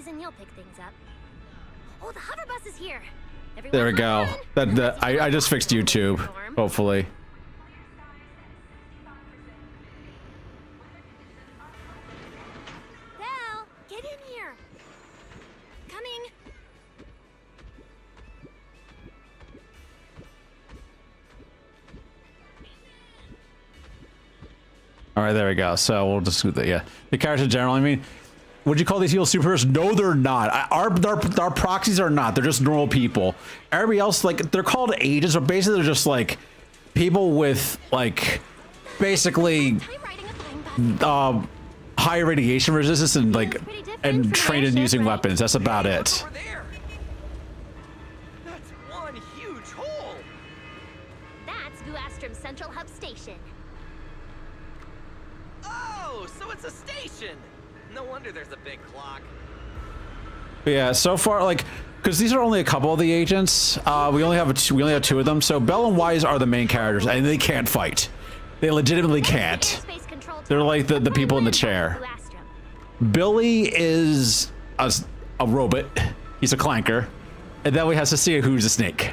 season, you'll pick things up. Oh, the hover bus is here. Everyone There we go. I just fixed YouTube, hopefully. Belle, get in here. Coming. All right, there we go. So we'll just do that. Yeah, the characters in general. I mean, would you call these evil superheroes? No, they're not. Our proxies are not. They're just normal people. Everybody else, like, they're called agents, but basically they're just like people with like basically high radiation resistance and like and trained in using weapons. That's about it. That's one huge hole. That's Guastrum Central Hub Station. Oh, so it's a station. No wonder there's a big clock. But yeah, so far, like, because these are only a couple of the agents. We only have two of them. So Belle and Wise are the main characters, and they can't fight. They legitimately can't. They're like the people in the chair. Billy is a robot. He's a clanker. And then we have Cecilia, who's a snake.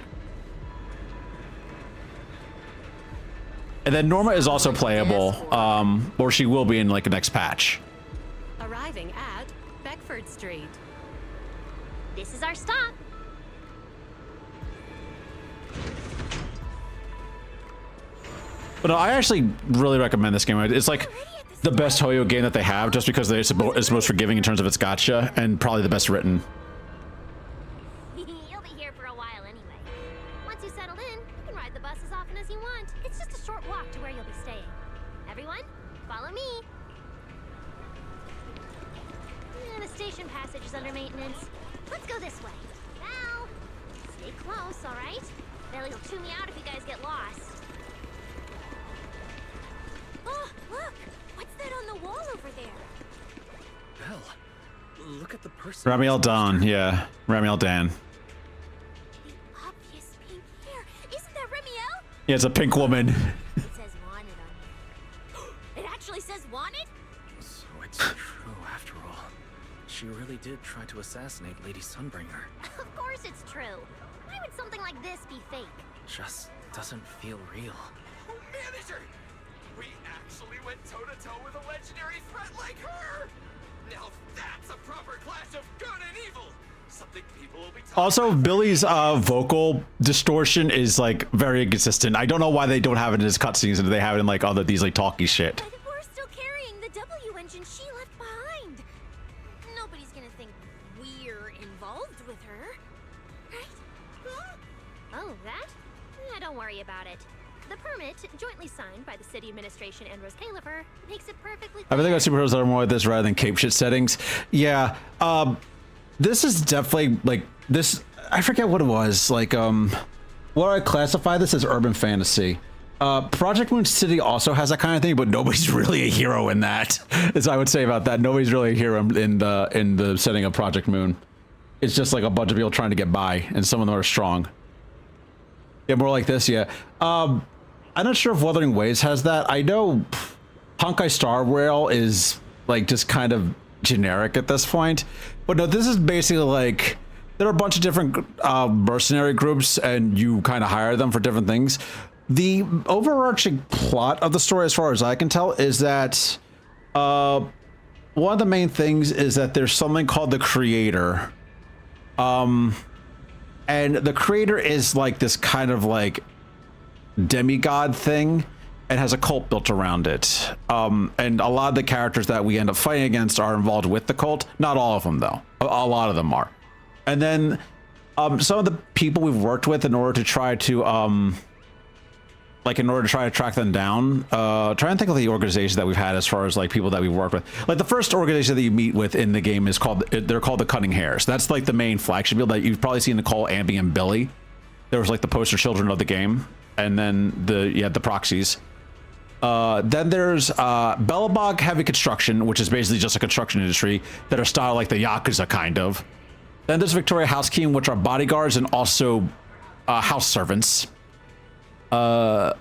And then Norma is also playable, or she will be in like the next patch. Arriving at Beckford Street. This is our stop. But no, I actually really recommend this game. It's like the best Hoyo game that they have, just because it's the most forgiving in terms of its gotcha, and probably the best written. You'll be here for a while anyway. Once you settle in, you can ride the bus as often as you want. It's just a short walk to where you'll be staying. Everyone, follow me. The station passage is under maintenance. Let's go this way. Now, stay close, all right? Belly will chew me out if you guys get lost. Oh, look! What's that on the wall over there? Belle, look at the person. Ramiel Dan, yeah. Ramiel Dan. The obvious pink hair. Isn't that Ramiel? Yeah, it's a pink woman. It says wanted on it. It actually says wanted? So it's true after all. She really did try to assassinate Lady Sunbringer. Of course it's true. Why would something like this be fake? Just doesn't feel real. Oh, manager! We actually went toe-to-toe with a legendary threat like her! Now that's a proper clash of good and evil! Something people will be talking Also, about. Billy's vocal distortion is like very inconsistent. I don't know why they don't have it in his cutscenes and they have it in like other these like talky shit. But we're still carrying the W engine she left behind. Nobody's gonna think we're involved with her, right? Huh? Oh, that? Yeah, don't worry about it. The permit, jointly signed by the city administration and Rose Califer, makes it perfectly clear. I think about superheroes that are more like this rather than cape shit settings. Yeah, this is definitely like this. I forget what it was. Like, what I classify this as urban fantasy. Project Moon City also has that kind of thing, but nobody's really a hero in that. As I would say about that, nobody's really a hero in the setting of Project Moon. It's just like a bunch of people trying to get by, and some of them are strong. Yeah, more like this. Yeah. I'm not sure if Wuthering Waves has that. I know Honkai Star Rail is like just kind of generic at this point, but no, this is basically like there are a bunch of different mercenary groups, and you kind of hire them for different things. The overarching plot of the story, as far as I can tell, is that one of the main things is that there's something called the Creator, and the Creator is like this kind of like demigod thing and has a cult built around it, and a lot of the characters that we end up fighting against are involved with the cult. Not all of them though, a lot of them are. And then some of the people we've worked with in order to try to track them down, try and think of the organizations that we've had as far as like people that we've worked with. Like the first organization that you meet with in the game is they're called the Cunning Hares. That's like the main flagship people that you've probably seen Nicole, Ambi, and Billy. There was like the poster children of the game. And then the proxies. Then there's Bellabog Heavy Construction, which is basically just a construction industry that are styled like the Yakuza kind of. Then there's Victoria Housekeeping, which are bodyguards and also house servants. The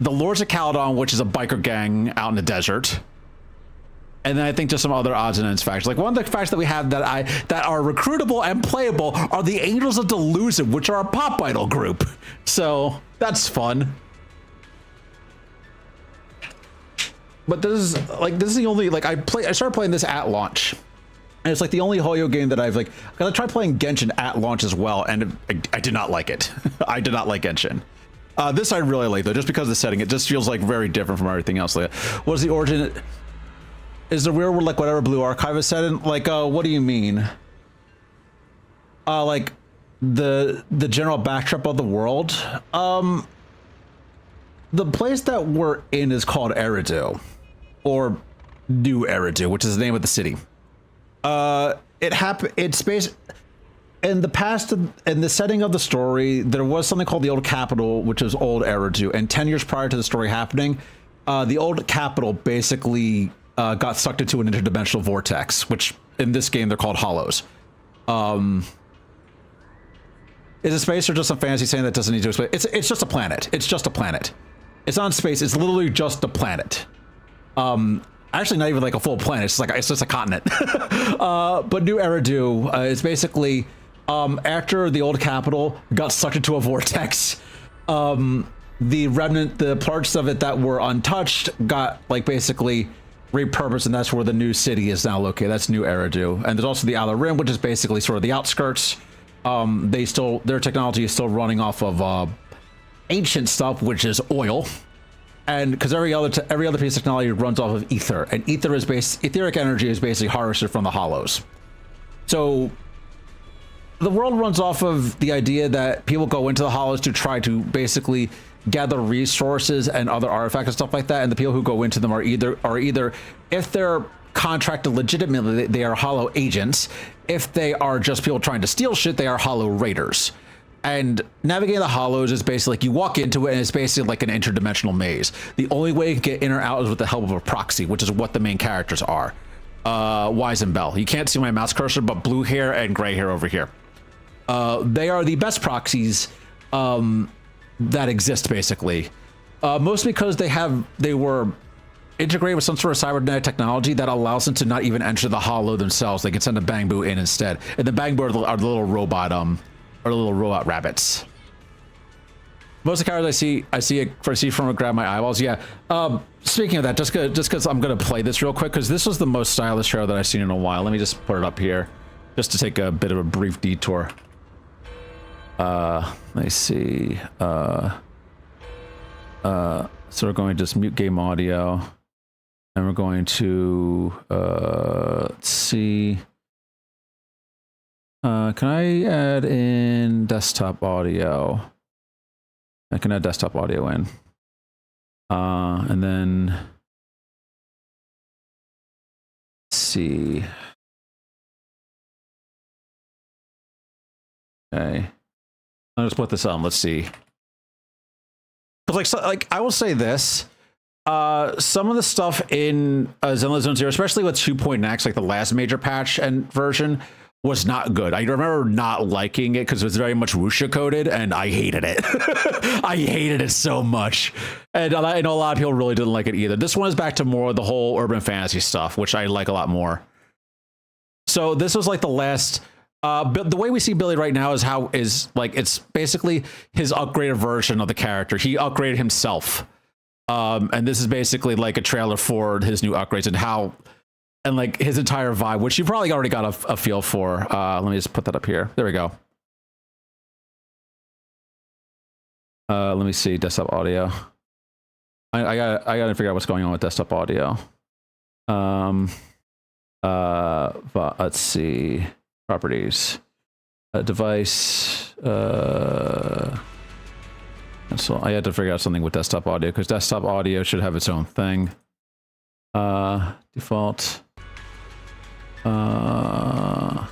Lords of Caledon, which is a biker gang out in the desert. And then I think just some other odds and ends facts. Like one of the facts that we have that are recruitable and playable are the Angels of Delusion, which are a pop idol group. So that's fun. But this is the only, like, I started playing this at launch. And it's like the only Hoyo game that I've like, cause I tried playing Genshin at launch as well, and I did not like it. I did not like Genshin. This I really like though, just because of the setting. It just feels like very different from everything else. Like, what is the origin? Is the real world like whatever Blue Archive is set in? Like, what do you mean? Like the general backdrop of the world. The place that we're in is called Eridu, or New Eridu, which is the name of the city. It's based in the past, in the setting of the story, there was something called the Old Capital, which is Old Eridu, and 10 years prior to the story happening, the Old Capital basically got sucked into an interdimensional vortex, which in this game they're called hollows. Is it space or just some fantasy saying that doesn't need to explain? It's just a planet. It's just a planet. It's not space. It's literally just a planet. Actually, not even like a full planet. It's just a continent. But New Eridu is basically after the Old Capital got sucked into a vortex. The remnant, the parts of it that were untouched, got like basically repurposed, and that's where the new city is now located. That's New Eridu, and there's also the Outer Rim, which is basically sort of the outskirts. Their technology is still running off of ancient stuff, which is oil. And because every other piece of technology runs off of ether, and etheric energy is basically harvested from the hollows. So the world runs off of the idea that people go into the hollows to try to basically gather resources and other artifacts and stuff like that. And the people who go into them are either if they're contracted legitimately, they are hollow agents. If they are just people trying to steal shit, they are hollow raiders. And navigating the hollows is basically like you walk into it and it's basically like an interdimensional maze. The only way you can get in or out is with the help of a proxy, which is what the main characters are. Wise and Bell. You can't see my mouse cursor, but blue hair and gray hair over here. They are the best proxies that exist, basically. Mostly because they were integrated with some sort of cybernetic technology that allows them to not even enter the hollow themselves. They can send a Bang Boo in instead. And the Bang Boo are the little robot rabbits. Most of the characters I see from grab my eyeballs. Yeah. Speaking of that, just because I'm gonna play this real quick because this was the most stylish trailer that I've seen in a while. Let me just put it up here, just to take a bit of a brief detour. Let me see. So we're going to just mute game audio, and we're going to let's see. Can I add in desktop audio? I can add desktop audio in. And then let's see. Okay. I'll just put this on. Let's see. Because like I will say this. Some of the stuff in Zenless Zone Zero, especially with 2.x, like the last major patch and version, was not good. I remember not liking it because it was very much Wuxia coded, and I hated it. I hated it so much, and I know a lot of people really didn't like it either. This one is back to more of the whole urban fantasy stuff, which I like a lot more. So this was like the last. The way we see Billy right now is like it's basically his upgraded version of the character. He upgraded himself, and this is basically like a trailer for his new upgrades and like his entire vibe, which you probably already got a feel for. Let me just put that up here. There we go. Let me see desktop audio. I gotta figure out what's going on with desktop audio. But let's see properties, device. So I had to figure out something with desktop audio because desktop audio should have its own thing. Default. All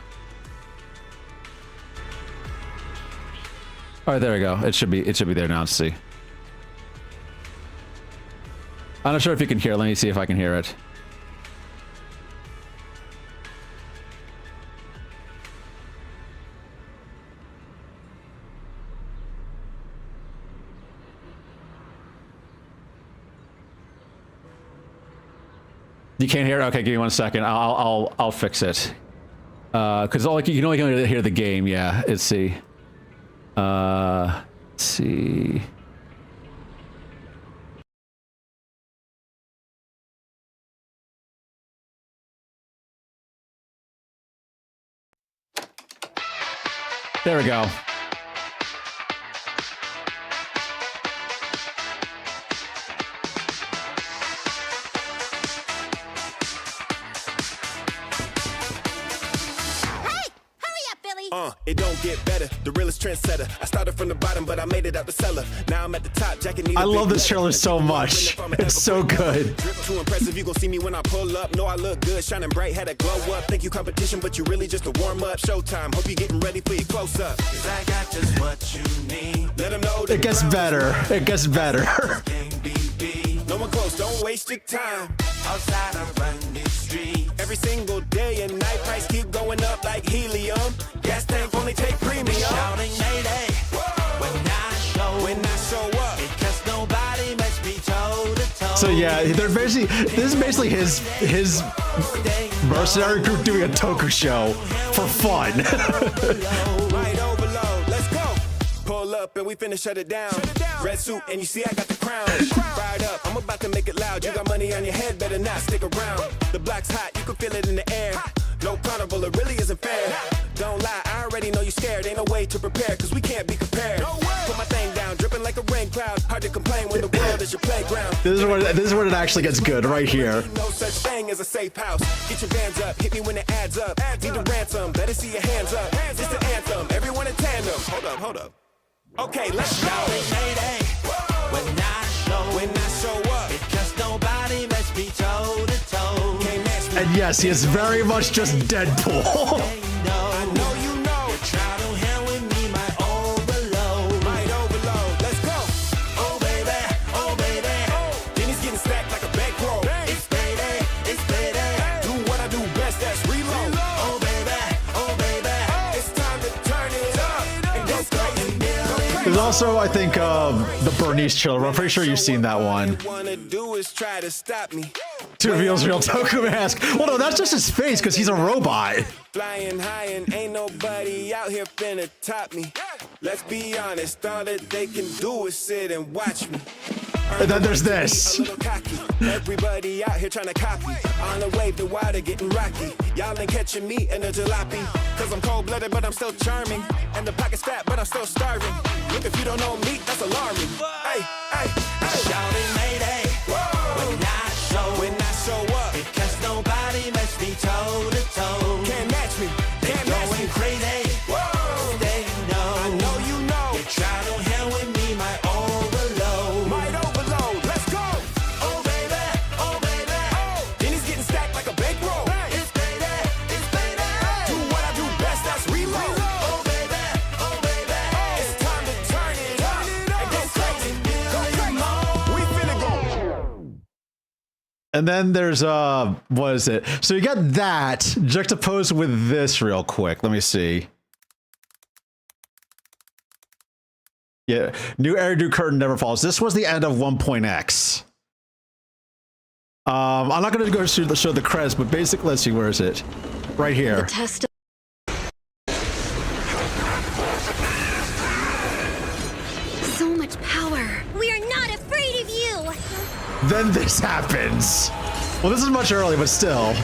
right, there we go. It should be there now. Let's see. I'm not sure if you can hear. Let me see if I can hear it. You can't hear it? Okay, give me 1 second. I'll fix it. Because you can only hear the game. Yeah, let's see. Let's see. There we go. It don't get better. The realest trendsetter. I started from the bottom, but I made it out the cellar. Now I'm at the top. Jacking I love this trailer so much. It's so good. Drip too impressive. You gon' see me when I pull up. Know I look good, shining bright, had a glow up. Think you competition, but you really just a warm up. Showtime. Hope you getting ready for your close up. 'Cause I got just what you need. Let them know it gets better. It gets better. No one close. Don't waste your time. Outside I run this street. Every single day and night, price keep going up like helium. Gas tank only take premium. Shouting Mayday when I show up. Because nobody makes me toe to toe. So yeah, they're basically this is basically his mercenary group doing a Toku show for fun. Right overload, let's go. Pull up and we finna shut it down. Red suit and you see I got the crown. Fired up, I'm about to make it loud. You got money on your head, better not stick around. The block's hot, you can feel it in the air. No carnival, it really isn't fair. Don't lie, I already know you scared. Ain't no way to prepare, cause we can't be compared. Put my thing down, dripping like a rain cloud. Hard to complain when the world is your playground. This is where it actually gets good, right here. No such thing as a safe house. Get your bands up, hit me when it adds up. Need a ransom, better see your hands up. It's the anthem, everyone in tandem. Hold up. Okay, let's go. When I show up, because nobody makes me toe to toe. And yes, he is very much just Deadpool. I know you know. Try to hell with me, my overload. Might overload. Let's go. Oh baby. Then he's getting stacked like a bankroll. It's payday. Do what I do best, that's reload. Oh baby. It's time to turn it up and go crazy. There's also, I think, the Bernice trailer. I'm pretty sure you've seen that one. Wanna do is try to stop me. To reveals real Toku mask. Well, no, that's just his face because he's a robot. Flying high and ain't nobody out here finna top me. Let's be honest, all that they can do is sit and watch me. And then there's this. A little cocky. Everybody out here trying to copy. On the wave, the water getting rocky. Y'all ain't catching me in a jalopy. Cause I'm cold-blooded, but I'm still charming. And the pocket's fat, but I'm still starving. Look, if you don't know me, that's alarming. Hey. Shouting Mayday. When I show up. Because nobody makes me toe to toe. Can't match me. Can't match me. Crazy. Whoa. They know. I know you know. You try to hell with me, my overload. Might overload. Let's go. Oh baby. Then he's getting stacked like a bankroll. It's payday. Do what I do best, that's reload. Oh baby. It's time to turn it up and go crazy. We finna go. And then there's what is it? So you got that juxtaposed with this real quick. Let me see. Yeah, new airdo curtain never falls. This was the end of 1.x. I'm not going to go show the credits, but basically, let's see, where is it? Right here. The test. So much power. We are not afraid of you. Then this happens. Well, this is much earlier, but still.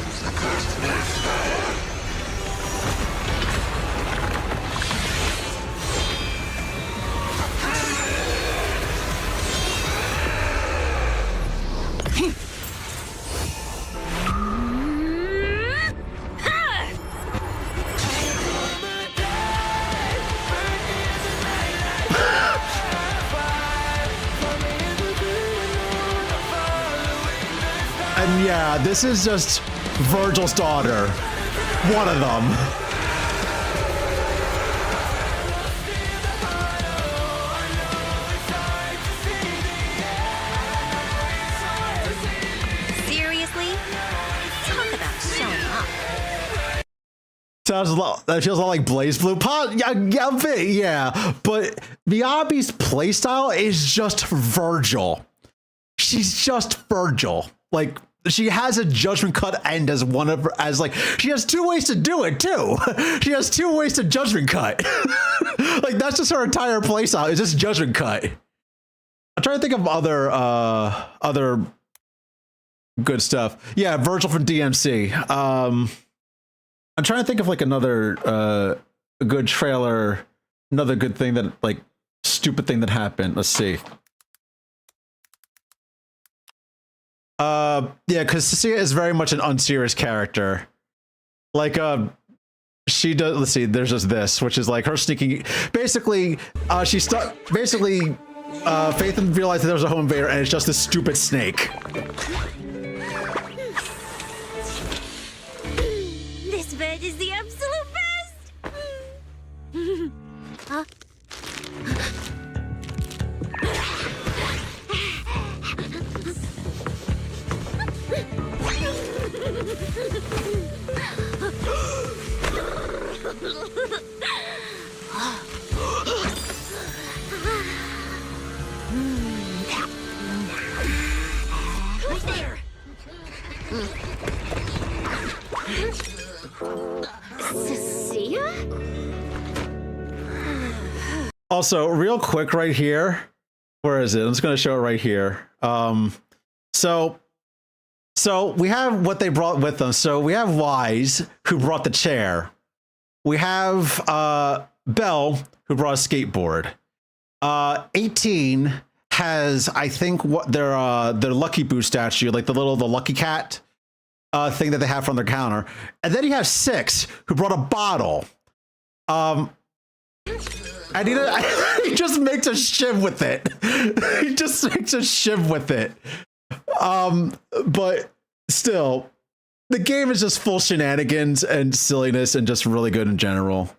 And yeah, this is just Virgil's daughter. One of them. Seriously? Talk about showing up. Sounds a lot, that feels a lot like Blaze Blue. Yeah, a bit, yeah. But Miyabi's playstyle is just Virgil. She's just Virgil. Like, she has a judgment cut end as one of her, as like she has two ways to do it too. She has two ways to judgment cut. Like that's just her entire playstyle. It's just judgment cut. I'm trying to think of other good stuff. Yeah, Virgil from DMC. I'm trying to think of like another good trailer, another good thing that like stupid thing that happened. Let's see. Yeah, because Cecilia is very much an unserious character. Like, she does. Let's see. There's just this, which is like her sneaking. Basically, Phaethon realized that there was a home invader, and it's just this stupid snake. This bird is the absolute best! Huh? Who's there? Cecilia? Also, real quick, right here. Where is it? I'm just going to show it right here. So we have what they brought with them. So we have Wise, who brought the chair. We have Belle, who brought a skateboard. 18 has, I think, what their Lucky Boo statue, like the Lucky Cat thing that they have from their counter. And then you have 6, who brought a bottle. And he just makes a shiv with it. He just makes a shiv with it. But still, the game is just full shenanigans and silliness and just really good in general.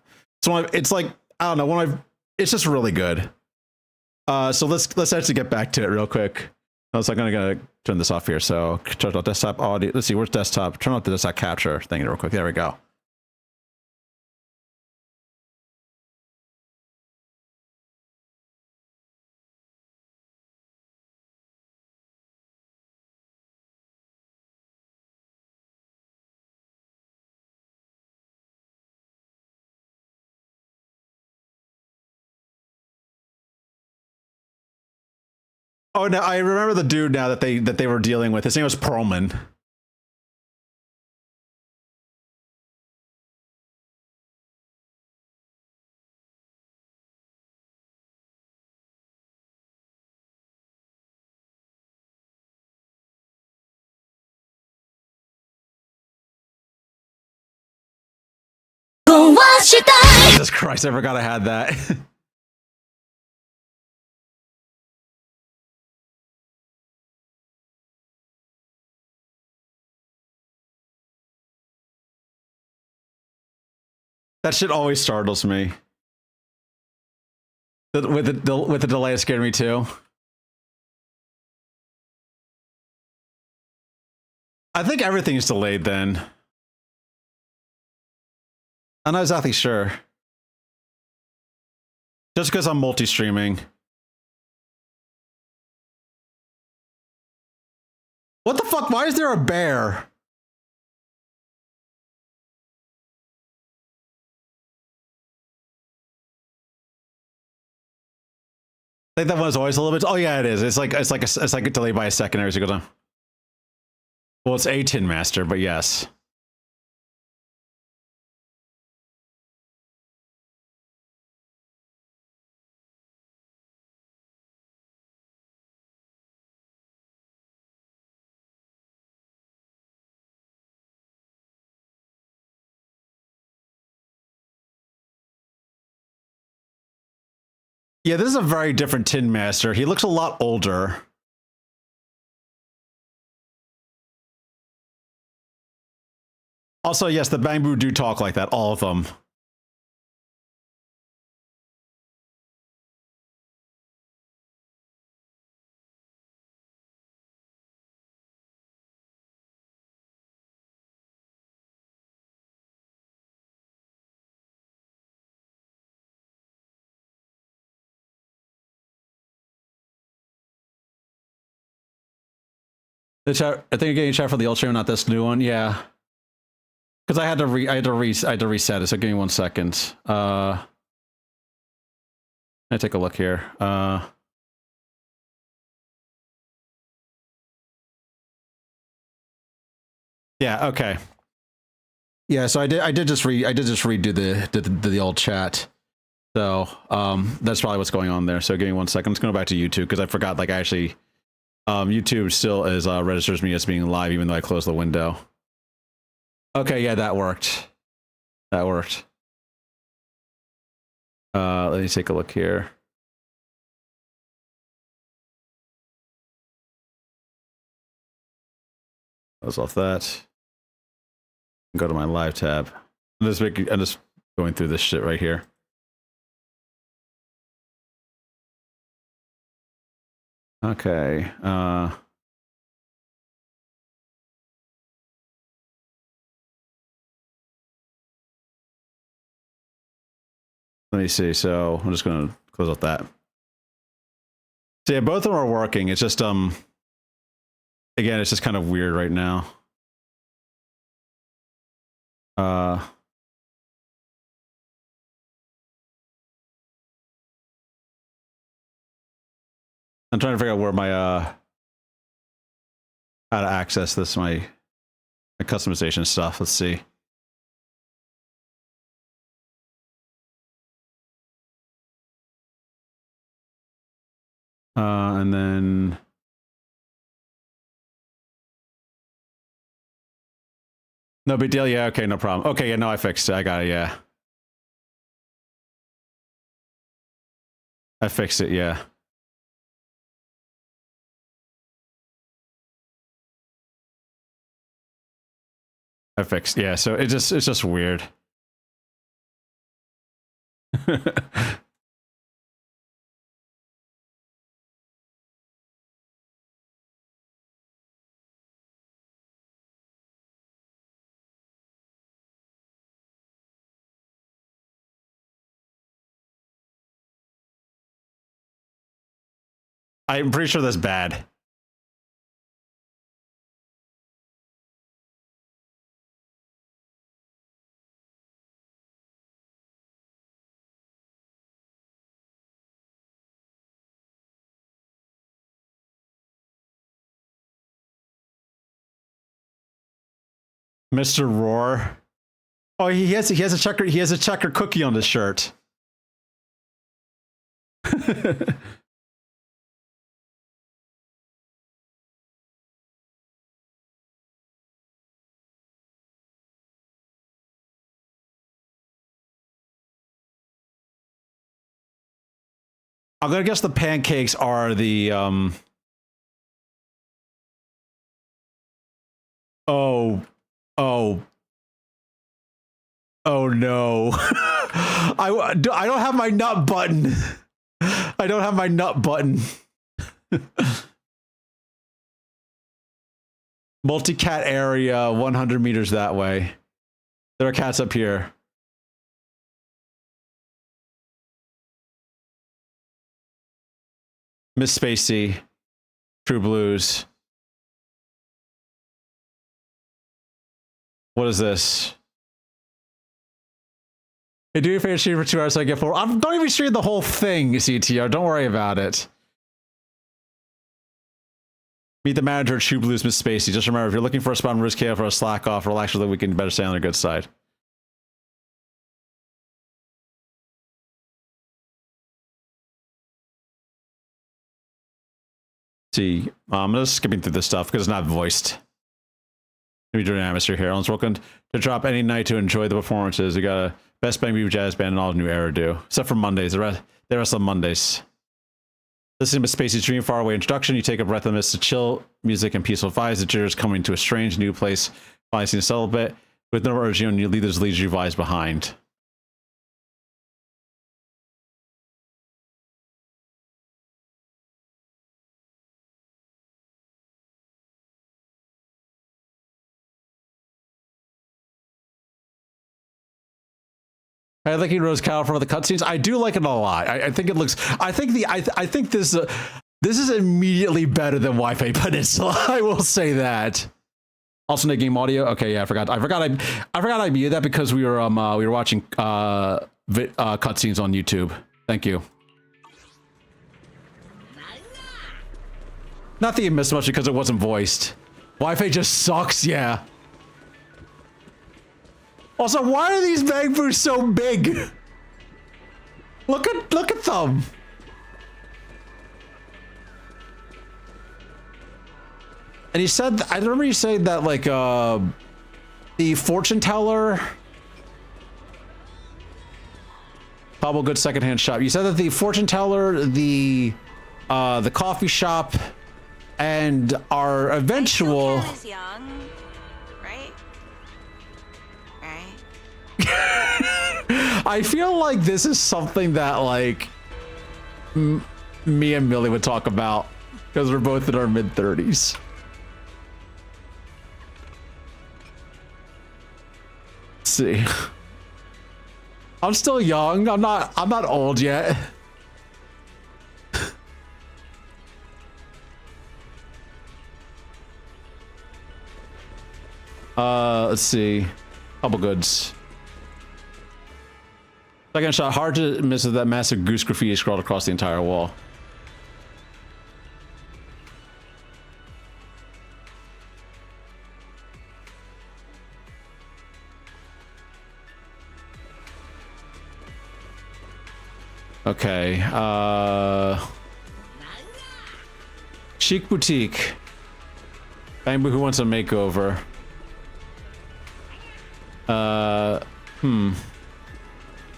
So it's like, I don't know, it's just really good. So let's actually get back to it real quick. I was like, I'm gonna turn this off here. So turn off desktop audio. Let's see, where's desktop? Turn off the desktop capture thing real quick. There we go. Oh no, I remember the dude now that they were dealing with. His name was Perlman. Jesus Christ, I forgot I had that. That shit always startles me. With the delay, it scared me too. I think everything's delayed then. I'm not exactly sure. Just because I'm multi-streaming. What the fuck? Why is there a bear? I think that one was always a little bit. Oh yeah, it is. It's like a delay by a second as it goes on. Well, it's a Tin Master, but yes. Yeah, this is a very different Tin Master. He looks a lot older. Also, yes, the Bamboo do talk like that, all of them. The chat, I think you're getting a chat for the old stream, not this new one. Yeah, because I had to reset it. So give me 1 second. I take a look here. Yeah. Okay. Yeah. So I did just redo the old chat. So that's probably what's going on there. So give me 1 second. I'm just going back to YouTube because I forgot. Like I actually, YouTube still is registers me as being live even though I closed the window. Okay. Yeah, that worked. That worked. Let me take a look here. Close off that. Go to my live tab. I'm just going through this shit right here. Okay. Let me see. So I'm just going to close out that. So yeah, both of them are working. It's just again, it's just kind of weird right now. I'm trying to figure out where my how to access this my customization stuff. Let's see. And then no big deal. Yeah, okay, no problem. Okay, yeah, no, I fixed it. I got it, yeah. I fixed it, yeah. I fixed, yeah, so it's just weird. I'm pretty sure that's bad. Mr. Roar. Oh, he has a checker cookie on his shirt. I'm gonna guess the pancakes are the oh no. I don't have my nut button. I don't have my nut button. Multi-cat area 100 meters that way. There are cats up here. Miss Spacey, True Blues. What is this? Hey, do your favorite stream for 2 hours so I get 4. Don't even stream the whole thing, CTR. Don't worry about it. Meet the manager at True Blues, Miss Spacey. Just remember, if you're looking for a spot in Risk KO for a slack off, relax for the weekend, you better stay on the good side. See, I'm just skipping through this stuff because it's not voiced. Maybe during atmosphere here. Everyone's welcome to drop any night to enjoy the performances. We got a Best Bang Beaver Jazz Band and all of New Era do. Except for Mondays. The rest of Mondays. Listening to Spacey's Dream Faraway introduction, you take a breath of mist to chill music and peaceful vibes. The jitters coming to a strange new place. Finally seeing to settle a bit. With no urge, you leave those leisurely vibes behind. I like Rose Cow for the cutscenes. I do like it a lot. I think it looks. I think this. This is immediately better than Wi-Fi Peninsula. I will say that. Also, no game audio. Okay, yeah, I forgot I muted that because we were watching cutscenes on YouTube. Thank you. Not that you missed much because it wasn't voiced. Wi-Fi just sucks. Yeah. Also, why are these bamboos so big? Look at them. And he said, I remember you saying that like the fortune teller, Pablo Good secondhand shop. You said that the fortune teller, the coffee shop, and our eventual. Is young, right? Right. I feel like this is something that like me and Millie would talk about because we're both in our mid-30s. Let's see. I'm still young. I'm not old yet. Let's see. Couple goods. Second shot, hard to miss that massive goose graffiti scrawled across the entire wall. Okay, Chic Boutique. Bamboo who wants a makeover.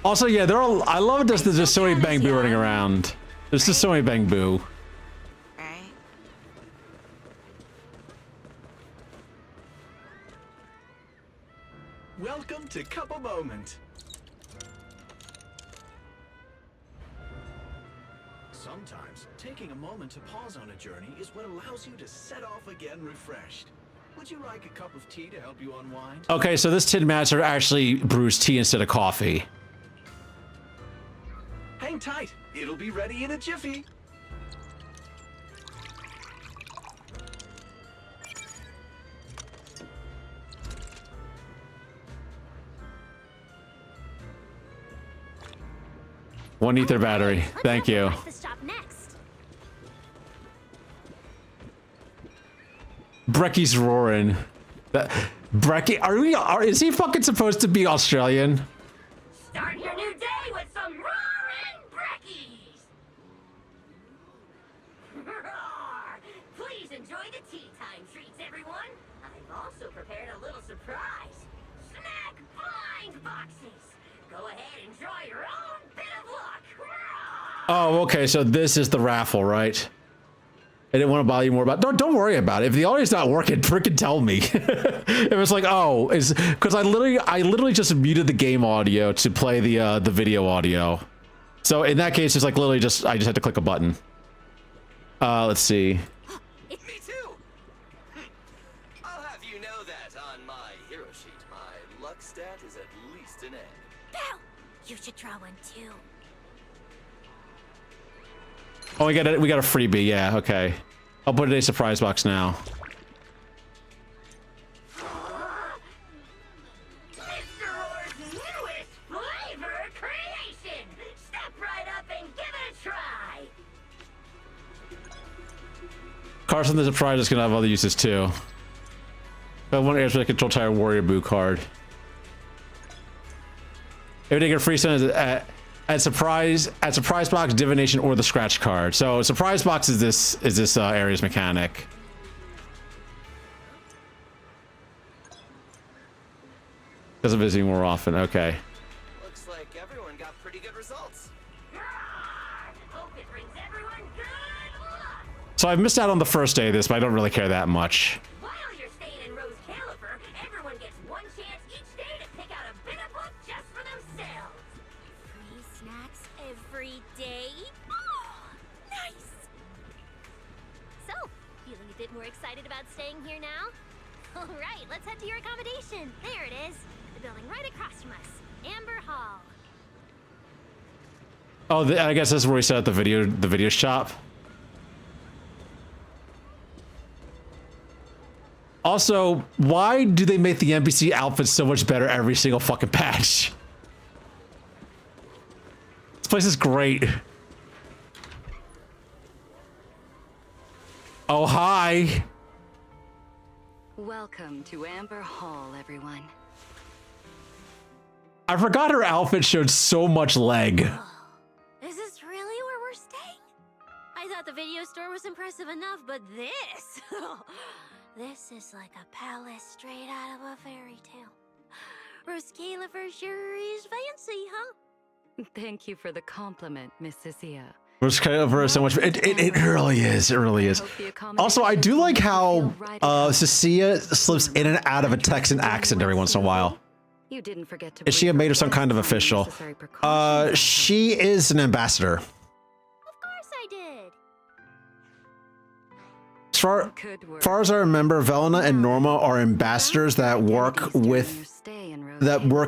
Also, yeah, I love it. There's just so many bamboo running around. There's just so many bamboo. Right. Welcome to Cup a Moment. Sometimes, taking a moment to pause on a journey is what allows you to set off again refreshed. Would you like a cup of tea to help you unwind? Okay, so this Tin Master actually brews tea instead of coffee. Hang tight. It'll be ready in a jiffy. One ether battery. Thank you. Brecky's roaring. Brecky, is he fucking supposed to be Australian? Start your new day with some roaring breckies! Roar! Please enjoy the tea time treats, everyone. I've also prepared a little surprise. Snack blind boxes. Go ahead and draw your own bit of luck. Roar! Oh, okay, so this is the raffle, right? I didn't want to bother you more about. Don't worry about it. If the audio's not working, freaking tell me. It was like, oh, because I literally just muted the game audio to play the video audio. So in that case, it's like literally I just had to click a button. Let's see. Me too. I'll have you know that on my hero sheet, my luck stat is at least an A. Belle, you should draw one too. Oh, we got a freebie. Yeah, okay. I'll put it in a surprise box now. Mr. Roar's newest flavor creation! Step right up and give it a try! Carson the Surprise is gonna have other uses too. I want to answer the Control Tire Warrior Boo card. Everything get free send at surprise box, divination, or the scratch card. So surprise box is this area's mechanic. Because of visiting more often. Okay. Looks like everyone got pretty good results. Hope it brings everyone good luck! So I've missed out on the first day of this, but I don't really care that much. While you're staying in Rose Califer, everyone gets one chance each day to pick out a bit of book just for themselves. Free snacks every day? Oh, nice! So, feeling a bit more excited about staying here now? Alright, let's head to your accommodation. There it is. The building right across from us. Amber Hall. Oh, I guess this is where we set up the video shop. Also, why do they make the NPC outfits so much better every single fucking patch? This place is great. Oh, hi. Welcome to Amber Hall, everyone. I forgot her outfit showed so much leg. Is this really where we're staying? I thought the video store was impressive enough, but this... this is like a palace straight out of a fairy tale. Roscalifer sure is fancy, huh? Thank you for the compliment, Miss Cecilia. Which kind of so much. It really is. It really is. Also, I do like how Cecilia slips in and out of a Texan accent every once in a while. You didn't forget to. Is she a maid or some kind of official? She is an ambassador. Of course I did. As far as I remember, Velena and Norma are ambassadors that work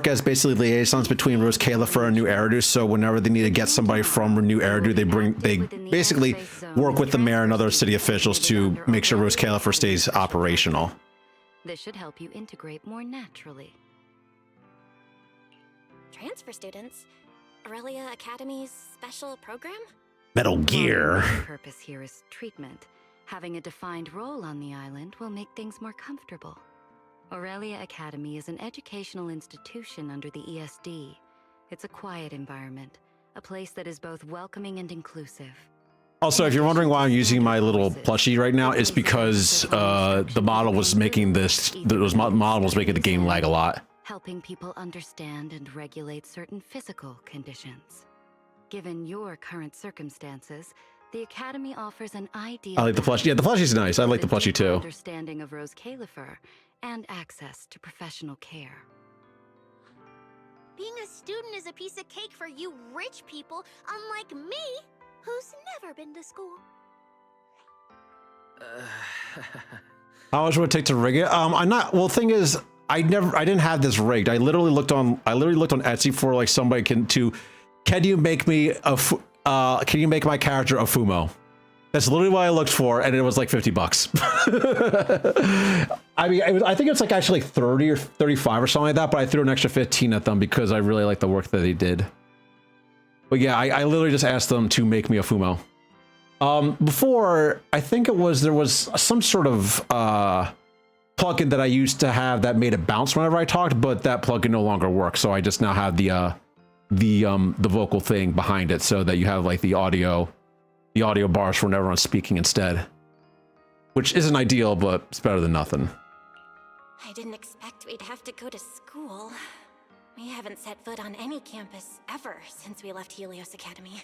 as basically liaisons between Rose Califer and New Eridu. So whenever they need to get somebody from New Eridu, they basically work with the mayor and other city officials to make sure Rose Califer stays operational. This should help you integrate more naturally. Transfer students? Aurelia Academy's special program? Metal Gear. The purpose here is treatment. Having a defined role on the island will make things more comfortable. Aurelia Academy is an educational institution under the ESD. It's a quiet environment, a place that is both welcoming and inclusive. Also, if you're wondering why I'm using my little plushie right now, it's because the model was making the game lag a lot. Helping people understand and regulate certain physical conditions. Given your current circumstances, the Academy offers an ideal... I like the plushie. Yeah, the plushie's nice. I like the plushie too. ...understanding of Rose Califer and access to professional care. Being a student is a piece of cake for you rich people, unlike me, who's never been to school. How much would it take to rig it? I'm not. Well, the thing is, I didn't have this rigged. I literally looked on Etsy for like somebody can you make me can you make my character a Fumo? That's literally what I looked for, and it was like $50. I mean, I think it's like actually 30 or 35 or something like that, but I threw an extra 15 at them because I really like the work that they did. But yeah, I literally just asked them to make me a Fumo. Before, I think there was some sort of plugin that I used to have that made it bounce whenever I talked, but that plugin no longer works. So I just now have the vocal thing behind it, so that you have like the audio bars for whenever I'm speaking instead, which isn't ideal, but it's better than nothing. I didn't expect we'd have to go to school. We haven't set foot on any campus ever since we left Helios Academy.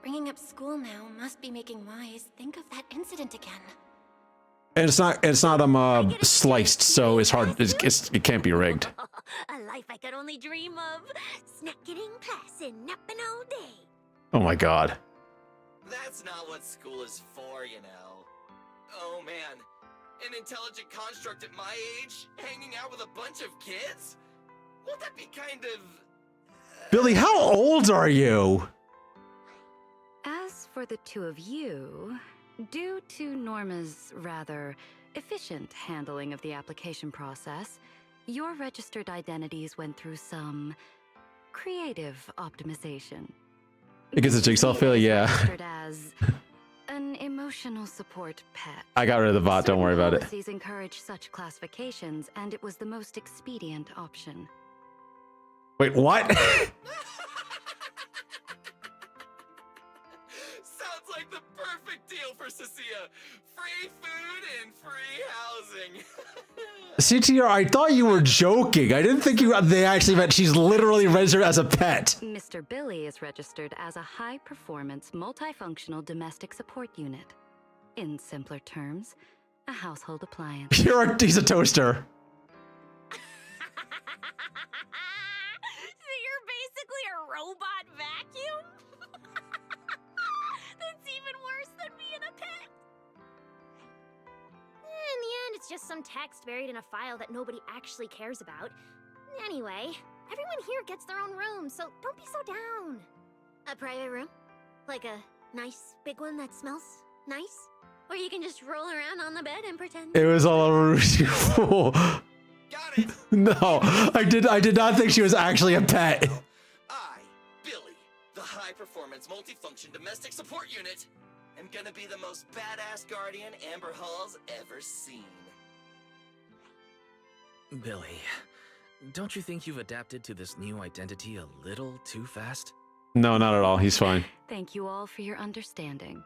Bringing up school now must be making Wise think of that incident again. And it's not sliced, so it's hard. It can't be rigged. A life I could only dream of. Snacking in class and napping all day. Oh my god. That's not what school is for, you know. Oh man, an intelligent construct at my age, hanging out with a bunch of kids? Won't that be kind of... Billy, how old are you? As for the two of you, due to Norma's rather efficient handling of the application process, your registered identities went through some creative optimization. Because it's Jigsaw Philly, yeah. Registered as an emotional support pet. I got rid of the bot, don't worry about it. Policies encourage such classifications, and it was the most expedient option. Wait, what? Sounds like the perfect deal for Cecilia. Free food and free housing. CTR, I thought you were joking. I didn't think they actually meant she's literally registered as a pet. Mr. Billy is registered as a high-performance, multifunctional domestic support unit. In simpler terms, a household appliance. He's a toaster. So you're basically a robot vacuum? That's even worse than being a pet. In the end, it's just some text buried in a file that nobody actually cares about. Anyway, everyone here gets their own room, so don't be so down. A private room? Like a nice big one that smells nice? Or you can just roll around on the bed and pretend. It was all over you fool. Got it. No, I did not think she was actually a pet. I, Billy, the high-performance multifunction domestic support unit, am gonna be the most badass guardian Amber Hall's ever seen. Billy, don't you think you've adapted to this new identity a little too fast? No, not at all. He's fine. Thank you all for your understanding.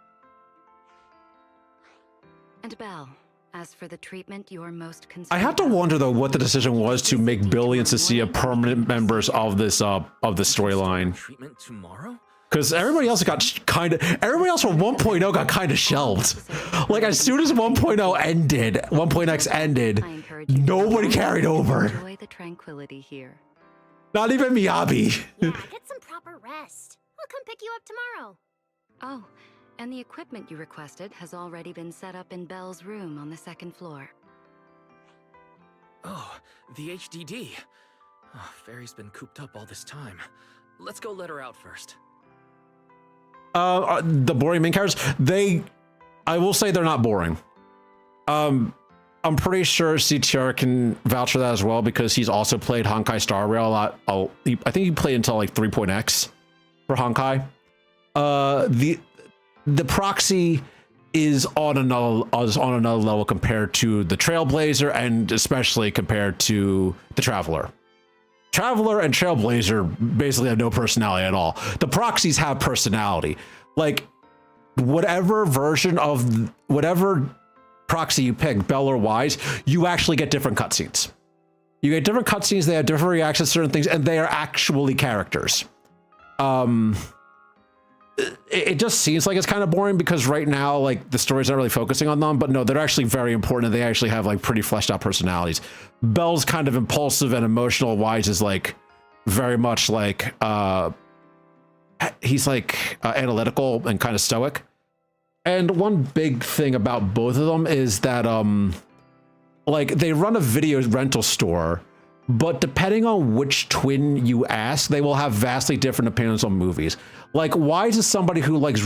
And Belle, as for the treatment you're most concerned I have to about, wonder though what the decision was to make Billy and Cecilia permanent members of this storyline. Treatment tomorrow? Because everybody else got everybody else from 1.0 got kind of shelved. Like as soon as 1.0 ended, 1.x ended, I encourage you to nobody carried over. enjoy the tranquility here. Not even Miyabi. Yeah, get some proper rest. I'll come pick you up tomorrow. Oh, and the equipment you requested has already been set up in Belle's room on the 2nd floor. Oh, the HDD. Oh, Fairy's been cooped up all this time. Let's go let her out first. The boring main characters, I will say they're not boring. I'm pretty sure CTR can vouch for that as well because he's also played Honkai Star Rail a lot. I think he played until like 3.x for Honkai. The proxy is on another level compared to the Trailblazer and especially compared to the Traveler. Traveler and Trailblazer basically have no personality at all. The proxies have personality. Like whatever version of whatever proxy you pick, Belle or Wise, you actually get different cutscenes. You get different cutscenes, they have different reactions to certain things, and they are actually characters. It just seems like it's kind of boring because right now, like the story's not really focusing on them, but no, they're actually very important and they actually have like pretty fleshed out personalities. Belle's kind of impulsive and emotional. Wise is like very much like, he's like analytical and kind of stoic. And one big thing about both of them is that, like they run a video rental store, but depending on which twin you ask, they will have vastly different opinions on movies. Like Wise is somebody who likes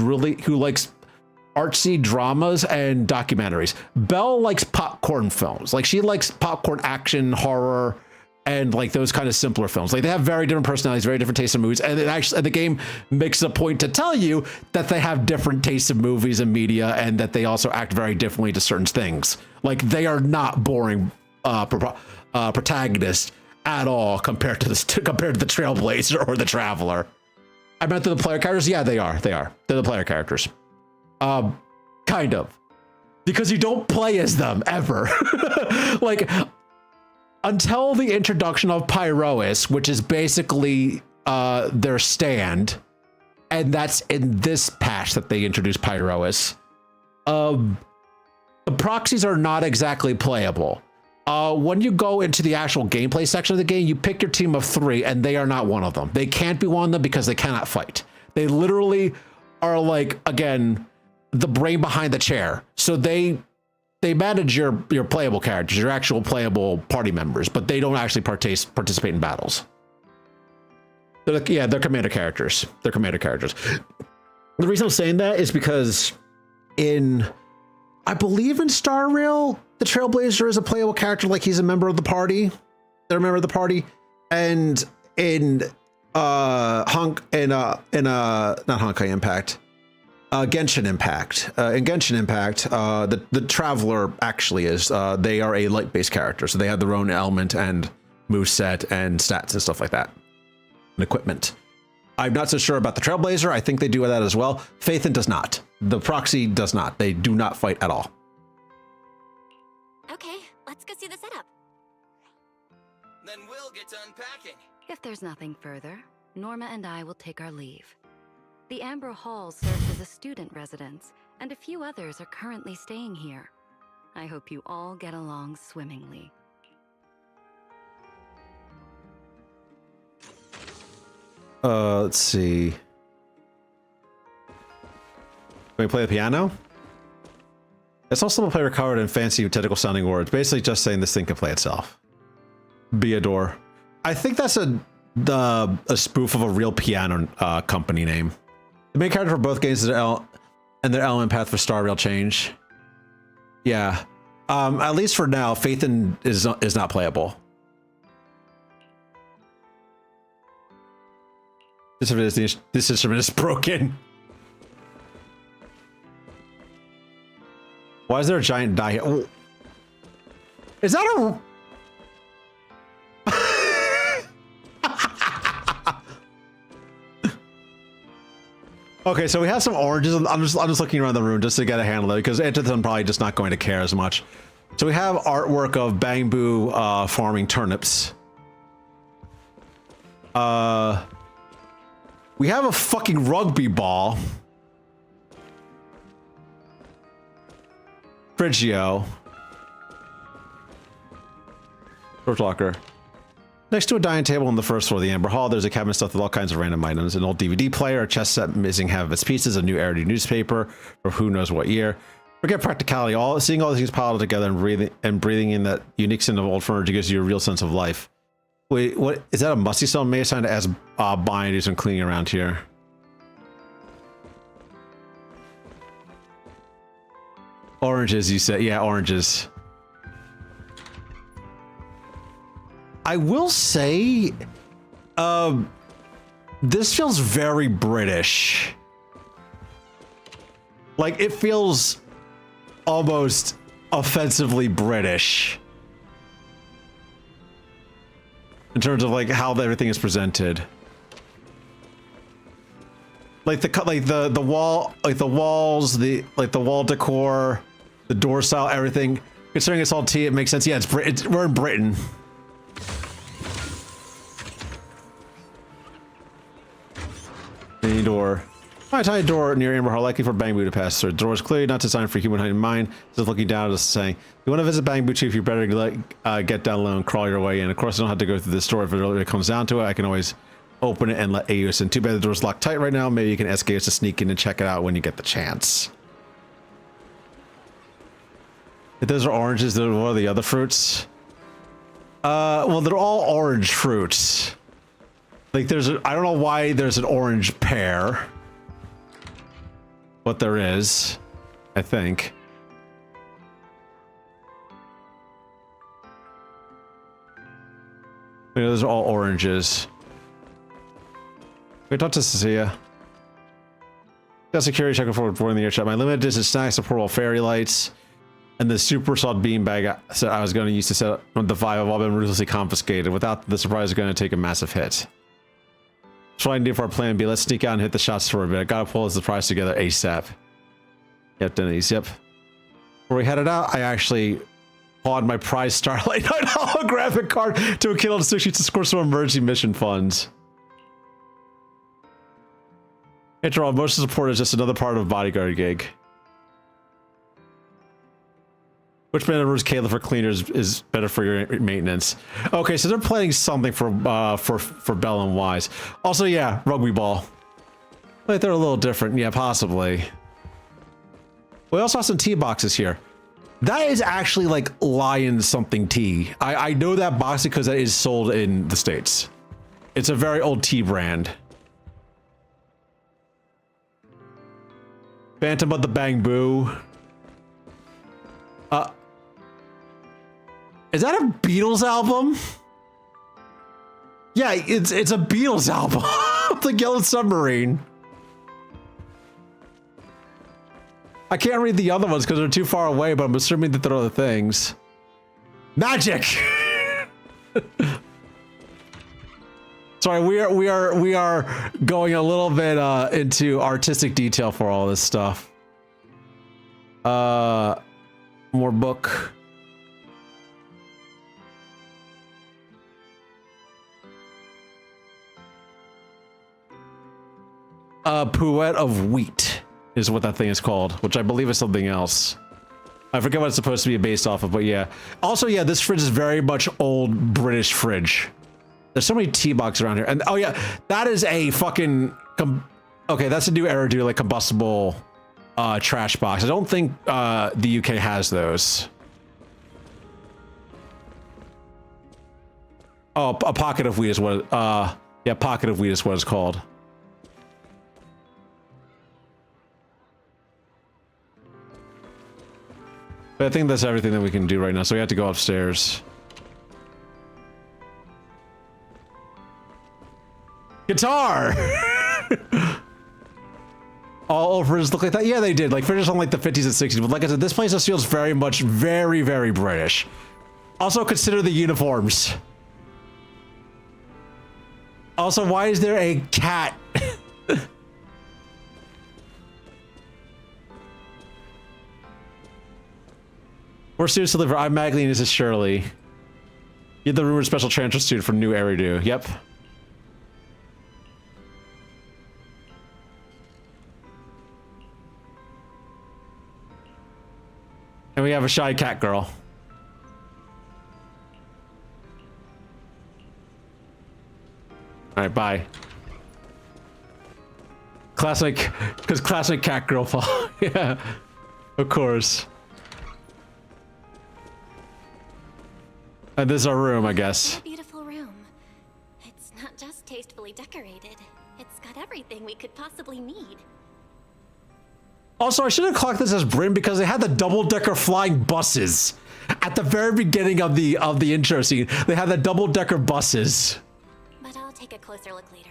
artsy dramas and documentaries. Belle likes popcorn films. Like she likes popcorn action, horror, and like those kind of simpler films. Like they have very different personalities, very different tastes in movies. And it actually, the game makes a point to tell you that they have different tastes in movies and media, and that they also act very differently to certain things. Like they are not boring protagonists at all compared to the Trailblazer or the Traveler. I meant the player characters. Yeah, they are. They're the player characters. Kind of, because you don't play as them ever. Like until the introduction of Pyrois, which is basically their stand, and that's in this patch that they introduced Pyrois. The proxies are not exactly playable. When you go into the actual gameplay section of the game, you pick your team of 3, and they are not one of them. They can't be one of them because they cannot fight. They literally are like, again, the brain behind the chair. So they manage your playable characters, your actual playable party members, but they don't actually participate in battles. They're commander characters. They're commander characters. The reason I'm saying that is because I believe in Star Rail, the Trailblazer is a playable character, like he's a member of the party. They're a member of the party. And in not Honkai Impact, Genshin Impact. In Genshin Impact, the Traveler actually is, they are a light-based character, so they have their own element and moveset and stats and stuff like that. And equipment. I'm not so sure about the Trailblazer. I think they do that as well. Phaethon does not. The proxy does not. They do not fight at all. Okay, let's go see the setup. Then we'll get to unpacking. If there's nothing further, Norma and I will take our leave. The Amber Hall serves as a student residence, and a few others are currently staying here. I hope you all get along swimmingly. Let's see. Can we play the piano? It's also a player covered in fancy technical sounding words, basically just saying this thing can play itself. Beador. I think that's a spoof of a real piano company name. The main character for both games is and their element path for Star Rail change. Yeah. At least for now, Phaethon is not playable. This system is broken. Why is there a giant die here? Oh. Is that a... Okay, so we have some oranges. I'm just looking around the room just to get a handle of it because Anton's probably just not going to care as much. So we have artwork of bamboo farming turnips. We have a fucking rugby ball. Frigio. Storage locker. Next to a dining table on the first floor of the Amber Hall, there's a cabinet stuffed with all kinds of random items. An old DVD player, a chess set missing half of its pieces, a new Arity newspaper, or who knows what year. Forget practicality. Seeing all these things piled together and breathing in that unique scent of old furniture gives you a real sense of life. Wait, what? Is that a musty smell? Maybe it's time to ask Brian to do some cleaning around here. Oranges, you said. Yeah, oranges. I will say, this feels very British. Like, it feels almost offensively British. In terms of, like, how everything is presented. Like, the wall, like, the walls, the wall decor, the door style, everything. Considering it's all tea, it makes sense. Yeah, we're in Britain. Any door. A tiny door near Amber Hall, likely for bamboo to pass through. The door is clearly not designed for human height in mind. Just looking down at us saying, "You want to visit Bamboo Chief? You better get down low and crawl your way in." Of course, I don't have to go through this door. If it really comes down to it, I can always open it and let Aeus in. Too bad the door's locked tight right now. Maybe you can ask Aeus to sneak in and check it out when you get the chance. If those are oranges, then what are the other fruits? Well, they're all orange fruits. Like, I don't know why there's an orange pear. But there is, I think. Yeah, those are all oranges. We talked to Cecilia. Got security checking forward boarding the airship. My limited distance snacks, the portable fairy lights, and the super salt beanbag I was going to use to set up the vibe have all been ruthlessly confiscated. Without the surprise, is going to take a massive hit. That's what I need for our plan B. Let's sneak out and hit the shots for a bit. I gotta pull the surprise together ASAP. Yep, Denise, yep. Before we headed out, I actually pawned my prize Starlight Knight holographic card to a kid on 6 sheets to score some emergency mission funds. After all, emotional support is just another part of a bodyguard gig. Which members Kayla for cleaners is better for your maintenance? Okay, so they're planning something for Bell and Wise. Also, yeah, rugby ball. Like, they're a little different. Yeah, possibly. We also have some tea boxes here. That is actually like Lion something tea. I know that box because that is sold in the States. It's a very old tea brand. Phantom of the Bamboo. Is that a Beatles album? Yeah, it's a Beatles album. The Yellow Submarine. I can't read the other ones because they're too far away, but I'm assuming that they're other things. Magic. Sorry, we are going a little bit into artistic detail for all this stuff. More book. Pouet of Wheat is what that thing is called, which I believe is something else. I forget what it's supposed to be based off of, but yeah. Also, yeah, this fridge is very much old British fridge. There's so many tea boxes around here. And oh yeah, that is a fucking... okay, that's a new Eridu, like, combustible trash box. I don't think the UK has those. Oh, a pocket of wheat is what... yeah, pocket of wheat is what it's called. But I think that's everything that we can do right now, so we have to go upstairs. Guitar! All overs look like that? Yeah, they did. Like, finished on like the 50s and 60s. But like I said, this place just feels very much, very, very British. Also, consider the uniforms. Also, why is there a cat? We're students to deliver. I'm Magdalene. This is Shirley. You're the rumored special transfer student from New Eridu. Yep. And we have a shy cat girl. All right, bye. Classic, because classic cat girl fall. Yeah, of course. And this is our room, I guess. Beautiful room. It's not just tastefully decorated. It's got everything we could possibly need. Also, I should have clocked this as Bryn because they had the double-decker flying buses at the very beginning of the intro scene. They had the double-decker buses. But I'll take a closer look later.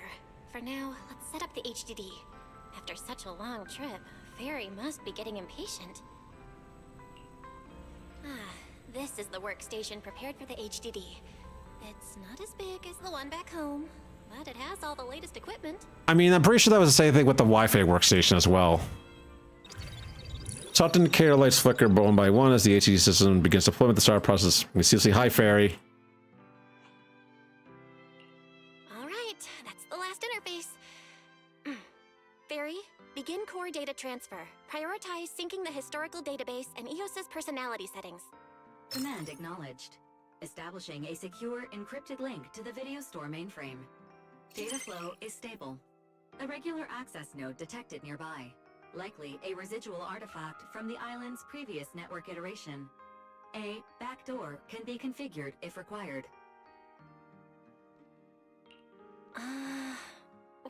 For now, let's set up the HDD. After such a long trip, Fairy must be getting impatient. This is the workstation prepared for the HDD. It's not as big as the one back home, but it has all the latest equipment. I mean, I'm pretty sure that was the same thing with the Wi-Fi workstation as well. Soft indicator lights flicker one by one as the HDD system begins deployment. The start process. We see, hi, Fairy. All right, that's the last interface. Fairy, begin core data transfer. Prioritize syncing the historical database and EOS's personality settings. Command acknowledged. Establishing a secure encrypted link to the video store mainframe. Data flow is stable. A regular access node detected nearby. Likely a residual artifact from the island's previous network iteration. A backdoor can be configured if required.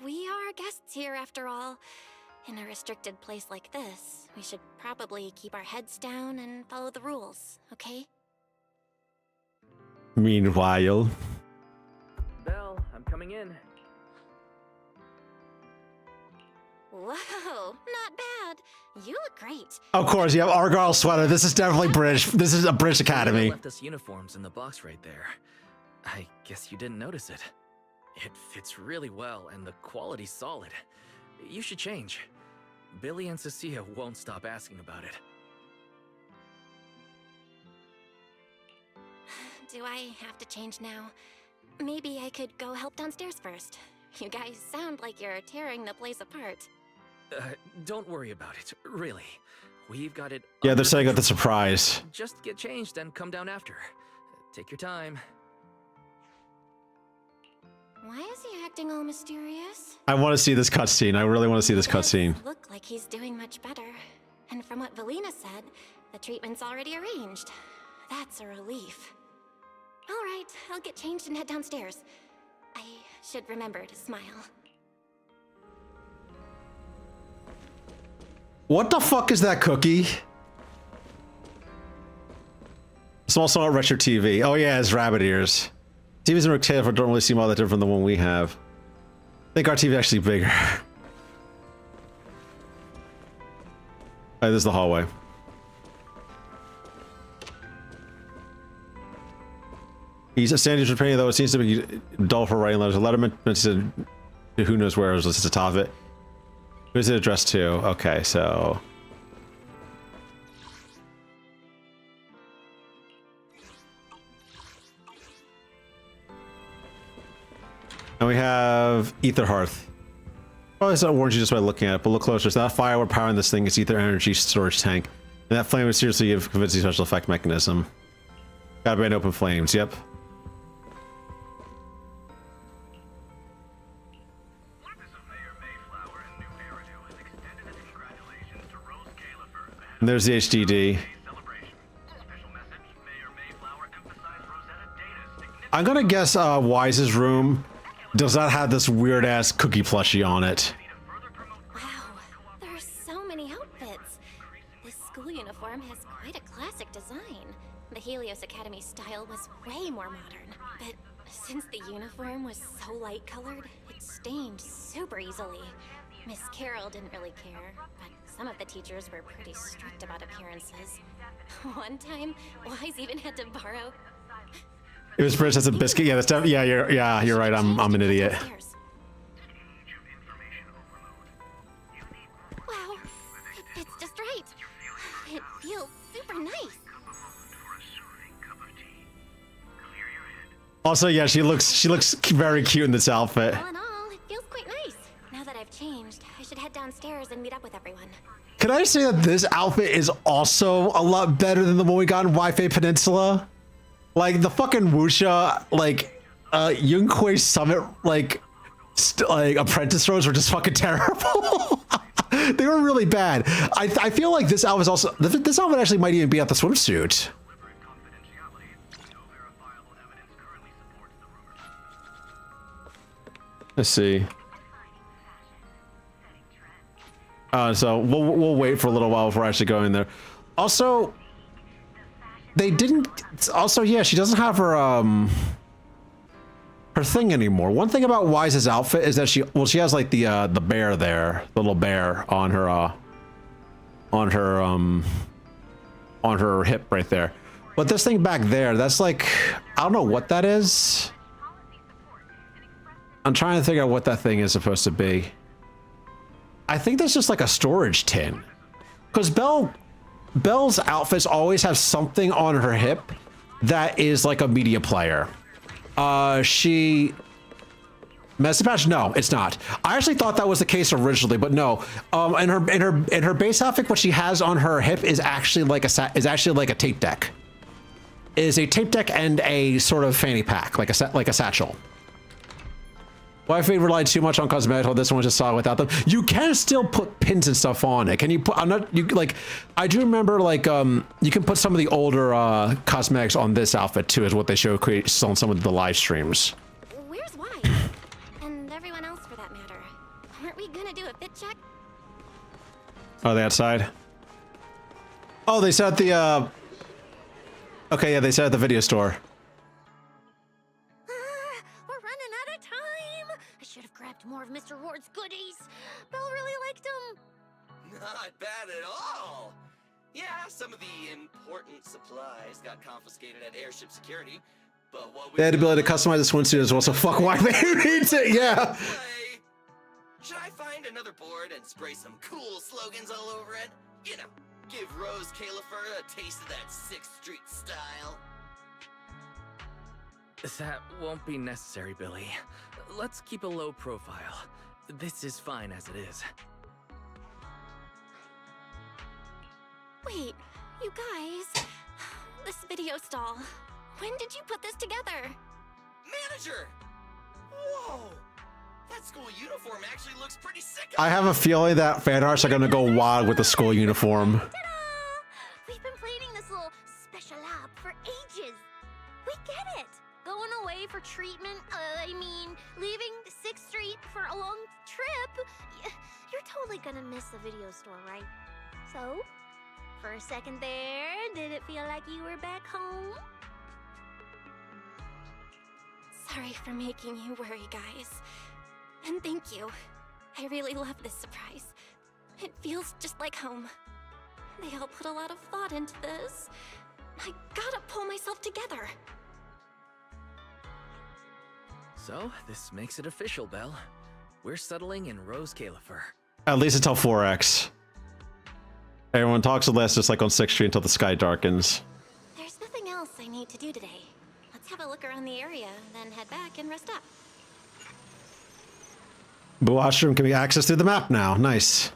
We are guests here after all. In a restricted place like this, we should probably keep our heads down and follow the rules, okay? Meanwhile. Belle, I'm coming in. Whoa, not bad. You look great. Of course, you have Argyle sweater. This is definitely British. This is a British Academy. Left us uniforms in the box right there. I guess you didn't notice it. It fits really well and the quality's solid. You should change. Billy and Cecilia won't stop asking about it. Do I have to change now? Maybe I could go help downstairs first. You guys sound like you're tearing the place apart. Don't worry about it, really. We've got it. Yeah, they're setting up the surprise. Just get changed and come down after. Take your time. Why is he acting all mysterious? I want to see this cutscene. I really want to see this cutscene. Look like he's doing much better. And from what Valina said, the treatment's already arranged. That's a relief. All right, I'll get changed and head downstairs. I should remember to smile. What the fuck is that cookie? Small smart retro TV. Oh yeah, it's rabbit ears. TVs in rectangular don't really seem all that different than the one we have. I think our TV is actually bigger. This is the hallway. He's a standing for painting, though it seems to be dull for writing letters. A letterman said, who knows where, it was just the top of it. Who's it addressed to? Okay, so... And we have Ether Hearth. Probably it's not warned you just by looking at it, but look closer. It's not fire we're powering this thing, it's Ether Energy Storage Tank. And that flame would seriously give convincing special effect mechanism. Gotta be an open flames, yep. And there's the HDD. I'm gonna guess Wise's room does not have this weird ass cookie plushie on it. Wow, there are so many outfits. This school uniform has quite a classic design. The Helios Academy style was way more modern, but since the uniform was so light-colored, it stained super easily. Miss Carroll didn't really care, but some of the teachers were pretty strict about appearances. One time, Wise even had to borrow... It was Princess and Biscuit. Yeah, that's you're right. I'm an idiot. Wow, it's just right. It feels super nice. Also, yeah, she looks very cute in this outfit. All in all, it feels quite nice. Now that I've changed, I should head downstairs and meet up with everyone. Can I say that this outfit is also a lot better than the one we got in Wi-Fi Peninsula? Like the fucking Wuxia, like Yunquei Summit, like apprentice robes were just fucking terrible. They were really bad. I feel like this outfit also this outfit actually might even be at the swimsuit. Let's see. So we'll wait for a little while before actually going there. Also, they didn't. Also, yeah, she doesn't have her thing anymore. One thing about Wise's outfit is that she has like the bear there, the little bear on her hip right there. But this thing back there, that's like, I don't know what that is. I'm trying to figure out what that thing is supposed to be. I think that's just like a storage tin. Because Belle's outfits always have something on her hip that is like a media player. Message patch? No, it's not. I actually thought that was the case originally, but no. In her base outfit, what she has on her hip is actually like a tape deck. It is a tape deck and a sort of fanny pack, like a satchel. Wi-Fi relied too much on cosmetics. Well, this one just saw it without them. You can still put pins and stuff on it. Can you put? I do remember like you can put some of the older cosmetics on this outfit too, is what they show on some of the live streams. Where's Wise? And everyone else for that matter. Aren't we gonna do a fit check? Are they outside? Oh, they said at the okay, yeah, they said at the video store. More of Mr. Ward's goodies. Belle really liked him. Not bad at all. Yeah, some of the important supplies got confiscated at airship security, but what we they had the ability to customize the swimsuit as well, so fuck why they needs it, yeah. Should I find another board and spray some cool slogans all over it? You know, give Rose Califer a taste of that 6th Street style. That won't be necessary, Billy. Let's keep a low profile. This is fine as it is. Wait, you guys. This video stall. When did you put this together? Manager! Whoa! That school uniform actually looks pretty sick. I have a feeling that fan arts are gonna go wild with the school uniform. Ta-da! We've been planning this little special lab for ages. We get it. Going away for treatment, leaving 6th Street for a long trip. You're totally gonna miss the video store, right? So, for a second there, did it feel like you were back home? Sorry for making you worry, guys. And thank you. I really love this surprise. It feels just like home. They all put a lot of thought into this. I gotta pull myself together. So, this makes it official, Belle. We're settling in Rose Califer. At least until 4X. Everyone talks less just like on 6th Street until the sky darkens. There's nothing else I need to do today. Let's have a look around the area, then head back and rest up. The washroom can be accessed through the map now. Nice.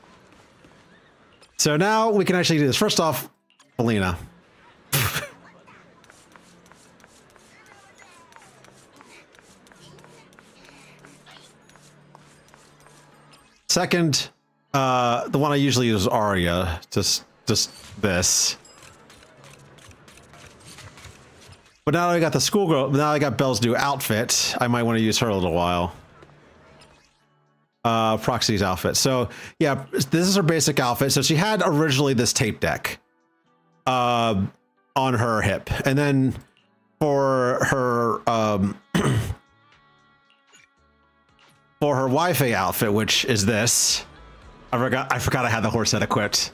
So now we can actually do this. First off, Alina. Second, the one I usually use is Arya. Just this. But now I got the schoolgirl. Now I got Belle's new outfit. I might want to use her a little while. Proxy's outfit. So yeah, this is her basic outfit. So she had originally this tape deck. on her hip, and then for her for her Wi-Fi outfit, which is this. I forgot I had the horse head equipped.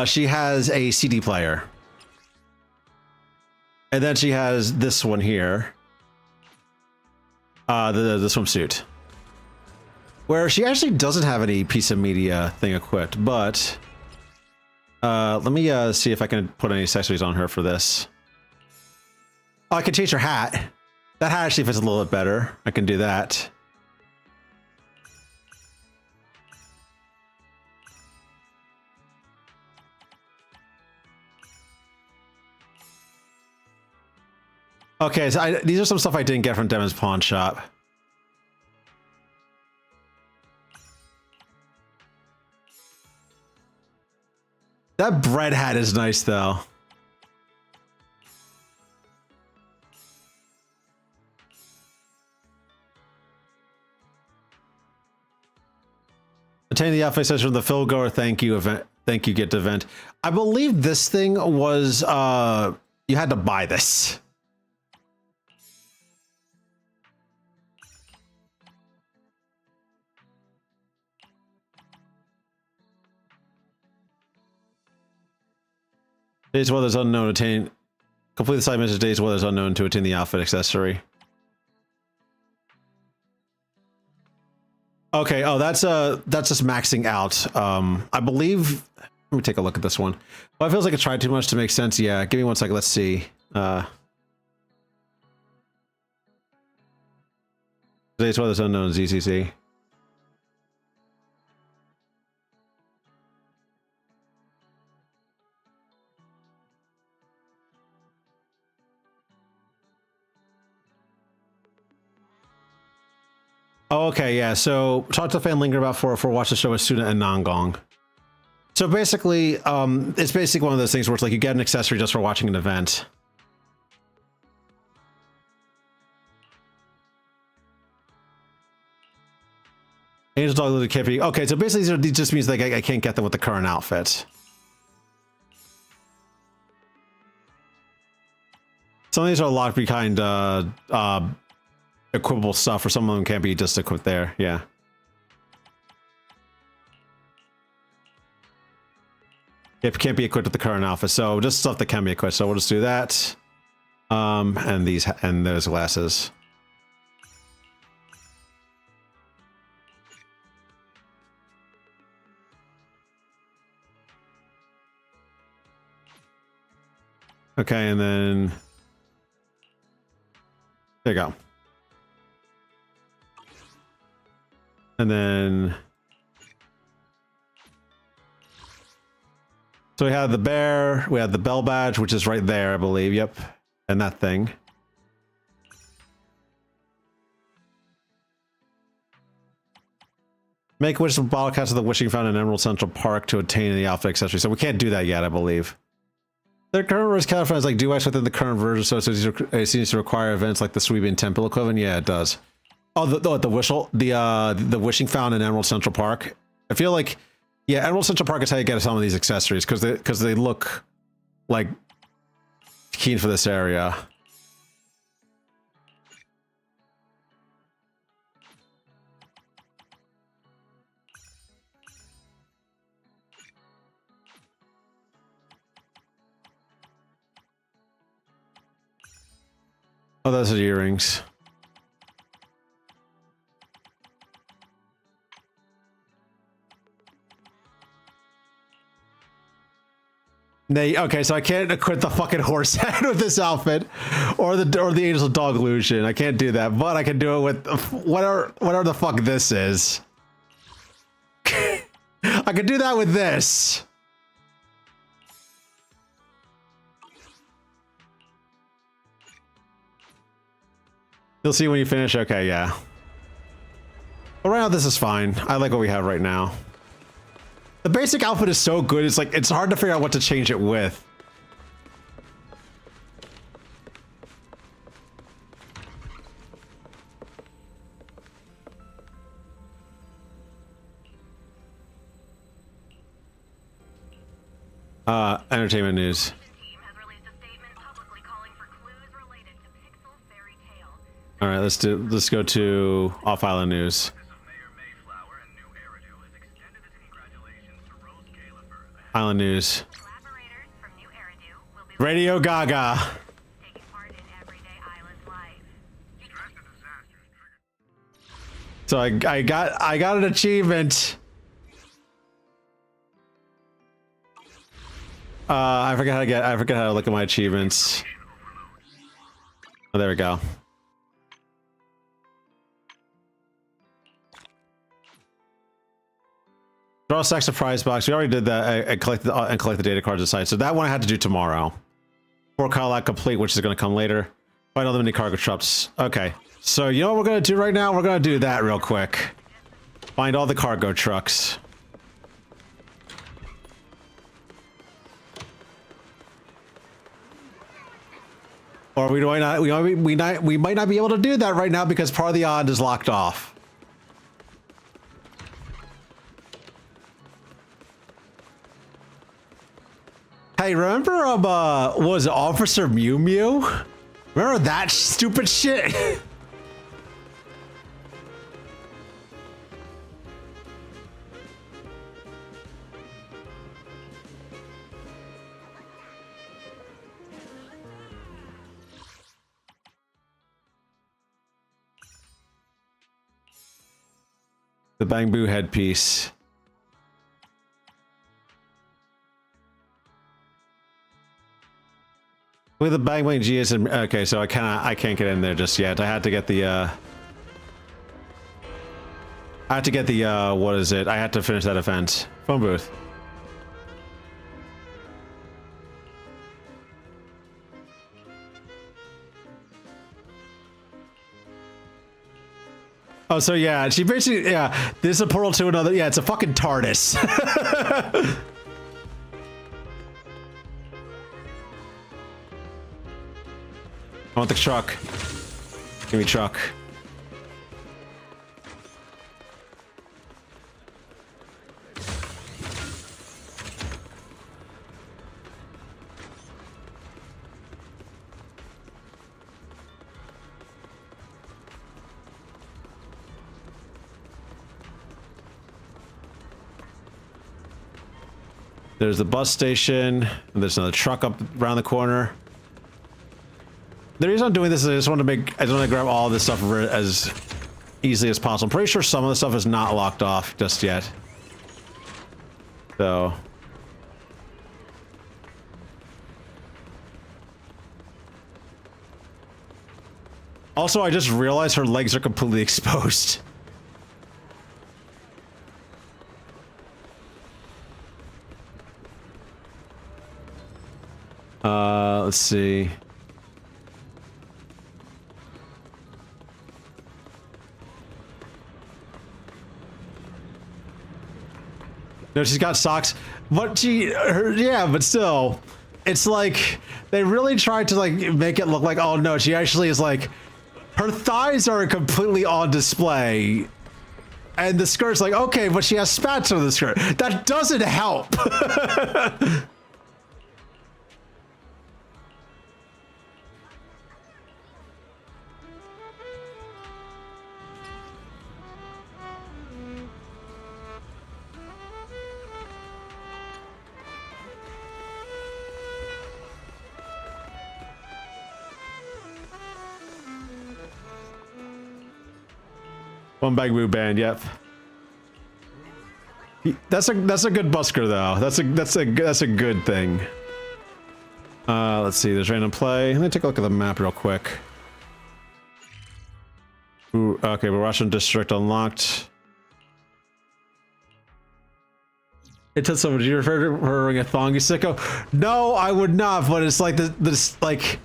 She has a CD player. And then she has this one here. The swimsuit. Where she actually doesn't have any piece of media thing equipped, but let me see if I can put any accessories on her for this. Oh, I can change her hat. That hat actually fits a little bit better. I can do that. Okay, so these are some stuff I didn't get from Demon's Pawn Shop. That bread hat is nice, though. Attain the outfit session from the Phil Goer thank you event. Thank you, get event. I believe this thing was you had to buy this. Days weather's unknown. Attain. Complete the side mission. Days weather's unknown to attain the outfit accessory. Okay. Oh, that's just maxing out. I believe. Let me take a look at this one. Well, it feels like it tried too much to make sense. Yeah. Give me 1 second. Let's see. Days weather's unknown. ZCC. Oh, okay, yeah. So talk to Fan Linger about for watch the show with Suna and Nangong. So basically, it's basically one of those things where it's like you get an accessory just for watching an event. Angel Dog Lily Kippy. Okay, so basically these just means like I can't get them with the current outfit. Some of these are locked behind equipable stuff, or some of them can't be just equipped there. Yeah. It can't be equipped with the current outfit, so just stuff that can be equipped. So we'll just do that. And those glasses. Okay, and then there you go. And then so we have the bear, we have the bell badge, which is right there, I believe. Yep. And that thing. Make wish of Bottlecast of the Wishing Fountain in Emerald Central Park to attain the outfit accessory. So we can't do that yet, I believe. The current version California is like device within the current version, so it seems to require events like the Sweebian Temple equivalent. Yeah, it does. Oh, the Wishing Fountain in Emerald Central Park. I feel like, yeah, Emerald Central Park is how you get some of these accessories because they look like keen for this area. Oh, those are the earrings. Okay, so I can't equip the fucking horse head with this outfit, or the Angel Dog illusion. I can't do that, but I can do it with whatever the fuck this is. I could do that with this. You'll see when you finish. Okay, yeah. But right now, this is fine. I like what we have right now. The basic outfit is so good, it's like, it's hard to figure out what to change it with. Entertainment news. All right, let's go to off-island news. Island news. Radio Gaga. So I got an achievement. I forget how to look at my achievements. Oh, there we go. Draw a stack surprise box. We already did that and collect the data cards aside. So that one I had to do tomorrow. 4 Cadillac complete, which is going to come later. Find all the mini cargo trucks. Okay. So you know what we're going to do right now? We're going to do that real quick. Find all the cargo trucks. Or we might not be able to do that right now because part of the island is locked off. Hey, remember was it Officer Mew Mew? Remember that stupid shit? The Bang Boo headpiece. With the Bang Bang GS and okay, so I can't get in there just yet. I had to get the what is it? I had to finish that event. Phone booth. Oh, so yeah, she basically, yeah, this is a portal to another, yeah, it's a fucking TARDIS. I want the truck. Give me truck. There's the bus station, and there's another truck up around the corner. The reason I'm doing this is I just want to grab all this stuff as easily as possible. I'm pretty sure some of the stuff is not locked off just yet. So. Also, I just realized her legs are completely exposed. Let's see. No, she's got socks, but yeah, but still, it's like, they really tried to like make it look like, oh no, she actually is like, her thighs are completely on display, and the skirt's like, okay, but she has spats on the skirt. That doesn't help. One Bang Boo band, yep. That's a good busker though. That's a good thing. Let's see. There's random play. Let me take a look at the map real quick. Ooh, okay, we're Russian district unlocked. It took someone. Did you refer to her wearing a thong, you sicko? No, I would not. But it's like this like,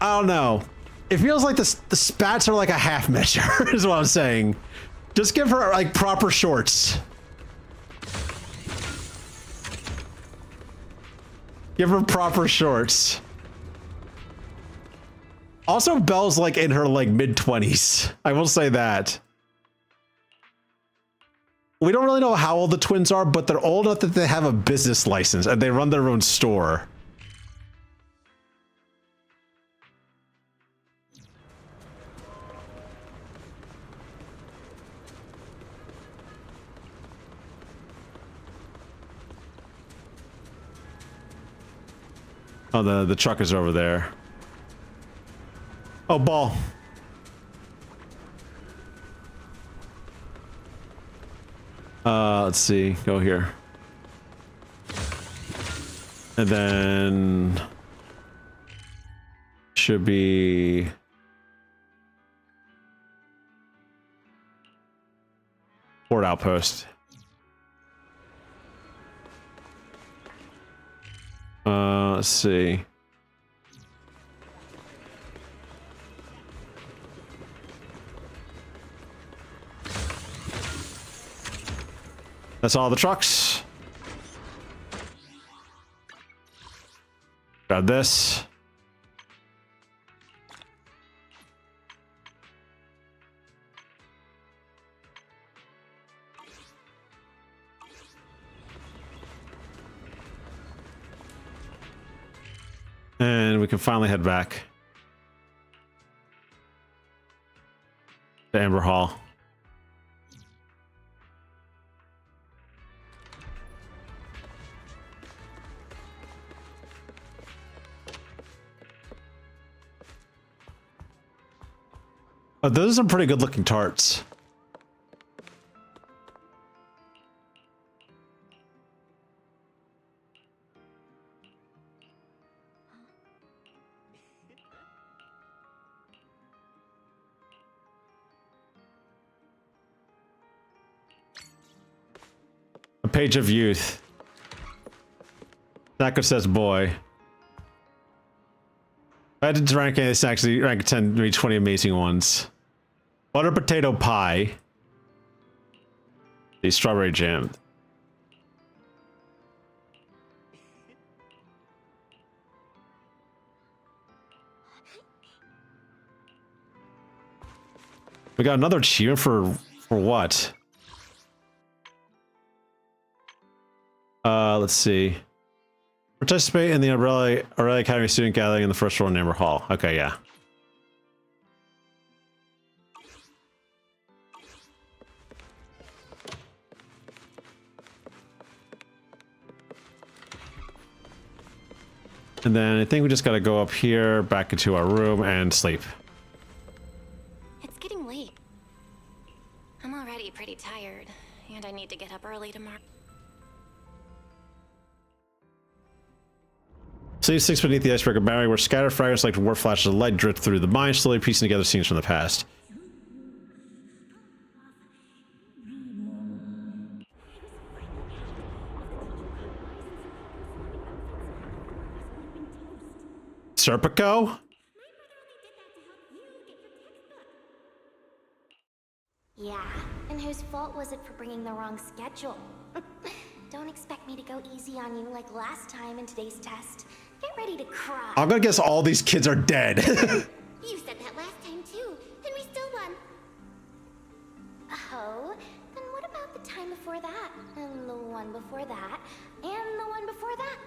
I don't know. It feels like the spats are like a half measure, is what I'm saying. Just give her like proper shorts. Give her proper shorts. Also, Belle's like in her like mid-20s. I will say that. We don't really know how old the twins are, but they're old enough that they have a business license and they run their own store. Oh, the truck is over there. Oh, ball. Let's see. Go here. And then should be port outpost. Let's see. That's all the trucks. Grab this. And we can finally head back to Amber Hall. Oh, those are some pretty good looking tarts. A page of youth. Nako says boy. If I had to rank it, it's actually rank 10, maybe 20 amazing ones. Butter potato pie. The strawberry jam. We got another achievement for what? Let's see. Participate in the Umbrella Academy student gathering in the first floor in Amber Hall. Okay, yeah. And then I think we just gotta go up here, back into our room, and sleep. It's getting late. I'm already pretty tired, and I need to get up early tomorrow. Sleep 6 beneath the icebreaker barrier, where scattered fragments like war flashes of light drift through the mind, slowly piecing together scenes from the past. Serpico? Yeah, and whose fault was it for bringing the wrong schedule? Don't expect me to go easy on you like last time in today's test. Get ready to cry. I'm gonna guess all these kids are dead. You said that last time too, and we still won. Oh, then what about the time before that? And the one before that? And the one before that?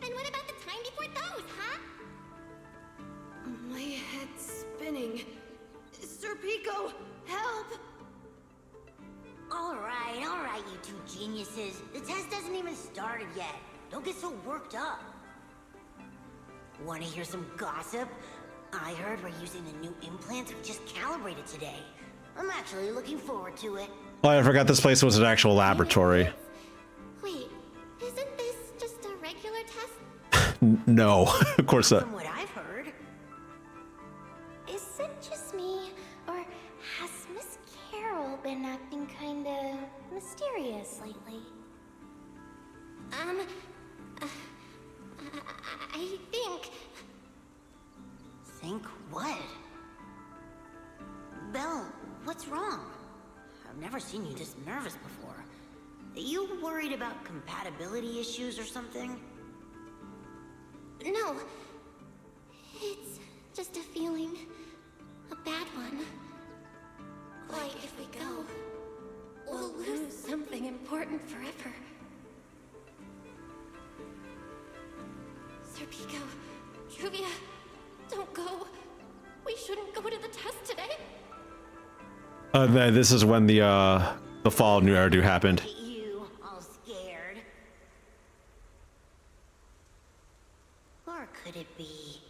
And what about the time before those, huh? My head's spinning. Sir Pico, help! All right, you two geniuses. The test hasn't even started yet. Don't get so worked up. Want to hear some gossip? I heard we're using the new implants we just calibrated today. I'm actually looking forward to it. Oh, I forgot this place was an actual laboratory. Wait, isn't this just a regular test? No, of course not. From what I've heard. Is it just me, or has Miss Carol been acting kinda mysterious lately? I think... Think what? Belle, what's wrong? I've never seen you this nervous before. Are you worried about compatibility issues or something? No. It's just a feeling. A bad one. Like if we go, This is when the fall of New Eridu happened. Look at you, all scared. Or could it be?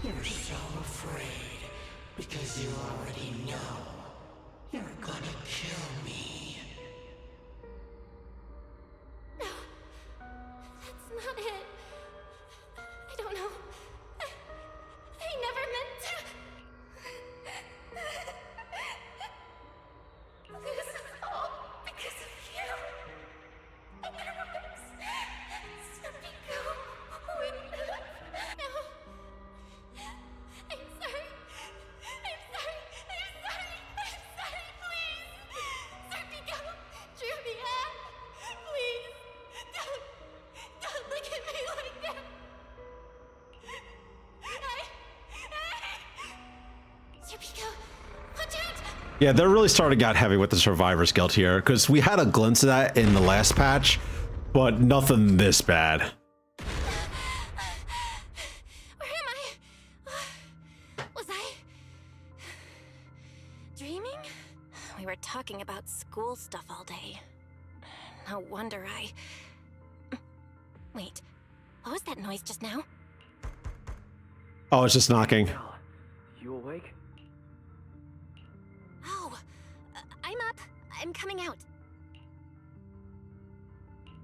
You're so afraid because you already know you're gonna kill me. No, that's not it. I don't know. I never meant to. This is all because of you. And there was Serpico with them. No. I'm sorry. I'm sorry. I'm sorry. I'm sorry, please. Serpico drew me out. Please. Don't look at me like that. Serpico, watch out! Yeah, they're really starting out heavy with the survivor's guilt here, because we had a glimpse of that in the last patch, but nothing this bad. Where am I? Was I dreaming? We were talking about school stuff all day. No wonder I... Wait, what was that noise just now? Oh, it's just knocking. You awake? Oh, I'm up. I'm coming out.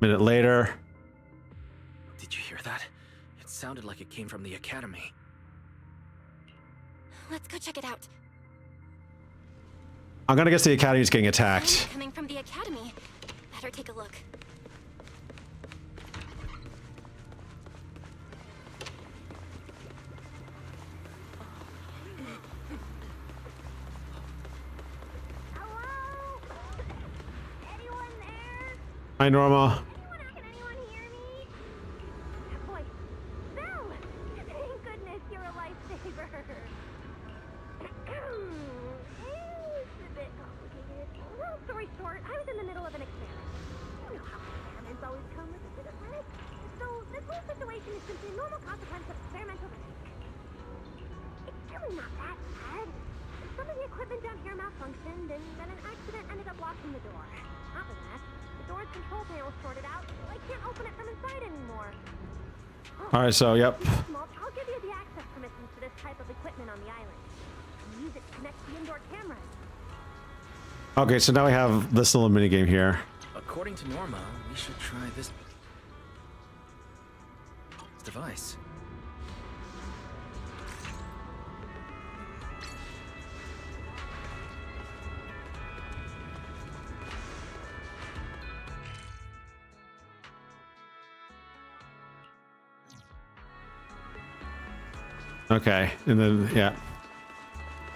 Minute later. Did you hear that? It sounded like it came from the academy. Let's go check it out. I'm gonna guess the academy's getting attacked. Coming from the academy. Better take a look. Hello? Anyone there? Hi, Norma. Can anyone hear me? Boy, Belle! Thank goodness you're a lifesaver. It's a bit complicated. Long story short, I was in the middle of an experiment. You know how experiments always come with a bit of risk. So this whole situation is simply a normal consequence of experimental risk. It's really not that bad. Some of the equipment down here malfunctioned, and then an accident ended up locking the door. After that, the door's control panel shorted out, so I can't open it from inside anymore. All right, so yep. I'll give you the access permissions for this type of equipment on the island. Use it to connect the indoor cameras. Okay, so now we have this little mini game here. According to Norma, we should try this device. Okay, and then, yeah.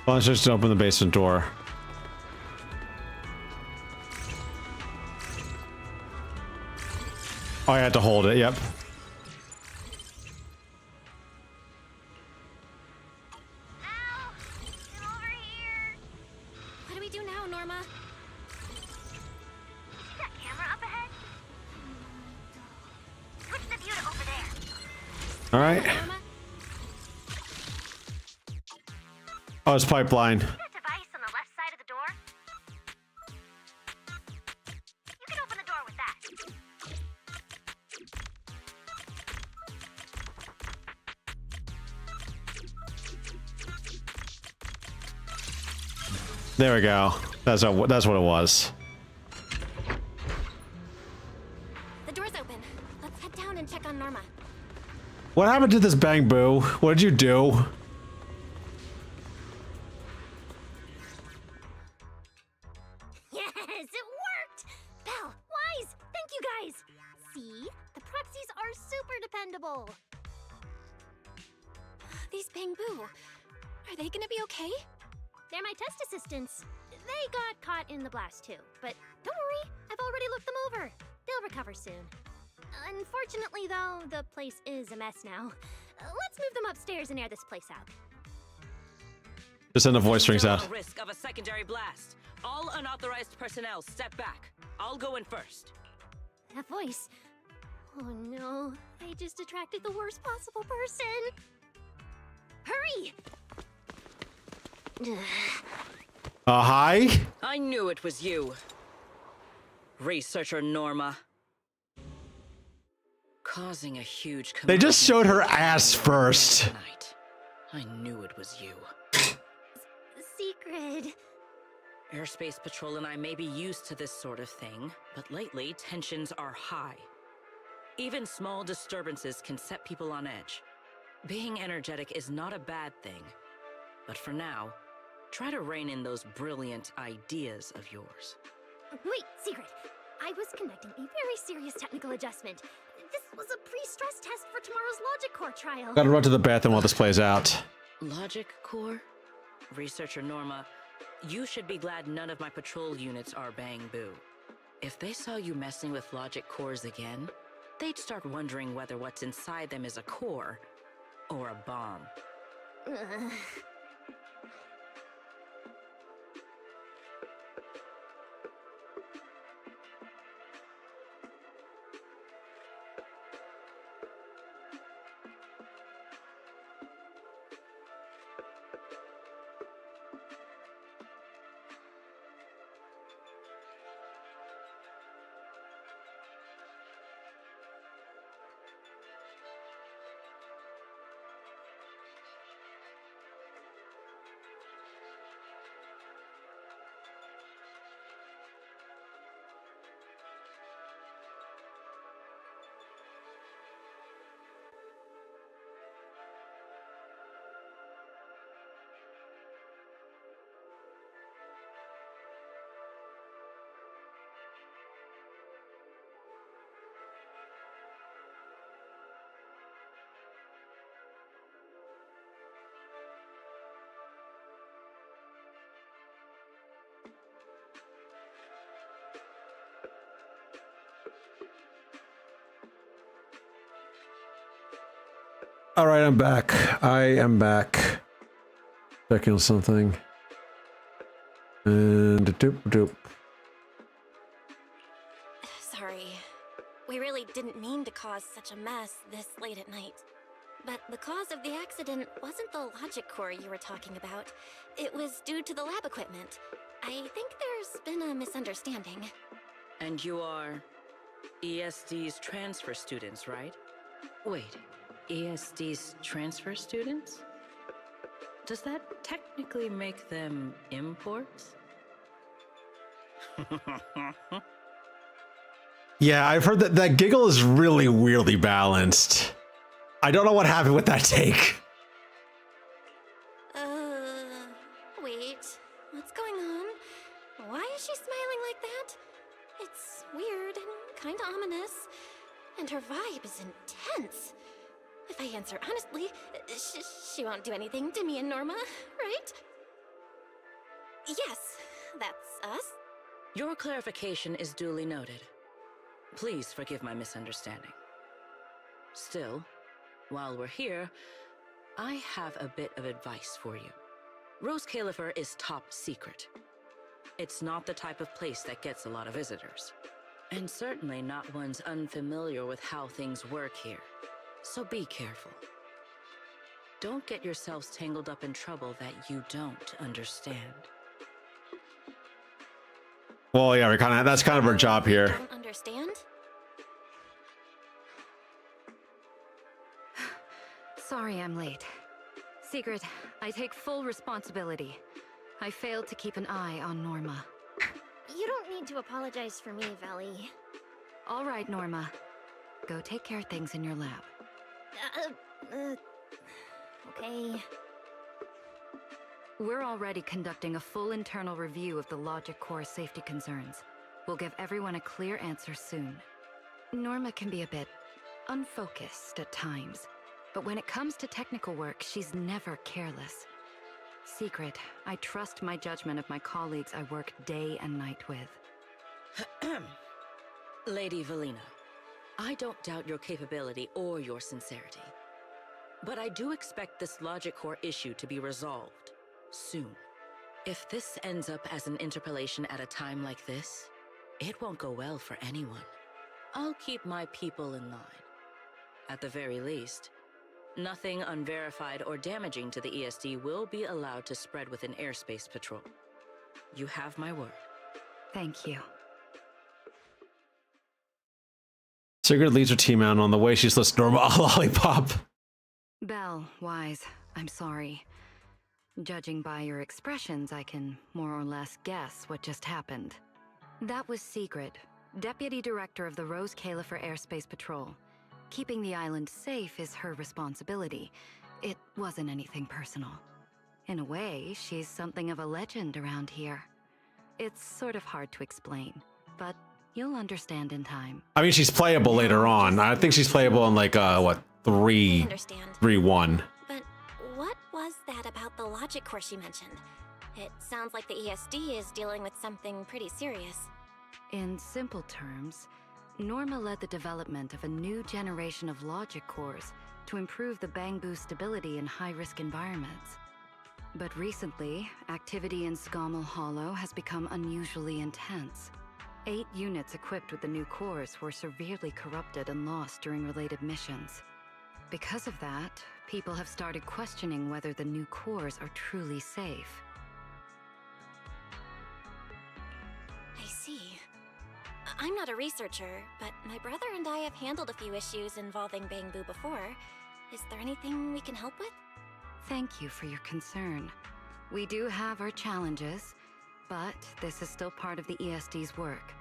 Well, let's just open the basement door. Oh, I had to hold it, yep. What do we do now, Norma? That camera up ahead? Switch the view to over there. All right. Norma? Oh, it's pipeline. That device on the left side of the door? You can open the door with that. There we go. That's what it was. The door's open. Let's head down and check on Norma. What happened to this Bang Boo? What did you do? Yes, it worked! Belle, Wise, thank you guys! See? The proxies are super dependable! These Bangbu, are they gonna be okay? They're my test assistants. They got caught in the blast too, but don't worry, I've already looked them over. They'll recover soon. Unfortunately though, the place is a mess now. Let's move them upstairs and air this place out. Just send the voice rings out. Risk of a secondary blast. All unauthorized personnel step back. I'll go in first. That voice. Oh no, I just attracted the worst possible person. Hurry! Hi? I knew it was you. Researcher Norma. Causing a huge They just commotion showed her ass first. tonight. I knew it was you. Secret. Airspace Patrol and I may be used to this sort of thing, but lately tensions are high. Even small disturbances can set people on edge. Being energetic is not a bad thing, but for now, try to rein in those brilliant ideas of yours. Wait, Secret. I was conducting a very serious technical adjustment. This was a pre-stress test for tomorrow's Logic Core trial. Gotta run to the bathroom while this plays out. Logic Core? Researcher Norma, you should be glad none of my patrol units are bang boo. If they saw you messing with logic cores again, they'd start wondering whether what's inside them is a core or a bomb. All right, I'm back. I am back. Checking on something. And doop doop. Sorry. We really didn't mean to cause such a mess this late at night. But the cause of the accident wasn't the logic core you were talking about. It was due to the lab equipment. I think there's been a misunderstanding. And you are ESD's transfer students, right? Wait, ESD's transfer students? Does that technically make them imports? Yeah, I've heard that giggle is really weirdly balanced. I don't know what happened with that take. Wait. What's going on? Why is she smiling like that? It's weird and kinda ominous. And her vibe is intense. If I answer honestly, she won't do anything to me and Norma, right? Yes, that's us. Your clarification is duly noted. Please forgive my misunderstanding. Still, while we're here, I have a bit of advice for you. Rose Califer is top secret. It's not the type of place that gets a lot of visitors. And certainly not ones unfamiliar with how things work here. So be careful. Don't get yourselves tangled up in trouble that you don't understand. Well, yeah, that's kind of our job here. Don't understand? Sorry I'm late. Secret, I take full responsibility. I failed to keep an eye on Norma. You don't need to apologize for me, Valley. All right, Norma. Go take care of things in your lab. Okay. We're already conducting a full internal review of the Logic Core safety concerns. We'll give everyone a clear answer soon. Norma can be a bit unfocused at times, but when it comes to technical work, she's never careless. Secret, I trust my judgment of my colleagues I work day and night with. Lady Valina, I don't doubt your capability or your sincerity. But I do expect this Logic Core issue to be resolved soon. If this ends up as an interpolation at a time like this, it won't go well for anyone. I'll keep my people in line. At the very least, Nothing unverified or damaging to the ESD will be allowed to spread within airspace patrol. You have my word. Thank you. Sigrid leads her team out. On the way, she slips Norma a lollipop. Belle, Wise, I'm sorry. Judging by your expressions, I can more or less guess what just happened. That was Sigrid, Deputy Director of the Rose Kayla for Airspace Patrol. Keeping the island safe is her responsibility. It wasn't anything personal. In a way, she's something of a legend around here. It's sort of hard to explain, but you'll understand in time. I mean, she's playable later on. I think she's playable in like, what, 3-1. But what was that about the logic course you mentioned? It sounds like the ESD is dealing with something pretty serious. In simple terms, Norma led the development of a new generation of logic cores to improve the Bangbu stability in high-risk environments. But recently, activity in Scommel Hollow has become unusually intense. 8 units equipped with the new cores were severely corrupted and lost during related missions. Because of that, people have started questioning whether the new cores are truly safe. I see. I'm not a researcher, but my brother and I have handled a few issues involving Bangbu before. Is there anything we can help with? Thank you for your concern. We do have our challenges, but this is still part of the ESD's work,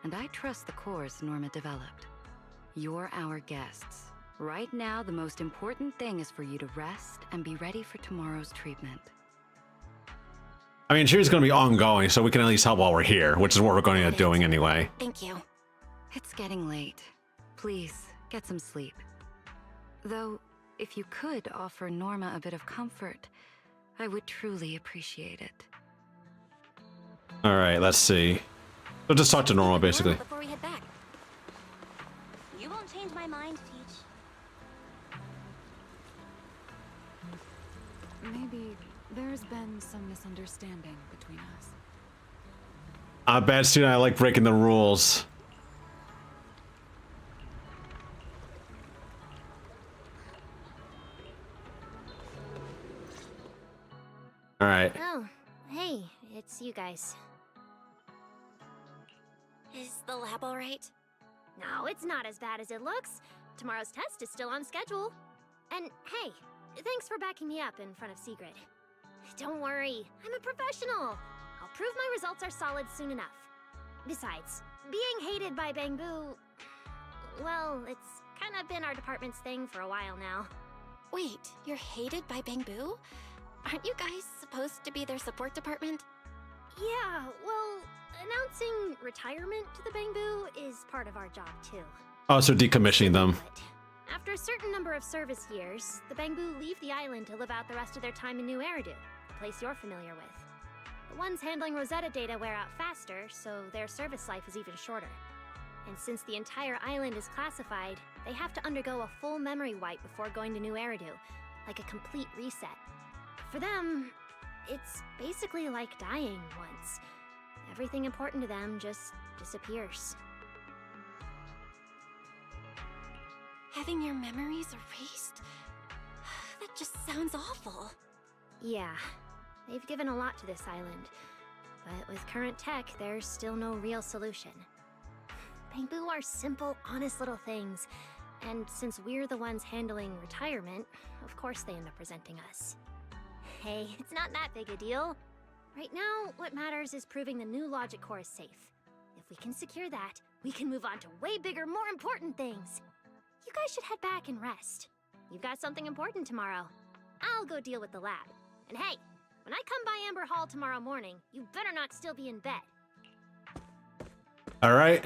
and I trust the cores Norma developed. You're our guests. Right now, the most important thing is for you to rest and be ready for tomorrow's treatment. I mean, she's going to be ongoing, so we can at least help while we're here, which is what we're going to end up doing anyway. Thank you. It's getting late. Please, get some sleep. Though, if you could offer Norma a bit of comfort, I would truly appreciate it. All right, let's see. We'll just talk to Norma, basically. Before we head back. You won't change my mind, Teach. Maybe there's been some misunderstanding between us. I'm a bad student. I like breaking the rules. All right. Oh, hey, it's you guys. Is the lab all right? No, it's not as bad as it looks. Tomorrow's test is still on schedule. And hey, thanks for backing me up in front of Sigrid. Don't worry, I'm a professional. I'll prove my results are solid soon enough. Besides, being hated by Bangbu, well, it's kind of been our department's thing for a while now. Wait, you're hated by Bangbu? Aren't you guys supposed to be their support department? Yeah, well, announcing retirement to the Bangbu is part of our job too. Oh, so decommissioning them. After a certain number of service years, the Bangbu leave the island to live out the rest of their time in New Eridu, the place you're familiar with. The ones handling Rosetta data wear out faster, so their service life is even shorter. And since the entire island is classified, they have to undergo a full memory wipe before going to New Eridu, like a complete reset. For them, it's basically like dying once. Everything important to them just disappears. Having your memories erased? That just sounds awful. Yeah, they've given a lot to this island. But with current tech, there's still no real solution. Bangbu are simple, honest little things. And since we're the ones handling retirement, of course they end up resenting us. Hey, it's not that big a deal. Right now, what matters is proving the new logic core is safe. If we can secure that, we can move on to way bigger, more important things. You guys should head back and rest. You've got something important tomorrow. I'll go deal with the lab. And hey, when I come by Amber Hall tomorrow morning, you better not still be in bed. All right.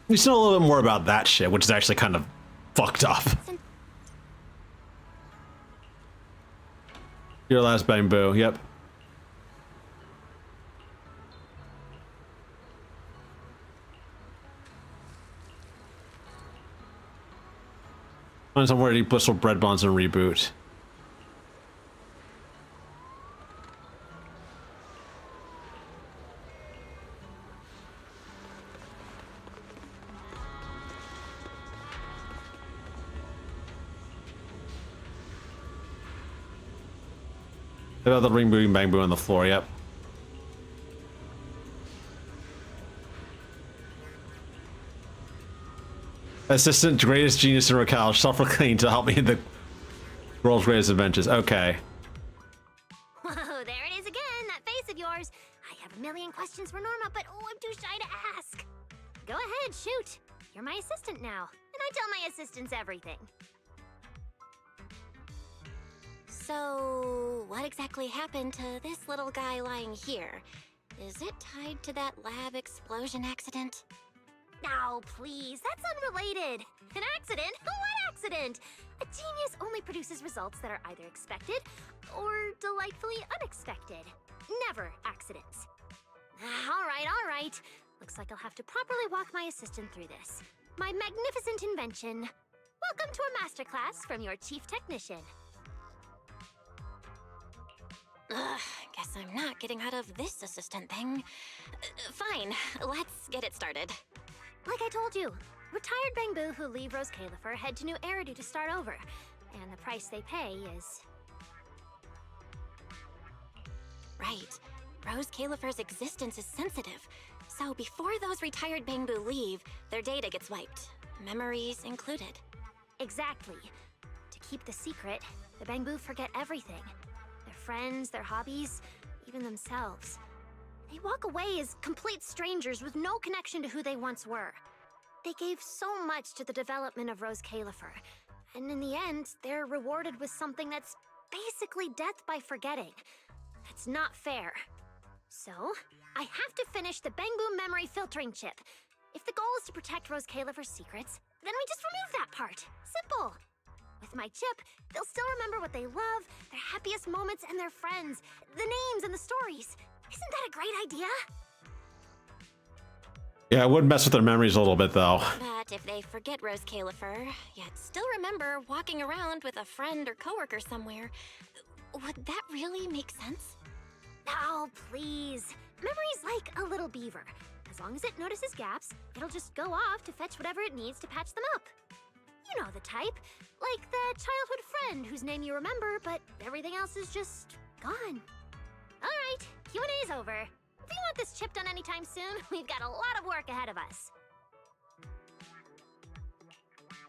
We just know a little bit more about that shit, which is actually kind of fucked up. Your last Bangbu, yep. Find somewhere to eat blissful bread bonds and reboot. The ring boom bang boom on the floor, yep. Assistant greatest genius in Raquel, self-proclaimed to help me in the world's greatest adventures. Okay. Whoa, there it is again, that face of yours. I have a million questions for Norma, but oh, I'm too shy to ask. Go ahead, shoot. You're my assistant now, and I tell my assistants everything. So, what exactly happened to this little guy lying here? Is it tied to that lab explosion accident? Now, please, that's unrelated. An accident? What accident? A genius only produces results that are either expected or delightfully unexpected. Never accidents. All right. Looks like I'll have to properly walk my assistant through this. My magnificent invention. Welcome to a masterclass from your chief technician. Ugh, guess I'm not getting out of this assistant thing. Fine, let's get it started. Like I told you, retired Bangbu who leave Rose Califer head to New Eridu to start over. And the price they pay is... Right. Rose Califer's existence is sensitive. So before those retired Bangbu leave, their data gets wiped. Memories included. Exactly. To keep the secret, the Bangbu forget everything. Their friends, their hobbies, even themselves. They walk away as complete strangers with no connection to who they once were. They gave so much to the development of Rose Califer, and in the end, they're rewarded with something that's basically death by forgetting. That's not fair. So, I have to finish the Bangbu memory filtering chip. If the goal is to protect Rose Califer's secrets, then we just remove that part. Simple. With my chip, they'll still remember what they love, their happiest moments, and their friends, the names and the stories. Isn't that a great idea? Yeah, it would mess with their memories a little bit, though. But if they forget Rose Califer, yet still remember walking around with a friend or coworker somewhere, would that really make sense? Oh, please. Memory's like a little beaver. As long as it notices gaps, it'll just go off to fetch whatever it needs to patch them up. You know the type. Like the childhood friend whose name you remember, but everything else is just gone. Alright, Q&A's over. If you want this chip done anytime soon, we've got a lot of work ahead of us.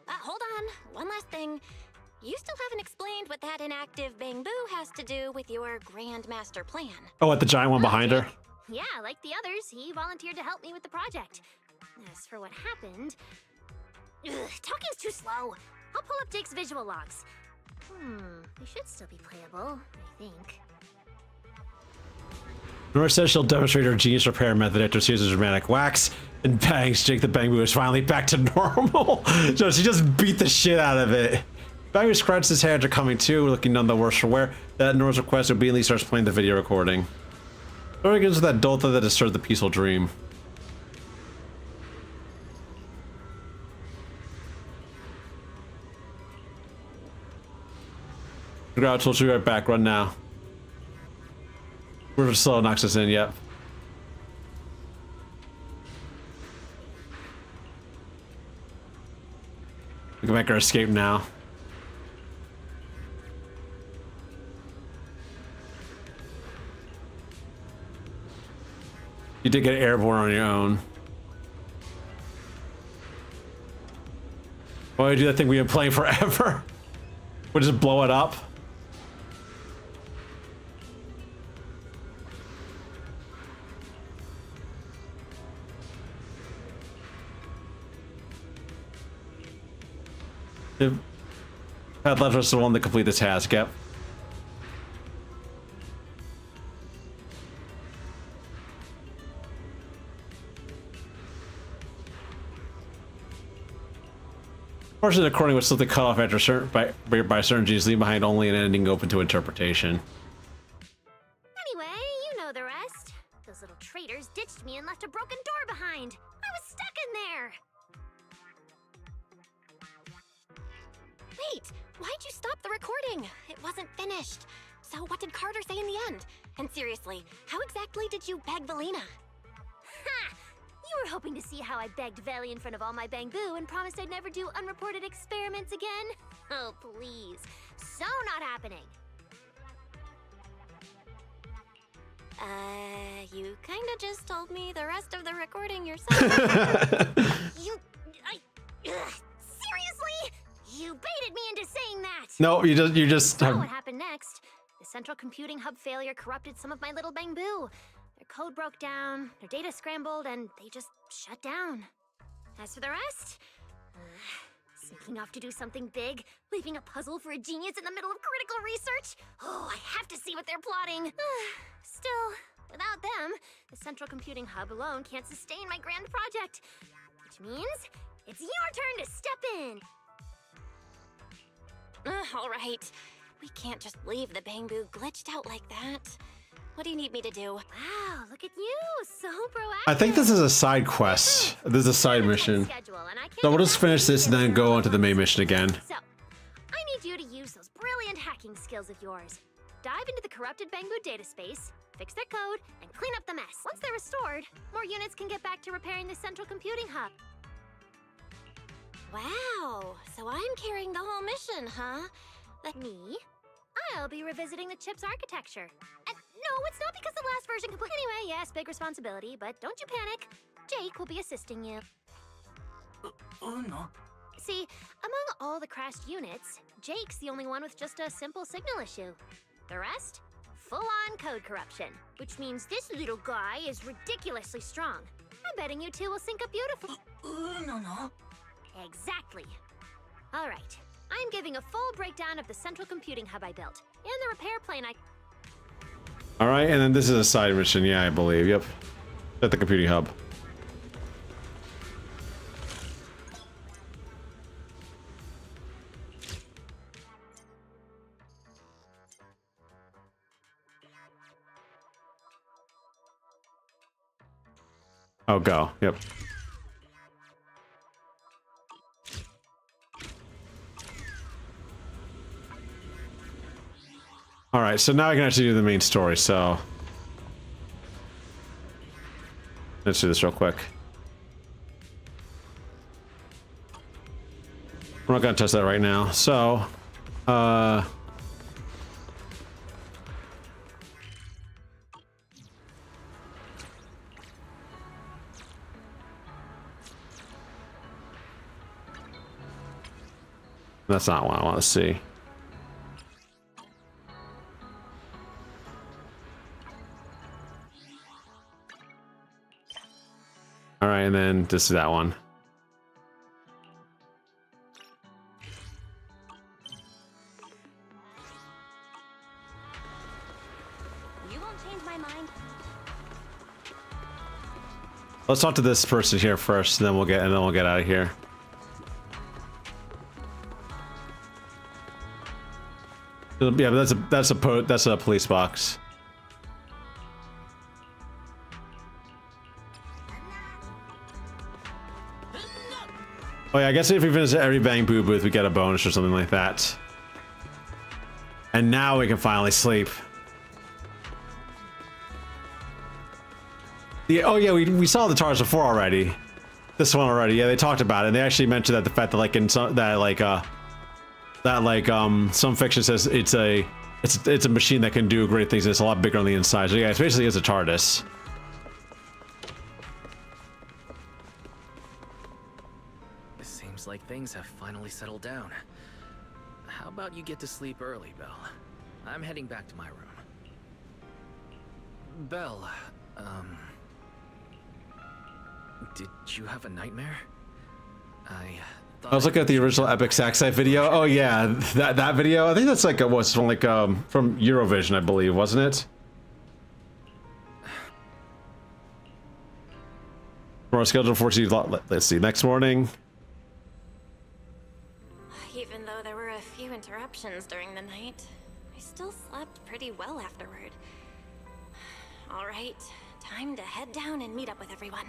Hold on, one last thing. You still haven't explained what that inactive Bangbu has to do with your Grand Master plan. Oh, what, the giant one behind her? Yeah, like the others, he volunteered to help me with the project. As for what happened... talking's too slow. I'll pull up Jake's visual logs. They should still be playable, I think. Nora says she'll demonstrate her genius repair method after a series of dramatic whacks and bangs. Jake the Bangbu is finally back to normal. So she just beat the shit out of it. Bangbu scratches his head after coming to, looking none the worse for wear. That Nora's request, obediently starts playing the video recording. Nora begins with that dull thought that disturbed the peaceful dream. Congrats, we'll be right back. Run now. We're slow, knocks us in, yep. We can make our escape now. You did get airborne on your own. Why would you do that thing we've been playing forever? We'll just blow it up. That left us the one to complete the task, yep. Unfortunately, the recording was still cut off after by certain genes, leaving behind only an ending open to interpretation. Anyway, you know the rest. Those little traitors ditched me and left a broken door behind. I was stuck in there. Wait, why'd you stop the recording? It wasn't finished. So what did Carter say in the end? And seriously, how exactly did you beg Valina? Ha! You were hoping to see how I begged Veli in front of all my Bangbu and promised I'd never do unreported experiments again? Oh, please. So not happening. You kinda just told me the rest of the recording yourself. Seriously? You baited me into saying that! No, you just So what happened next? The central computing hub failure corrupted some of my little Bangbu. Their code broke down, their data scrambled, and they just shut down. As for the rest, sneaking off to do something big, leaving a puzzle for a genius in the middle of critical research. Oh, I have to see what they're plotting. Still, without them, the central computing hub alone can't sustain my grand project. Which means it's your turn to step in. All right. We can't just leave the Bangbu glitched out like that. What do you need me to do? Wow, look at you, so proactive. I think this is a side quest. This is a side mission. So we'll just finish this and then go on to the main mission again. So, I need you to use those brilliant hacking skills of yours. Dive into the corrupted Bangbu data space, fix their code, and clean up the mess. Once they're restored, more units can get back to repairing the central computing hub. Wow, so I'm carrying the whole mission, huh? Me? I'll be revisiting the chip's architecture. No, it's not because the last version complete. Anyway, yes, big responsibility, but don't you panic. Jake will be assisting you. No. See, among all the crashed units, Jake's the only one with just a simple signal issue. The rest? Full-on code corruption, which means this little guy is ridiculously strong. I'm betting you two will sync up beautifully. No. Exactly. All right, I'm giving a full breakdown of the central computing hub I built, and the repair plane I... All right, and then this is a side mission. Yeah, I believe. Yep. At the computing hub. Oh, go. Yep. All right, so now I can actually do the main story, so let's do this real quick. We're not gonna touch that right now, so that's not what I want to see. All right, and then this is that one. You won't change my mind. Let's talk to this person here first, and then we'll get out of here. Yeah, but that's a police box. Oh yeah, I guess if we finish every Bangbu booth, we get a bonus or something like that. And now we can finally sleep. Oh yeah, we saw the TARDIS before already. This one already. Yeah, they talked about it. And they actually mentioned that the fact that some fiction says it's a machine that can do great things. And it's a lot bigger on the inside. So yeah, it's basically a TARDIS. Like things have finally settled down. How about you get to sleep early, Belle? I'm heading back to my room. Belle, did you have a nightmare? I was looking at the original Epic Sax Site video. Oh yeah, that video. I think that's like what's from from Eurovision, I believe, wasn't it? We're scheduled for let's see, next morning. Even though there were a few interruptions during the night, I still slept pretty well afterward. All right, time to head down and meet up with everyone.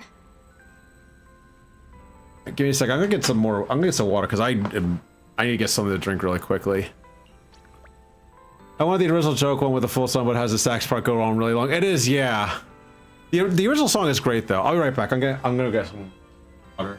Give me a sec. I'm gonna get some more. I'm gonna get some water because I need to get something to drink really quickly. I want the original joke one with the full song, but has the sax part go on really long. It is, yeah. The original song is great though. I'll be right back. I'm gonna get some water.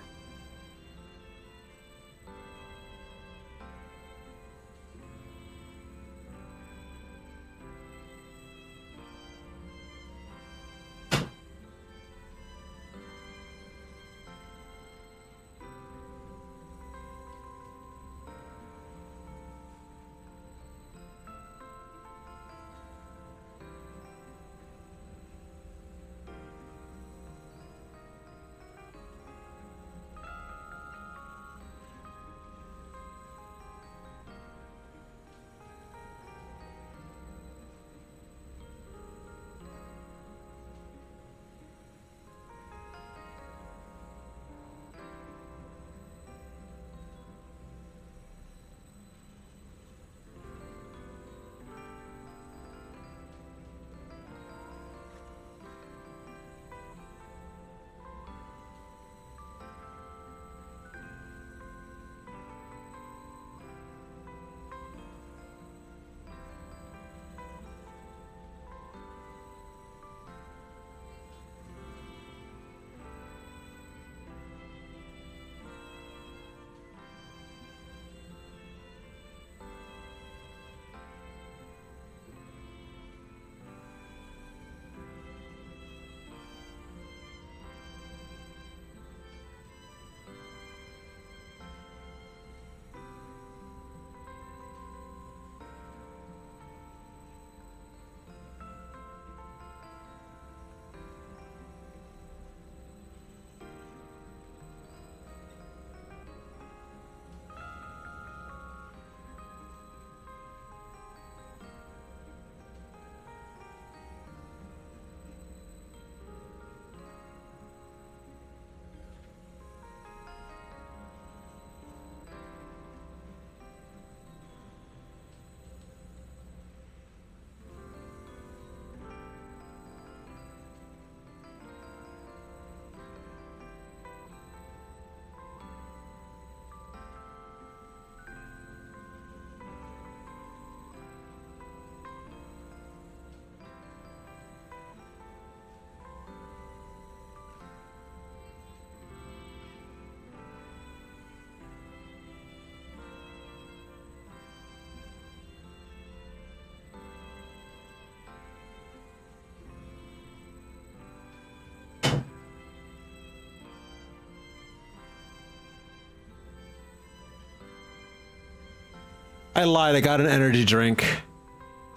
I lied. I got an energy drink.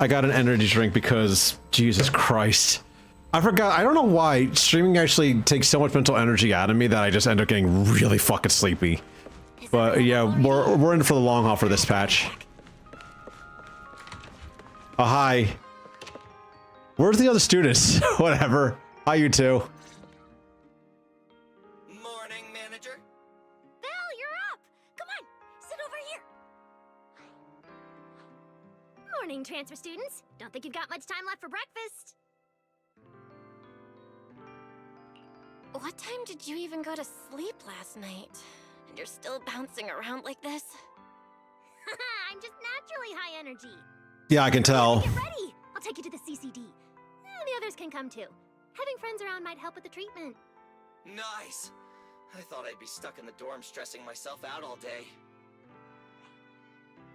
I got an energy drink because Jesus Christ. I forgot. I don't know why streaming actually takes so much mental energy out of me that I just end up getting really fucking sleepy. But yeah, we're in for the long haul for this patch. Oh, hi. Where's the other students? Whatever. Hi, you two. Morning, manager. Belle, you're up! Come on, sit over here. Morning, transfer students. Don't think you've got much time left for breakfast. What time did you even go to sleep last night? And you're still bouncing around like this? I'm just naturally high energy. Yeah, I can tell. Get ready. I'll take you to the CCD. The others can come too. Having friends around might help with the treatment. Nice. I thought I'd be stuck in the dorm stressing myself out all day.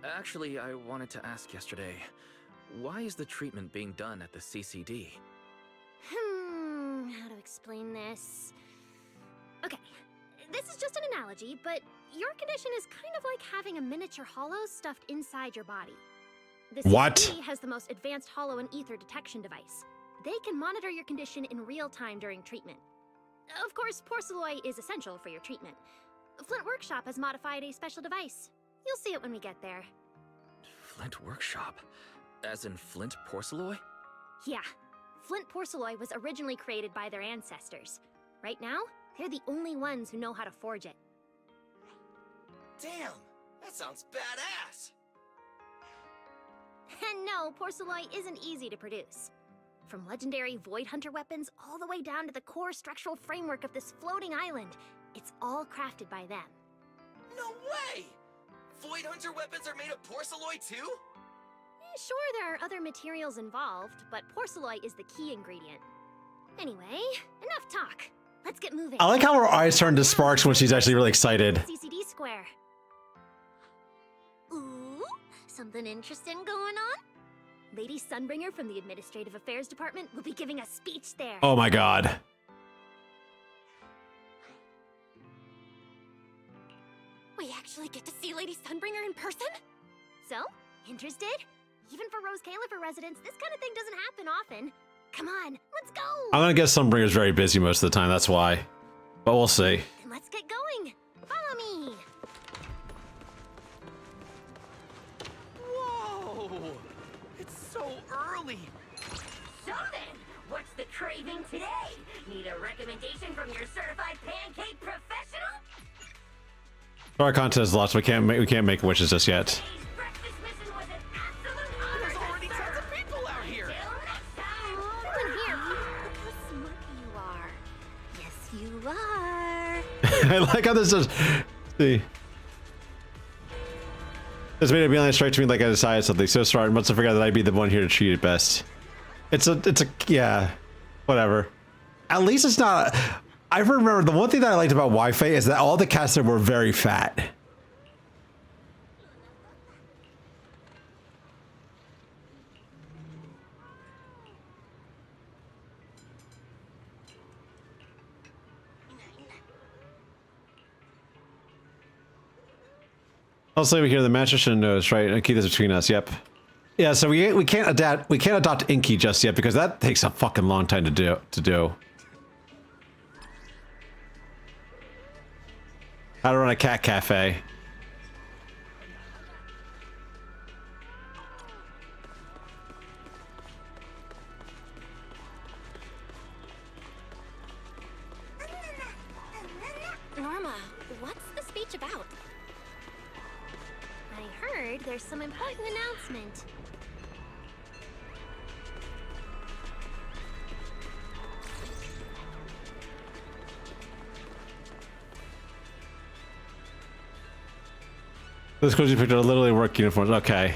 Actually, I wanted to ask yesterday, why is the treatment being done at the CCD? How to explain this? Okay, this is just an analogy, but your condition is kind of like having a miniature hollow stuffed inside your body. The CCD has the most advanced hollow and ether detection device. They can monitor your condition in real time during treatment. Of course, porcelloi is essential for your treatment. Flint Workshop has modified a special device. You'll see it when we get there. Flint Workshop? As in Flint Porcelloi? Yeah. Flint porcelloi was originally created by their ancestors. Right now, they're the only ones who know how to forge it. Damn, that sounds badass. And no, porcelloi isn't easy to produce. From legendary Void Hunter weapons all the way down to the core structural framework of this floating island, it's all crafted by them. No way! Void Hunter weapons are made of porcelloi too? Sure, there are other materials involved, but porcelloi is the key ingredient. Anyway, enough talk. Let's get moving. I like how her eyes turn to sparks when she's actually really excited. CCD Square. Ooh, something interesting going on? Lady Sunbringer from the Administrative Affairs Department will be giving a speech there. Oh my god. We actually get to see Lady Sunbringer in person? So, interested? Even for Rose Califer residents, this kind of thing doesn't happen often. Come on, let's go! I'm gonna guess Sunbringer's very busy most of the time, that's why. But we'll see. Then let's get going. Follow me. Whoa! It's so early. So then, what's the craving today? Need a recommendation from your certified pancake professional? Our contest is lost. We can't make wishes just yet. There's already tons of people out here. Everyone here, look how smart you are. Yes, you are. I like how this is. See. This made it be straight to me like I decided something. So sorry, I must have forgot that I'd be the one here to treat it best. It's a, yeah, whatever. At least it's not. I remember the one thing that I liked about Wi-Fi is that all the cast were very fat. Also, we hear the master knows, right? And keep this between us. Yep. Yeah. So we can't adapt. We can't adopt Inky just yet because that takes a fucking long time to do. How to run a cat cafe. Norma, what's the speech about? I heard there's some important announcement. This cozy picture of literally work uniforms. Okay.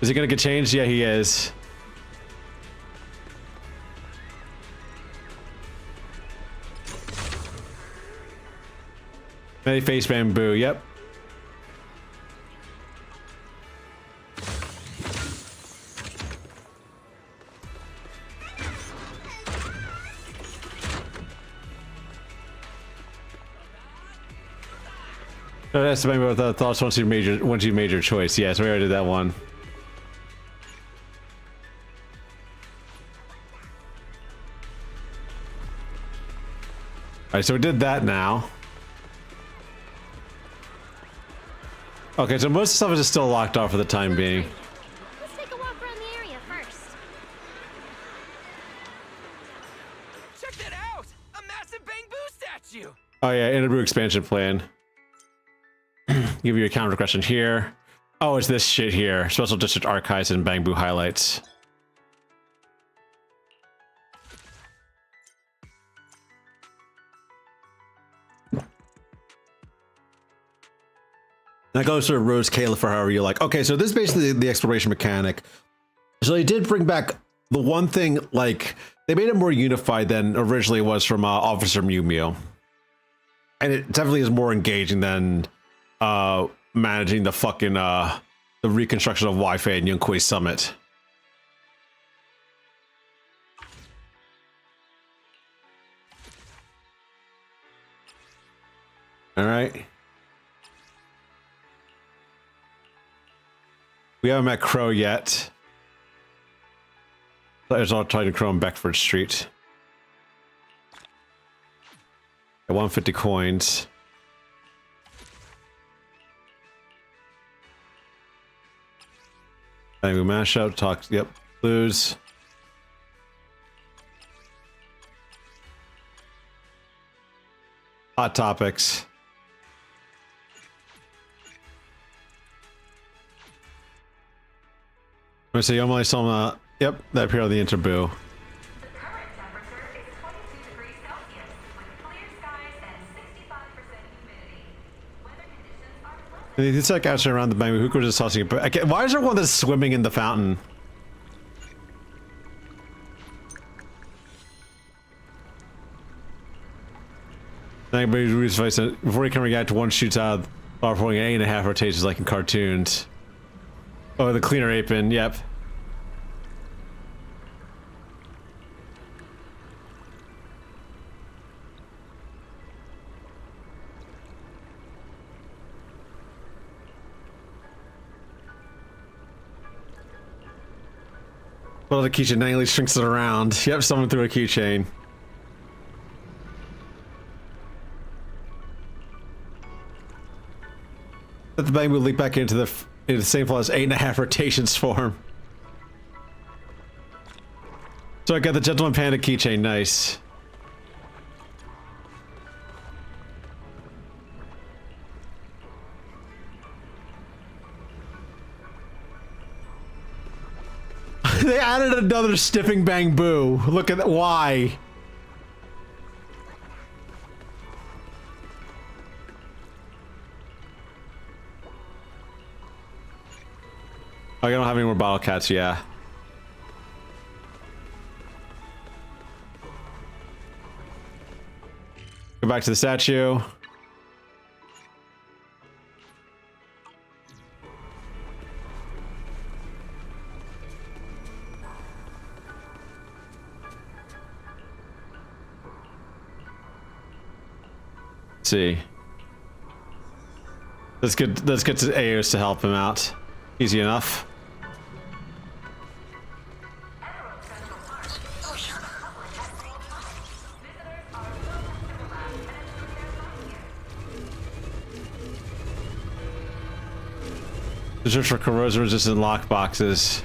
Is he gonna get changed? Yeah, he is. Many face bamboo. Yep. That's the about the thoughts once you made your choice. Yes, we already did that one. Alright, so we did that now. Okay, so most of the stuff is just still locked off for the time being. Let's take a walk around the area first. Check that out! A massive bamboo statue! Oh yeah, Interbrew expansion plan. Give you a counter question here. Oh, it's this shit here. Special District Archives and Bamboo highlights. That goes to Rose Caliph for however you like. Okay, so this is basically the exploration mechanic. So they did bring back the one thing, like, they made it more unified than originally it was from Officer Mew Mew. And it definitely is more engaging than managing the fucking the reconstruction of Wi-Fi and Yunquay Summit. All right. We haven't met Crow yet. There's all talking to Crow on Beckford Street. At 150 coins. Then we mash out, talk, yep, lose. Hot topics. I'm gonna say I'm only saw yep, that appeared on the Interbrew. It's like actually around the bank. Who could just tossing it? Why is there one that's swimming in the fountain? Before you can react to one shoots out while performing 8.5 rotations like in cartoons. Oh, the cleaner apron, yep. Well, the keychain annually shrinks it around. Yep, someone threw a keychain. Let the bamboo leap back into the same flow as 8.5 rotations form. So I got the Gentleman Panda keychain, nice. They added another stiffing bamboo. Look at that. Why? Oh, I don't have any more bottle cats, yeah. Go back to the statue. Let's see. Let's get to Aos to help him out. Easy enough. Search for corrosion resistant lock boxes.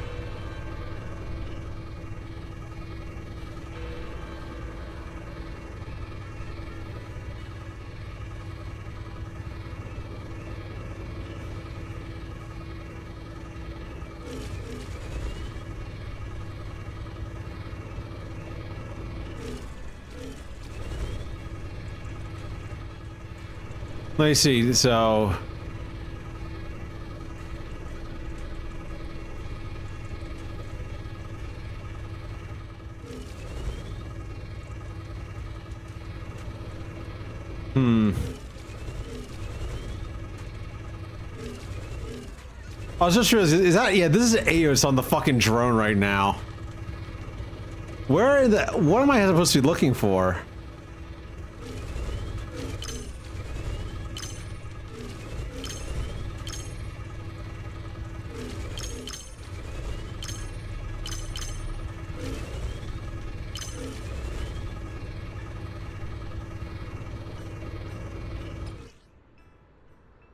Let me see, so... I was just curious, is that, yeah, this is Aos on the fucking drone right now. Where are the, what am I supposed to be looking for?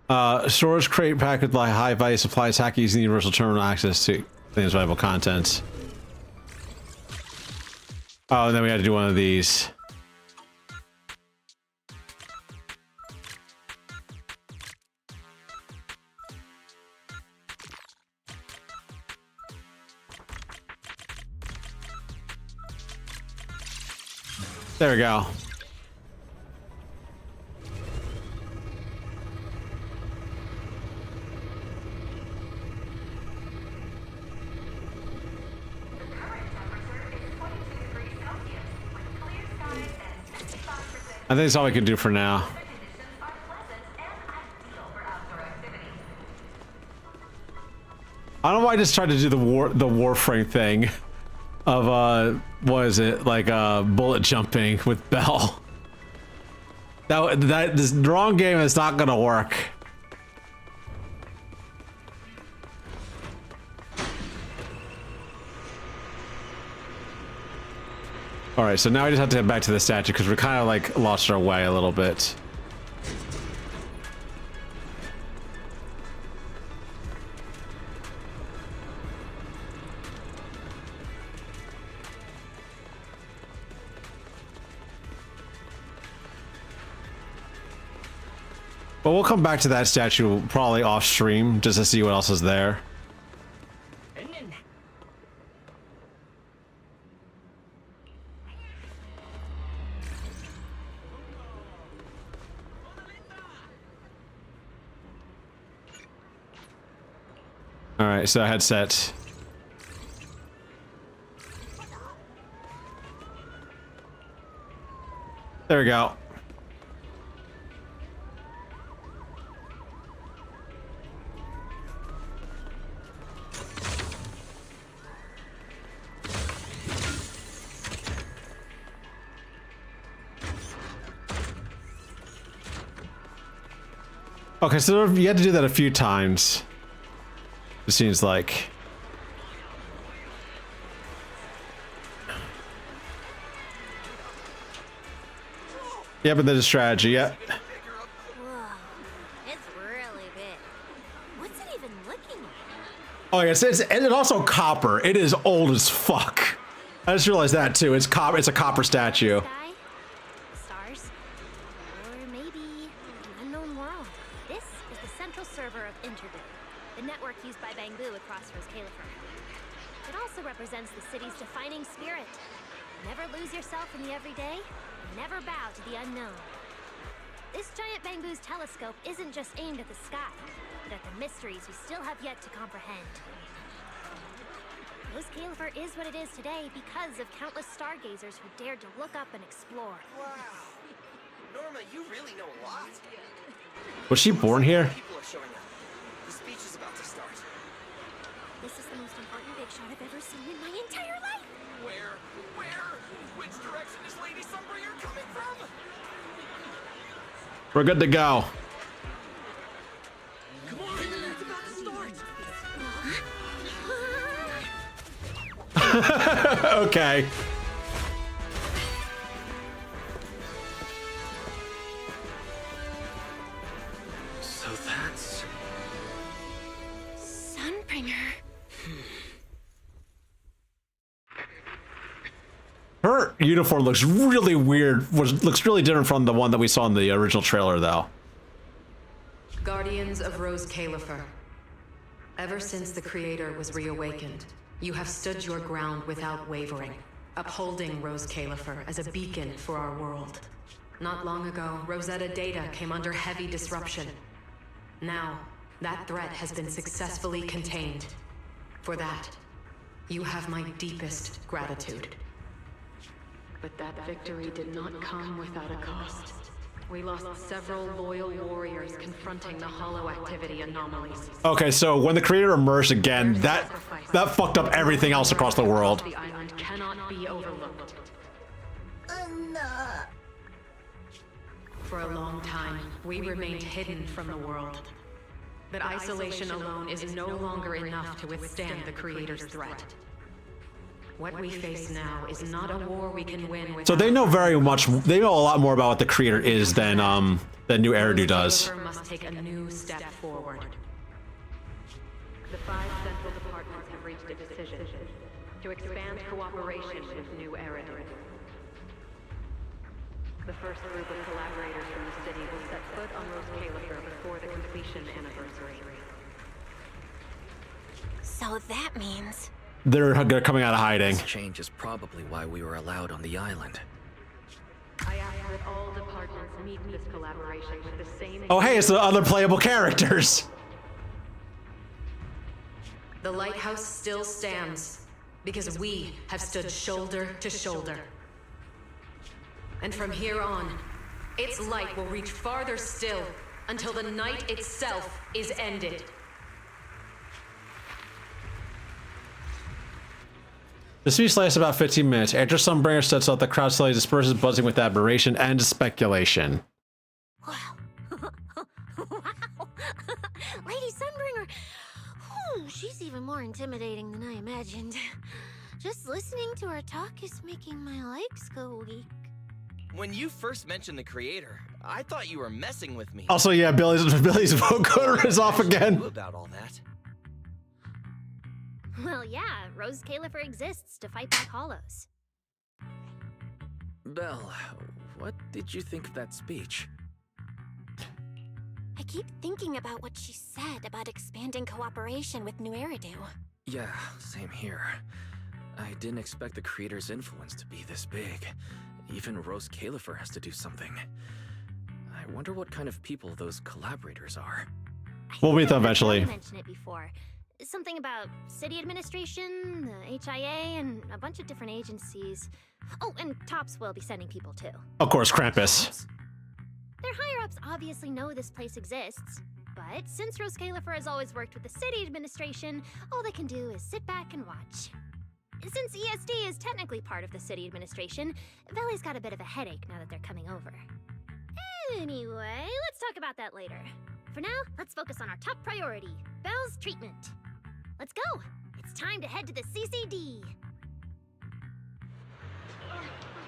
Storage crate packed with like high value supplies, hack using universal terminal access to things valuable content. Oh, and then we had to do one of these. There we go. I think that's all we can do for now. I don't know why I just tried to do the Warframe thing of what is it, like bullet jumping with Bell. That this wrong game is not gonna work. All right, so now we just have to head back to the statue because we're kind of like lost our way a little bit. But we'll come back to that statue probably off stream just to see what else is there. All right, so headset. There we go. Okay, so you had to do that a few times. It seems like. Yeah, but there's a strategy, yeah. Whoa, it's really big. What's it even looking at? Oh, yes, and it's also copper. It is old as fuck. I just realized that too. It's copper. It's a copper statue. Sky? Stars? Or maybe an unknown world. This is the central server of Interdict, the network used by Bangbu across Rose Califer. It also represents the city's defining spirit. Never lose yourself in the everyday, never bow to the unknown. This giant Bangbu's telescope isn't just aimed at the sky, but at the mysteries we still have yet to comprehend. Rose Califer is what it is today because of countless stargazers who dared to look up and explore. Wow. Norma, you really know a lot. Was she born here? People are showing up. The speech is about to start. This is the most important big shot I've ever seen in my entire life! Where? Which direction is Lady Sunbringer coming from? We're good to go. Come on, it's about to start. Okay. So that's... Sunbringer. Her uniform looks really weird. Looks really different from the one that we saw in the original trailer, though. Guardians of Rose Califer. Ever since the Creator was reawakened, you have stood your ground without wavering, upholding Rose Califer as a beacon for our world. Not long ago, Rosetta data came under heavy disruption. Now, that threat has been successfully contained. For that, you have my deepest gratitude. But that victory did not come without a cost. We lost several loyal warriors confronting the hollow activity anomalies. Okay, so when the Creator emerged again, that fucked up everything else across the world. The island cannot be overlooked. For a long time, we remained hidden from the world. But isolation alone is no longer enough to withstand the Creator's threat. What we face now is not a war we can win with. So they know very much. They know a lot more about what the Creator is than that new Eridu does. Califer must take a new step forward. The 5 central departments have reached a decision to expand cooperation with New Eridu. The first group of collaborators from the city will set foot on Rose Califer before the completion anniversary. So that means... They're coming out of hiding. This change is probably why we were allowed on the island. I ask that all departments meet this collaboration with the same... Oh, hey, it's the other playable characters. The lighthouse still stands because we have stood shoulder to shoulder. And from here on, its light will reach farther still until the night itself is ended. The speech lasts about 15 minutes. After Sunbringer sets out, the crowd slowly disperses, buzzing with admiration and speculation. Wow. Wow. Lady Sunbringer. Whew, she's even more intimidating than I imagined. Just listening to her talk is making my legs go weak. When you first mentioned the creator, I thought you were messing with me. Also, yeah, Billy's vocoder is off again. About all that. Well, yeah, Rose Califer exists to fight back hollows. Belle, what did you think of that speech? I keep thinking about what she said about expanding cooperation with New Eridu. Yeah, same here. I didn't expect the creator's influence to be this big. Even Rose Califer has to do something. I wonder what kind of people those collaborators are. We'll meet them eventually. I mentioned it before. Something about city administration, the HIA, and a bunch of different agencies. Oh, and Tops will be sending people too. Of course, Krampus. Their higher-ups obviously know this place exists, but since Rose Califer has always worked with the city administration, all they can do is sit back and watch. Since ESD is technically part of the city administration, Valley's got a bit of a headache now that they're coming over. Anyway, let's talk about that later. For now, let's focus on our top priority, Belle's treatment. Let's go! It's time to head to the CCD.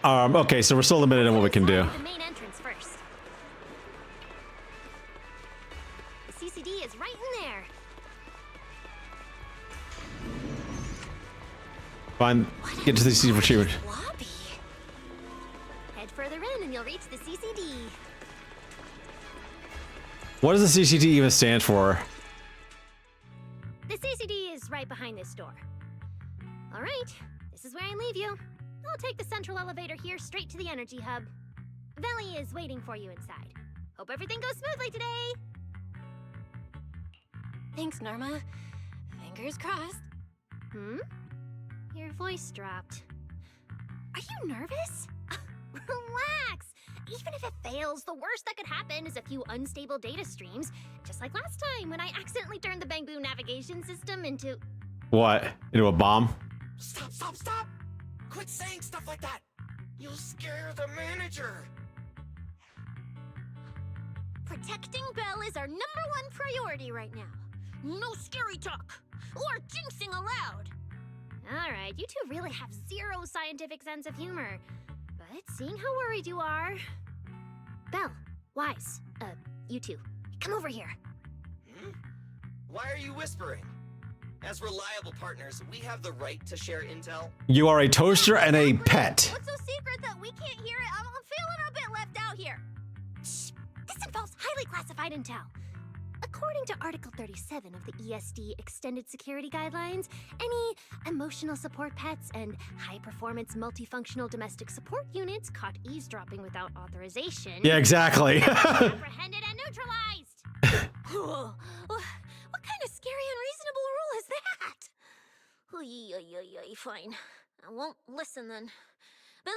Okay, so we're still limited in what we can do. The main entrance first. The CCD is right in there. Fine, get to the CCD for treatment. Lobby. Head further in and you'll reach the CCD. What does the CCD even stand for? The CCD is right behind this door. All right, this is where I leave you. I'll take the central elevator here straight to the energy hub. Valley is waiting for you inside. Hope everything goes smoothly today. Thanks, Norma. Fingers crossed. Your voice dropped. Are you nervous? Relax. Even if it fails, the worst that could happen is a few unstable data streams, just like last time when I accidentally turned the Bangbu navigation system into... What? Into a bomb? Stop, stop, stop! Quit saying stuff like that! You'll scare the manager! Protecting Belle is our #1 priority right now. No scary talk, or jinxing allowed. Alright, you two really have zero scientific sense of humor. But seeing how worried you are... Belle, Wise, you two, come over here. Why are you whispering? As reliable partners, we have the right to share intel. You are a toaster and a pet. What's so secret that we can't hear it? I'm feeling a bit left out here. Shh, this involves highly classified intel. According to Article 37 of the ESD Extended Security Guidelines, any emotional support pets and high-performance multifunctional domestic support units caught eavesdropping without authorization... Yeah, exactly. ...apprehended and neutralized! What kind of scary, unreasonable rule is that? Fine. I won't listen then. Billy,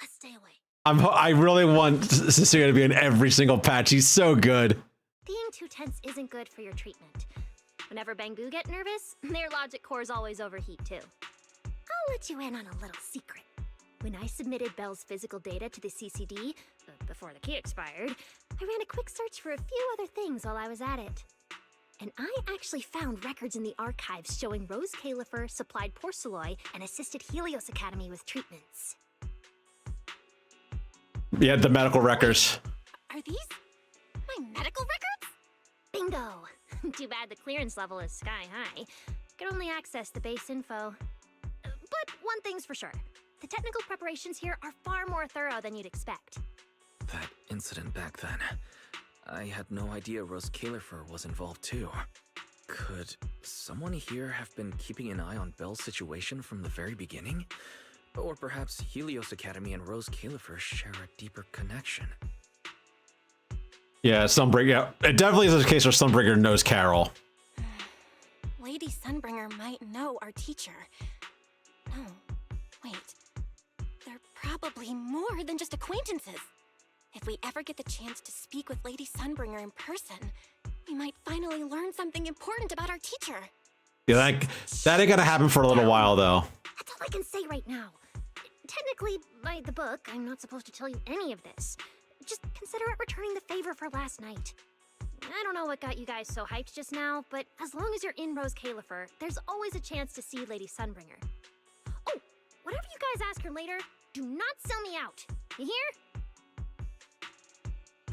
let's stay away. I really want Cecilia to be in every single patch. He's so good. Being too tense isn't good for your treatment. Whenever Bangbu get nervous, their logic cores always overheat too. I'll let you in on a little secret. When I submitted Belle's physical data to the CCD, before the key expired, I ran a quick search for a few other things while I was at it. And I actually found records in the archives showing Rose Califer supplied Porceloy and assisted Helios Academy with treatments. Yeah, the medical records. Are these my medical records? Bingo! Too bad the clearance level is sky high. Could only access the base info. But one thing's for sure. The technical preparations here are far more thorough than you'd expect. That incident back then. I had no idea Rose Califer was involved too. Could someone here have been keeping an eye on Belle's situation from the very beginning? Or perhaps Helios Academy and Rose Califer share a deeper connection? Yeah, Sunbringer. Yeah, it definitely is a case where Sunbringer knows Carol. Lady Sunbringer might know our teacher. No, wait. They're probably more than just acquaintances. If we ever get the chance to speak with Lady Sunbringer in person, we might finally learn something important about our teacher. Yeah, that ain't gonna happen for a little while, though. That's all I can say right now. Technically, by the book, I'm not supposed to tell you any of this. Just consider it returning the favor for last night. I don't know what got you guys so hyped just now, but as long as you're in Rose Califer, there's always a chance to see Lady Sunbringer. Oh, whatever you guys ask her later, do not sell me out. You hear?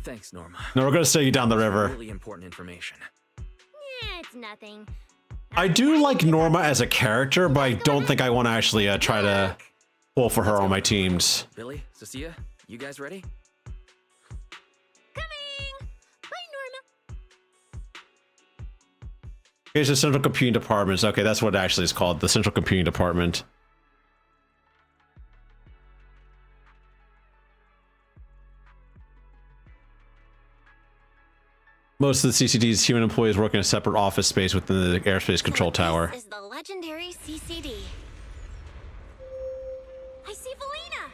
Thanks, Norma. No, we're gonna send you down the river. Really important information. Yeah, it's nothing. I do like Norma as a character, but I don't think I want to actually try to pull for her on my teams. Billy, Cecilia, you guys ready? Coming! Bye, Norma! Here's the Central Computing Department. Okay, that's what it actually is called, the Central Computing Department. Most of the CCD's human employees work in a separate office space within the airspace control tower. This is the legendary CCD. I see Valina!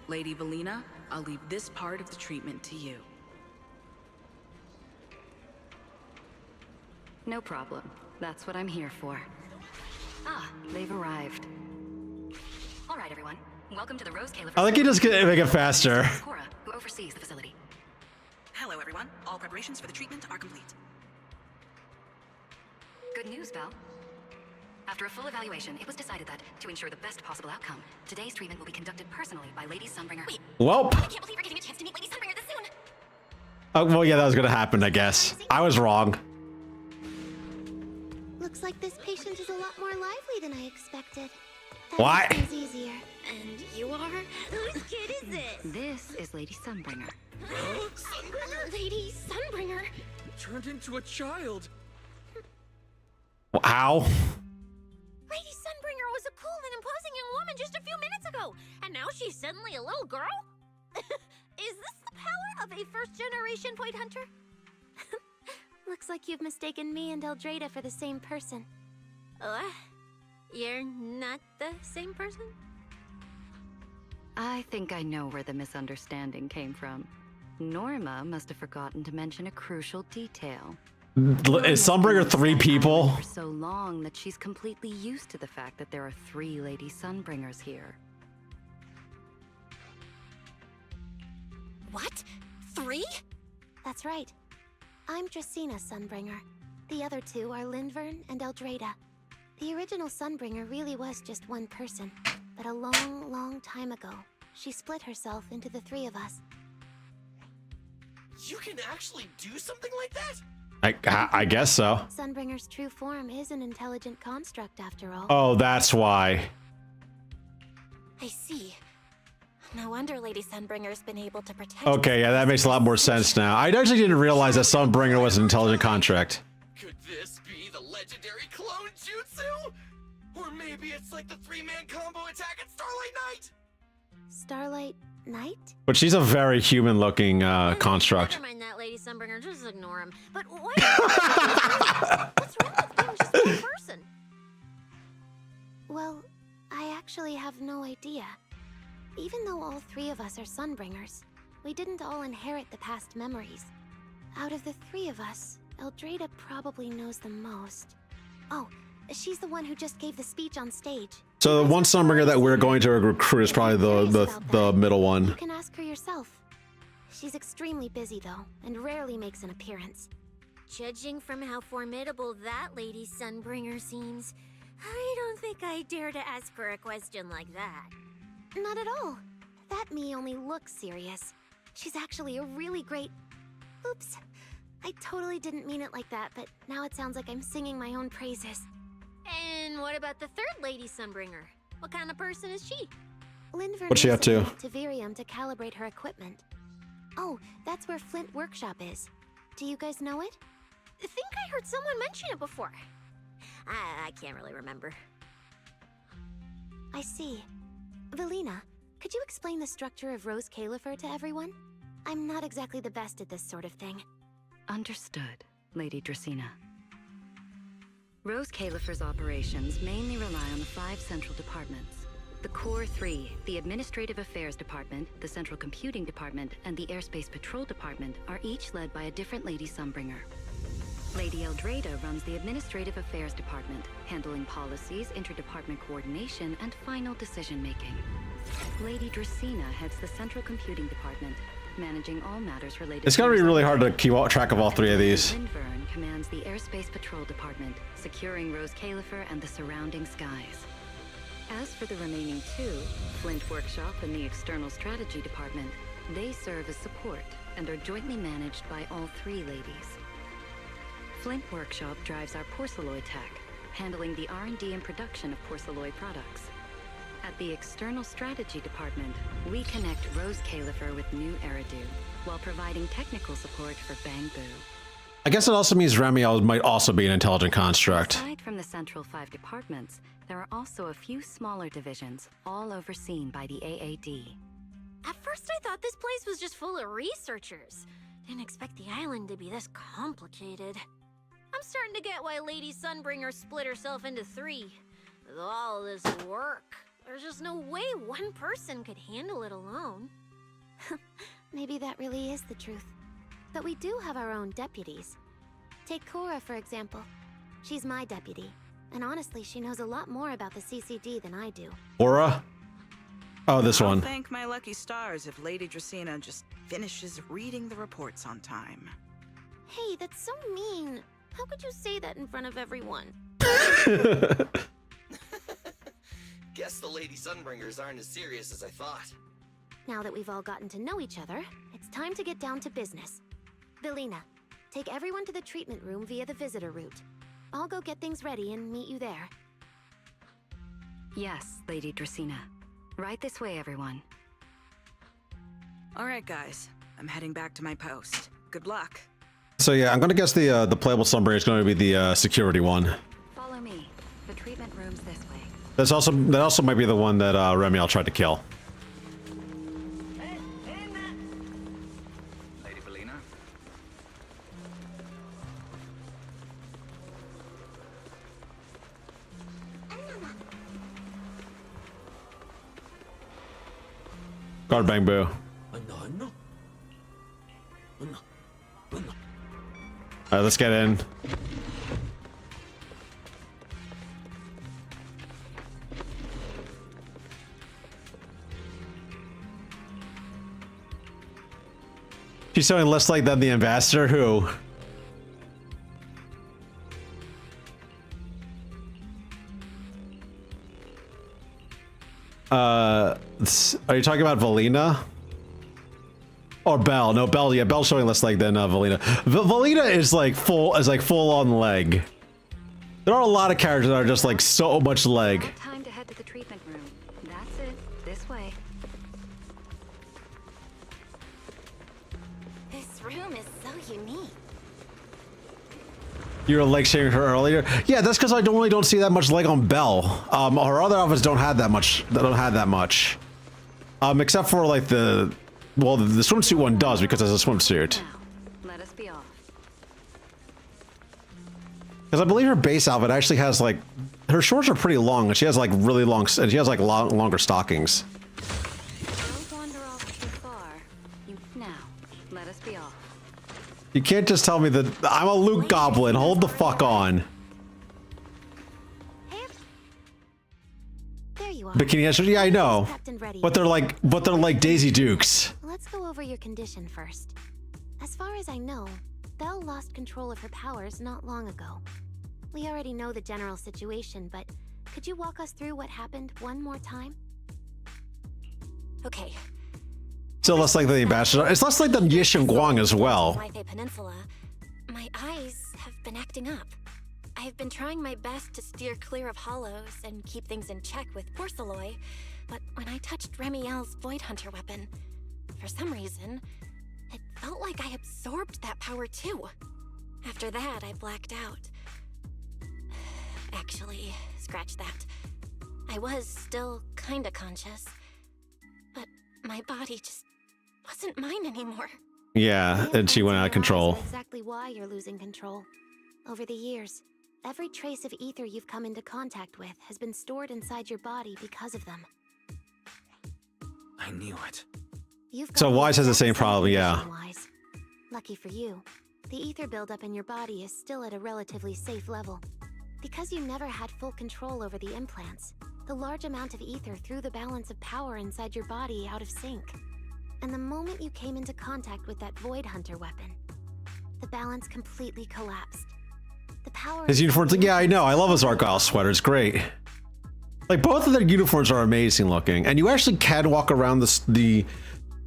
Lady Valina, I'll leave this part of the treatment to you. No problem. That's what I'm here for. Ah, they've arrived. All right, everyone. Welcome to the Rose Califer. I think he just make it faster. Cora, who oversees the facility. Hello, everyone. All preparations for the treatment are complete. Good news, Belle. After a full evaluation, it was decided that, to ensure the best possible outcome, today's treatment will be conducted personally by Lady Sunbringer. Wait, Welp. I can't believe we're getting a chance to meet Lady Sunbringer this soon! Oh, well, yeah, that was gonna happen, I guess. I was wrong. Looks like this patient is a lot more lively than I expected. That What? makes things easier. And you are? Whose kid is this? This is Lady Sunbringer. Lady Sunbringer? Turned into a child. How? Lady Sunbringer was a cool and imposing young woman just a few minutes ago, and now she's suddenly a little girl? Is this the power of a first-generation point hunter? Looks like you've mistaken me and Eldrada for the same person. What? You're not the same person? I think I know where the misunderstanding came from. Norma must have forgotten to mention a crucial detail. Is Sunbringer 3 people? For so long that she's completely used to the fact that there are 3 Lady Sunbringers here. What? 3? That's right. I'm Dracena Sunbringer. The other 2 are Lindvern and Eldrada. The original Sunbringer really was just one person, but a long, long time ago, she split herself into the 3 of us. You can actually do something like that? I guess so. Sunbringer's true form is an intelligent construct, after all. Oh, that's why. I see. No wonder Lady Sunbringer's been able to protect. Okay, yeah, that makes a lot more sense now. I actually didn't realize that Sunbringer was an intelligent contract. Could this be the legendary clone jutsu? Or maybe it's like the 3-man combo attack at Starlight Knight? Starlight Knight? But she's a very human-looking construct. Never mind that, Lady Sunbringer. Just ignore him. But why? What's wrong with being just one person? Well, I actually have no idea. Even though all 3 of us are Sunbringers, we didn't all inherit the past memories. Out of the 3 of us, Eldrada probably knows the most. Oh, she's the one who just gave the speech on stage. So the one Sunbringer that we're going to recruit is probably the middle one. You can ask her yourself. She's extremely busy, though, and rarely makes an appearance. Judging from how formidable that Lady Sunbringer seems, I don't think I dare to ask her a question like that. Not at all. That me only looks serious. She's actually a really great... Oops. I totally didn't mean it like that, but now it sounds like I'm singing my own praises. And what about the third Lady Sunbringer? What kind of person is she? Lindvern What's she up to? went to Virium to calibrate her equipment. Oh, that's where Flint Workshop is. Do you guys know it? I think I heard someone mention it before. I can't really remember. I see. Valina, could you explain the structure of Rose Califer to everyone? I'm not exactly the best at this sort of thing. Understood, Lady Dracena. Rose Califer's operations mainly rely on the 5 central departments. The Core 3, the Administrative Affairs Department, the Central Computing Department, and the Airspace Patrol Department are each led by a different Lady Sunbringer. Lady Eldrada runs the Administrative Affairs Department, handling policies, interdepartment coordination, and final decision-making. Lady Dracena heads the Central Computing Department, managing all matters related It's gotta be really hard to keep track of all 3 of these. Lindvern commands the Airspace Patrol Department, securing Rose Califer and the surrounding skies. As for the remaining 2, Flint Workshop and the External Strategy Department, they serve as support and are jointly managed by all 3 ladies. Flint Workshop drives our porcelloid tech, handling the R&D and production of porcelloid products. At the External Strategy Department, we connect Rose Califer with new Eridu, while providing technical support for Bangbu. I guess it also means Remiel might also be an intelligent construct. Aside from the central 5 departments, there are also a few smaller divisions, all overseen by the AAD. At first I thought this place was just full of researchers. Didn't expect the island to be this complicated. I'm starting to get why Lady Sunbringer split herself into 3. With all this work, there's just no way one person could handle it alone. Maybe that really is the truth. But we do have our own deputies. Take Cora, for example. She's my deputy, and honestly, she knows a lot more about the CCD than I do. Aura? Oh, this one. Thank my lucky stars if Lady Dracena just finishes reading the reports on time. Hey, that's so mean. How could you say that in front of everyone? Guess the Lady Sunbringers aren't as serious as I thought. Now that we've all gotten to know each other, it's time to get down to business. Valina, take everyone to the treatment room via the visitor route. I'll go get things ready and meet you there. Yes, Lady Dracena. Right this way, everyone. All right, guys. I'm heading back to my post. Good luck. So yeah, I'm gonna guess the playable Sunbringer is going to be the security one. Follow me. The treatment room's this way. That also might be the one that Remiel tried to kill. Lady Valina? Guard Bangbu. Alright, let's get in. She's sounding less like than the ambassador. Who? Are you talking about Valina? Or Belle? No, Belle. Yeah, Belle's showing less leg than Valina. Valina is like full on leg. There are a lot of characters that are just like so much leg. Time to head to the treatment room. That's it. This way. This room is so unique. You were leg shaming her earlier. Yeah, that's because I don't see that much leg on Belle. Her other outfits don't have that much. They don't have that much. Except for like the swimsuit one does because it's a swimsuit. Now, let us be off. Because I believe her base outfit actually has like her shorts are pretty long and she has like really long and she has like longer stockings. Don't wander off too far. Now, let us be off. You can't just tell me that I'm a Luke Goblin. Hold the fuck on. There you are. Bikini Answer? Yeah, I know. But they're like Daisy Dukes. Let's go over your condition first. As far as I know, Belle lost control of her powers not long ago. We already know the general situation, but could you walk us through what happened one more time? Okay. Still less like the ambassador. It's less like the Yish and Guang as well. Life Peninsula, my eyes have been acting up. I've been trying my best to steer clear of hollows and keep things in check with Porceloy, but when I touched Remiel's Void Hunter weapon, for some reason, it felt like I absorbed that power too. After that, I blacked out. Actually, scratch that. I was still kinda conscious, but my body just wasn't mine anymore. Yeah, and she went out of control. Exactly why you're losing control. Over the years, every trace of ether you've come into contact with has been stored inside your body because of them. I knew it. So Wise has the same problem, yeah. Wise. Lucky for you, the ether buildup in your body is still at a relatively safe level. Because you never had full control over the implants, the large amount of ether threw the balance of power inside your body out of sync. And the moment you came into contact with that Void Hunter weapon, the balance completely collapsed. The power His uniform's like, yeah, I know. I love his Argyle sweater. It's great. Like, both of their uniforms are amazing looking. And you actually can walk around the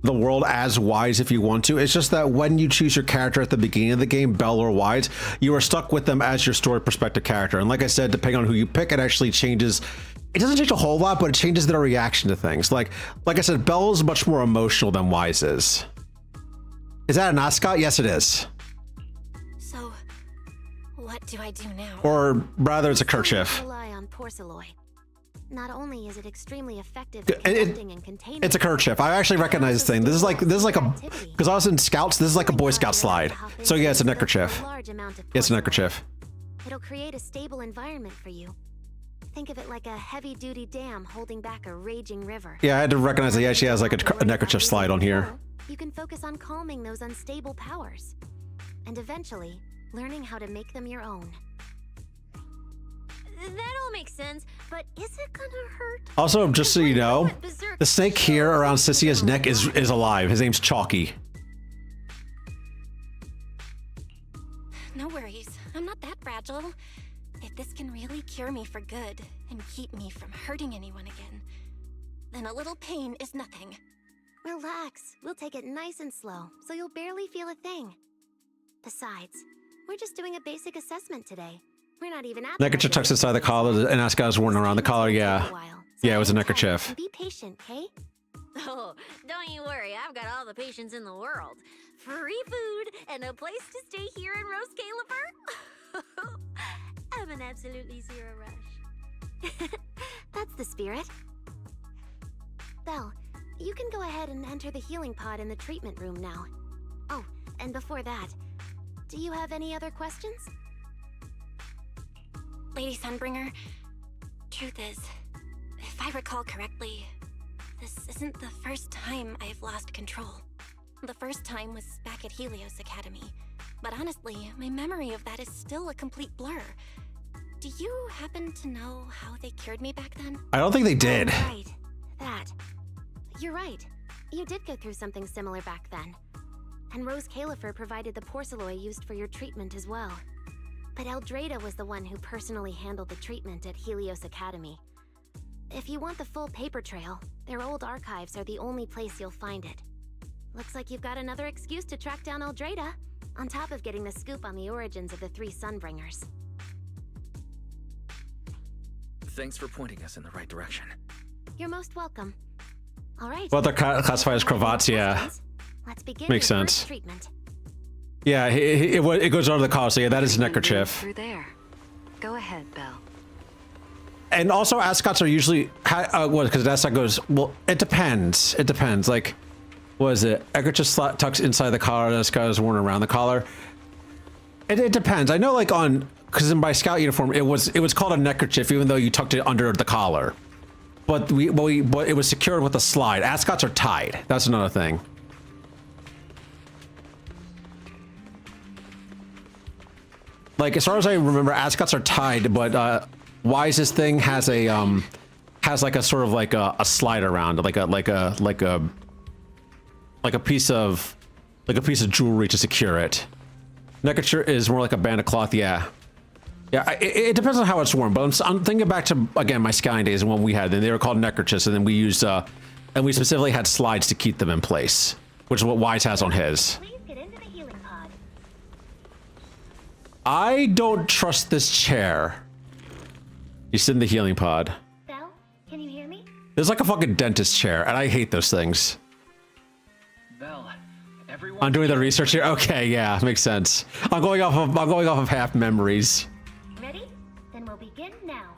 world as Wise if you want to. It's just that when you choose your character at the beginning of the game, Belle or Wise, you are stuck with them as your story perspective character. And like I said, depending on who you pick, it actually changes. It doesn't change a whole lot, but it changes their reaction to things. Like I said, Belle is much more emotional than Wise is. Is that an ascot? Yes, it is. So, what do I do now? Or rather, it's a kerchief. Rely on Porceloy. Not only is it extremely effective at conducting and containing, it's a kerchief. I actually recognize this thing. This is like a, because I was in Scouts. This is like a Boy Scout slide. So yeah, it's a neckerchief. It's a neckerchief. It'll create a stable environment for you. Think of it like a heavy-duty dam holding back a raging river. Yeah, I had to recognize that. Yeah, she has like a neckerchief slide on here. You can focus on calming those unstable powers, and eventually learning how to make them your own. That all makes sense, but is it gonna hurt? Also, just so you know, the snake here around Sissia's neck is alive. His name's Chalky. No worries. I'm not that fragile. If this can really cure me for good and keep me from hurting anyone again, then a little pain is nothing. Relax. We'll take it nice and slow, so you'll barely feel a thing. Besides, we're just doing a basic assessment today. We're not even at neckerchief tucks inside the collar, and ascot is worn around the collar. Yeah, yeah, it was a neckerchief. Be patient, okay? Oh, don't you worry. I've got all the patience in the world. Free food and a place to stay here in Rose Califer. I'm an absolutely zero rush. That's the spirit. Belle, you can go ahead and enter the healing pod in the treatment room now. Oh, and before that, do you have any other questions? Lady Sunbringer, truth is, if I recall correctly, this isn't the first time I've lost control. The first time was back at Helios Academy, but honestly, my memory of that is still a complete blur. Do you happen to know how they cured me back then? I don't think they did. Oh, right, that. You're right. You did go through something similar back then. And Rose Califer provided the porceloy used for your treatment as well. But Eldrada was the one who personally handled the treatment at Helios Academy. If you want the full paper trail, their old archives are the only place you'll find it. Looks like you've got another excuse to track down Eldrada, on top of getting the scoop on the origins of the 3 Sunbringers. Thanks for pointing us in the right direction. You're most welcome. All right. Well, they're classified as cravats, yeah. Let's begin. Makes your sense. first treatment. Yeah, it goes under the collar, so yeah, that is a neckerchief. Through there. Go ahead, Belle. And also, ascots are usually because ascot goes. Well, it depends. It depends. Like, what is it? Neckerchief tucks inside the collar, and ascot is worn around the collar. It depends. I know, like because in my scout uniform, it was called a neckerchief, even though you tucked it under the collar. But it was secured with a slide. Ascots are tied. That's another thing. Like, as far as I remember, ascots are tied, but Wise's thing has a like a sort of like a slide around, like a piece of jewelry to secure it. Neckerchief is more like a band of cloth, yeah. Yeah, it depends on how it's worn, but I'm thinking back to, again, my Sky days and when we had them. They were called neckerchiefs, and then we used And we specifically had slides to keep them in place, which is what Wise has on his. Please get into the healing pod. I don't trust this chair. You sit in the healing pod. Belle, can you hear me? There's like a fucking dentist chair, and I hate those things. Belle, everyone. I'm doing the research here. Okay, yeah, makes sense. I'm going off of half memories. Ready? Then we'll begin now.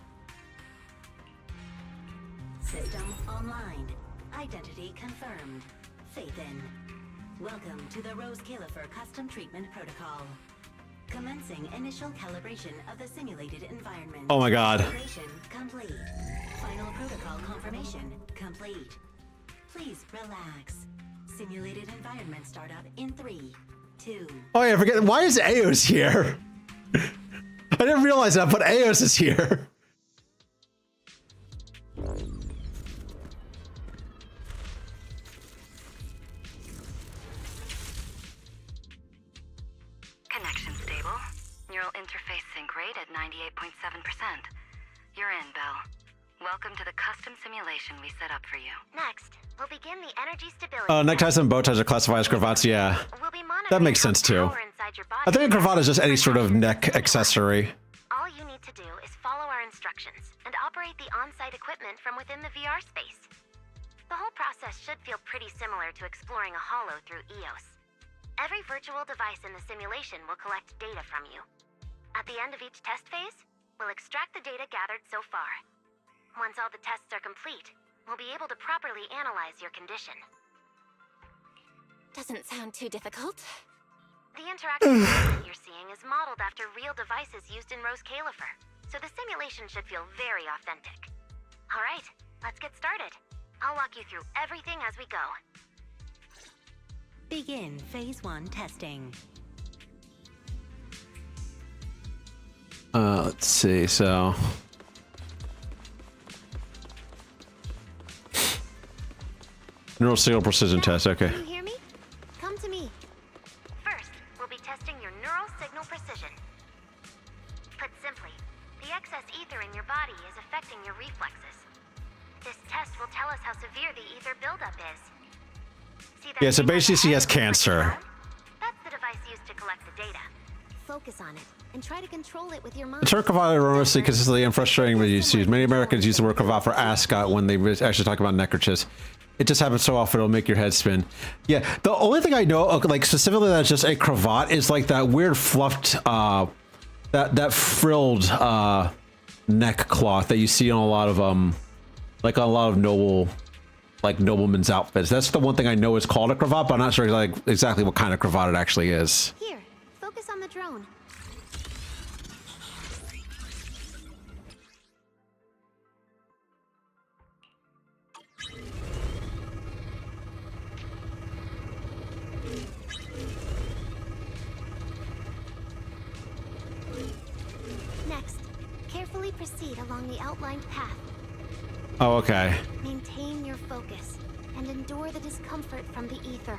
System online. Identity confirmed. Phaethon. Welcome to the Rose Califer Custom Treatment Protocol. Commencing initial calibration of the simulated environment. Oh my god. Calibration complete. Final protocol confirmation complete. Please relax. Simulated environment startup in 3, 2. Oh yeah, forget. Why is Eos here? I didn't realize that, but Eos is here. Connection stable. Neural interface sync rate at 98.7%. You're in, Belle. Welcome to the custom simulation we set up for you. Next, we'll begin the energy stability. Neckties and bow ties are classified as cravats, yeah. That makes sense too. I think a cravat is just any sort of neck accessory. All you need to do is follow our instructions and operate the on-site equipment from within the VR space. The whole process should feel pretty similar to exploring a holo through EOS. Every virtual device in the simulation will collect data from you. At the end of each test phase, we'll extract the data gathered so far. Once all the tests are complete, we'll be able to properly analyze your condition. Doesn't sound too difficult. The interactive environment you're seeing is modeled after real devices used in Rose Califer, so the simulation should feel very authentic. All right, let's get started. I'll walk you through everything as we go. Begin Phase 1 testing. Let's see, so... Neural signal precision test, okay. Can you hear me? Come to me. First, we'll be testing your neural signal precision. Put simply, the excess ether in your body is affecting your reflexes. This test will tell us how severe the ether buildup is. See that? Yeah, so basically she has cancer. That's the device used to collect the data. Focus on it and try to control it with your mind. The term cravat erroneously, consistently, and frustratingly used. Many Americans use the word cravat for ascot when they actually talk about neckerchiefs. It just happens so often it'll make your head spin. Yeah, the only thing I know, like specifically that's just a cravat, is like that weird fluffed, that frilled neck cloth that you see on a lot of like on a lot of noblemen's outfits. That's the one thing I know is called a cravat, but I'm not sure like exactly what kind of cravat it actually is. Here, focus on the drone. Next, carefully proceed along the outlined path. Oh, okay. Maintain your focus and endure the discomfort from the ether.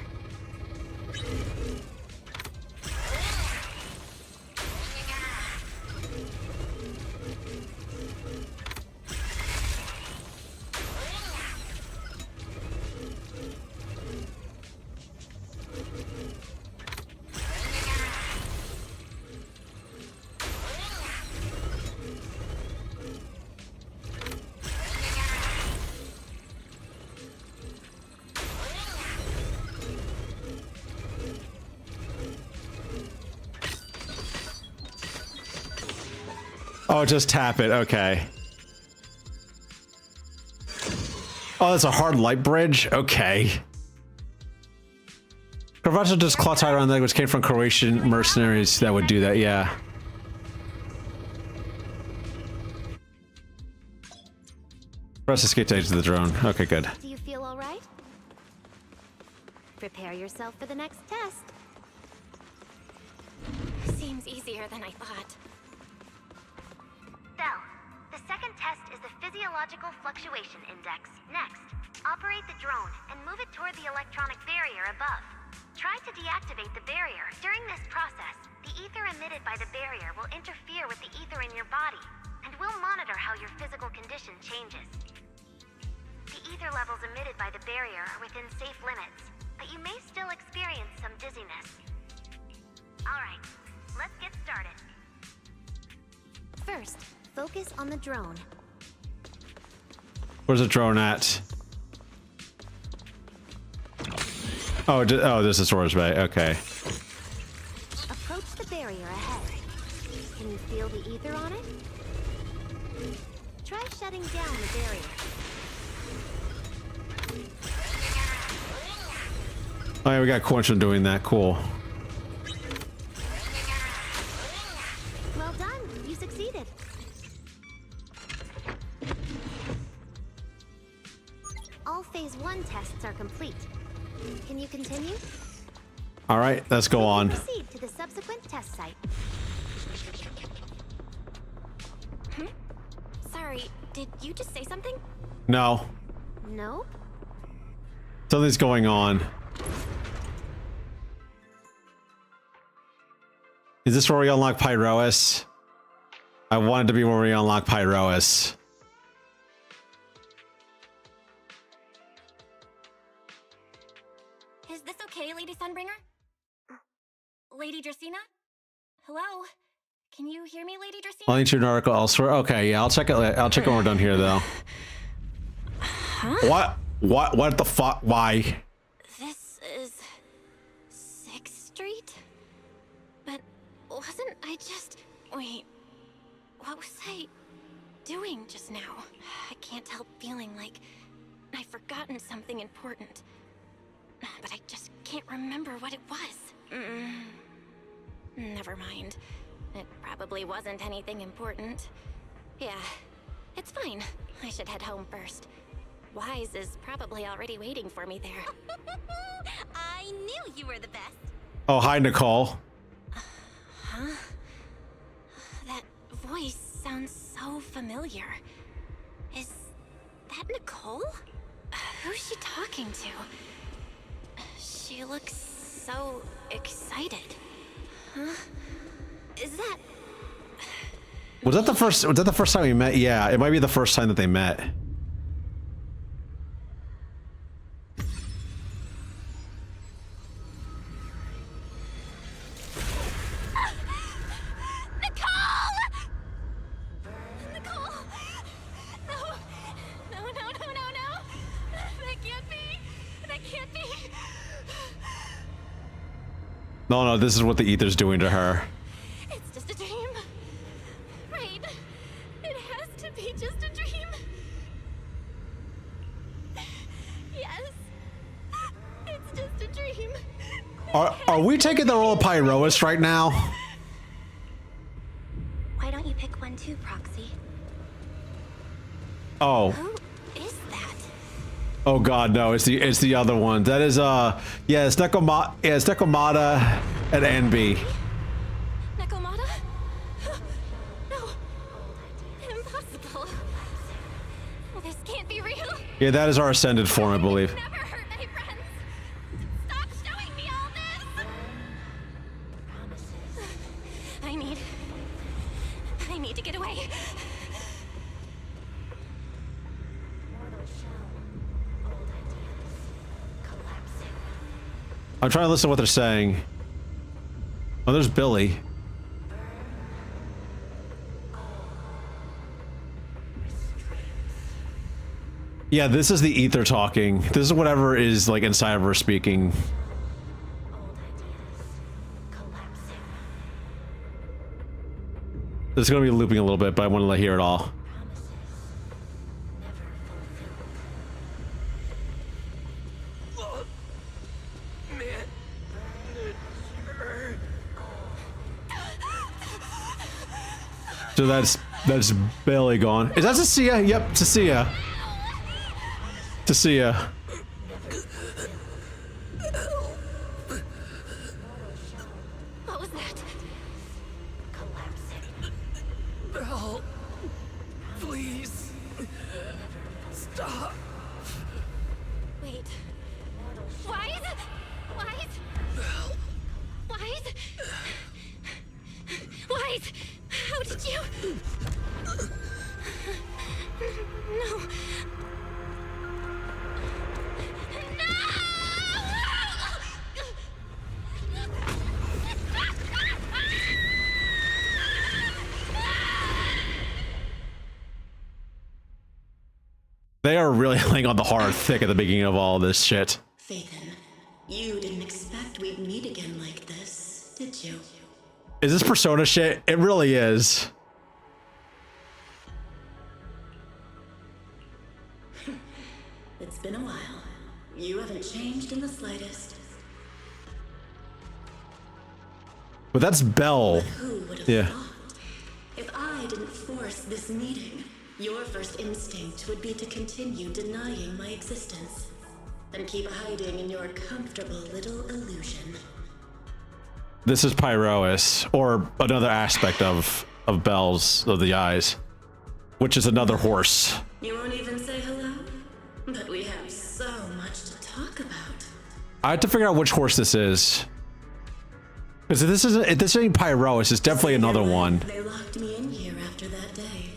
Oh, just tap it. Okay. Oh, that's a hard light bridge? Okay. Cravats are just cloth tied around the leg, which came from Croatian mercenaries that would do that, yeah. Press escape to exit the drone. Okay, good. Do you feel all right? Prepare yourself for the next test. Seems easier than I thought. Belle, the second test is the physiological fluctuation index. Next, operate the drone and move it toward the electronic barrier above. Try to deactivate the barrier. During this process, the ether emitted by the barrier will interfere with the ether in your body, and we'll monitor how your physical condition changes. The ether levels emitted by the barrier are within safe limits, but you may still experience some dizziness. Alright, let's get started. First, focus on the drone. Where's the drone at? Oh, this is Storage Bay. Okay. Approach the barrier ahead. Can you feel the ether on it? Try shutting down the barrier. Oh yeah, we got Quentin doing that. Cool. Well done. You succeeded. All phase 1 tests are complete. Can you continue? All right, let's go on. Proceed to the subsequent test site. Sorry, did you just say something? No. No? Something's going on. Is this where we unlock Pyroas? I wanted to be where we unlock Pyroas. Is this okay, Lady Sunbringer? Lady Dracaena? Hello? Can you hear me, Lady Dracaena? I'll need to an article elsewhere. Okay, yeah, I'll check it. I'll check it when we're done here, though. Huh? What the fuck? Why? This is 6th Street? But wasn't I just... Wait, what was I doing just now? I can't help feeling like I've forgotten something important. But I just can't remember what it was. Never mind. It probably wasn't anything important. Yeah, it's fine. I should head home first. Wise is probably already waiting for me there. I knew you were the best. Oh, hi, Nicole. Huh? That voice sounds so familiar. Is that Nicole? Who's she talking to? She looks so excited. Huh? Is that... Was that the first time we met? Yeah, it might be the first time that they met. No, this is what the ether's doing to her. It's just a dream. Right. It has to be just a dream. Yes. It's just a dream. Are we taking the role of Pyroas right now? Why don't you pick one too, Proxy? Oh. Who is that? Oh god, no, it's the other one. That is yeah, it's Nekomata and NB. Nekomata? No. Impossible. This can't be real. Yeah, that is our ascended form, I believe. Never hurt my friends. Stop showing me all this. I need to get away. I'm trying to listen to what they're saying. Oh, there's Billy. Yeah, this is the ether talking. This is whatever is like inside of her speaking. This is gonna be looping a little bit, but I want to hear it all. So that's Billy gone. Is that Cecilia? Yep, Cecilia. Cecilia. What was that? Belle, please stop. Wait. Wise? Wise? How did you? No. They are really laying on the hard thick at the beginning of all this shit. Phaethon, you didn't expect we'd meet again like this, did you? Is this Persona shit? It really is. It's been a while. You haven't changed in the slightest. But that's Belle. But who would have Yeah. thought? If I didn't force this meeting, your first instinct would be to continue denying my existence and keep hiding in your comfortable little illusion. This is Pyrois, or another aspect of Belle's, of the eyes, which is another horse. You won't even say hello? But we have so much to talk about. I have to figure out which horse this is. Because if this ain't Pyrois, it's definitely another one. They locked me in here after that day.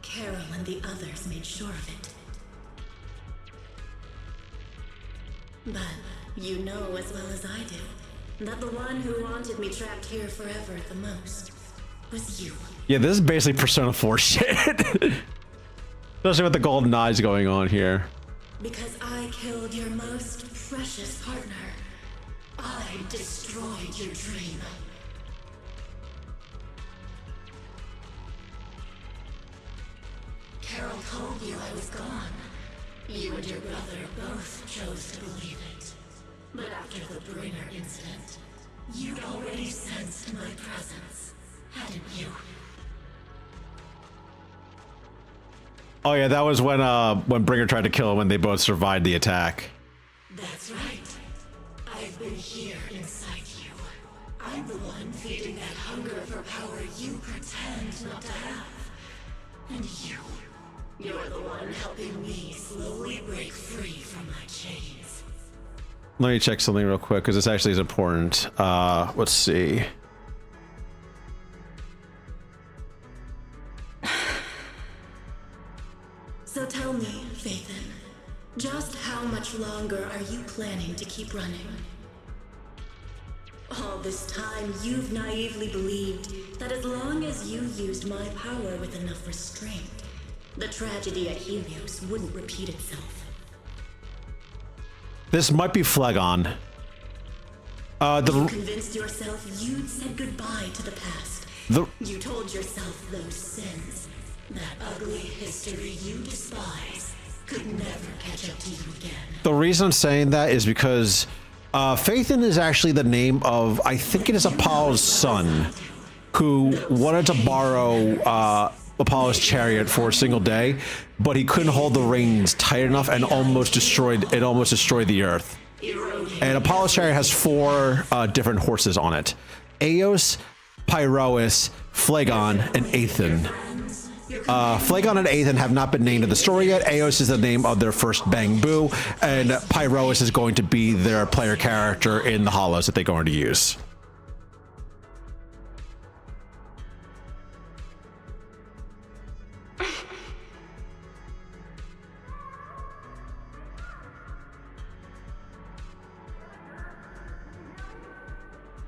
Carol and the others made sure of it. But you know as well as I do that the one who wanted me trapped here forever the most was you. Yeah, this is basically Persona 4 shit. Especially with the golden eyes going on here. Because I killed your most precious partner. I destroyed your dream. Carol told you I was gone. You and your brother both chose to believe it. But after the Bringer incident, you'd already sensed my presence, hadn't you? Oh yeah, that was when Bringer tried to kill him when they both survived the attack. That's right. I've been here inside you. I'm the one feeding that hunger for power you pretend not to have. And you're the one helping me slowly break free from my chains. Let me check something real quick, because this actually is important. Let's see. So tell me, Phaethon, just how much longer are you planning to keep running? All this time, you've naively believed that as long as you used my power with enough restraint, the tragedy at Helios wouldn't repeat itself. This might be Phlegon. You convinced yourself you'd said goodbye to the past. You told yourself those sins, that ugly history you despise, could never catch up to you again. The reason I'm saying that is because Phaethon is actually the name of, I think it is Apollo's son, who wanted to borrow Apollo's chariot for a single day, but he couldn't hold the reins tight enough and almost destroyed the earth. And Apollo's chariot has 4 different horses on it: Eos, Pyrois, Phlegon, and Phaethon. Phlegon and Phaethon have not been named in the story yet. Eos is the name of their first Bang Boo, and Pyrois is going to be their player character in the Hollows that they're going to use.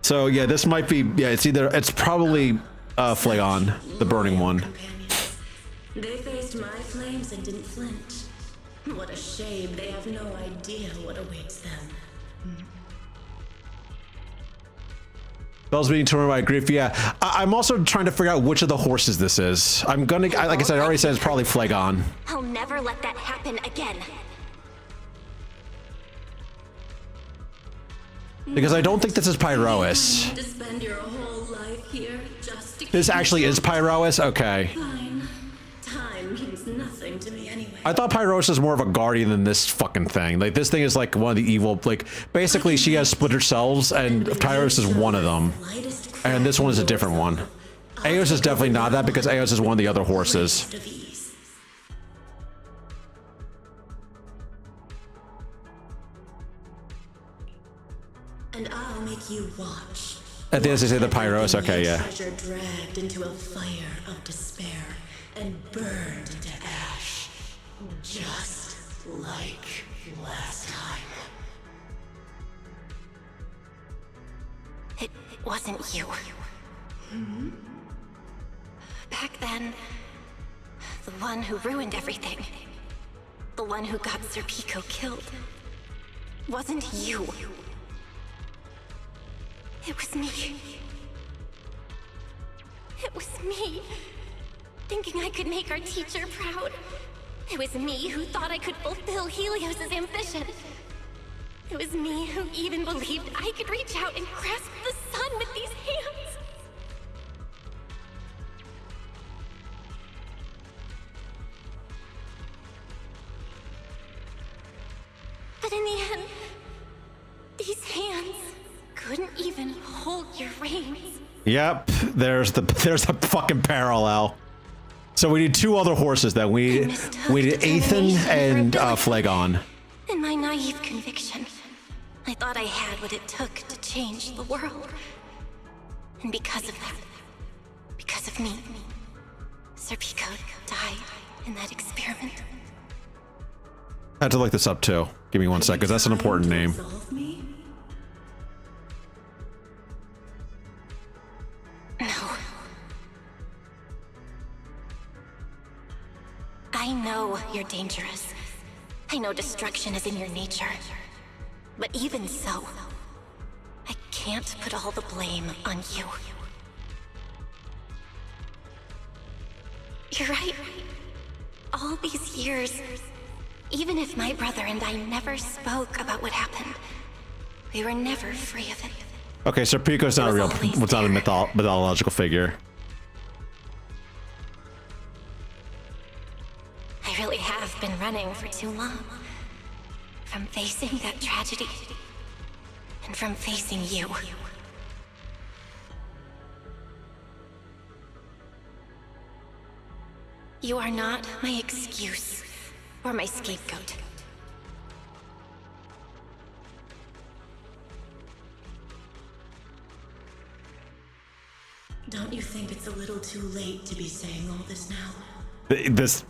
So yeah, this might be, yeah, it's probably Phlegon, the burning one. They faced my flames and didn't flinch. What a shame they have no idea what awaits them. Belle's being torn by grief. Yeah, I'm also trying to figure out which of the horses this is. I'm gonna, like I said, I already said it's probably Phlegon. I'll never let that happen again. Because I don't think this is Pyrois. To spend your whole life here just to This actually is Pyrois? Okay. Fine. Time means nothing to me anyway. I thought Pyrois is more of a guardian than this fucking thing. Like, this thing is like one of the evil, like, basically she has splinter cells, and Pyrois is one of them. And this one is a different one. Eos is definitely not that, because Eos is one of the other horses. And I'll make you watch. At the end, they say the Pyrois. Okay, yeah. Treasure dragged into a fire of despair and burned into ash, just like last time. It wasn't you. Back then, the one who ruined everything. the one who got Sir Pico killed, wasn't you. It was me. It was me, thinking I could make our teacher proud. It was me who thought I could fulfill Helios's ambition. It was me who even believed I could reach out and grasp the sun with these hands. But in the end, these hands couldn't even hold your reins. Yep, there's a fucking parallel. So we need two other horses then. We need Phaethon and Phlegon. In my naive conviction, I thought I had what it took to change the world. And because of that, because of me, Sir Pico died in that experiment. I had to look this up too. Give me one sec, because that's an important name. No. I know you're dangerous. I know destruction is in your nature. But even so, I can't put all the blame on you. You're right. All these years, even if my brother and I never spoke about what happened, we were never free of it. Okay, so Pico's not a real, it's not a mythological figure. I really have been running for too long. From facing that tragedy, and from facing you. You are not my excuse, or my scapegoat. Don't you think it's a little too late to be saying all this now? This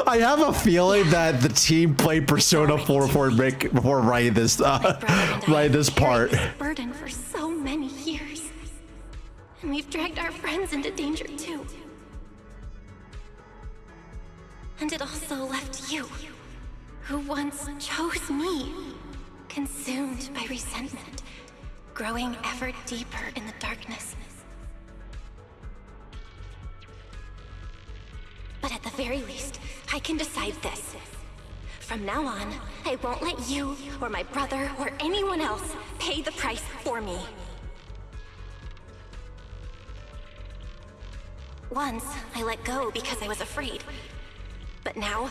I have a feeling that the team played Persona 4 before writing this writing this part. This burden for so many years, and we've dragged our friends into danger too. And it also left you, who once chose me, consumed by resentment, growing ever deeper in the darkness. But at the very least, I can decide this. From now on, I won't let you, or my brother, or anyone else pay the price for me. Once, I let go because I was afraid. But now,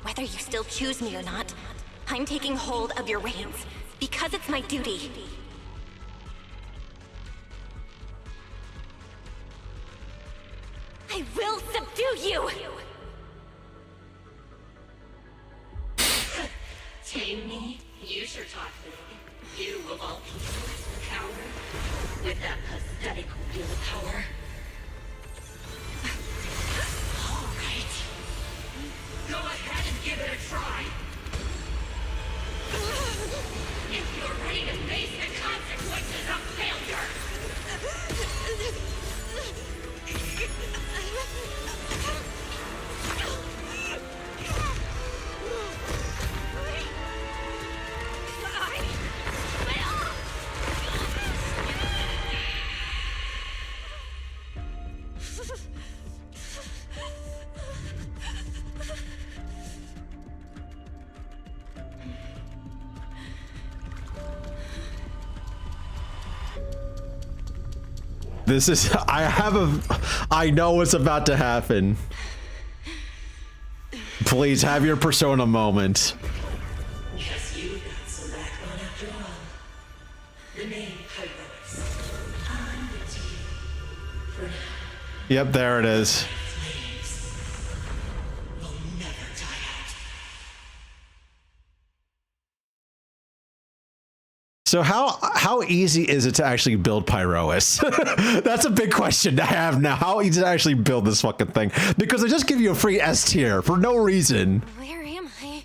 whether you still choose me or not, I'm taking hold of your reins, because it's my duty. I will subdue you! Tame me? You sure talk big. You of all people, coward, with that pathetic willpower. All right. Go ahead and give it a try. If you're ready to face the consequences of failure. This is, I know what's about to happen. Please have your Persona moment. Yes, you got some backbone after all. The name Hyrox. I'm the team. For now. Yep, there it is. Will never die out. So how easy is it to actually build Pyrois? That's a big question I have now. How easy to actually build this fucking thing? Because they just give you a free S tier for no reason. Where am I?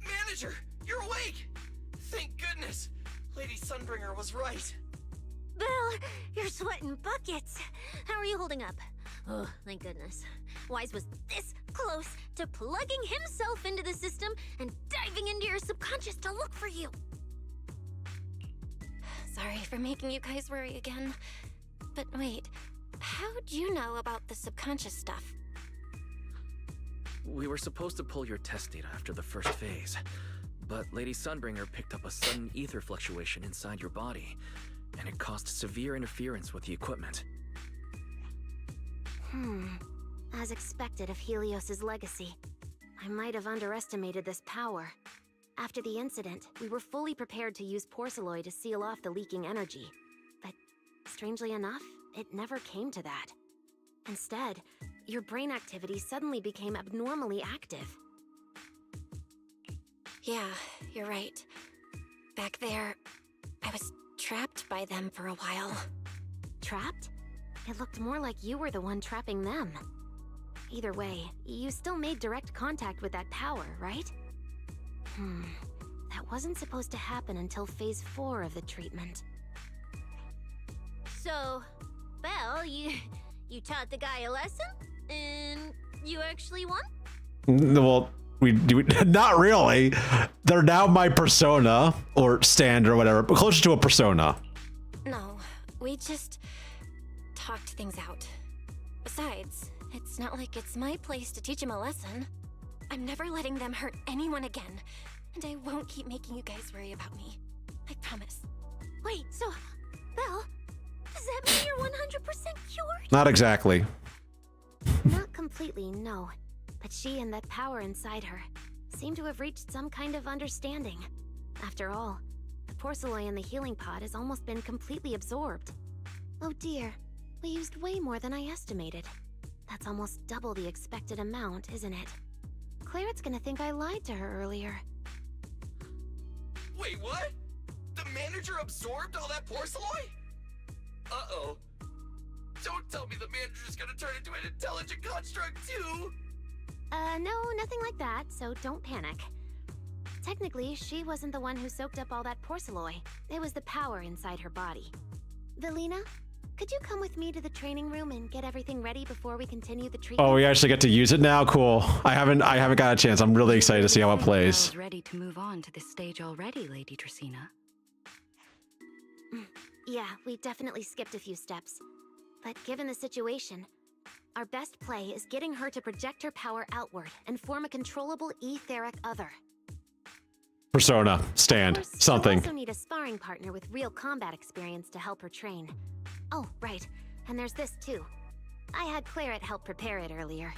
Manager, you're awake! Thank goodness! Lady Sunbringer was right. Bill, you're sweating buckets. How are you holding up? Oh, thank goodness. Wise was this close to plugging himself into the system and diving into your subconscious to look for you. Sorry for making you guys worry again. But wait, how'd you know about the subconscious stuff? We were supposed to pull your test data after the first phase, but Lady Sunbringer picked up a sudden ether fluctuation inside your body, and it caused severe interference with the equipment. As expected of Helios's legacy, I might have underestimated this power. After the incident, we were fully prepared to use Porceloid to seal off the leaking energy. But strangely enough, it never came to that. Instead, your brain activity suddenly became abnormally active. Yeah, you're right. Back there, I was trapped by them for a while. Trapped? It looked more like you were the one trapping them. Either way, you still made direct contact with that power, right? That wasn't supposed to happen until Phase 4 of the treatment. So, Belle, you taught the guy a lesson? And you actually won? Well, we not really. They're now my persona, or stand, or whatever, but closer to a persona. No, we just talked things out. Besides, it's not like it's my place to teach him a lesson. I'm never letting them hurt anyone again, and I won't keep making you guys worry about me. I promise. Wait, so, Belle, does that mean you're 100% cured? Not exactly. Not completely, no. But she and that power inside her seem to have reached some kind of understanding. After all, the porcelain in the healing pod has almost been completely absorbed. Oh dear, we used way more than I estimated. That's almost double the expected amount, isn't it? Claret's gonna think I lied to her earlier. Wait, what? The manager absorbed all that porcelain? Uh-oh. Don't tell me the manager's gonna turn into an intelligent construct too! No, nothing like that, so don't panic. Technically, she wasn't the one who soaked up all that porcelain. It was the power inside her body. Velina, could you come with me to the training room and get everything ready before we continue the treatment? Oh, we actually get to use it now? Cool. I haven't got a chance. I'm really excited to see how it plays. I was ready to move on to this stage already, Lady Dracaena. Yeah, we definitely skipped a few steps. But given the situation, our best play is getting her to project her power outward and form a controllable etheric other. Persona, stand, Of course, something. She'll also need a sparring partner with real combat experience to help her train. Oh, right. And there's this too. I had Claret help prepare it earlier.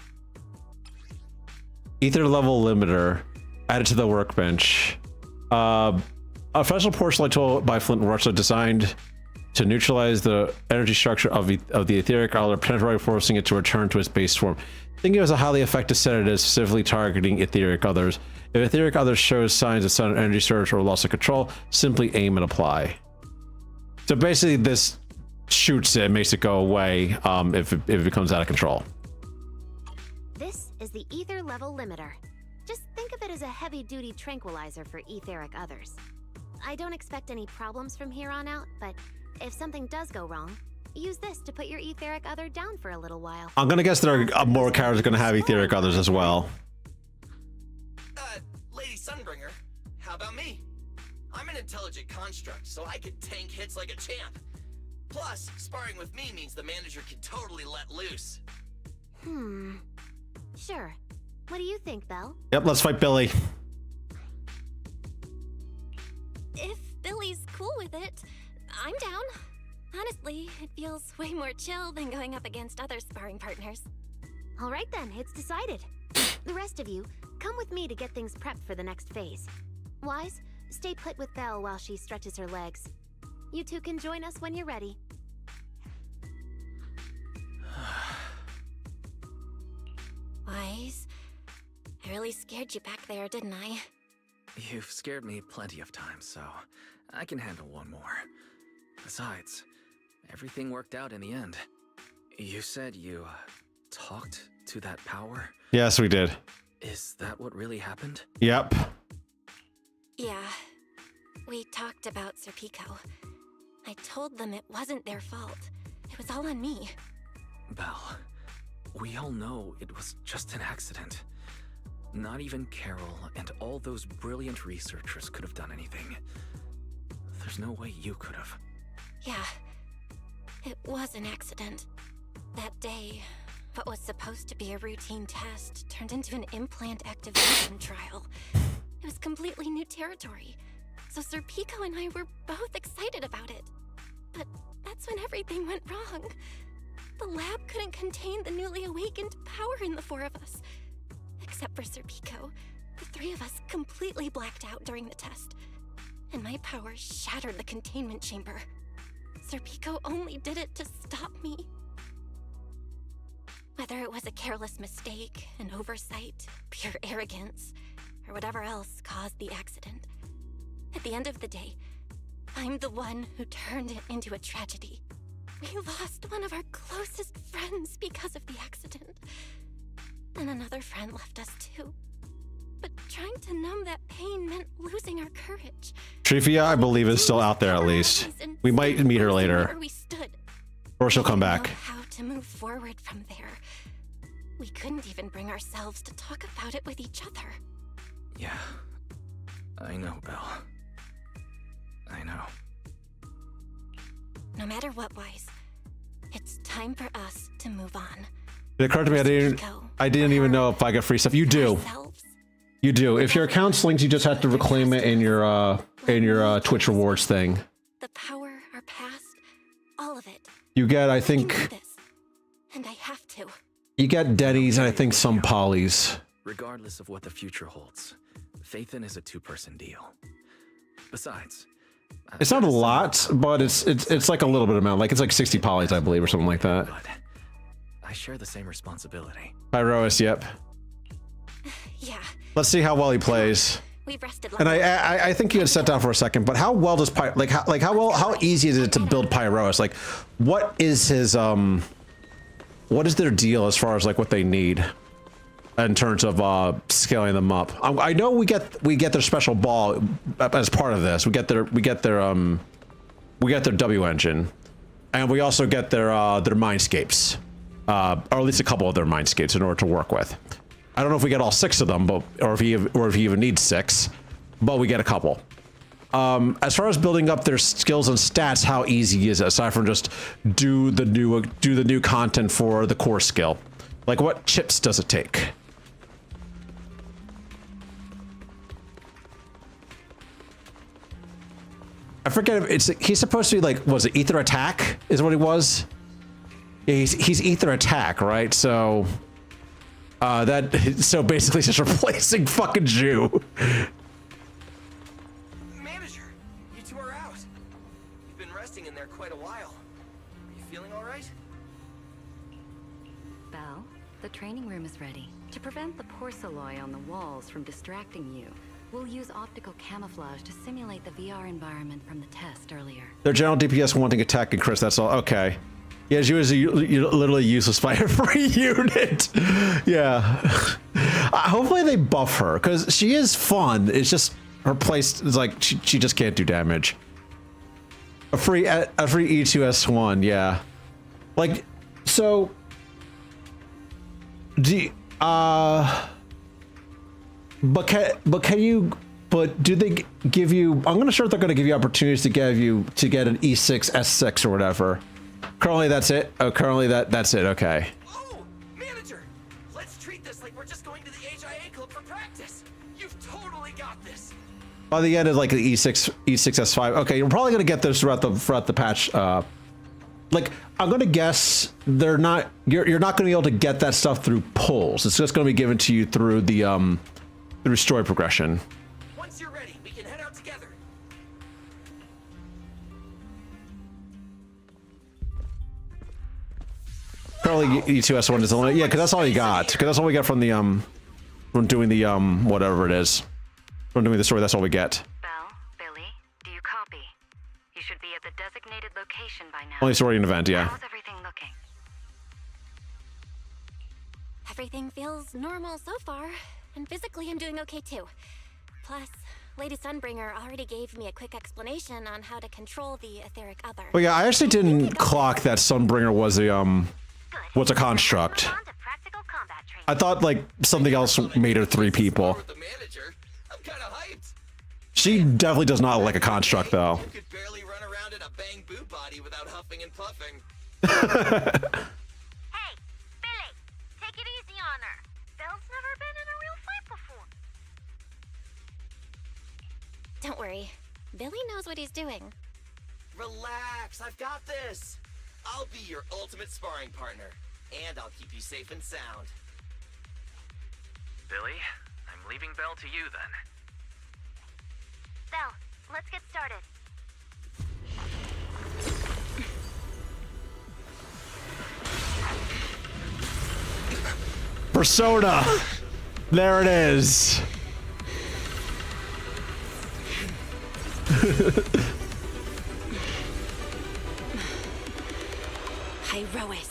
Ether level limiter added to the workbench. A special porcelain tool by Flint and Russell designed to neutralize the energy structure of the etheric other, temporarily forcing it to return to its base form. Think it was a highly effective sedative specifically targeting etheric others. If etheric others shows signs of sudden energy surge or loss of control, simply aim and apply. So basically this shoots it, makes it go away if it becomes out of control. This is the ether level limiter. Just think of it as a heavy-duty tranquilizer for etheric others. I don't expect any problems from here on out, but if something does go wrong, use this to put your etheric other down for a little while. I'm gonna guess there are more characters gonna have etheric others as well. Lady Sunbringer, how about me? I'm an intelligent construct, so I can tank hits like a champ. Plus, sparring with me means the manager can totally let loose. Sure. What do you think, Belle? Yep, let's fight Billy. If Billy's cool with it, I'm down. Honestly, it feels way more chill than going up against other sparring partners. All right then, it's decided. The rest of you, come with me to get things prepped for the next phase. Wise, stay put with Belle while she stretches her legs. You two can join us when you're ready. Wise, I really scared you back there, didn't I? You've scared me plenty of times, so I can handle one more. Besides, everything worked out in the end. You said you talked to that power? Yes, we did. Is that what really happened? Yep. Yeah. We talked about Serpico. I told them it wasn't their fault. It was all on me. Belle, We all know it was just an accident. Not even Carol and all those brilliant researchers could have done anything. There's no way you could have. Yeah, it was an accident. That day, what was supposed to be a routine test turned into an implant activation trial. It was completely new territory, so Sir Pico and I were both excited about it. But that's when everything went wrong. The lab couldn't contain the newly awakened power in the four of us. Except for Sir Pico, the three of us completely blacked out during the test. And my power shattered the containment chamber. Sir Pico only did it to stop me. Whether it was a careless mistake, an oversight, pure arrogance, or whatever else caused the accident, at the end of the day, I'm the one who turned it into a tragedy. We lost one of our closest friends because of the accident. And another friend left us too. But trying to numb that pain meant losing our courage. Trifia, I believe, is still out there at least. We might meet her later. Or she'll come back. How to move forward from there. We couldn't even bring ourselves to talk about it with each other. Yeah, I know, Belle. I know. No matter what, Wise, it's time for us to move on. It occurred to me I didn't even know if I got free stuff. You do. You do. If your account's linked, you just have to reclaim it in your Twitch rewards thing. The power, our past, all of it. You get, I think, and I have to. You get Denny's and I think some Polly's. Regardless of what the future holds, Phaethon is a two-person deal. Besides, it's not a lot, but it's like a little bit amount. Like it's like 60 Polys, I believe, or something like that. But I share the same responsibility. Pyrois, yep. Yeah. Let's see how well he plays. We've rested. And I think you had set down for a second, but how well does how easy is it to build Pyrois? Like, what is his what is their deal as far as like what they need in terms of scaling them up? I know we get their special ball as part of this. We get their W engine, and we also get their mindscapes, or at least a couple of their mindscapes in order to work with. I don't know if we get all 6 of them, but or if he even needs 6, but we get a couple. As far as building up their skills and stats, how easy is it aside from just do the new content for the core skill? Like, what chips does it take? I forget if he's supposed to be like, was it ether attack is what he was? Yeah, he's ether attack, right? So so basically just replacing fucking Jew. Manager, you two are out. You've been resting in there quite a while. Are you feeling all right? Belle, the training room is ready. To prevent the porcelain on the walls from distracting you, we'll use optical camouflage to simulate the VR environment from the test earlier. Their general DPS wanting attack and Chris, that's all. Okay. Yeah, she was literally useless by every unit. Yeah. Hopefully they buff her, because she is fun. It's just her place is like, she just can't do damage. A free E2S1, yeah. Like, so... But do they give you? I'm gonna sure they're gonna give you opportunities to get an E6, S6 or whatever. Currently, that's it. Oh, currently that's it. Okay. Oh, manager, let's treat this like we're just going to the HIA club for practice. You've totally got this. By the end of like the E6, S5. Okay, you're probably gonna get this throughout the patch. Like, I'm gonna guess they're not. You're not gonna be able to get that stuff through pulls. It's just gonna be given to you through the story progression. Once you're ready, we can head out together. Probably E2S1 is the limit. Yeah, because that's all you got. Because that's all we got from the from doing the whatever it is. From doing the story, that's all we get. Belle, Billy, do you copy? You should be at the designated location by now. Only story and event, yeah. How's everything looking? Everything feels normal so far, and physically I'm doing okay too. Plus, Lady Sunbringer already gave me a quick explanation on how to control the etheric other. Well, yeah, I actually didn't clock that Sunbringer was a What's a construct? I thought like something else made her 3 people. She definitely does not like a construct though. You could barely run around in a bang boo body without huffing and puffing. Hey, Billy, take it easy on her. Belle's never been in a real fight before. Don't worry. Billy knows what he's doing. Relax, I've got this. I'll be your ultimate sparring partner, and I'll keep you safe and sound. Billy, I'm leaving Belle to you then. Belle, let's get started. Persona. There it is. Hyrois.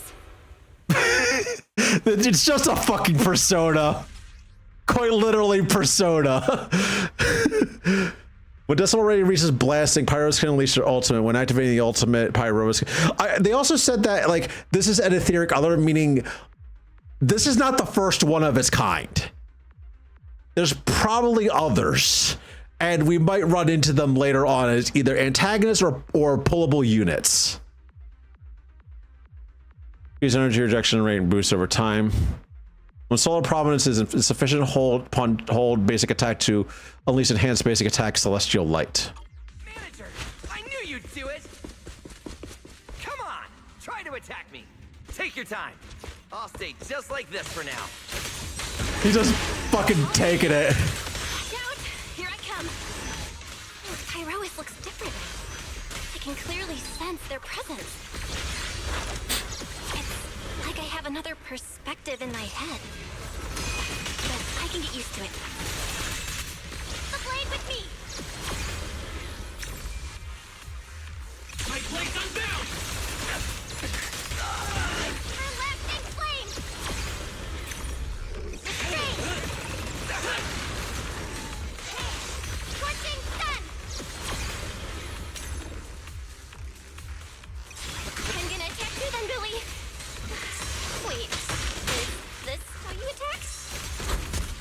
It's just a fucking persona. Quite literally persona. When Decimal Ray reaches blasting, Pyros can unleash their ultimate. When activating the ultimate, Pyros... They also said that, like, this is an etheric other, meaning this is not the first one of its kind. There's probably others. And we might run into them later on as either antagonists or pullable units. Use energy rejection rate and boost over time. When Solar Prominence is insufficient, hold basic attack to unleash enhanced basic attack Celestial Light. Manager, I knew you'd do it. Come on, try to attack me. Take your time. I'll stay just like this for now. He's just fucking taking it. Watch out! Here I come. Hyrois looks different. I can clearly sense their presence. It's like I have another perspective in my head. But I can get used to it. The blade with me! My blade's unbound! Her lasting flame! Restrain! Scorching sun! I'm gonna attack you then, Billy. Wait, is this how you attack?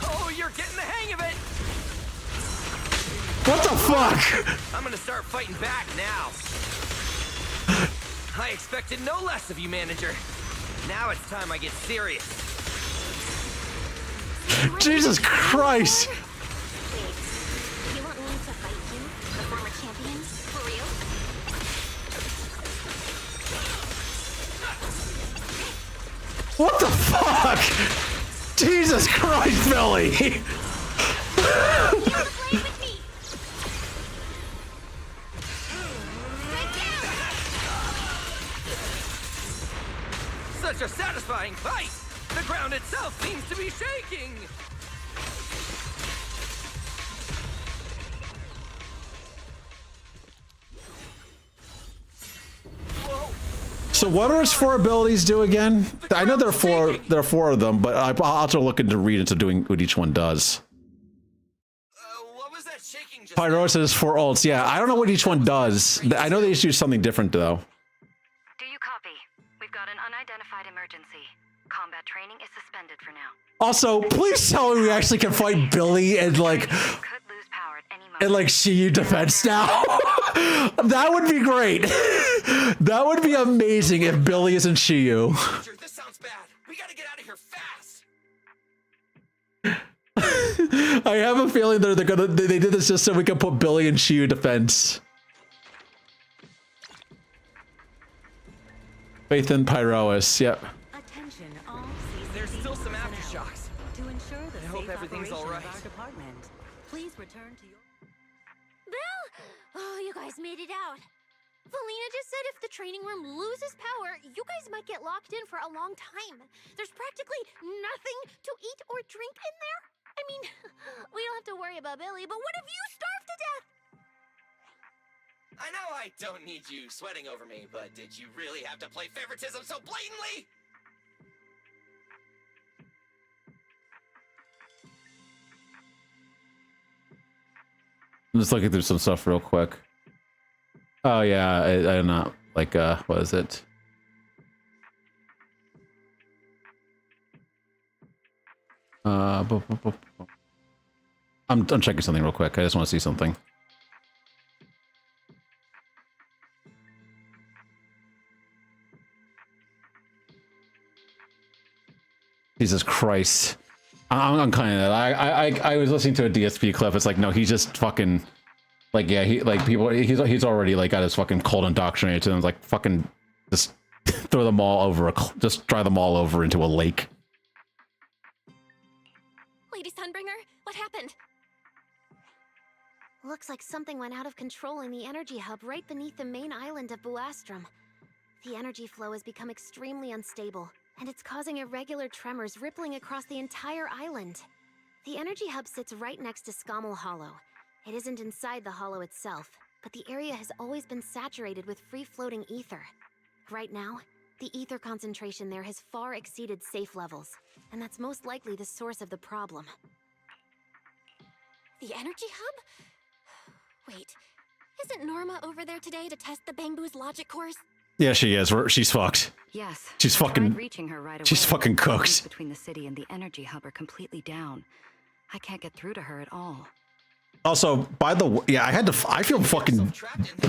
Oh, you're getting the hang of it! What the fuck? I'm gonna start fighting back now. I expected no less of you, manager. Now it's time I get serious. Jesus Christ! Wait, you want me to fight you, the former champion? For real? What the fuck? Jesus Christ, Billy! Such a satisfying fight! The ground itself seems to be shaking! So what do his 4 abilities do again? I know there are four of them, but I'll have to look into read into doing what each one does. Pyros has 4 ults. Yeah, I don't know what each one does. I know they each do something different though. Do you copy? We've got an unidentified emergency. Combat training is suspended for now. Also, please tell me we actually can fight Billy and like Shiyu defense now. That would be great. That would be amazing if Billy isn't Shiyu. This sounds bad. We gotta get out of here fast. I have a feeling they did this just so we can put Billy in Shiyu defense. Phaethon Pyrois, yep. There's still some aftershocks. To ensure the I hope everything's all right. Our department, please return to your... Bill! Oh, you guys made it out. Valina just said if the training room loses power, you guys might get locked in for a long time. There's practically nothing to eat or drink in there. I mean, we don't have to worry about Billy, but what if you starve to death? I know I don't need you sweating over me, but did you really have to play favoritism so blatantly? I'm just looking through some stuff real quick. Oh yeah, I'm not like what is it? I'm checking something real quick. I just want to see something. Jesus Christ. I'm kind of I was listening to a DSP clip. It's like, no, he's just fucking like, yeah, he like people he's already like got his fucking cold indoctrinated to them. Like fucking just throw them all over just drive them all over into a lake. Lady Sunbringer, what happened? Looks like something went out of control in the energy hub right beneath the main island of Buastrum. The energy flow has become extremely unstable, and it's causing irregular tremors rippling across the entire island. The energy hub sits right next to Scommel Hollow. It isn't inside the hollow itself, but the area has always been saturated with free-floating ether. Right now, the ether concentration there has far exceeded safe levels, and that's most likely the source of the problem. The energy hub? Wait, isn't Norma over there today to test the Bangbu's logic course? Yeah, she is. She's fucked. Yes. She's fucking reaching her right away. She's fucking The cooked. lines between the city and the energy hub are completely down. I can't get through to her at all. Also, by the way, yeah, I feel fucking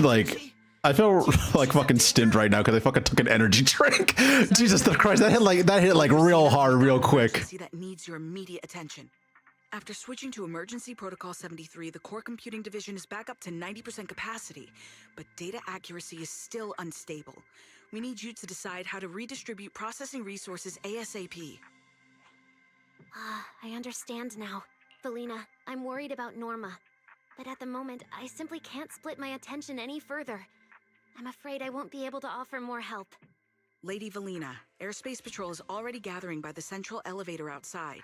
like I feel like fucking stimmed right now because I fucking took an energy drink. Jesus Christ, that hit like real hard, real quick. That needs your immediate attention. After switching to Emergency Protocol 73, the core computing division is back up to 90% capacity, but data accuracy is still unstable. We need you to decide how to redistribute processing resources ASAP. I understand now. Felina, I'm worried about Norma. But at the moment, I simply can't split my attention any further. I'm afraid I won't be able to offer more help. Lady Valina, Airspace Patrol is already gathering by the central elevator outside.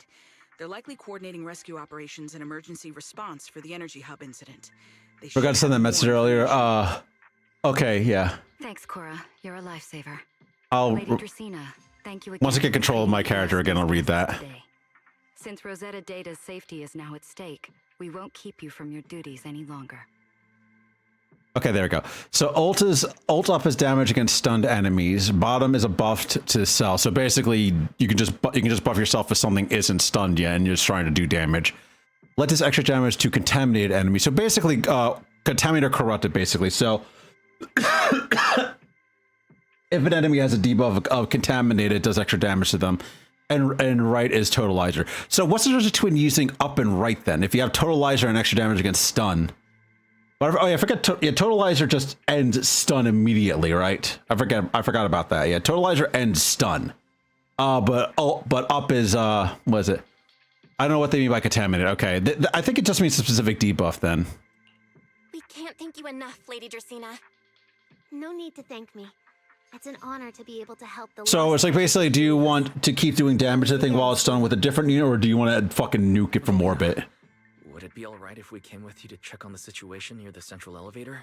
They're likely coordinating rescue operations and emergency response for the energy hub incident. Forgot to send that message earlier. Okay, yeah. Thanks, Cora. You're a lifesaver. Lady Dracaena, thank you again. Once I get control of my character again, I'll read that. Since Rosetta Data's safety is now at stake, we won't keep you from your duties any longer. Okay, there we go. So ult up is damage against stunned enemies. Bottom is a buff to cell. So basically, you can just buff yourself if something isn't stunned yet, and you're just trying to do damage. Let this extra damage to contaminated enemies. So basically, contaminated or corrupted. Basically, so if an enemy has a debuff of contaminated, it does extra damage to them. And right is totalizer. So what's the difference between using up and right then? If you have totalizer and extra damage against stun. But I forget. Totalizer just ends stun immediately, right? I forgot about that. Yeah, totalizer ends stun. But up is what is it? I don't know what they mean by contaminated. Okay, I think it just means a specific debuff then. We can't thank you enough, Lady Dracaena. No need to thank me. It's an honor to be able to help the. So it's like basically, do you want to keep doing damage to the thing while it's stunned with a different unit, or do you want to fucking nuke it from orbit? Would it be alright if we came with you to check on the situation near the central elevator?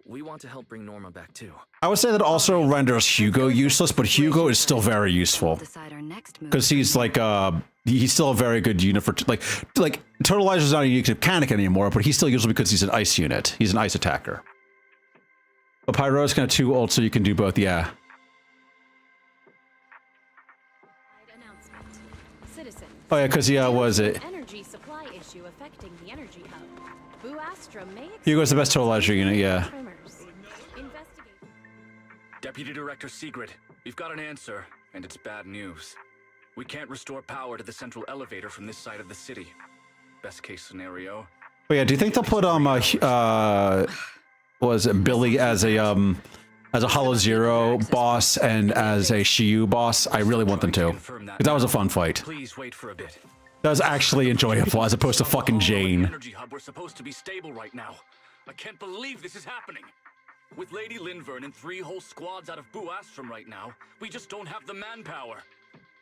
We want to help bring Norma back too. I would say that also renders Hugo useless, but Hugo is still very useful. Because he's like, he's still a very good unit for, like Totalizer's not a unique mechanic anymore, but he's still useful because he's an ice unit. He's an ice attacker. But Pyro's kind of too old, so you can do both, yeah. Oh yeah, because yeah, was it? Energy supply issue affecting the energy hub. Buastrum may Hugo's the best Totalizer unit, yeah. Deputy Director Sigrid, we've got an answer, and it's bad news. We can't restore power to the central elevator from this side of the city. Best case scenario. But yeah, do you think they'll put was it Billy as a Hollow Zero boss and as a Shiyu boss? I really want them to. 'Cause that was a fun fight. Please wait for a bit. That was actually enjoyable as opposed to fucking Jane. Energy hub, we're supposed to be stable right now. I can't believe this is happening. With Lady Linvern and 3 whole squads out of Buastrum right now, we just don't have the manpower.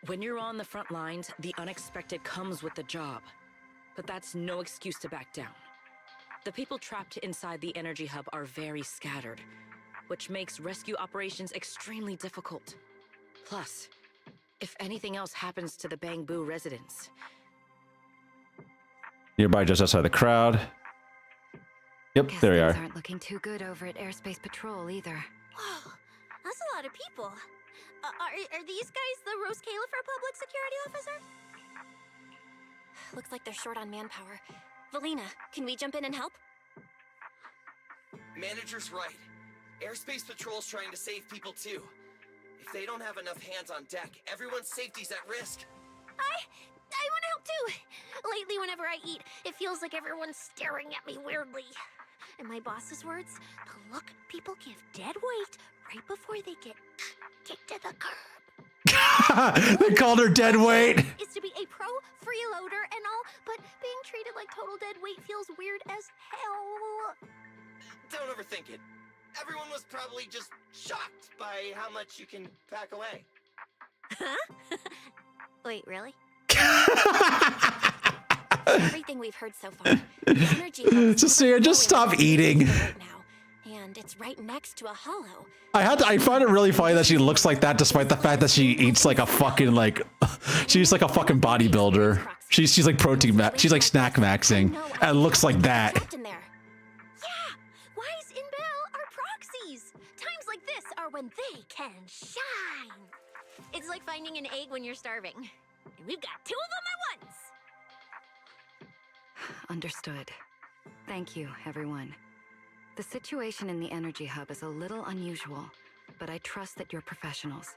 When you're on the front lines, the unexpected comes with the job. But that's no excuse to back down. The people trapped inside the energy hub are very scattered, which makes rescue operations extremely difficult. Plus, if anything else happens to the Bangbu residents... Nearby, just outside the crowd. Yep, Guess there we things are. aren't looking too good over at Airspace Patrol either. Whoa, that's a lot of people. Are these guys the Rose Califer public security officer? Looks like they're short on manpower. Valina, can we jump in and help? Manager's right. Airspace Patrol's trying to save people too. If they don't have enough hands on deck, everyone's safety's at risk. I want to help too. Lately, whenever I eat, it feels like everyone's staring at me weirdly. In my boss's words, the look people give dead weight right before they get kicked to the curb. They called her dead weight. Is to be a pro freeloader and all, but being treated like total dead weight feels weird as hell. Don't overthink it. Everyone was probably just shocked by how much you can pack away. Huh? Wait, really? Everything we've heard so far. The energy hub Cecilia, just stop eating. right now, and it's right next to a hollow. I find it really funny that she looks like that, despite the fact that she eats like a fucking she's like a fucking bodybuilder. She's like she's like snack maxing, and looks like that. Wise and Bell are proxies. Times like this are when they can shine. It's like finding an egg when you're starving. And we've got two of them at once. Understood. Thank you, everyone. The situation in the energy hub is a little unusual, but I trust that you're professionals.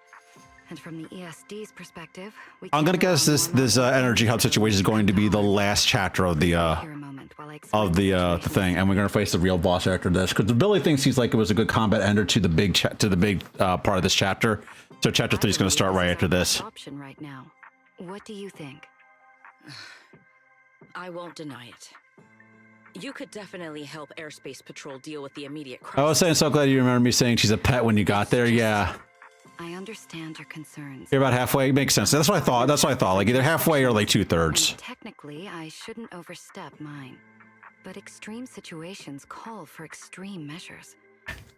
And from the ESD's perspective, I'm gonna guess this energy hub situation is going to be the last chapter of the thing, and we're gonna face the real boss after this. Because Billy thinks he's like it was a good combat ender to the big part of this chapter. So chapter 3 is gonna start right after this. Option right now. What do you think? I won't deny it. You could definitely help Airspace Patrol deal with the immediate crisis. I was saying, so glad you remember me saying she's a pet when you got there. Yeah. I understand your concerns. You're about halfway. It makes sense. That's what I thought. That's what I thought. Like either halfway or like 2/3. Technically, I shouldn't overstep mine. But extreme situations call for extreme measures.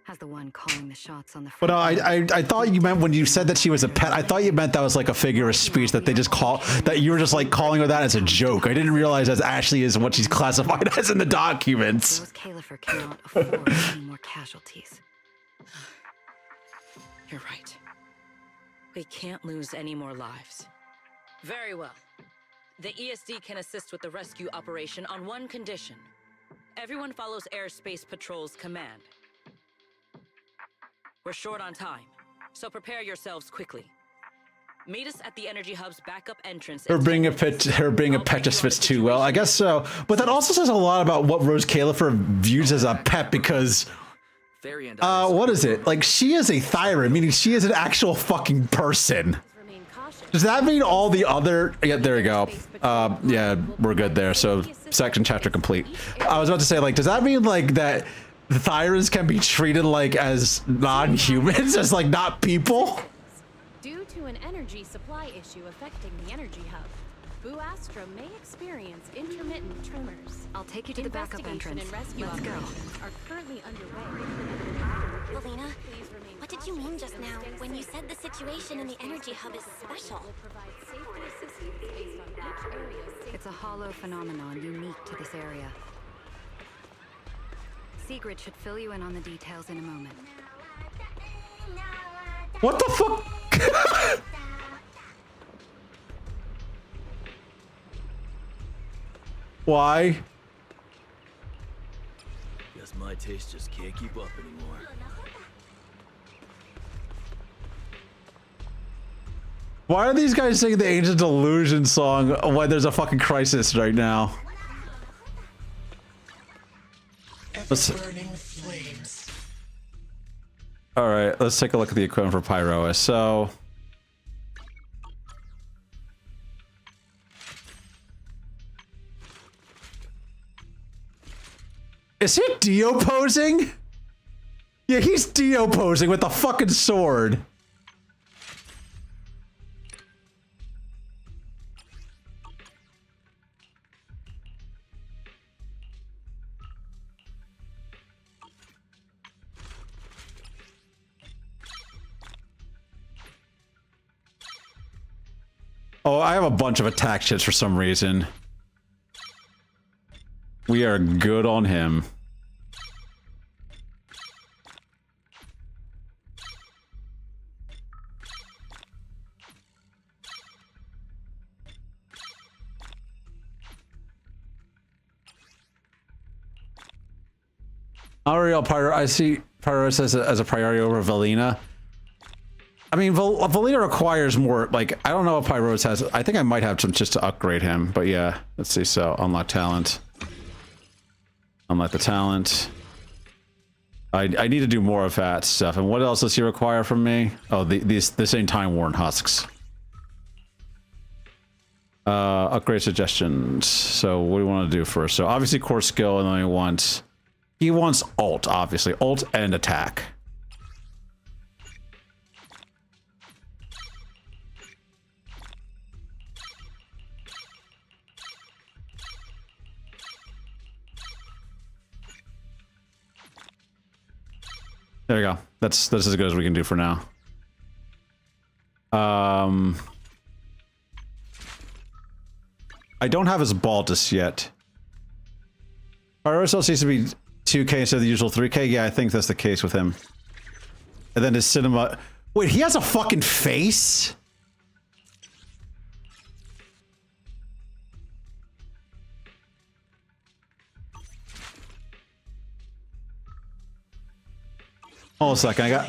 As the one calling the shots on the front. But I thought you meant when you said that she was a pet, I thought you meant that was like a figure of speech that they just that you were just like calling her that as a joke. I didn't realize that actually is what she's classified as in the documents. Rose Califer cannot afford any more casualties. You're right. We can't lose any more lives. Very well. The ESD can assist with the rescue operation on one condition. Everyone follows Airspace Patrol's command. We're short on time, so prepare yourselves quickly. Meet us at the energy hub's backup entrance. Her being a pet just fits too well, I guess so. But that also says a lot about what Rose Califer views as a pet, because what is it? Like, she is a Thyran, meaning she is an actual fucking person. Does that mean all the other? Yeah, there we go. Yeah, we're good there. So section chapter complete. I was about to say, like, does that mean like that the Thyrans can be treated like as non-humans, as like not people? Due to an energy supply issue affecting the energy hub, Boo Astra may experience intermittent tremors. I'll take you to the backup entrance. And rescue Let's go. operations are currently underway. Valina, what did you mean just now when you said the situation in the energy hub is special? It's a hollow phenomenon unique to this area. Sigrid should fill you in on the details in a moment. What the fuck? Why? Guess my taste just can't keep up anymore. Why are these guys singing the Ancient Delusion song when there's a fucking crisis right now? Burning flames. All right, let's take a look at the equipment for Pyroa. So, is he deoposing? Yeah, he's deoposing with a fucking sword. Oh, I have a bunch of attack shits for some reason. We are good on him. Ariel Pyro, I see Pyros as a priority over Valina. I mean, Valina requires more, like, I don't know if Pyros has, I think I might have some just to upgrade him, but yeah, let's see, so unlock talent. Unlock the talent. I need to do more of that stuff, and what else does he require from me? Oh, this ain't time-worn husks. Upgrade suggestions. So what do we want to do first? So obviously core skill, and then he wants ult, obviously. Ult and attack. There we go. That's as good as we can do for now. I don't have his Baltus yet. RSL seems to be 2k instead of the usual 3k. Yeah, I think that's the case with him. And then his cinema... Wait, he has a fucking face? Hold on a second, I got...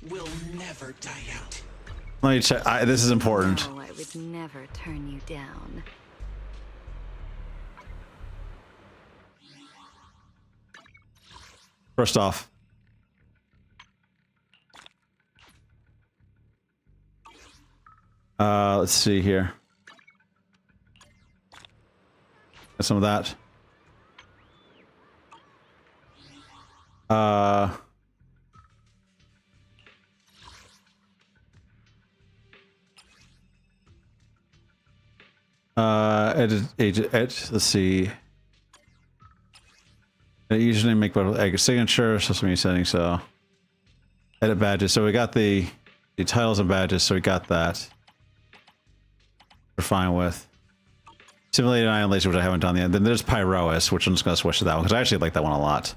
Will never die out. Let me check. This is important. No, I would never turn you down. First off. Let's see here. Got some of that. Edit, let's see. I usually make egg signature, social media settings, so edit badges. So we got the titles and badges, so we got that. We're fine with. Simulated Annihilation, which I haven't done yet. Then there's Pyrois, which I'm just gonna switch to that one, because I actually like that one a lot.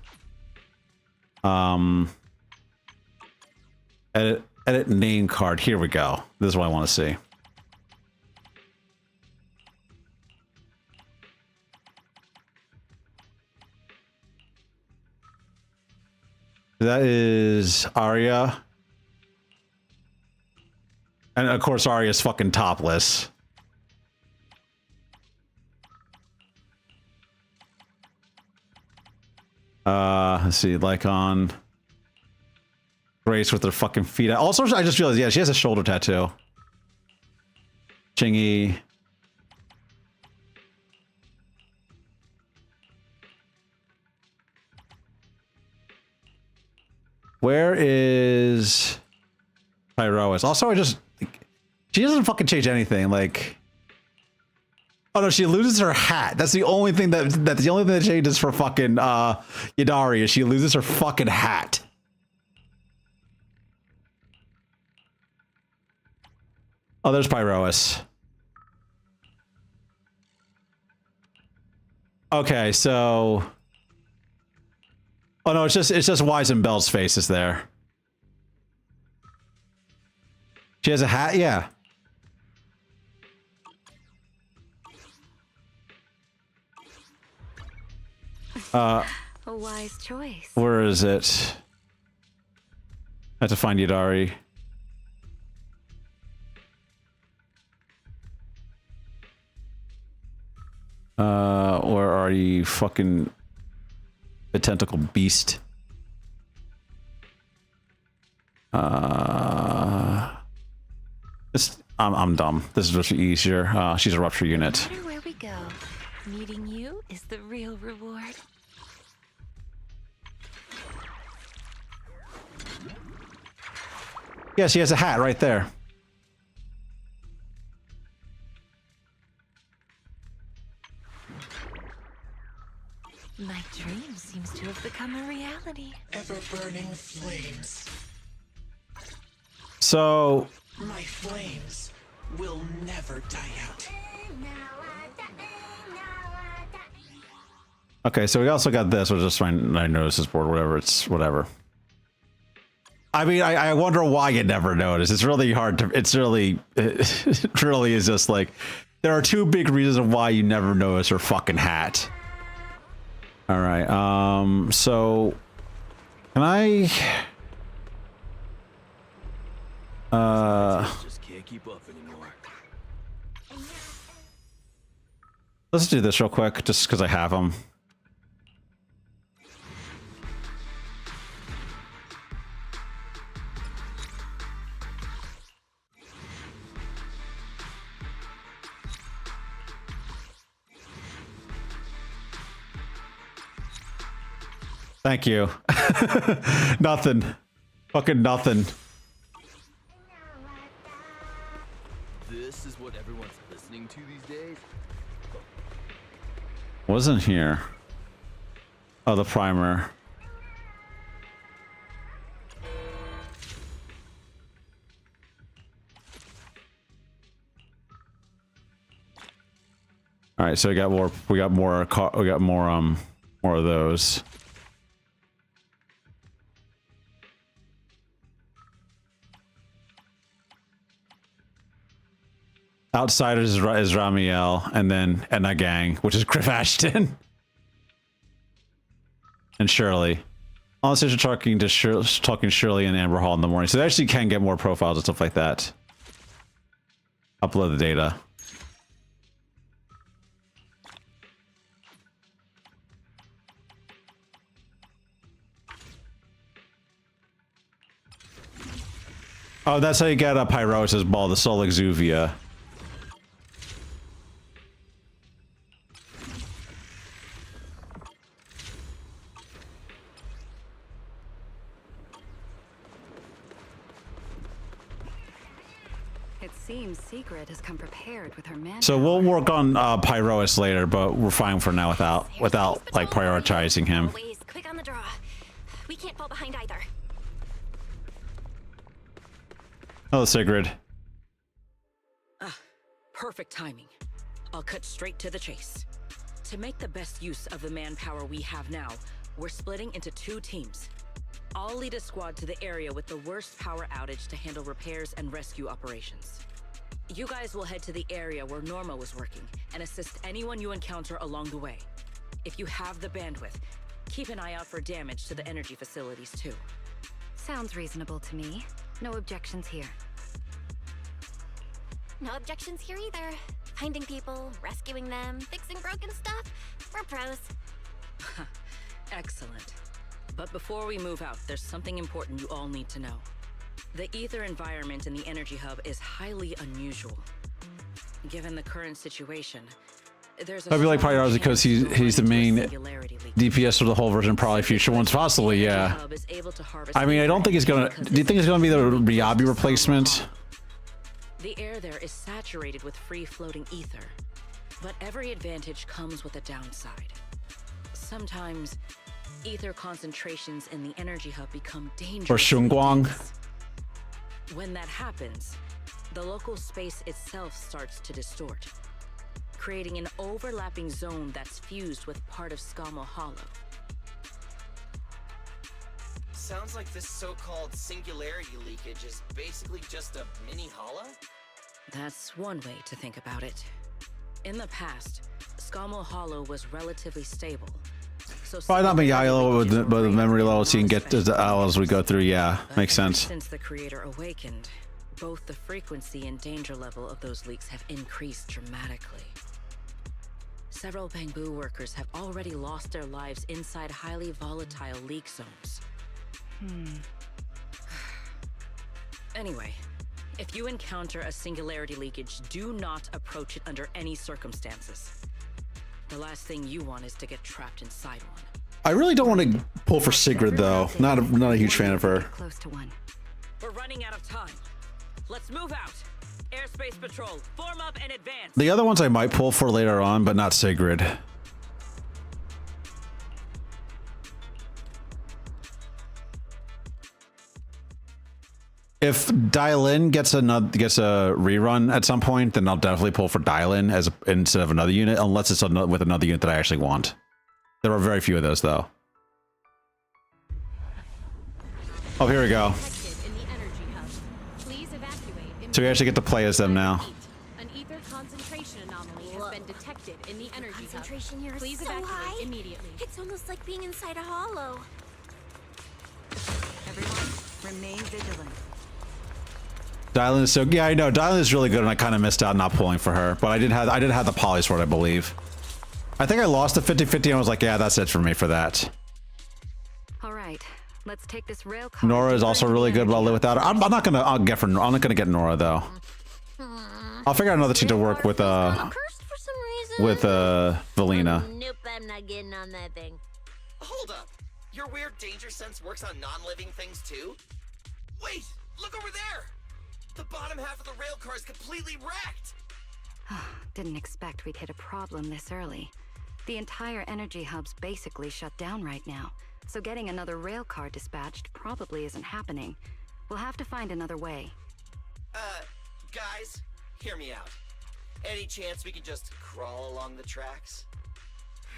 Edit name card. Here we go. This is what I want to see. That is Arya. And of course Arya's fucking topless. Let's see, like on Grace with her fucking feet out. Also, I just realized, yeah, she has a shoulder tattoo. Chingy. Where is Pyrois? Also, she doesn't fucking change anything. Like, oh no, she loses her hat. That's the only thing that changes for fucking Yadari is she loses her fucking hat. Oh, there's Pyrois. Okay, so. Oh no, it's just Wise and Bell's face is there. She has a hat, yeah. A wise choice. Where is it? I have to find Yadari. Where are you, fucking the tentacle beast? I'm dumb. This is just easier. She's a rupture unit. No matter where we go, meeting you is the real reward. Yeah, she has a hat right there. My dream seems to have become a reality. Ever-burning flames. So... My flames will never die out. Okay, so we also got this, which is fine. I noticed this board, whatever. It's whatever. I mean, I wonder why you never noticed. It's really hard to. It's really, it really is just like there are two big reasons why you never notice her fucking hat. All right. So Can I? Just can't keep up anymore. Let's do this real quick, just because I have them. Thank you. Nothing. Fucking nothing. This is what everyone's listening to these days. Wasn't here. Oh, the primer. All right, so we got more more of those. Outsiders is Ramiel, and then Edna Gang, which is Griff Ashton. And Shirley. Unless you're talking to Shirley and Amber Hall in the morning. So they actually can get more profiles and stuff like that. Upload the data. Oh, that's how you get a Pyrosis ball, the Soul Exuvia. It seems Secret has come prepared with her man. So we'll work on Pyrosis later, but we're fine for now without like prioritizing him. Always quick on the draw. We can't fall behind either. Oh, Sigrid. Perfect timing. I'll cut straight to the chase. To make the best use of the manpower we have now, we're splitting into 2 teams. I'll lead a squad to the area with the worst power outage to handle repairs and rescue operations. You guys will head to the area where Norma was working and assist anyone you encounter along the way. If you have the bandwidth, keep an eye out for damage to the energy facilities too. Sounds reasonable to me. No objections here. No objections here either. Finding people, rescuing them, fixing broken stuff. We're pros. Excellent. But before we move out, there's something important you all need to know. The ether environment in the energy hub is highly unusual. Given the current situation, there's a I feel like probably because he's the main DPS for the whole version, probably future ones, possibly, yeah. I mean, I don't think he's gonna. Do you think it's gonna be the Ryabi replacement? The air there is saturated with free-floating ether, but every advantage comes with a downside. Sometimes, ether concentrations in the energy hub become dangerous. Or Shunguang. When that happens, the local space itself starts to distort, creating an overlapping zone that's fused with part of Skamo Hollow. Sounds like this so-called singularity leakage is basically just a mini hollow? That's one way to think about it. In the past, Skamo Hollow was relatively stable. So Probably not Miyailo, but the memory levels you can get to the hours we go through, yeah. Makes sense. Since the creator awakened, both the frequency and danger level of those leaks have increased dramatically. Several Bangbu workers have already lost their lives inside highly volatile leak zones. Anyway, if you encounter a singularity leakage, do not approach it under any circumstances. The last thing you want is to get trapped inside one. I really don't want to pull for Sigrid though. Not a huge fan of her. Close to one. We're running out of time. Let's move out. Airspace patrol, form up and advance. The other ones I might pull for later on, but not Sigrid. If Dial-In gets a rerun at some point, then I'll definitely pull for Dial-In instead of another unit, unless it's with another unit that I actually want. There are very few of those, though. Oh, here we go. So we actually get to play as them now. An ether concentration anomaly has been detected in the energy hub. Concentration here is Please so evacuate high. immediately. It's almost like being inside a hollow. Remain vigilant. Dylan is so yeah, I know Dylan is really good, and I kind of missed out not pulling for her. But I did have the poly sword, I believe. I think I lost the 50-50 and I was like, yeah, that's it for me for that. All right, let's take this rail car. Nora is also really good, but I'll live without her. I'm not gonna. I'm not gonna get Nora though. I'll figure out another team to work with. Valina. Nope, I'm not getting on that thing. Hold up. Your weird danger sense works on non-living things too? Wait, look over there. The bottom half of the rail car is completely wrecked. Didn't expect we'd hit a problem this early. The entire energy hub's basically shut down right now, so getting another rail car dispatched probably isn't happening. We'll have to find another way. Guys, hear me out. Any chance we can just crawl along the tracks?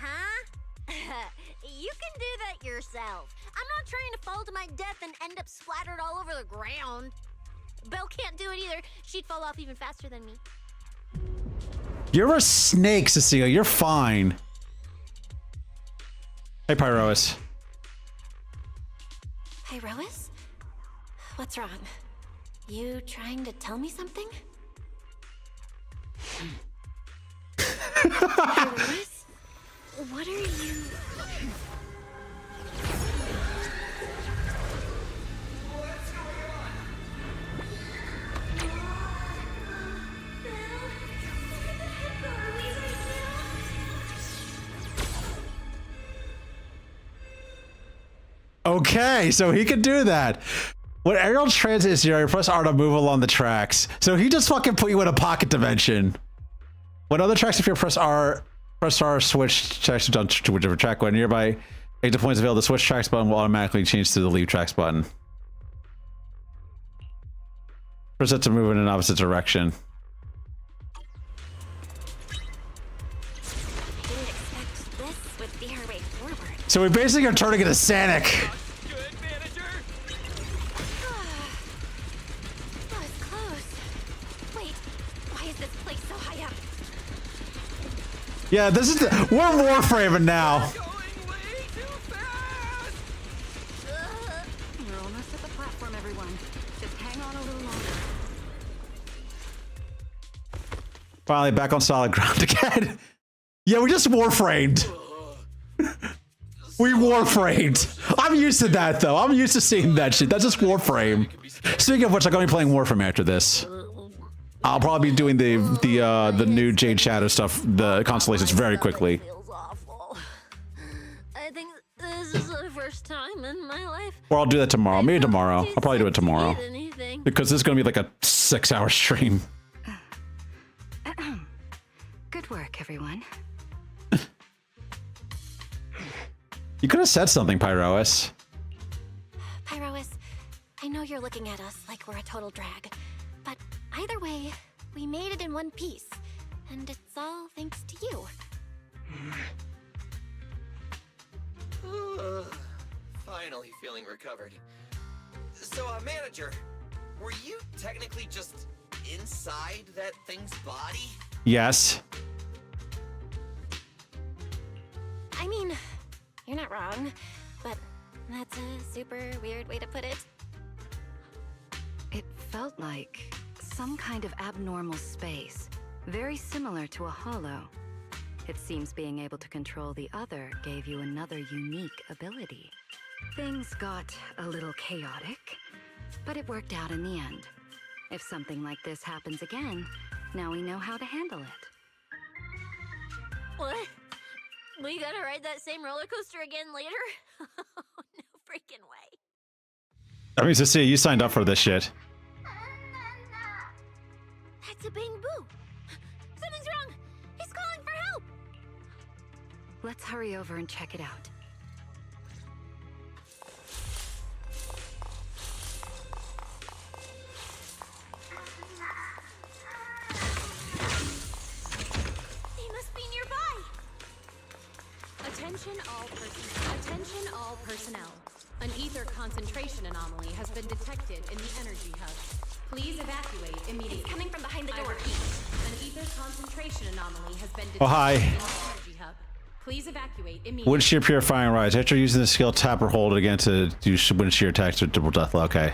Huh? You can do that yourself. I'm not trying to fall to my death and end up splattered all over the ground. Belle can't do it either. She'd fall off even faster than me. You're a snake, Cecilia. You're fine. Hey, Pyrois. Hey, Rois? What's wrong? You trying to tell me something? Hey, Rois? What are you... Okay, so he can do that. When aerial transit is here, press R to move along the tracks. So he just fucking put you in a pocket dimension. When other tracks appear, press R, switch tracks to whichever track. When nearby exit points available, the switch tracks button will automatically change to the leave tracks button. Press it to move in an opposite direction. Didn't expect this would be our way forward. So we basically are turning into Sonic. That was close. Wait, why is this place so high up? Yeah, this is we're warframing now. We're almost at the platform, everyone. Just hang on a little longer. Finally back on solid ground again. Yeah, we just warframed. We warframed. I'm used to that though. I'm used to seeing that shit. That's just warframe. Speaking of which, I'm gonna be playing Warframe after this. I'll probably be doing the new Jade Shadow stuff, the constellations, very quickly. Feels awful. I think this is the first time in my life. Or I'll do that tomorrow. Maybe tomorrow. I'll probably do it tomorrow. Anything. Because this is gonna be like a 6-hour stream. Good work, everyone. You could have said something, Pyrois. Pyrois, I know you're looking at us like we're a total drag, but either way, we made it in one piece, and it's all thanks to you. Finally feeling recovered. So, manager, were you technically just inside that thing's body? Yes. I mean, you're not wrong, but that's a super weird way to put it. It felt like some kind of abnormal space, very similar to a hollow. It seems being able to control the other gave you another unique ability. Things got a little chaotic, but it worked out in the end. If something like this happens again, now we know how to handle it. What? We gotta ride that same roller coaster again later? No freaking way. I mean, Cecilia, you signed up for this shit. That's a Bang Boo. Something's wrong. He's calling for help. Let's hurry over and check it out. He must be nearby. Attention all personnel. An ether concentration anomaly has been detected in the energy hub. Please evacuate immediately. It's coming from behind the door. I repeat, an ether concentration anomaly has been detected Oh, hi. in the energy hub. Please evacuate immediately. Wind shear purifying rise. After using the skill, tap or hold it again to do wind shear attacks with double death. Okay.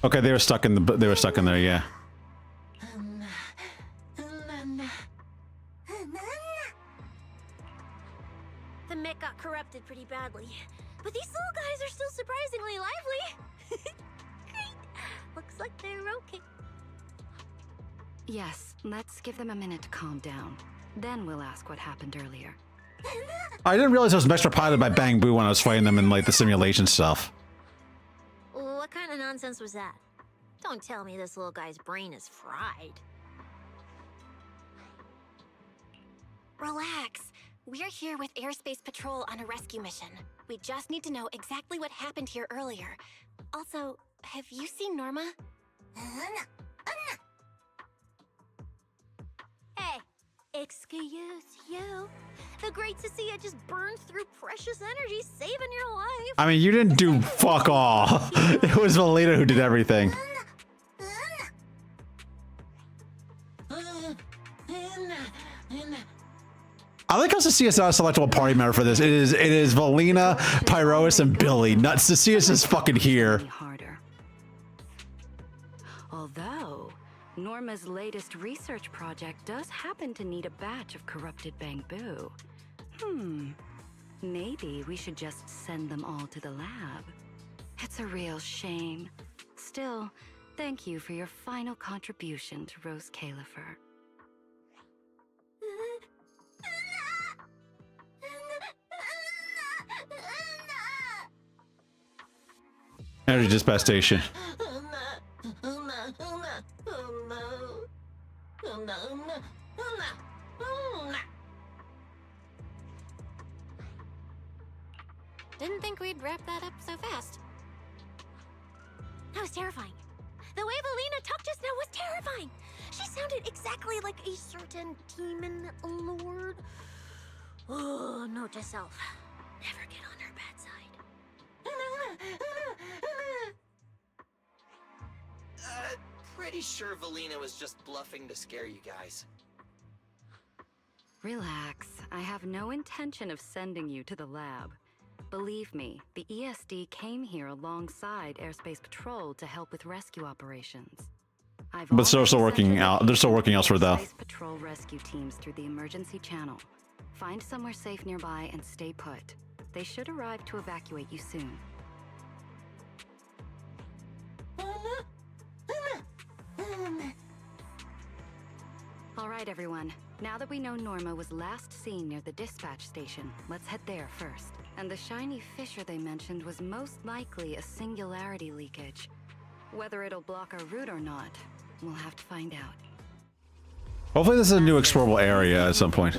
Okay, they were stuck in the. They were stuck in there. Yeah. The mech got corrupted pretty badly, but these little guys are still surprisingly lively. Great. Looks like they're okay. Yes, let's give them a minute to calm down. Then we'll ask what happened earlier. I didn't realize I was extra piloted by Bang Boo when I was fighting them in like the simulation stuff. What kind of nonsense was that? Don't tell me this little guy's brain is fried. Relax. We're here with Airspace Patrol on a rescue mission. We just need to know exactly what happened here earlier. Also, have you seen Norma? Hey, excuse you. The great Cecilia just burned through precious energy saving your life. I mean, you didn't do fuck all. It was Valita who did everything. I like how Cecilia's not a selectable party member for this. It is Valina, Pyrois, and Billy. Not Cecilia's just fucking here. Although, Norma's latest research project does happen to need a batch of corrupted Bang Boo. Maybe we should just send them all to the lab. It's a real shame. Still, thank you for your final contribution to Rose Califer. Energy dispatch station. Didn't think we'd wrap that up so fast. That was terrifying. The way Valina talked just now was terrifying. She sounded exactly like a certain demon lord. Oh, note to self. Never get on her bad side. Pretty sure Valina was just bluffing to scare you guys. Relax. I have no intention of sending you to the lab. Believe me, the ESD came here alongside Airspace Patrol to help with rescue operations. But they're still working out. They're still working elsewhere though. Airspace Patrol rescue teams through the emergency channel. Find somewhere safe nearby and stay put. They should arrive to evacuate you soon. All right, everyone. Now that we know Norma was last seen near the dispatch station, let's head there first. And the shiny fissure they mentioned was most likely a singularity leakage. Whether it'll block our route or not, we'll have to find out. Hopefully this is a new explorable area at some point.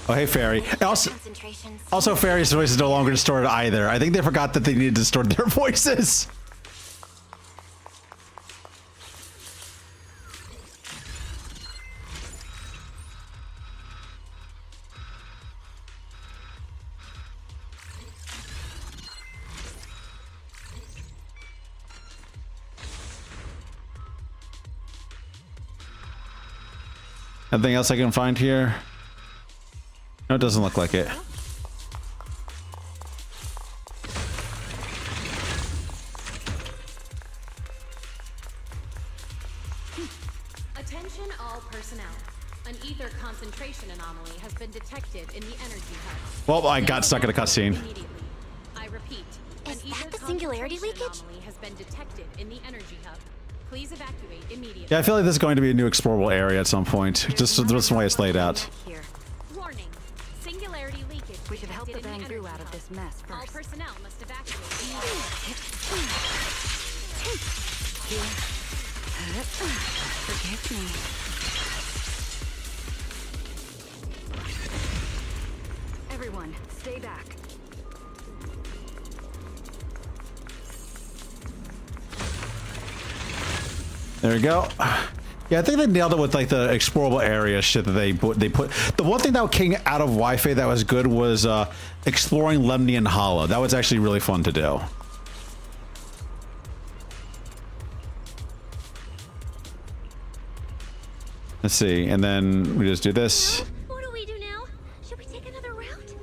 Oh, hey, Fairy. Also, Fairy's voice is no longer distorted either. I think they forgot that they needed to distort their voices. Anything else I can find here? No, it doesn't look like it. Attention all personnel. An ether concentration anomaly has been detected in the energy hub. Well, I got stuck in a cutscene. I repeat, Is that the singularity leakage? anomaly has been detected in the energy hub. Please evacuate immediately. Yeah, I feel like this is going to be a new explorable area at some point. Just the way it's laid out. Here. Warning. Singularity leakage. We should help the Bang Boo out of this mess first. All personnel must evacuate. Forgive me. Everyone, stay back. There we go. Yeah, I think they nailed it with like the explorable area shit that they put. The one thing that came out of Wi-Fi that was good was exploring Lemnian Hollow. That was actually really fun to do. Let's see, and then we just do this. What do we do now? Should we take another route?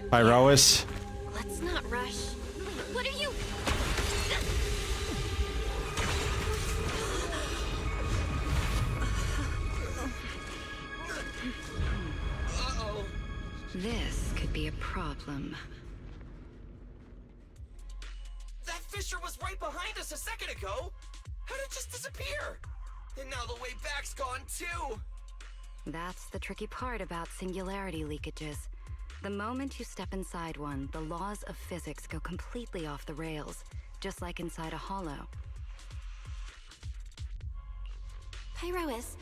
Pyrois. Let's not rush. Wait, what are you? Uh-oh. This could be a problem. That fissure was right behind us a second ago. How did it just disappear? And now the way back's gone too. That's the tricky part about singularity leakages. The moment you step inside one, the laws of physics go completely off the rails, just like inside a hollow. Pyrois,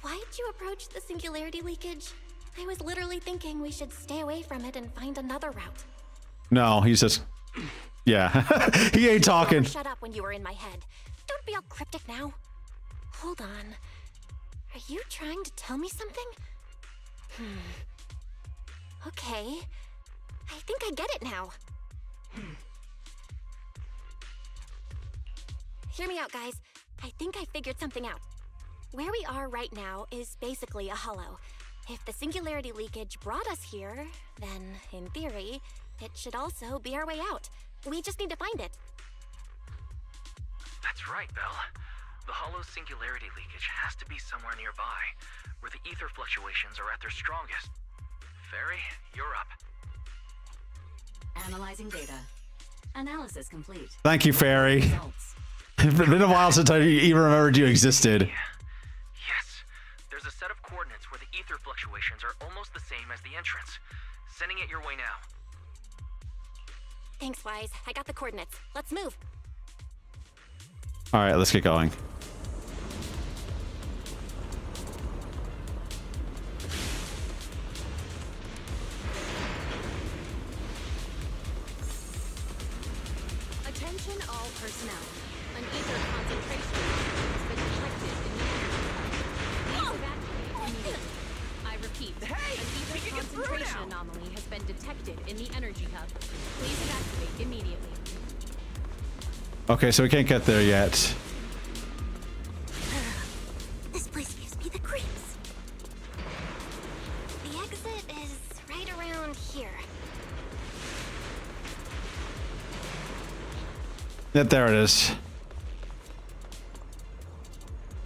why'd you approach the singularity leakage? I was literally thinking we should stay away from it and find another route. No, he's just... Yeah, he ain't talking. Shut up when you were in my head. Don't be all cryptic now. Hold on. Are you trying to tell me something? Okay. I think I get it now. Hear me out, guys. I think I figured something out. Where we are right now is basically a hollow. If the singularity leakage brought us here, then, in theory, it should also be our way out. We just need to find it. That's right, Belle. The hollow's singularity leakage has to be somewhere nearby, where the ether fluctuations are at their strongest. Fairy, you're up. Analyzing data. Analysis complete. Thank you, Fairy. It's been a while since I even remembered you existed. Yes. There's a set of coordinates where the ether fluctuations are almost the same as the entrance. Sending it your way now. Thanks, Wise. I got the coordinates. Let's move. All right, let's get going. Attention all personnel. An ether concentration has been detected in the energy hub. Please evacuate immediately. I repeat, an ether concentration anomaly has been detected in the energy hub. Please evacuate immediately. Okay, so we can't get there yet. This place gives me the creeps. The exit is right around here. Yep, there it is.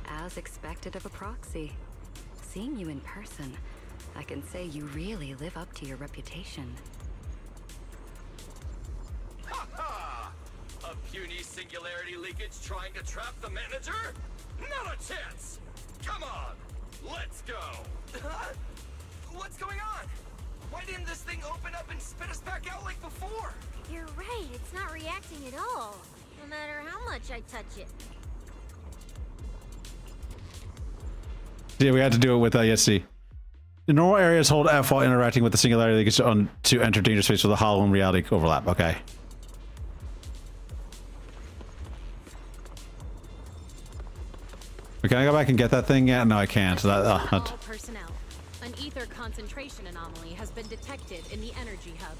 As expected of a proxy. Seeing you in person, I can say you really live up to your reputation. A puny singularity leakage trying to trap the manager? Not a chance! Come on, let's go! What's going on? Why didn't this thing open up and spit us back out like before? You're right, it's not reacting at all. No matter how much I touch it. Yeah, we had to do it with ESC. The normal areas hold F while interacting with the singularity leakage to enter danger space with a hollow and reality overlap. Okay. Can I go back and get that thing yet? No, I can't. So All personnel. An ether concentration anomaly has been detected in the energy hub.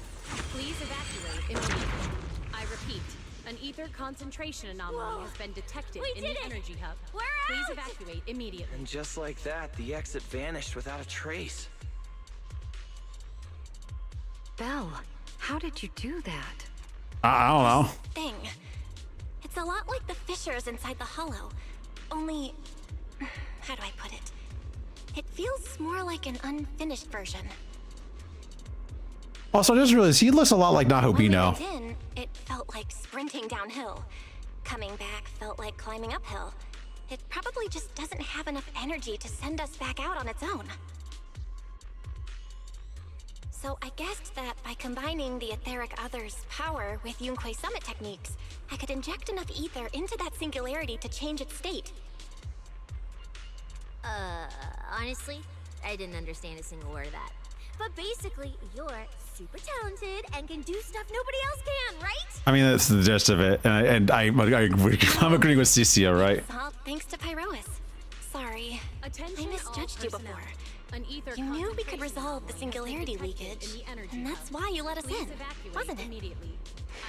Please evacuate immediately. I repeat, an ether concentration anomaly has been detected in the energy hub. Please evacuate immediately. And just like that, the exit vanished without a trace. Belle, how did you do that? I don't know. Thing. It's a lot like the fissures inside the hollow. Only... how do I put it? It feels more like an unfinished version. Also, I just realized he looks a lot like When we Nahobino. went in, it felt like sprinting downhill. Coming back felt like climbing uphill. It probably just doesn't have enough energy to send us back out on its own. So I guessed that by combining the etheric other's power with Yunquei Summit techniques, I could inject enough ether into that singularity to change its state. Honestly, I didn't understand a single word of that. But basically, you're super talented and can do stuff nobody else can, right? I mean, that's the gist of it. And I'm agreeing with Cicio, right? It's all thanks to Pyrois. Sorry. Attention I misjudged you all personnel. before. An ether You knew we could concentration resolve the anomaly has been singularity detected leakage, in the energy and that's hub. why you let us Please in, evacuate wasn't it? immediately.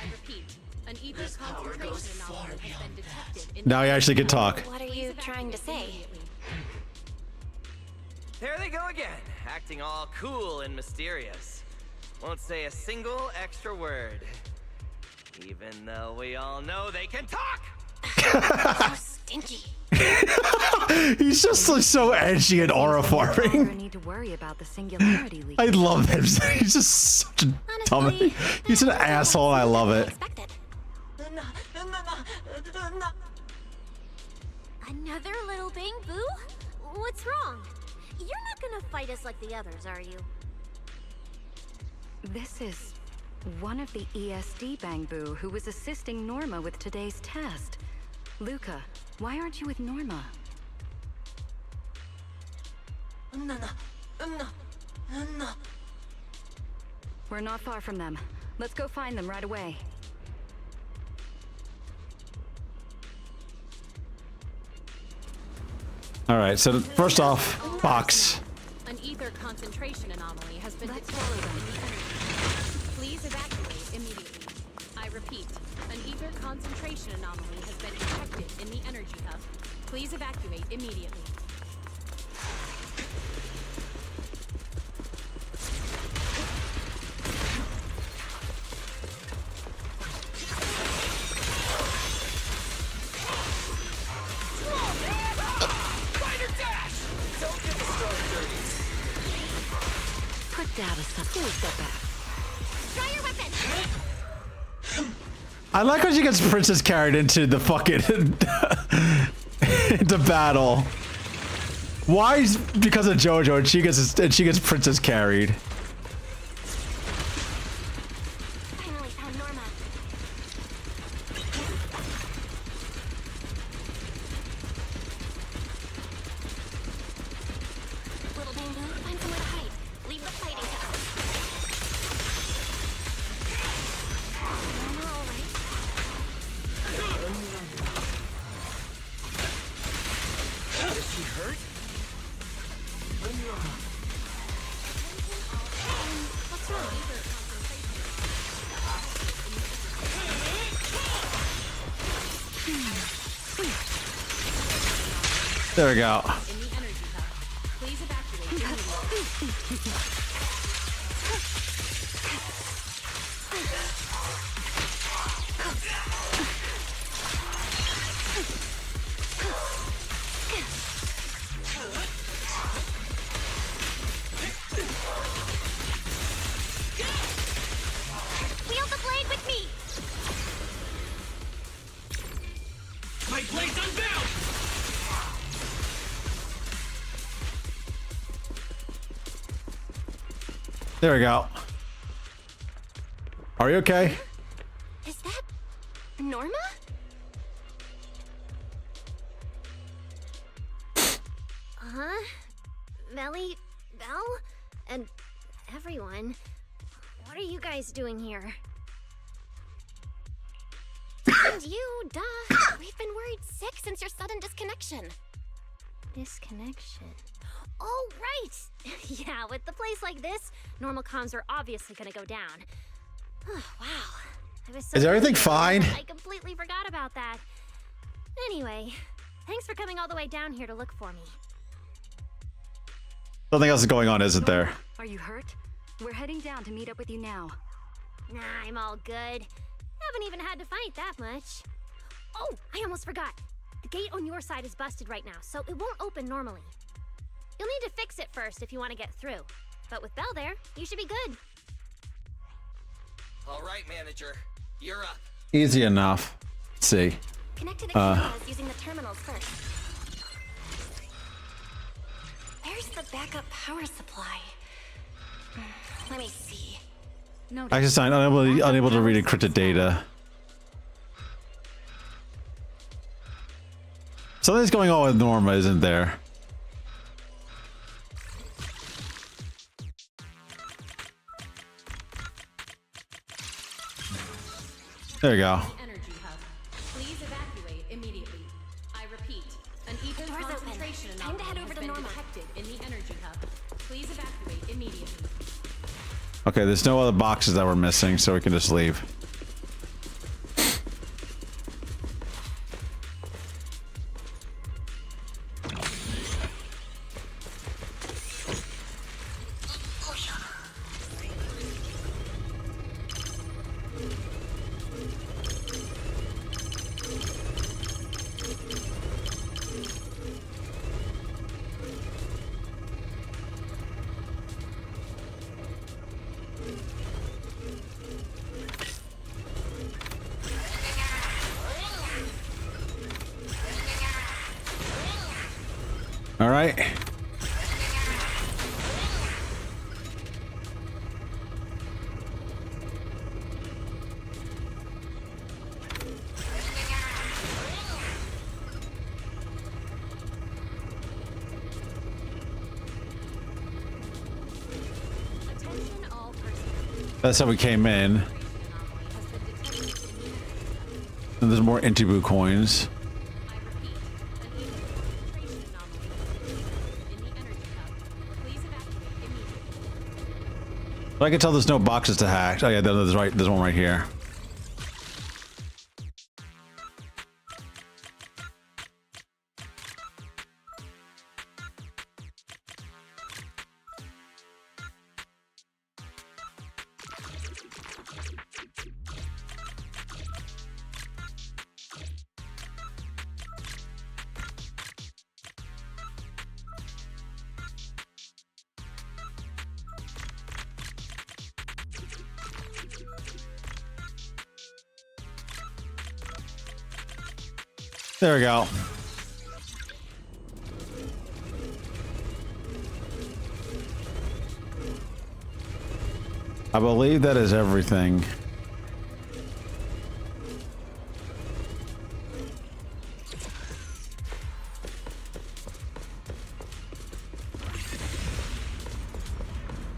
I repeat, an ether This power concentration goes far anomaly has beyond been detected in Now the you actually energy can hub. talk. What are you trying to say? Immediately. There they go again, acting all cool and mysterious. Won't say a single extra word. Even though we all know they can talk! So stinky. He's just like so edgy and aura No farming. need to worry about the singularity leak. I love him. He's just such a dummy. He's an asshole. I love it. Another little bang boo? What's wrong? You're not gonna fight us like the others, are you? This is one of the ESD Bangbu who was assisting Norma with today's test. Luca, why aren't you with Norma? We're not far from them. Let's go find them right away. All right. So first off, box. An ether concentration anomaly has been detected in the energy hub. Please evacuate immediately. I repeat, an ether concentration anomaly has been detected in the energy hub. Please evacuate immediately. Fighter dash! Don't get the start dirty. Put down a step back. Try your weapon! I like when she gets Princess carried into the fucking into battle. Why? Because of JoJo, and she gets Princess carried. Finally found Norma. Little bamboo, find somewhere to hide. Leave the fighting to us. Norma, all right? Is she hurt? What's wrong? There we go. In the energy hub. Please evacuate immediately. Wield the blade with me! My blade's unbound! There we go. Are you okay? Is that Norma? Huh? Melly, Belle, and everyone. What are you guys doing here? And you, duh. We've been worried sick since your sudden disconnection. Disconnection. Oh, right! Yeah, with the place like this, normal comms are obviously gonna go down. Oh, wow. I was so Is everything busy, fine? I completely forgot about that. Anyway, thanks for coming all the way down here to look for me. Something else is going on, isn't there? Are you hurt? We're heading down to meet up with you now. Nah, I'm all good. Haven't even had to fight that much. Oh, I almost forgot. The gate on your side is busted right now, so it won't open normally. You'll need to fix it first if you want to get through. But with Belle there, you should be good. All right, manager. You're up. Easy enough. Let's see. Connect to the cameras using the terminals first. Where's the backup power supply? Let me see. I just signed unable to read encrypted data. Something's going on with Norma, isn't there? There you go. Energy hub. Please evacuate immediately. I repeat, an ether Door's open. concentration Time to head anomaly over has to been Norma. detected in the energy hub. Please evacuate immediately. Okay, there's no other boxes that we're missing, so we can just leave. All right. Attention all personnel. That's how we came in. And there's more Intibu coins. But I can tell there's no boxes to hack. Oh yeah, there's one right here. There we go. I believe that is everything.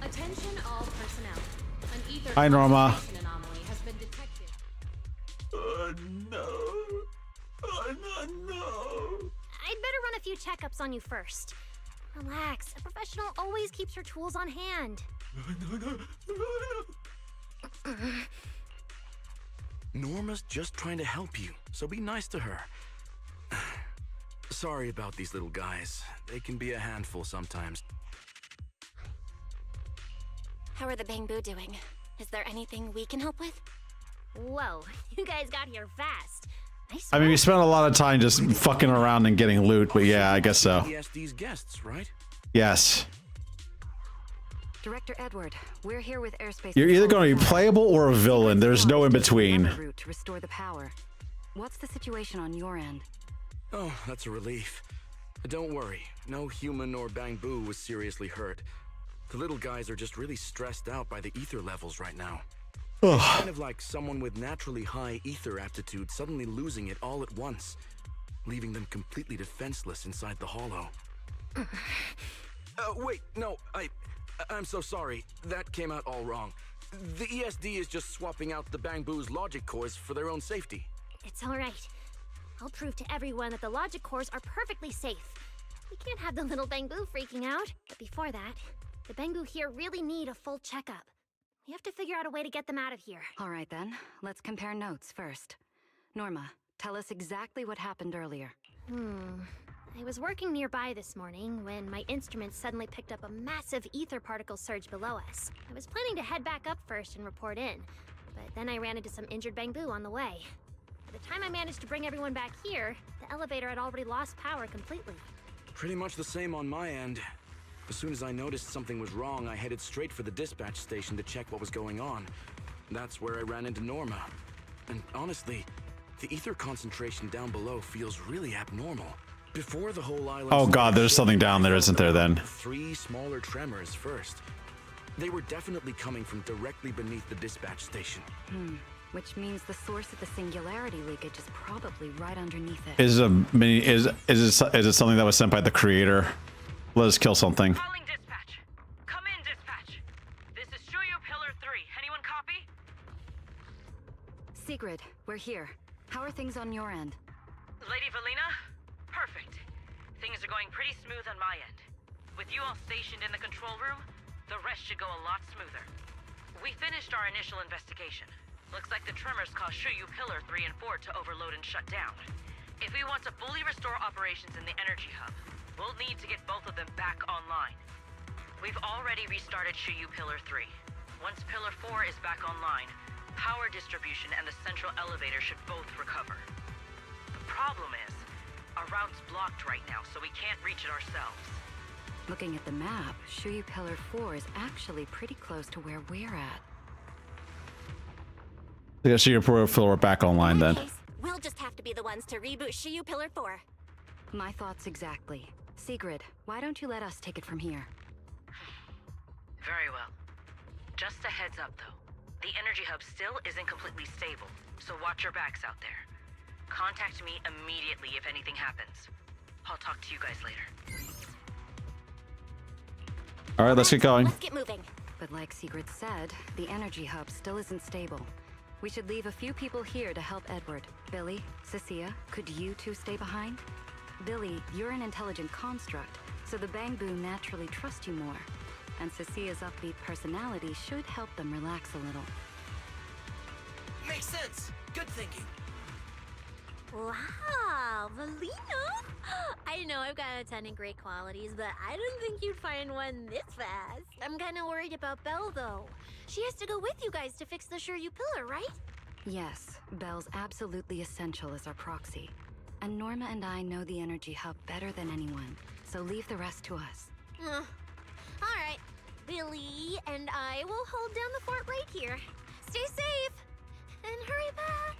Attention all personnel. An ether Hi, Norma. concentration anomaly has been detected. No. No. I'd better run a few checkups on you first. Relax. A professional always keeps her tools on hand. Norma's just trying to help you, so be nice to her. Sorry about these little guys. They can be a handful sometimes. How are the Bangbu doing? Is there anything we can help with? Whoa, you guys got here fast. I mean, we spent a lot of time just fucking around and getting loot, but yeah, I guess so. ESD's guests, right? Yes. Director Edward, we're here with airspace. You're either going to be playable or a villain. There's no in between. Route to restore the power. What's the situation on your end? Oh, that's a relief. Don't worry, no human or Bangbu was seriously hurt. The little guys are just really stressed out by the ether levels right now. It's kind of like someone with naturally high ether aptitude suddenly losing it all at once, leaving them completely defenseless inside the hollow. Wait, no, I'm so sorry. That came out all wrong. The ESD is just swapping out the Bangbu's logic cores for their own safety. It's all right. I'll prove to everyone that the logic cores are perfectly safe. We can't have the little Bangbu freaking out. But before that, the Bangbu here really need a full checkup. We have to figure out a way to get them out of here. All right then, let's compare notes first. Norma, tell us exactly what happened earlier. I was working nearby this morning when my instruments suddenly picked up a massive ether particle surge below us. I was planning to head back up first and report in, but then I ran into some injured Bangbu on the way. By the time I managed to bring everyone back here, the elevator had already lost power completely. Pretty much the same on my end. As soon as I noticed something was wrong, I headed straight for the dispatch station to check what was going on. That's where I ran into Norma. And honestly, the ether concentration down below feels really abnormal. Before the whole island... Oh god, there's something down there, isn't there then? 3 smaller tremors first. They were definitely coming from directly beneath the dispatch station. Which means the source of the singularity leakage is probably right underneath it. Is it something that was sent by the creator? Let us kill something. Calling dispatch. Come in, dispatch. This is Shuyu Pillar 3. Anyone copy? Sigrid, we're here. How are things on your end? Lady Valina, Things are going pretty smooth on my end. With you all stationed in the control room, the rest should go a lot smoother. We finished our initial investigation. Looks like the tremors caused Shuyu Pillar 3 and 4 to overload and shut down. If we want to fully restore operations in the energy hub, we'll need to get both of them back online. We've already restarted Shuyu Pillar 3. Once Pillar 4 is back online, power distribution and the central elevator should both recover. The problem is, our route's blocked right now, so we can't reach it ourselves. Looking at the map, Shuyu Pillar 4 is actually pretty close to where we're at. I guess your profile are back online then. We'll just have to be the ones to reboot Shuyu Pillar 4. My thoughts exactly. Sigrid, why don't you let us take it from here? Very well. Just a heads up, though. The energy hub still isn't completely stable, so watch your backs out there. Contact me immediately if anything happens. I'll talk to you guys later. All right, let's get going. Let's get moving. But like Sigrid said, the energy hub still isn't stable. We should leave a few people here to help Edward. Billy, Cecilia, could you two stay behind? Billy, you're an intelligent construct, so the Bangbu naturally trust you more. And Cecilia's upbeat personality should help them relax a little. Makes sense. Good thinking. Wow, Valina! I know I've got a ton of great qualities, but I didn't think you'd find one this fast. I'm kind of worried about Belle, though. She has to go with you guys to fix the Shuyu Pillar, right? Yes, Belle's absolutely essential as our proxy. And Norma and I know the energy hub better than anyone, so leave the rest to us. All right. Billy and I will hold down the fort right here. Stay safe and hurry back.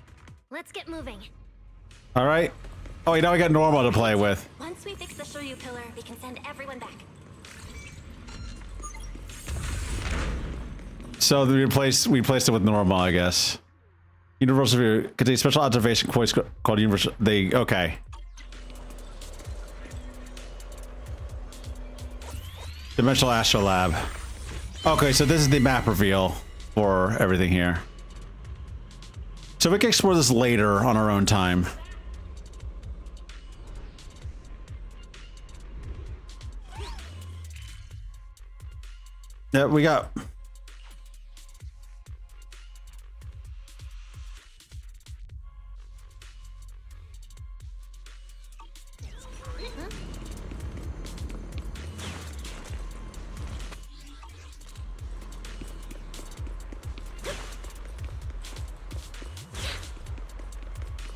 Let's get moving. All right. Oh, now we got Norma to play with. Once we fix the Shuyu Pillar, we can send everyone back. So we replaced it with Norma, I guess. Universal View contains special observation points called Universal. Okay. Dimensional Astrolab. Okay, so this is the map reveal for everything here. So we can explore this later on our own time. Yeah, we got...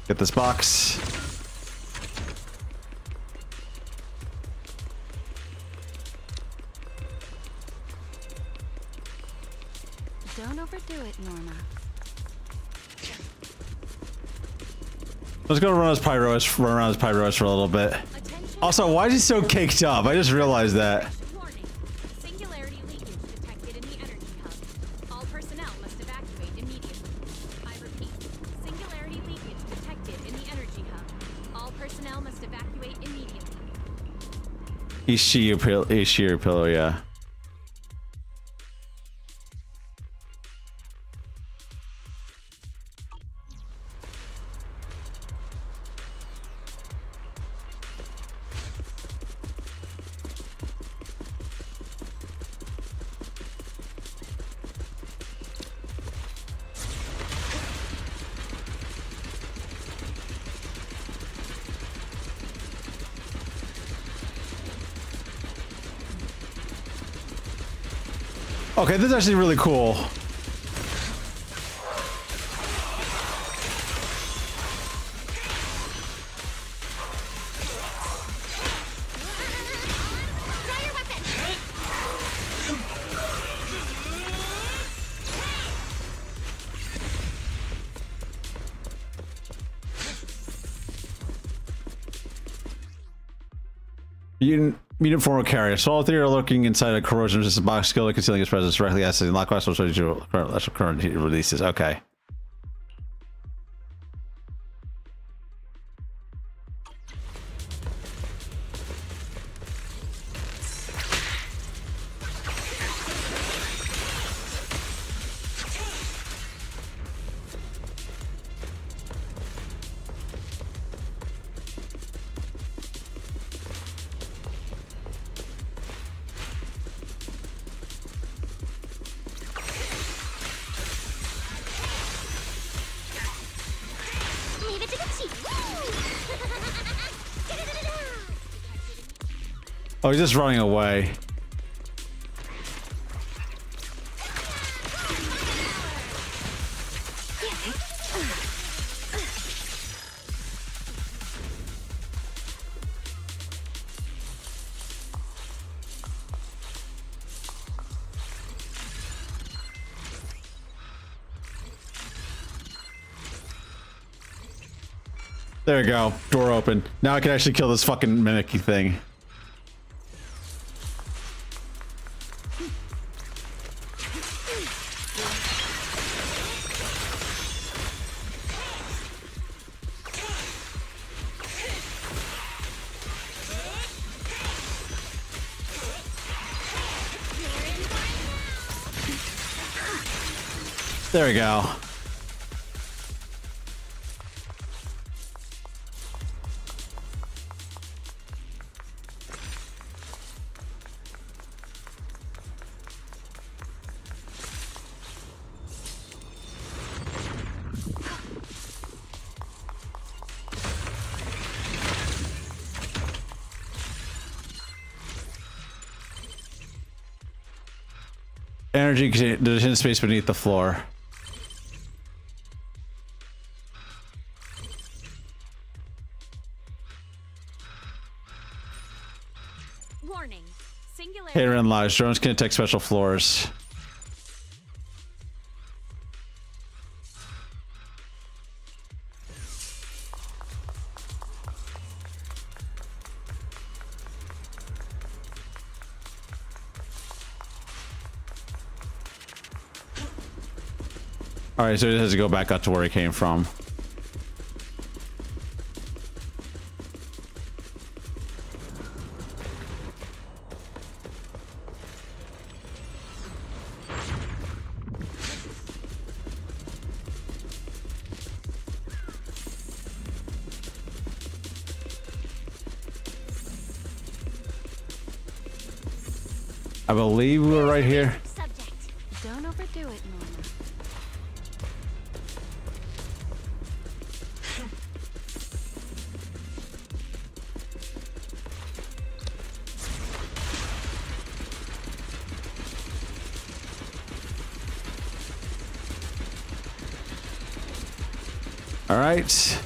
Get this box. Don't overdo it, Norma. Let's go run around as Pyros for a little bit. Also, why is he so caked up? I just realized that. Singularity leakage detected in the energy hub. All personnel must evacuate immediately. I repeat, singularity leakage detected in the energy hub. All personnel must evacuate immediately. He's Shuyu Pillar, yeah. Okay, this is actually really cool. Mutant form of carrier. So all three are lurking inside a corrosion-resistant box, skilled at concealing its presence directly as the lock class will show you current heat releases. Okay. Oh, he's just running away. There we go. Door open. Now I can actually kill this fucking mimicky thing. There we go. Energy condition space beneath the floor. Warning. Singularity. Hater and lies. Drones can detect special floors. Alright, so it has to go back up to where he came from. I believe we were right here. Don't overdo it, Norma. All right.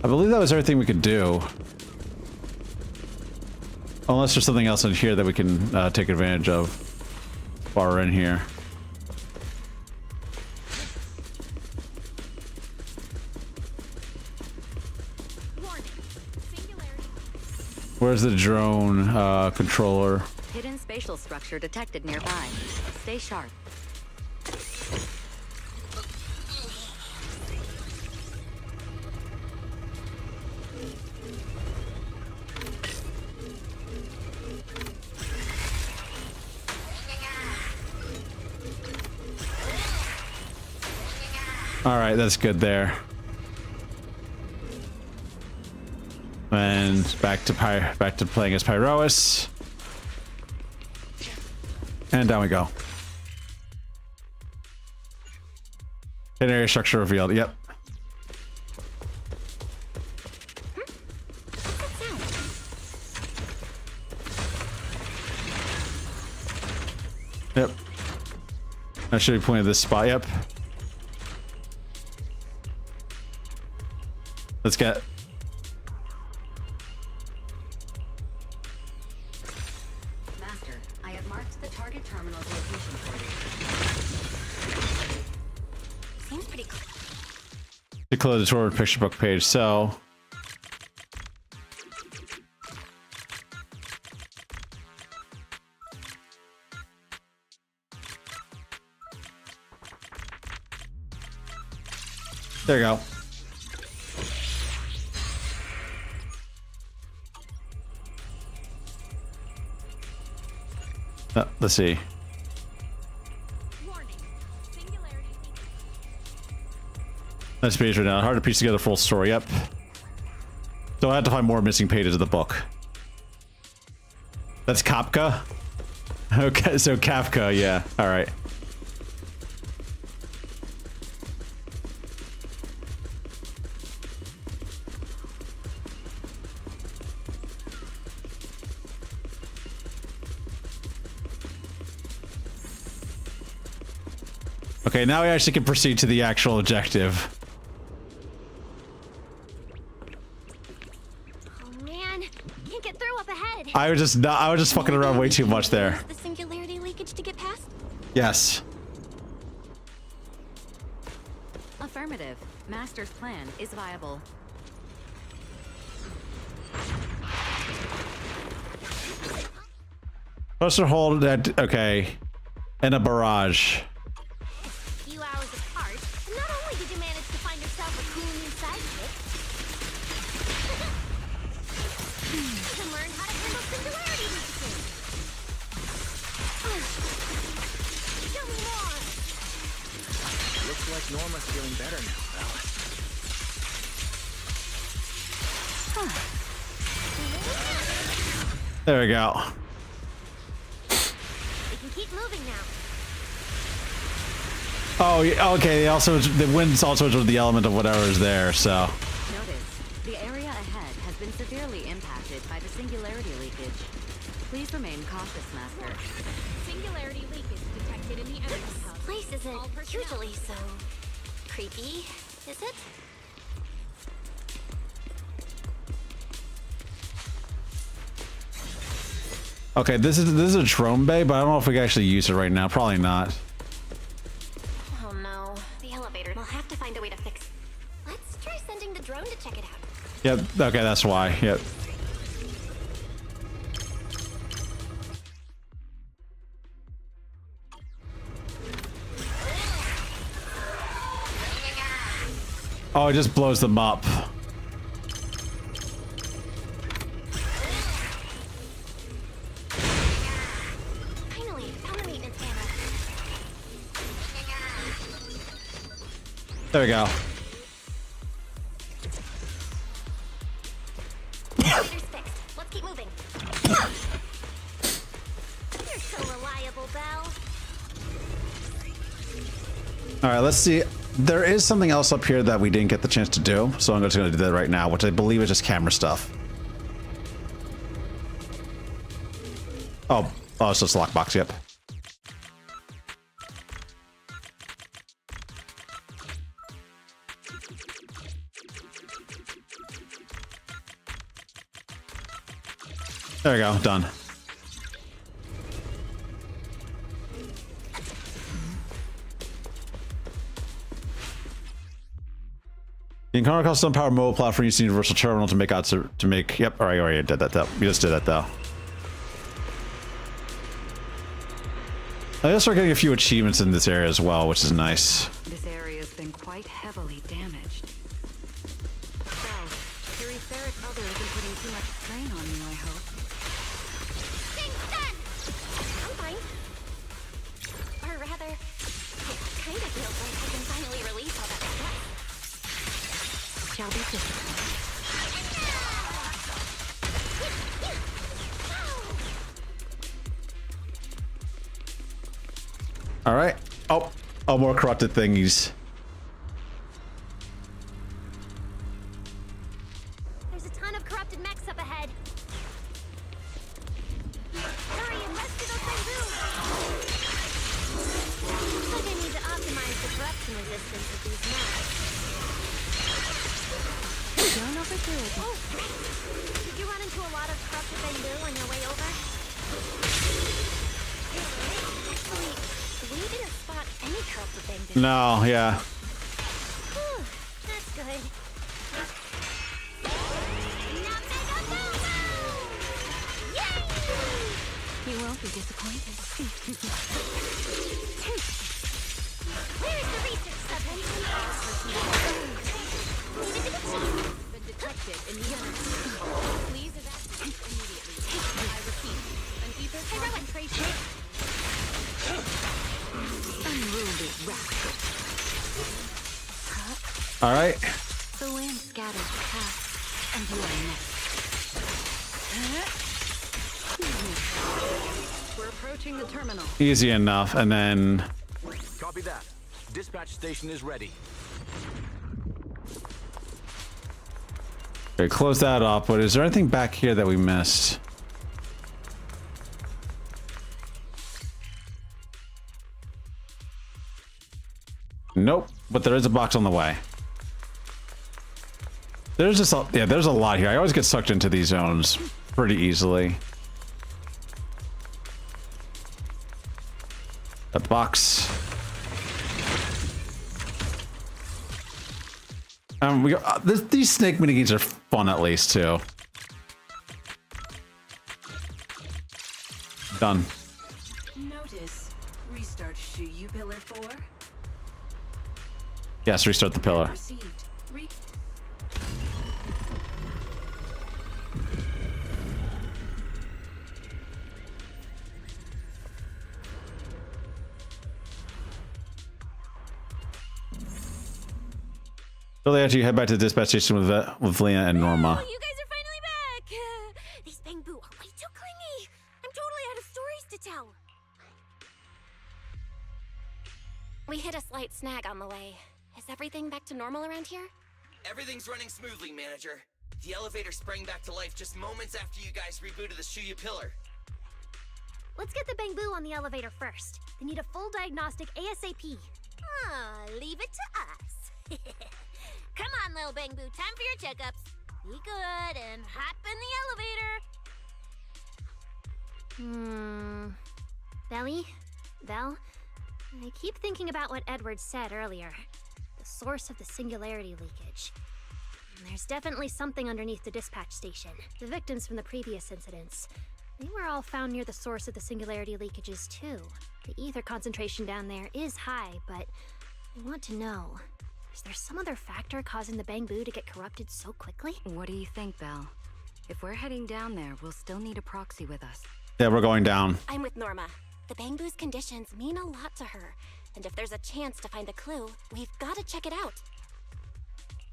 I believe that was everything we could do. Unless there's something else in here that we can take advantage of while we're in here. Where's the drone controller? Hidden spatial structure detected nearby. Stay sharp. All right, that's good there. And back to playing as Pyrois. And down we go. Hidden area structure revealed. Yep. Yep. I should be pointing at this spot. Yep. Let's get. Master, I have marked the target terminal's location for you. Seems pretty clear. To close the forward picture book page, so. There you go. Let's see. Nice page right now. Hard to piece together full story. Yep. So I had to find more missing pages of the book. That's Kafka? Okay, so Kafka, yeah. All right. Okay, now we actually can proceed to the actual objective. Oh man, can't get through up ahead. I was just fucking around way too much there. Use the singularity leakage to get past? Yes. Affirmative. Master's plan is viable. Supposed to hold that. Okay. And a barrage. A few hours apart, and not only did you manage to find yourself a cool new sidekick, you can learn how to handle singularity leakages. Show me more. Looks like Norma's feeling better now, Val. There we go. We can keep moving now. Oh, yeah, okay. Also, the wind's also the element of whatever is there. So. Notice, the area ahead has been severely impacted by the singularity leakage. Please remain cautious, Master. Singularity leakage detected in the energy hub. This place isn't usually so creepy, is it? Okay, this is a drone bay, but I don't know if we can actually use it right now. Probably not. Oh no, the elevator. We'll have to find a way to fix. Let's try sending the drone to check it out. Yep. Okay, that's why. Yep. Oh, it just blows them up. Finally, found the maintenance panel. There we go. Elevator's fixed. Let's keep moving. You're so reliable, Belle. All right, let's see. There is something else up here that we didn't get the chance to do, so I'm just going to do that right now, which I believe is just camera stuff. Oh, it's just a lockbox. Yep. There we go. Done. The encounter costs some power mobile platform using universal terminal to make out to make. Yep. All right. Already did that though. We just did that though. I guess we're getting a few achievements in this area as well, which is nice. This area has been quite heavily damaged. Well, your etheric other isn't putting too much strain on you, I hope. Thing's done. I'm fine. Or rather, it kind of feels like I can finally release all that stress. Shall be disciplined. All right. Oh, more corrupted thingies. There's a ton of corrupted mechs up ahead. Hurry and rescue those bamboo! Looks like I need to optimize the corruption resistance of these mechs. Don't overdo it. Oh, did you run into a lot of corrupted bamboo on your way over? Actually, we didn't spot any corrupted bamboo. No. Yeah. Whew, that's good. You won't be disappointed. Where is the research subject? Been detected in the energy. Please evacuate immediately. I repeat, an ether concentration. Unruly rascal. All right. The wind scatters the past, and you are next. We're approaching the terminal. Easy enough. And then. Copy that. Dispatch station is ready. Okay, close that up. But is there anything back here that we missed? Nope, but there is a box on the way. There's just a, yeah, there's a lot here. I always get sucked into these zones pretty easily. That box. We got, these snake minigames are fun at least too. Done. Notice. Restart Shuyu Pillar 4. Yes, restart the pillar. Received. So they actually head back to the dispatch station with Lena and Norma. Oh, you guys are finally back! These Bang Boo are way too clingy! I'm totally out of stories to tell! We hit a slight snag on the way. Is everything back to normal around here? Everything's running smoothly, Manager. The elevator sprang back to life just moments after you guys rebooted the Shuyu pillar. Let's get the Bang Boo on the elevator first. They need a full diagnostic ASAP. Leave it to us. Come on, little Bang Boo, time for your checkups. Be good and hop in the elevator. Belly? Belle? I keep thinking about what Edward said earlier. The source of the singularity leakage. There's definitely something underneath the dispatch station. The victims from the previous incidents. They were all found near the source of the singularity leakages too. The ether concentration down there is high, but I want to know, is there some other factor causing the Bang Boo to get corrupted so quickly? What do you think, Belle? If we're heading down there, we'll still need a proxy with us. Yeah, we're going down. I'm with Norma. The Bang Boo's conditions mean a lot to her. And if there's a chance to find a clue, we've got to check it out.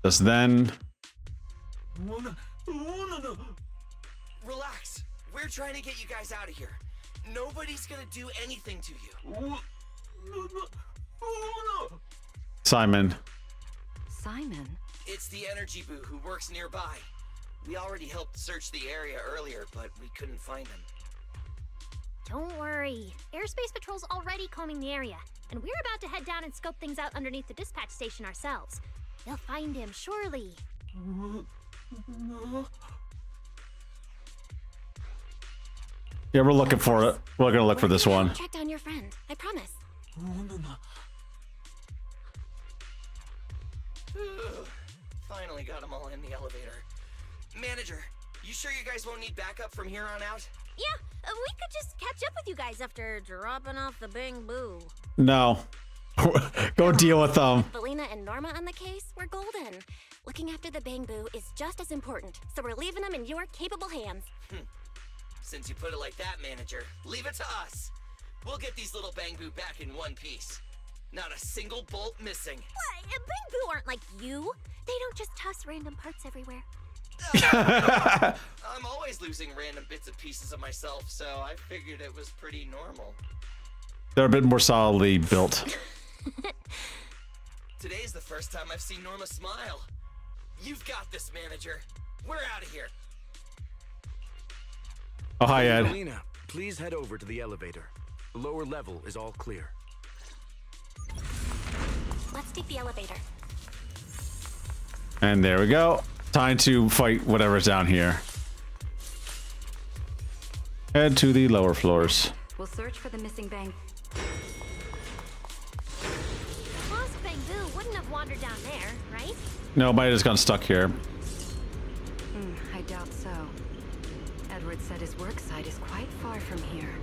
Just then... Relax. We're trying to get you guys out of here. Nobody's gonna do anything to you. Simon. Simon? It's the energy boo who works nearby. We already helped search the area earlier, but we couldn't find him. Don't worry. Airspace Patrol's already combing the area, and we're about to head down and scope things out underneath the dispatch station ourselves. They'll find him, surely. Yeah, we're looking for it. We're gonna look for this one. Track down your friend. I promise. Finally got them all in the elevator. Manager, you sure you guys won't need backup from here on out? Yeah, we could just catch up with you guys after dropping off the Bang Boo. No. Go deal with them. Valina and Norma on the case, we're golden. Looking after the Bang Boo is just as important, so we're leaving them in your capable hands. Since you put it like that, Manager, leave it to us. We'll get these little Bang Boo back in one piece. Not a single bolt missing. What? Bang Boo aren't like you. They don't just toss random parts everywhere. I'm always losing random bits and pieces of myself, so I figured it was pretty normal. They're a bit more solidly built. Today's the first time I've seen Norma smile. You've got this, Manager. We're out of here. Oh, hi, Ed. Alina, please head over to the elevator. The lower level is all clear. Let's take the elevator. And there we go. Time to fight whatever's down here. Head to the lower floors. We'll search for the missing Bang. Lost Bang Boo wouldn't have wandered down there, right? No, might have just gotten stuck here. I doubt so. Edward said his work site is quite far from here.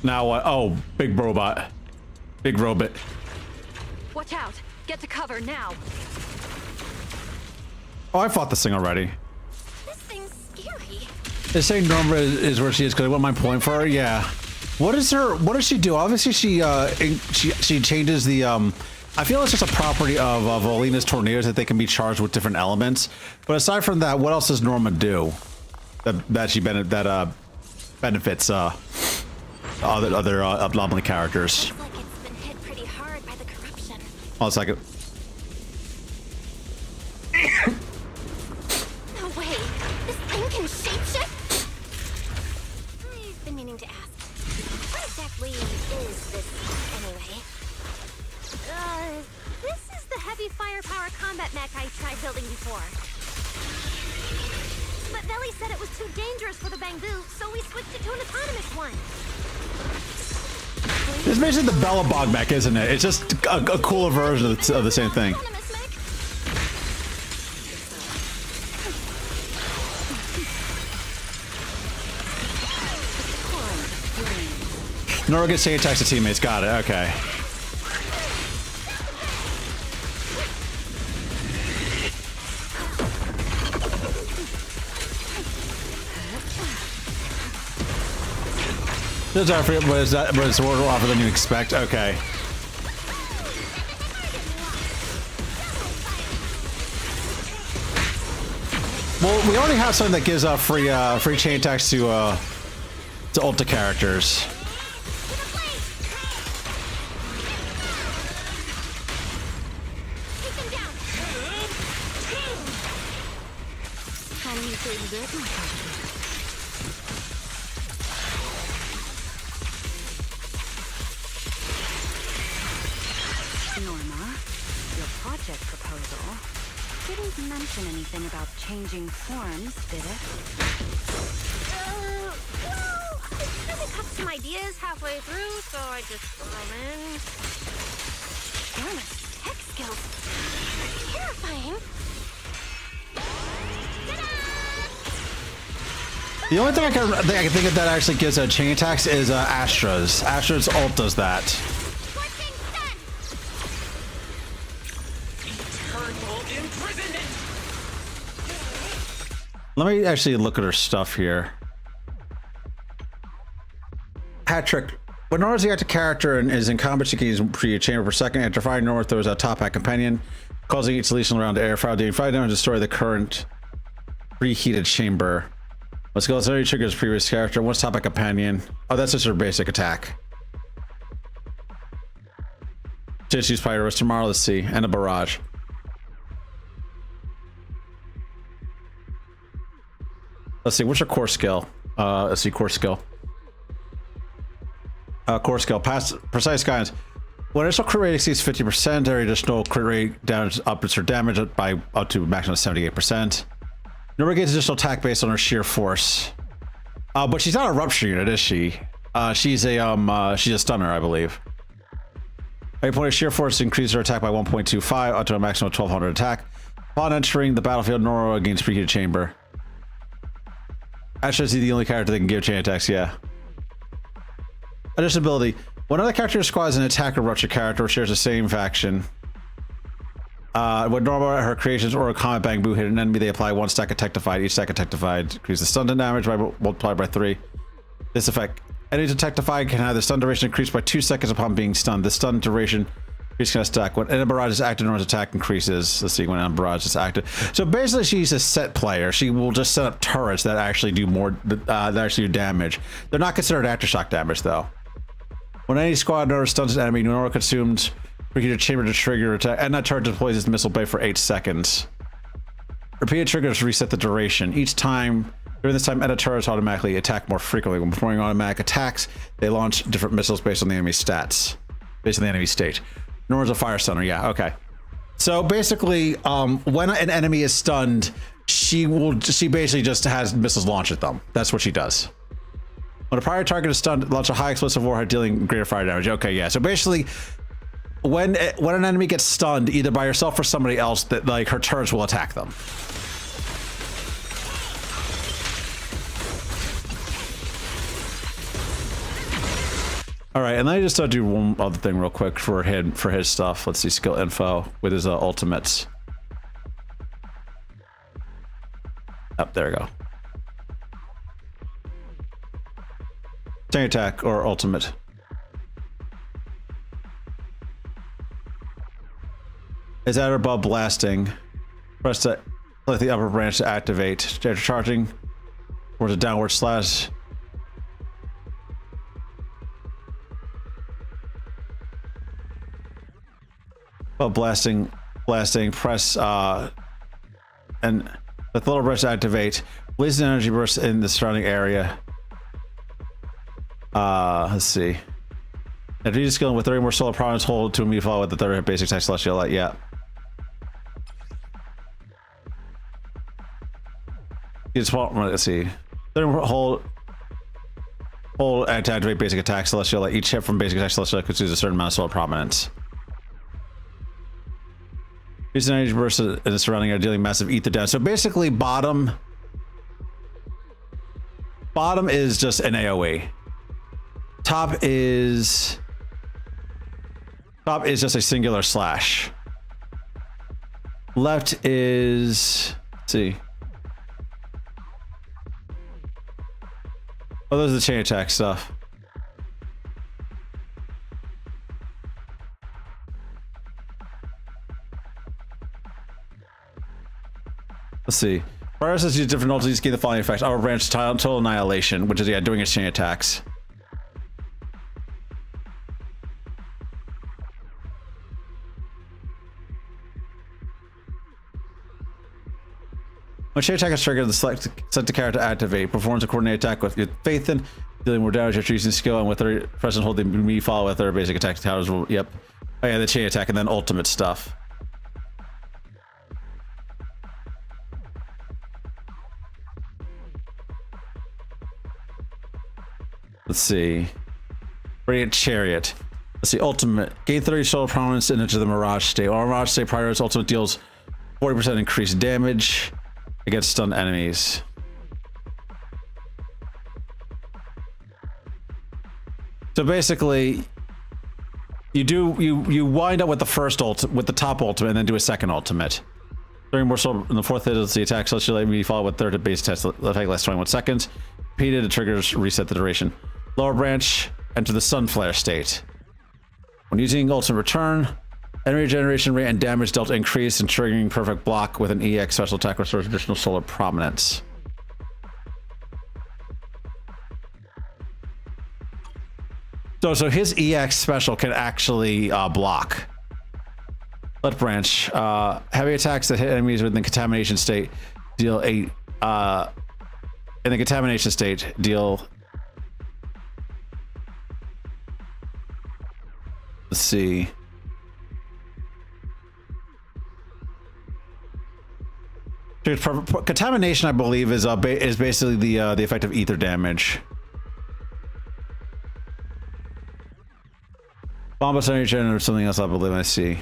Now what? Oh, big robot. Big robot. Watch out! Get to cover now! Oh, I fought this thing already. This thing's scary. They say Norma is where she is because I want my point for her. Yeah. What is her? What does she do? Obviously, she changes the. I feel it's just a property of Alina's tornadoes that they can be charged with different elements. But aside from that, what else does Norma do? That benefits other anomaly characters. Looks like it's been hit pretty hard by the corruption. Hold a second. horsepower combat mech I tried building before. But Velly said it was too dangerous for the Bangbu, so we switched it to an autonomous one. It's basically the Bellabog mech, isn't it? It's just a cooler version of the same thing. Nora gets chain attacks to teammates. Got it. Okay. What is that? What is the order offer than you expect? Okay. Well, we already have something that gives free chain attacks to Ulta characters. Norma, your project proposal didn't mention anything about changing forms, did it? Well, I kind of got some ideas halfway through, so I just threw them in. Norma's tech skills are terrifying. The only thing I can think of that actually gives chain attacks is Astra's. Astra's ult does that. Let me actually look at her stuff here. Hat trick. When Nora's the active character and is in combat, she gains a chamber per second. After firing Nora throws a top hat companion, causing each lesion around the air. Fire dealing 5 damage to destroy the current preheated chamber. Let's go. Let's already trigger his previous character. Once top hat companion. Oh, that's just her basic attack. Just use Pyro tomorrow. Let's see. And a barrage. Let's see, what's your core skill? Let's see, core skill. Core skill, precise guidance. When initial crit rate exceeds 50%, every additional crit rate damage upwards her damage by up to a maximum of 78%. Nora gains additional attack based on her sheer force. But she's not a rupture unit, is she? She's a stunner, I believe. Every point of sheer force increases her attack by 1.25 up to a maximum of 1200 attack. Upon entering the battlefield, Nora gains preheated chamber. Actually, is the only character that can give chain attacks, yeah. Additional ability. When another character in your squad is an attack or rupture character or shares the same faction, when Norma, her creations, or a combat bang boo hit an enemy, they apply 1 stack of Tectified. Each stack of Tectified increases the stun damage by multiplied by 3. This effect. Enemies with Tectified can have their stun duration increased by 2 seconds upon being stunned. The stun duration increases stack. When a barrage is active, Norma's attack increases. Let's see, when a barrage is active. So basically, she's a set player. She will just set up turrets that actually do more, that actually do damage. They're not considered aftershock damage, though. When any squad Nora stuns an enemy, Nora consumes preheated chamber to trigger attack, and that turret deploys its missile bay for 8 seconds. Repeated triggers reset the duration. Each time, during this time, turrets automatically attack more frequently. When performing automatic attacks, they launch different missiles based on the enemy's stats, based on the enemy state. Nora's a fire stunner, yeah, okay. So basically, when an enemy is stunned, she basically just has missiles launched at them. That's what she does. When a prior target is stunned, launch a high explosive warhead dealing greater fire damage. Okay, yeah. So basically, when an enemy gets stunned, either by herself or somebody else, that like her turrets will attack them. All right, and then I just do one other thing real quick for his stuff. Let's see, skill info with his ultimates. Up there we go. Chain attack or ultimate. Is at or above blasting. Press the upper branch to activate. After charging, or the downward slash. Above blasting, press and with the little brush to activate. Blazing energy burst in the surrounding area. Let's see. After you skill with 30 more solar prominence, hold to immediately follow with the third basic attack celestial light. Yeah. Let's see. Hold and to activate basic attack celestial. Each hit from basic attack celestial consumes a certain amount of solar prominence. Use an energy burst in the surrounding area, dealing massive ether damage. So basically, bottom is just an AoE. Top is just a singular slash. Left is, let's see. Oh, those are the chain attack stuff. Let's see. Viruses use different ultimates to gain the following effects. Our branch total annihilation, which is doing its chain attacks. When chain attack is triggered, the select the character activate. Performs a coordinated attack with Phaethon, dealing more damage after using skill, and with her present hold the immediate follow with her basic attack towers will, yep. Oh yeah, the chain attack and then ultimate stuff. Let's see. Radiant Chariot. Let's see, ultimate. Gain 30 solar prominence and enter the Mirage state. While Mirage state prior its ultimate deals 40% increased damage against stunned enemies. So basically, you wind up with the first with the top ultimate and then do a second ultimate. During more soul in the fourth hit of the attack, celestial immediately follow with third base test. The effect lasts 21 seconds. Repeated, the triggers reset the duration. Lower branch, enter the Sunflare state. When using ultimate return, enemy regeneration rate and damage dealt increase, and triggering perfect block with an EX special attack restores additional solar prominence. So his EX special can actually block. Left branch, heavy attacks that hit enemies within the contamination state deal 8. In the contamination state, deal. Let's see. Contamination, I believe, is basically the effect of ether damage. Bomb energy or something else, I believe. I see.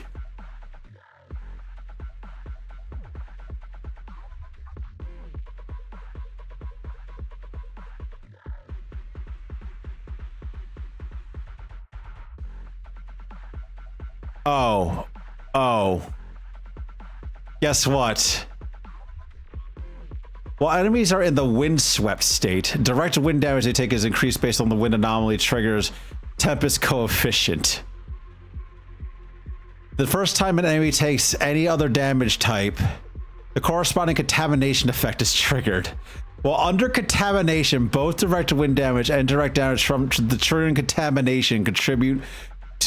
Oh. Guess what? While enemies are in the windswept state, direct wind damage they take is increased based on the wind anomaly triggers Tempest coefficient. The first time an enemy takes any other damage type, the corresponding contamination effect is triggered. While under contamination, both direct wind damage and direct damage from the triggering contamination contribute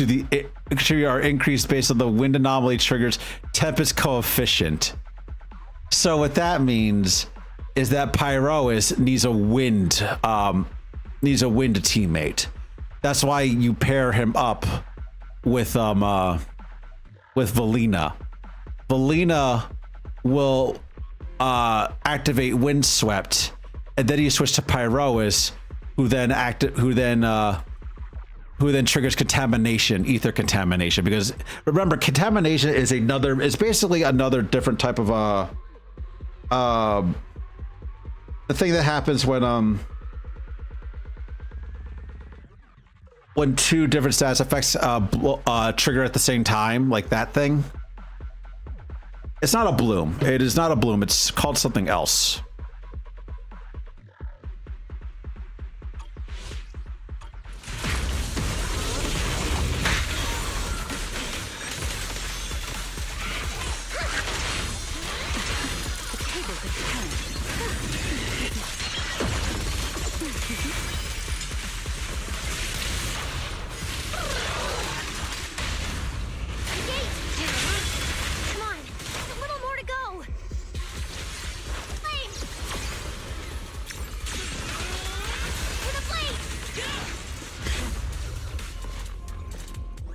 are increased based on the wind anomaly triggers Tempest coefficient. So what that means is that Pyrois needs a wind teammate. That's why you pair him up with Valina. Valina will activate Windswept, and then you switch to Pyrois, who then triggers contamination, ether contamination. Because remember, contamination is basically another different type of the thing that happens when two different status effects trigger at the same time, like that thing. It's not a bloom. It is not a bloom. It's called something else.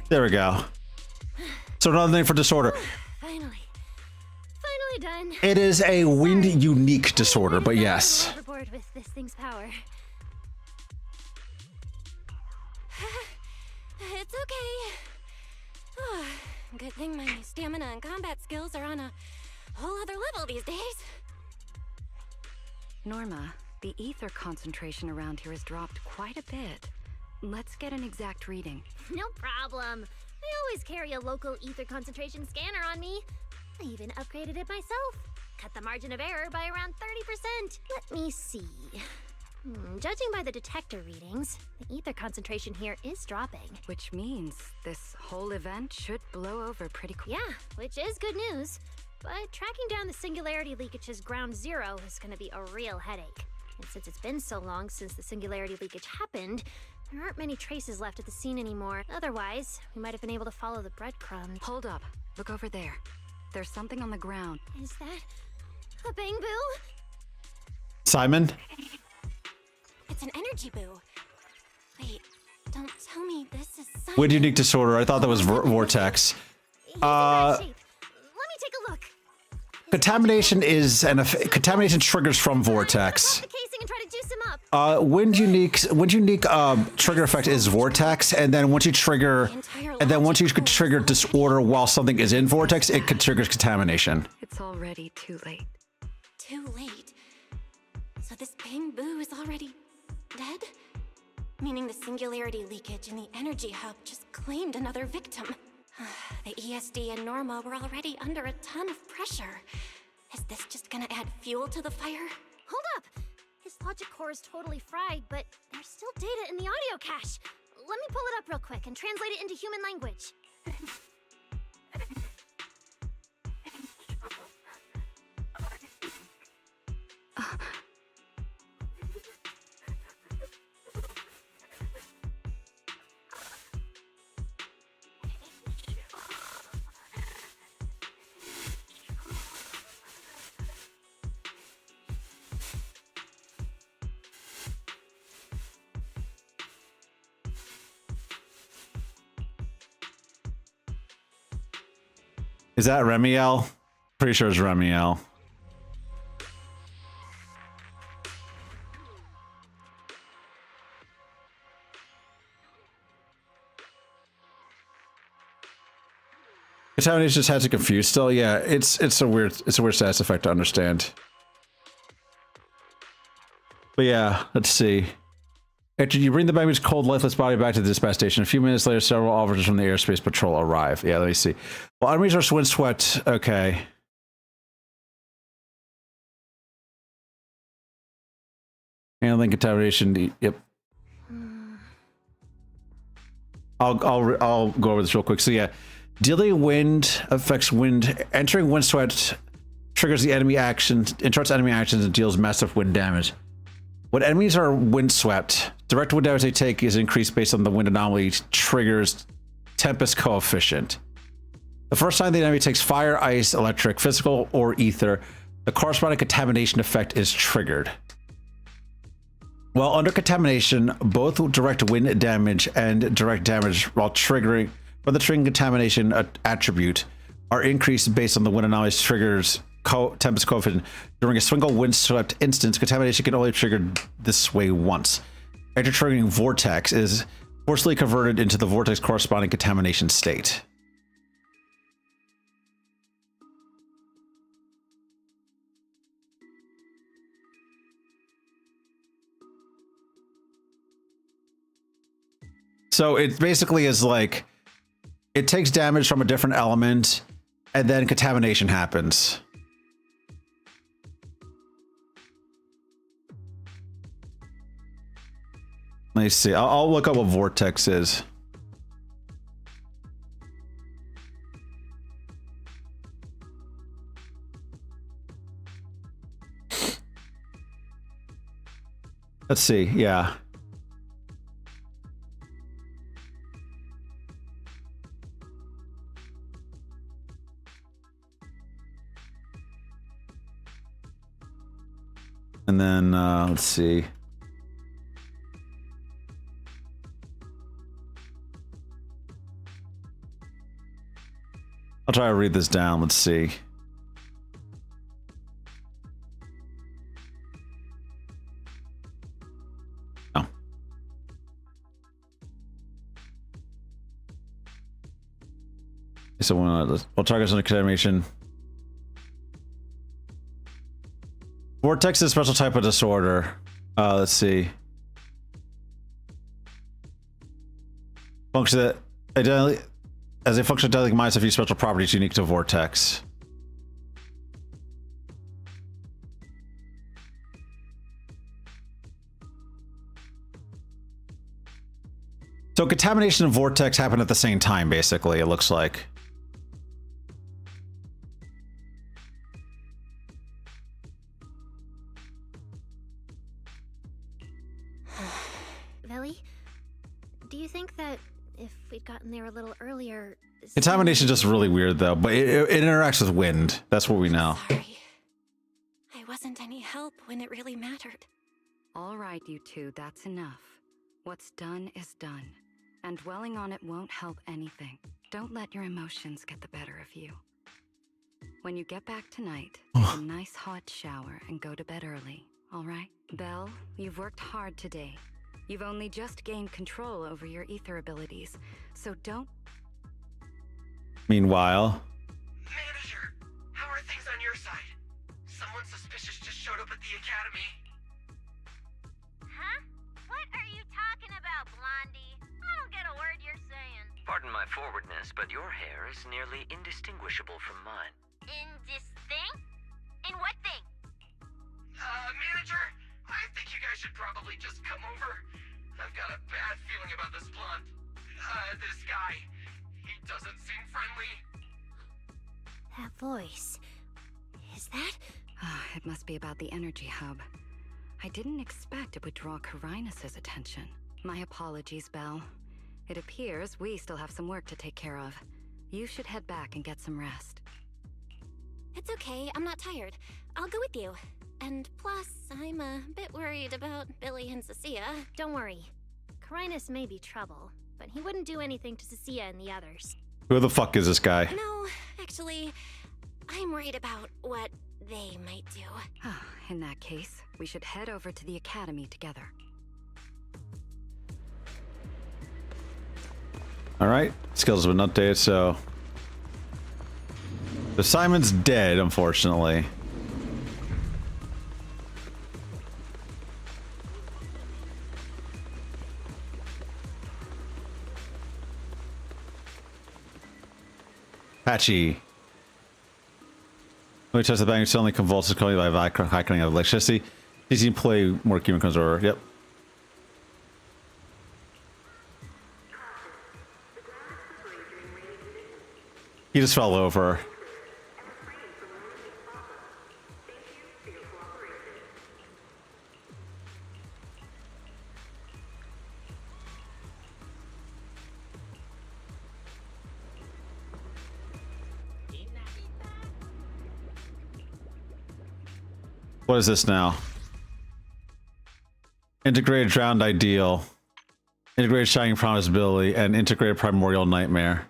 There we go. So another thing for disorder. Finally nearly done. It is a wind unique disorder, but yes. Overboard with this thing's power. It's okay. Good thing my stamina and combat skills are on a whole other level these days. Norma, the ether concentration around here has dropped quite a bit. Let's get an exact reading. No problem. I always carry a local ether concentration scanner on me. I even upgraded it myself. Cut the margin of error by around 30%. Let me see. Judging by the detector readings, the ether concentration here is dropping. Which means this whole event should blow over pretty quick. Yeah, which is good news. But tracking down the singularity leakage's ground zero is going to be a real headache. And since it's been so long since the singularity leakage happened, there aren't many traces left at the scene anymore. Otherwise, we might have been able to follow the breadcrumbs. Hold up. Look over there. There's something on the ground. Is that a bang boo? Simon? It's an energy boo. Wait, don't tell me this is Simon. Wind unique disorder. I thought that was vortex. Let me take a look. Contamination is contamination triggers from vortex. The casing and try to juice him up. Wind unique trigger effect is vortex, and then once you trigger disorder while something is in vortex, it triggers contamination. It's already too late. Too late? So this bang boo is already dead? Meaning the singularity leakage in the energy hub just claimed another victim. The ESD and Norma were already under a ton of pressure. Is this just gonna add fuel to the fire? Hold up! His logic core is totally fried, but there's still data in the audio cache. Let me pull it up real quick and translate it into human language. Is that Remiel? Pretty sure it's Remiel. Contamination just has to confuse still. Yeah, it's a weird status effect to understand. But yeah, let's see. After you bring the baby's cold, lifeless body back to the dispatch station. A few minutes later, several officers from the airspace patrol arrive. Yeah, let me see. Well, enemies are windswept. Okay. Handling contamination. Yep. I'll go over this real quick. So yeah, dealing wind affects wind. Entering windswept triggers the enemy actions, interrupts enemy actions, and deals massive wind damage. When enemies are windswept, direct wind damage they take is increased based on the wind anomaly triggers tempest coefficient. The first time the enemy takes fire, ice, electric, physical, or ether, the corresponding contamination effect is triggered. While under contamination, both direct wind damage and direct damage while triggering the triggering contamination attribute are increased based on the wind anomaly's triggers tempest coefficient. During a single windswept instance, contamination can only trigger this way once. After triggering vortex is forcibly converted into the vortex corresponding contamination state. So it basically is like it takes damage from a different element and then contamination happens. Let me see. I'll look up what vortex is. Let's see. Yeah. And then let's see. I'll try to read this down. Let's see. So we'll target under contamination. Vortex is a special type of disorder. Let's see. Function that identically, as a function identically minus a few special properties unique to Vortex. So contamination and Vortex happen at the same time, basically, it looks like. Billy, do you think that if we'd gotten there a little earlier... Contamination is just really weird, though, but it interacts with wind. That's what we know. Sorry. I wasn't any help when it really mattered. All right, you two, that's enough. What's done is done. And dwelling on it won't help anything. Don't let your emotions get the better of you. When you get back tonight, take a nice hot shower and go to bed early, all right? Belle, you've worked hard today. You've only just gained control over your ether abilities, so don't... Meanwhile... Manager, how are things on your side? Someone suspicious just showed up at the academy. Huh? What are you talking about, Blondie? I don't get a word you're saying. Pardon my forwardness, but your hair is nearly indistinguishable from mine. In this thing? In what thing? Manager, I think you guys should probably just come over. I've got a bad feeling about this blonde. This guy. He doesn't seem friendly. That voice... is that... It must be about the energy hub. I didn't expect it would draw Carinus' attention. My apologies, Belle. It appears we still have some work to take care of. You should head back and get some rest. It's okay, I'm not tired. I'll go with you. And plus, I'm a bit worried about Billy and Cecilia. Don't worry. Carinus may be trouble, but he wouldn't do anything to Cecilia and the others. Who the fuck is this guy? No, actually, I'm worried about what they might do. In that case, we should head over to the academy together. Alright, skills have been updated, so... The Simon's dead, unfortunately. Patchy. When we touch the bang, it suddenly convulses, calling by high current of electricity. Easy employee, more human comes over. Yep. He just fell over. What is this now? Integrated Drowned Ideal. Integrated Shining Promise Ability and Integrated Primordial Nightmare.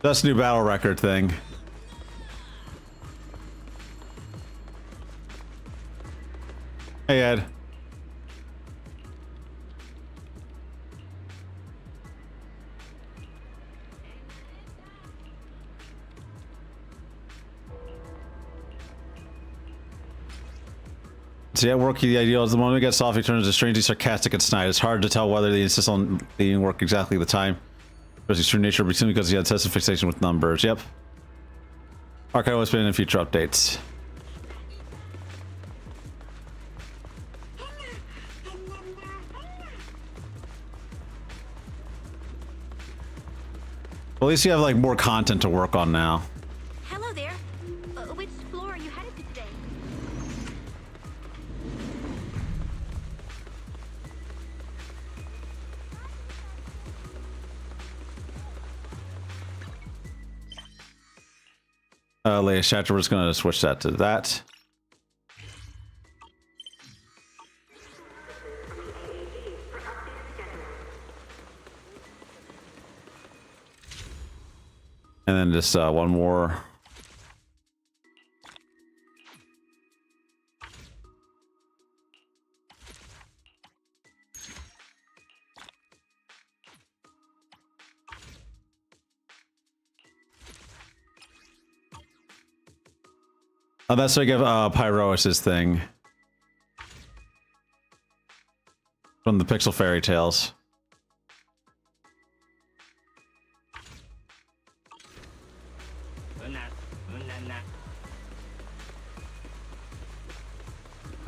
That's a new battle record thing. Hey, Ed. See, at work, the ideal is the moment it gets off, he turns to strangely sarcastic and snide. It's hard to tell whether they insist on being work exactly the time. But his true nature, simply because he had obsessive fixation with numbers. Yep. Archive will spin in future updates. Well, at least you have like more content to work on now. Hello there. Which floor are you headed to today? Latest chapter, we're just gonna switch that to that. And then just one more. Oh, that's like Pyrois' thing. From the Pixel Fairy Tales.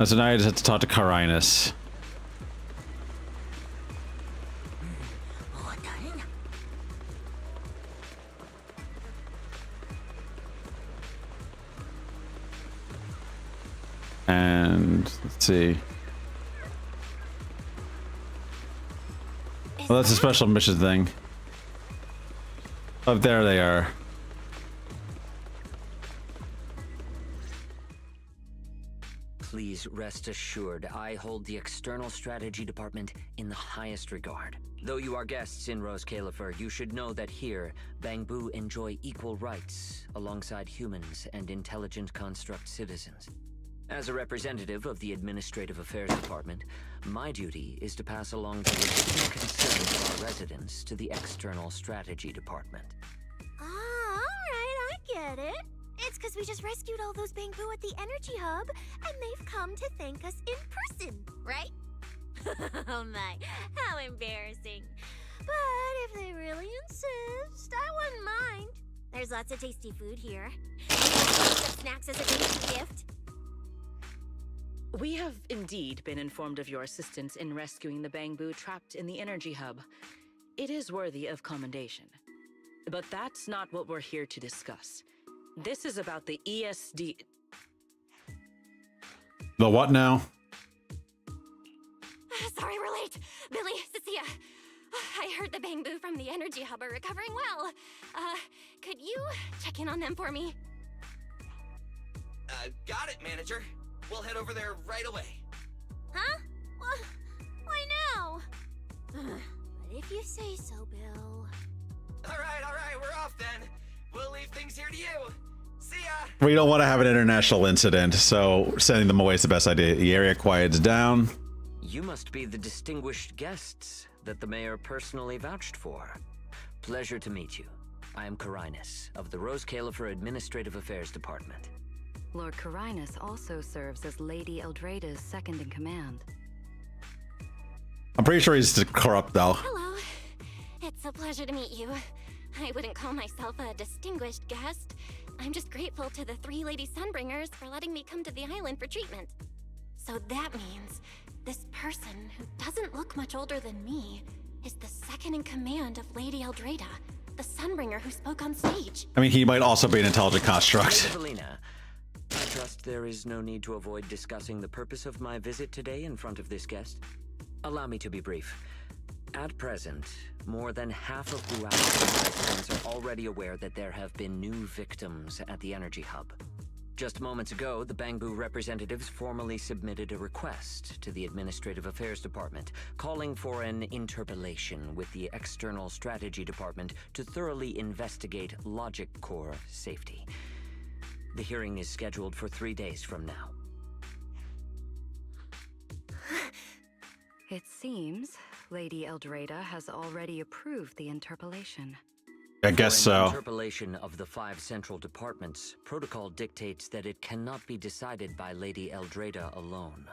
So now I just have to talk to Carinus. And let's see. Well, that's a special mission thing. Oh, there they are. Please rest assured, I hold the External Strategy Department in the highest regard. Though you are guests in Rose Califer, you should know that here, Bangbu enjoy equal rights alongside humans and intelligent construct citizens. As a representative of the Administrative Affairs Department, my duty is to pass along the legitimate concerns of our residents to the External Strategy Department. Ah, alright, I get it. It's because we just rescued all those Bangbu at the Energy Hub, and they've come to thank us in person, right? Oh my, how embarrassing. But if they really insist, I wouldn't mind. There's lots of tasty food here. And some snacks as a thank you gift. We have indeed been informed of your assistance in rescuing the Bangbu trapped in the Energy Hub. It is worthy of commendation. But that's not what we're here to discuss. This is about the ESD... The what now? Sorry we're late. Billy, Cecilia. I heard the Bangbu from the Energy Hub are recovering well. Could you check in on them for me? Got it, manager. We'll head over there right away. Huh? Well, why now? But if you say so, Bill. Alright, we're off then. We'll leave things here to you. See ya! We don't want to have an international incident, so sending them away is the best idea. The area quiets down. You must be the distinguished guests that the mayor personally vouched for. Pleasure to meet you. I am Carinus, of the Rose Califer Administrative Affairs Department. Lord Carinus also serves as Lady Eldrada's second-in-command. I'm pretty sure he's corrupt, though. Hello. It's a pleasure to meet you. I wouldn't call myself a distinguished guest. I'm just grateful to the 3 Lady Sunbringers for letting me come to the island for treatment. So that means this person, who doesn't look much older than me, is the second-in-command of Lady Eldrada, the Sunbringer who spoke on stage. I mean, he might also be an intelligent construct. Evelina, I trust there is no need to avoid discussing the purpose of my visit today in front of this guest. Allow me to be brief. At present, more than half of Uao's residents are already aware that there have been new victims at the Energy Hub. Just moments ago, the Bangbu representatives formally submitted a request to the Administrative Affairs Department, calling for an interpellation with the External Strategy Department to thoroughly investigate Logic Core safety. The hearing is scheduled for 3 days from now. It seems Lady Eldrada has already approved the interpellation. I guess so. Interpellation of the 5 central departments, protocol dictates that it cannot be decided by Lady Eldrada alone.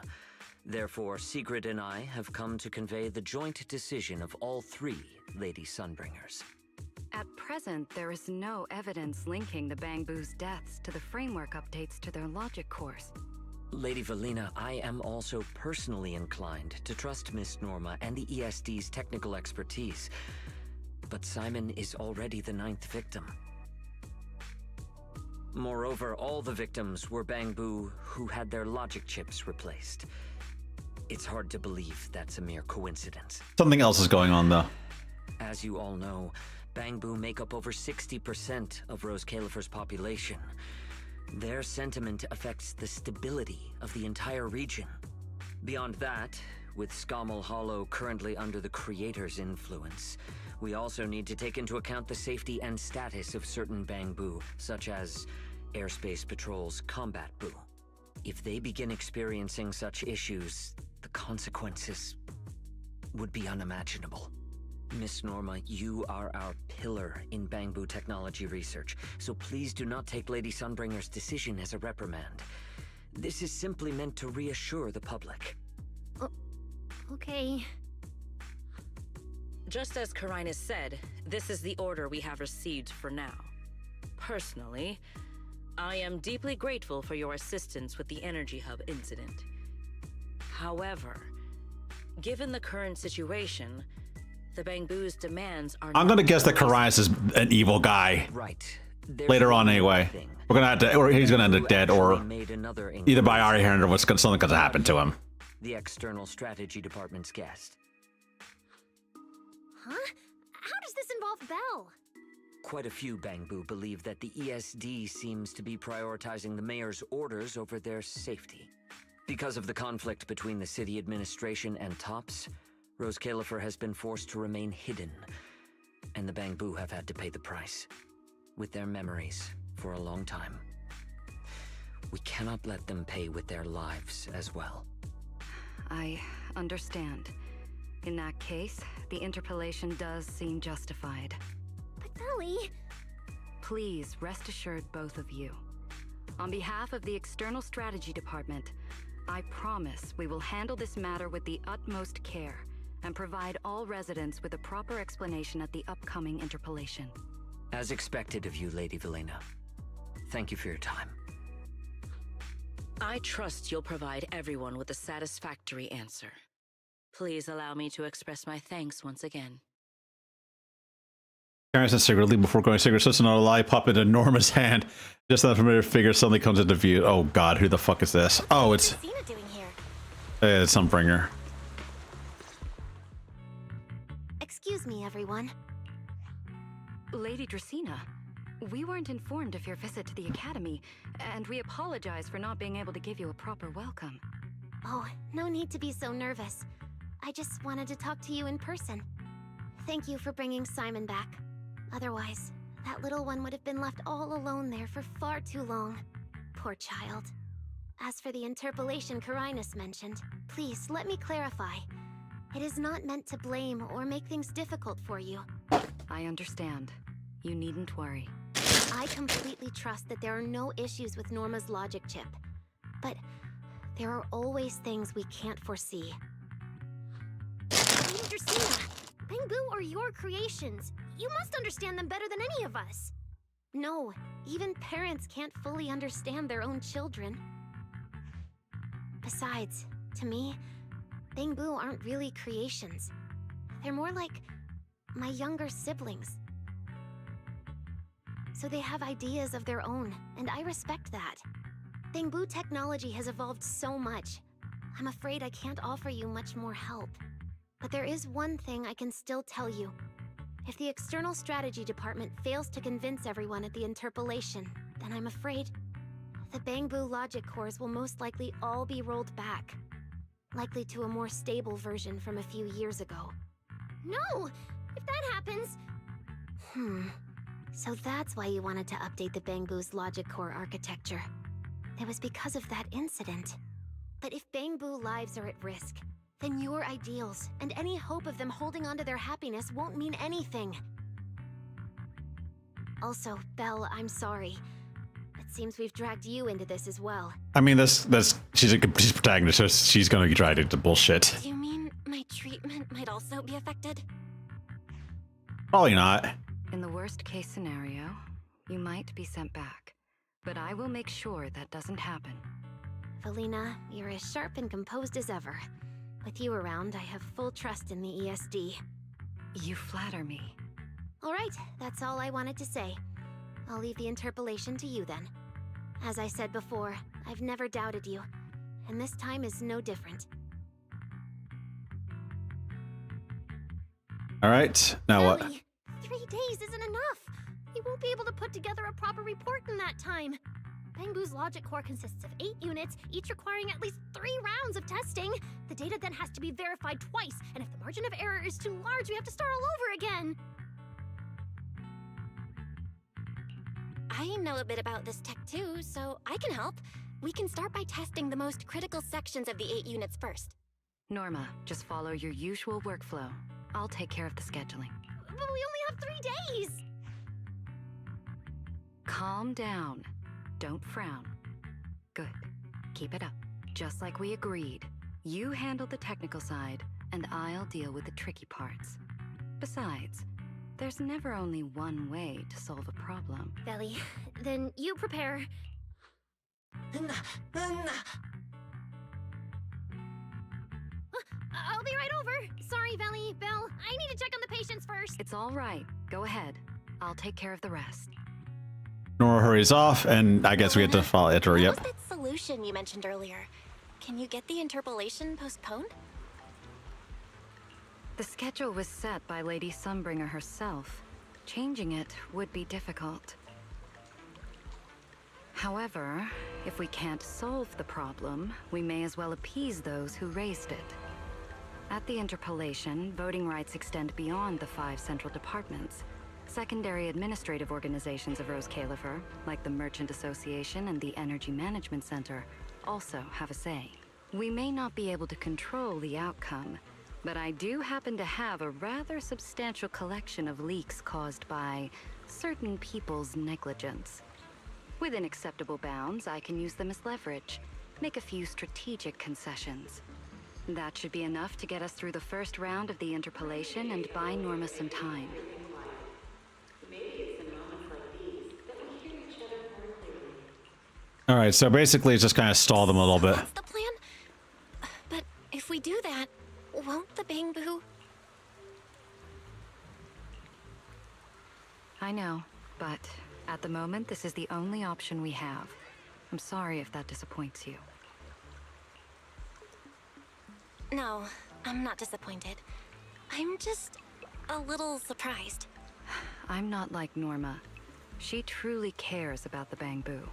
Therefore, Sigrid and I have come to convey the joint decision of all 3 Lady Sunbringers. At present, there is no evidence linking the Bangbu's deaths to the framework updates to their logic cores. Lady Valina, I am also personally inclined to trust Miss Norma and the ESD's technical expertise. But Simon is already the 9th victim. Moreover, all the victims were Bangbu who had their logic chips replaced. It's hard to believe that's a mere coincidence. Something else is going on, though. As you all know, Bangbu make up over 60% of Rose Califer's population. Their sentiment affects the stability of the entire region. Beyond that, with Scommel Hollow currently under the Creator's influence, we also need to take into account the safety and status of certain Bangbu, such as Airspace Patrol's Combat Bu. If they begin experiencing such issues, the consequences would be unimaginable. Miss Norma, you are our pillar in Bangbu technology research, so please do not take Lady Sunbringer's decision as a reprimand. This is simply meant to reassure the public. Okay. Just as Carinus said, this is the order we have received for now. Personally, I am deeply grateful for your assistance with the Energy Hub incident. However, given the current situation, the Bangbu's demands are I'm gonna guess that Carinus is an evil guy. Right. Later on, anyway. We're gonna have to, or he's gonna end up dead, or either by our hand, or something gonna happen to him. The External Strategy Department's guest. Huh? How does this involve Belle? Quite a few Bangbu believe that the ESD seems to be prioritizing the mayor's orders over their safety. Because of the conflict between the city administration and TOPS, Rose Califer has been forced to remain hidden, and the Bangbu have had to pay the price, with their memories, for a long time. We cannot let them pay with their lives as well. I understand. In that case, the interpolation does seem justified. But Belly... Please rest assured, both of you. On behalf of the External Strategy Department, I promise we will handle this matter with the utmost care and provide all residents with a proper explanation at the upcoming interpolation. As expected of you, Lady Velena. Thank you for your time. I trust you'll provide everyone with a satisfactory answer. Please allow me to express my thanks once again. Carinus says secretly before going cigarette, slips another lollipop into Norma's hand. Just that familiar figure suddenly comes into view. Oh god, who the fuck is this? Oh, it's... It's Sunbringer. Excuse me, everyone. Lady Dracena, we weren't informed of your visit to the Academy, and we apologize for not being able to give you a proper welcome. Oh, no need to be so nervous. I just wanted to talk to you in person. Thank you for bringing Simon back. Otherwise, that little one would have been left all alone there for far too long. Poor child. As for the interpolation Carinus mentioned, please let me clarify. It is not meant to blame or make things difficult for you. I understand. You needn't worry. I completely trust that there are no issues with Norma's logic chip. But there are always things we can't foresee. Lady Dracena, Bangbu are your creations. You must understand them better than any of us. No, even parents can't fully understand their own children. Besides, to me, Bangbu aren't really creations. They're more like my younger siblings. So they have ideas of their own, and I respect that. Bangbu technology has evolved so much. I'm afraid I can't offer you much more help. But there is one thing I can still tell you. If the External Strategy Department fails to convince everyone at the interpolation, then I'm afraid the Bangbu logic cores will most likely all be rolled back. Likely to a more stable version from a few years ago. No! If that happens... So that's why you wanted to update the Bangbu's logic core architecture. It was because of that incident. But if Bangbu lives are at risk, then your ideals and any hope of them holding on to their happiness won't mean anything. Also, Belle, I'm sorry. It seems we've dragged you into this as well. I mean, she's protagonist, so she's gonna be dragged into bullshit. Do you mean my treatment might also be affected? Probably not. In the worst case scenario, you might be sent back. But I will make sure that doesn't happen. Velena, you're as sharp and composed as ever. With you around, I have full trust in the ESD. You flatter me. All right, that's all I wanted to say. I'll leave the interpolation to you then. As I said before, I've never doubted you, and this time is no different. All right, now what? 3 days isn't enough. You won't be able to put together a proper report in that time. Bangbu's logic core consists of 8 units, each requiring at least 3 rounds of testing. The data then has to be verified twice, and if the margin of error is too large, we have to start all over again. I know a bit about this tech too, so I can help. We can start by testing the most critical sections of the 8 units first. Norma, just follow your usual workflow. I'll take care of the scheduling. But we only have 3 days! Calm down. Don't frown. Good. Keep it up. Just like we agreed. You handle the technical side, and I'll deal with the tricky parts. Besides, there's never only one way to solve a problem. Belly, then you prepare. I'll be right over. Sorry, Belly, Belle. I need to check on the patients first. It's all right. Go ahead. I'll take care of the rest. Nora hurries off, and I guess we get to follow it. Or yep. What was that solution you mentioned earlier? Can you get the interpolation postponed? The schedule was set by Lady Sunbringer herself. Changing it would be difficult. However, if we can't solve the problem, we may as well appease those who raised it. At the interpolation, voting rights extend beyond the 5 central departments. Secondary administrative organizations of Rose Califer, like the Merchant Association and the Energy Management Center, also have a say. We may not be able to control the outcome, but I do happen to have a rather substantial collection of leaks caused by certain people's negligence. Within acceptable bounds, I can use them as leverage, make a few strategic concessions. That should be enough to get us through the first round of the interpolation and buy Norma some time. All right, so basically it's just kind of stall them a little bit. That's the plan? But if we do that, won't the Bang Boo? I know, but at the moment, this is the only option we have. I'm sorry if that disappoints you. No, I'm not disappointed. I'm just a little surprised. I'm not like Norma. She truly cares about the Bang Boo.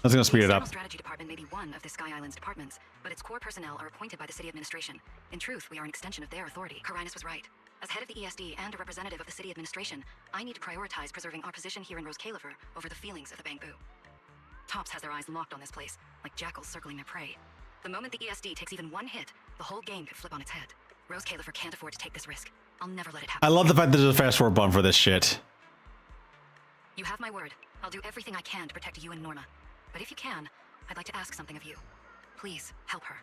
That's gonna speed it The up. External Strategy Department may be one of the Sky Islands departments, but its core personnel are appointed by the city administration. In truth, we are an extension of their authority. Carinus was right. As head of the ESD and a representative of the city administration, I need to prioritize preserving our position here in Rose Califer over the feelings of the Bang Boo. Tops has their eyes locked on this place, like jackals circling their prey. The moment the ESD takes even one hit, the whole game could flip on its head. Rose Califer can't afford to take this risk. I'll never let it happen. I love the fact that there's a fast forward button for this shit. You have my word. I'll do everything I can to protect you and Norma. But if you can, I'd like to ask something of you. Please, help her.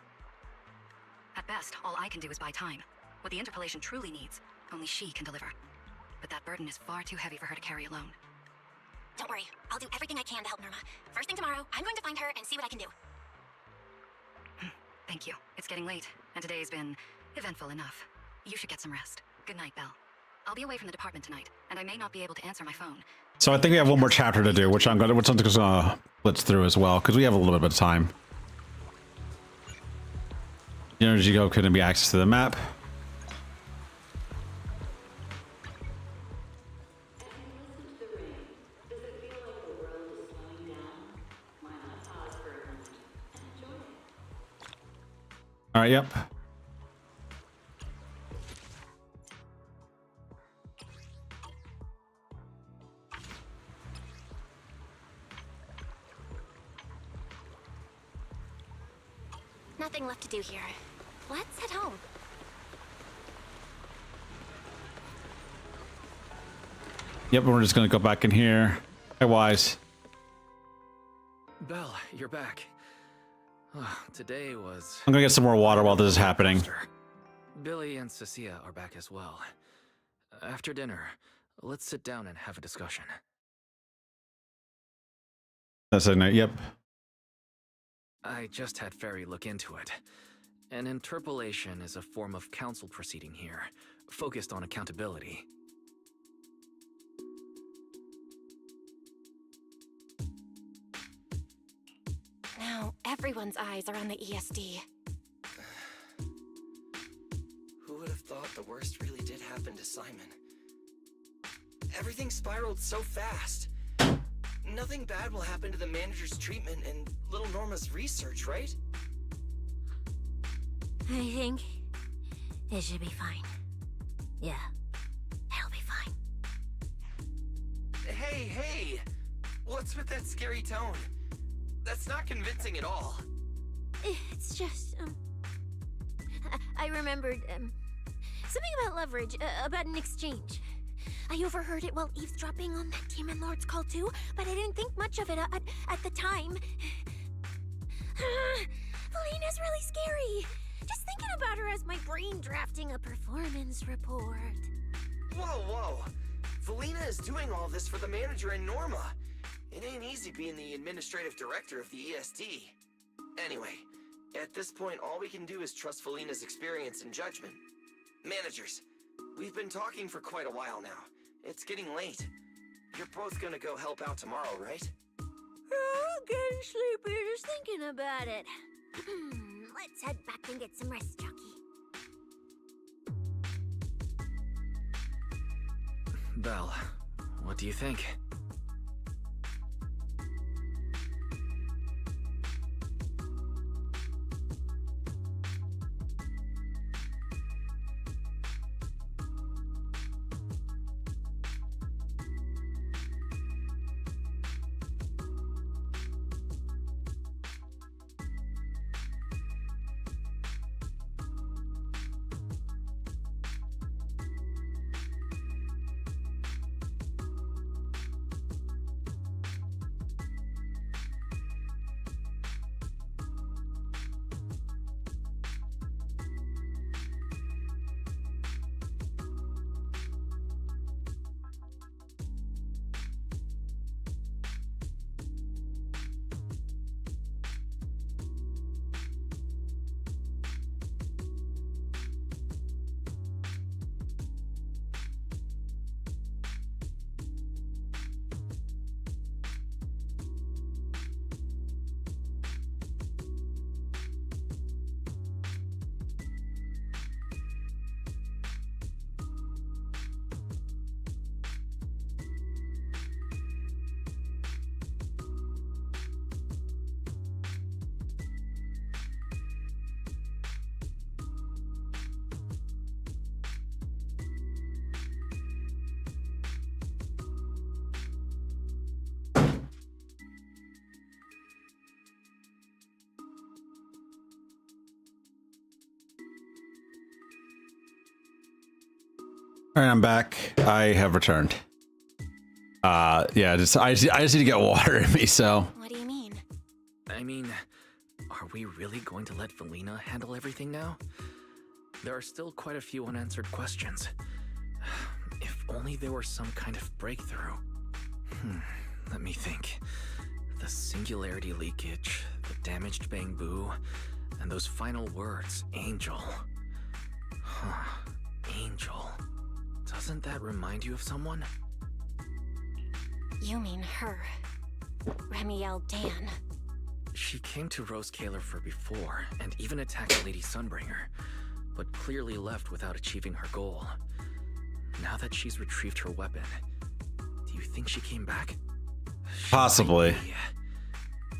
At best, all I can do is buy time. What the interpolation truly needs, only she can deliver. But that burden is far too heavy for her to carry alone. Don't worry, I'll do everything I can to help Norma. First thing tomorrow, I'm going to find her and see what I can do. Thank you. It's getting late, and today's been eventful enough. You should get some rest. Good night, Belle. I'll be away from the department tonight, and I may not be able to answer my phone. So I think we have one more chapter to do, which I'm gonna blitz through as well, because we have a little bit of time. The energy go couldn't be access to the map. All right, yep. Nothing left to do here. Let's head home. Yep, we're just gonna go back in here. Hey, Wise. Belle, you're back. Today was... I'm gonna get some more water while this is happening. Billy and Cecilia are back as well. After dinner, let's sit down and have a discussion. That's a night. Yep. I just had Ferry look into it. An interpolation is a form of council proceeding here, focused on accountability. Now, everyone's eyes are on the ESD. Who would have thought the worst really did happen to Simon? Everything spiraled so fast. Nothing bad will happen to the manager's treatment and little Norma's research, right? I think it should be fine. Yeah, it'll be fine. Hey! What's with that scary tone? That's not convincing at all. It's just, I remembered, something about leverage, about an exchange. I overheard it while eavesdropping on that Demon Lord's call too, but I didn't think much of it at the time. Felina's really scary. Just thinking about her as my brain drafting a performance report. Whoa. Felina is doing all this for the manager and Norma. It ain't easy being the administrative director of the ESD. Anyway, at this point, all we can do is trust Felina's experience and judgment. Managers, we've been talking for quite a while now. It's getting late. You're both gonna go help out tomorrow, right? I'm getting sleepy just thinking about it. Let's head back and get some rest, Chucky. Belle, what do you think? All right, I'm back. I have returned. Yeah, I just need to get water in me, so. What do you mean? I mean, are we really going to let Felina handle everything now? There are still quite a few unanswered questions. If only there were some kind of breakthrough. Let me think. The singularity leakage, the damaged bamboo, and those final words, Angel. Angel. Doesn't that remind you of someone? You mean her. Remiel Dan. She came to Rose Kalerfer before, and even attacked Lady Sunbringer, but clearly left without achieving her goal. Now that she's retrieved her weapon, do you think she came back? Possibly.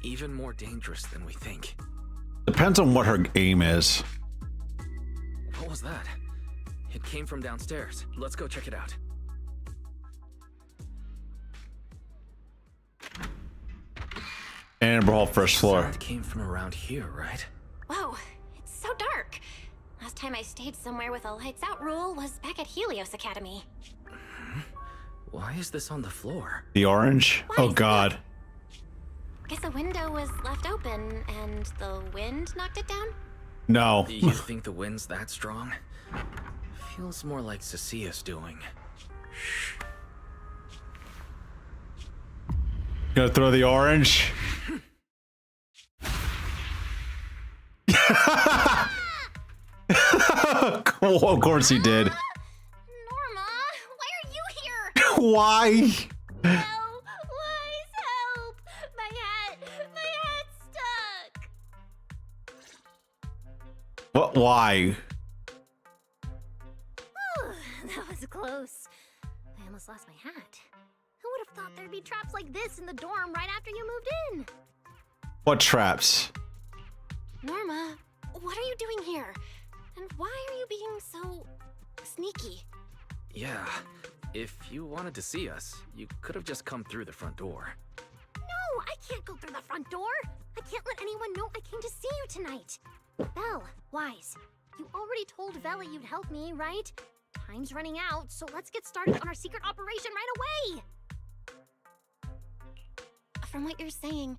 Even more dangerous than we think. Depends on what her aim is. What was that? It came from downstairs. Let's go check it out. Amber Hall, first floor. Sound came from around here, right? Whoa, it's so dark. Last time I stayed somewhere with a lights out rule was back at Helios Academy. Why is this on the floor? The orange? Oh god. Guess the window was left open and the wind knocked it down? No. Do you think the wind's that strong? Feels more like Cecia's doing. Shh. Gonna throw the orange? Cool, of course he did. Norma, why are you here? Why? Help! Please help! My hat's stuck. What? Why? That was close. I almost lost my hat. Who would have thought there'd be traps like this in the dorm right after you moved in? What traps? Norma, what are you doing here? And why are you being so sneaky? Yeah, if you wanted to see us, you could have just come through the front door. No, I can't go through the front door. I can't let anyone know I came to see you tonight. Belle, Wise, You already told Veli you'd help me, right? Time's running out, so let's get started on our secret operation right away! From what you're saying,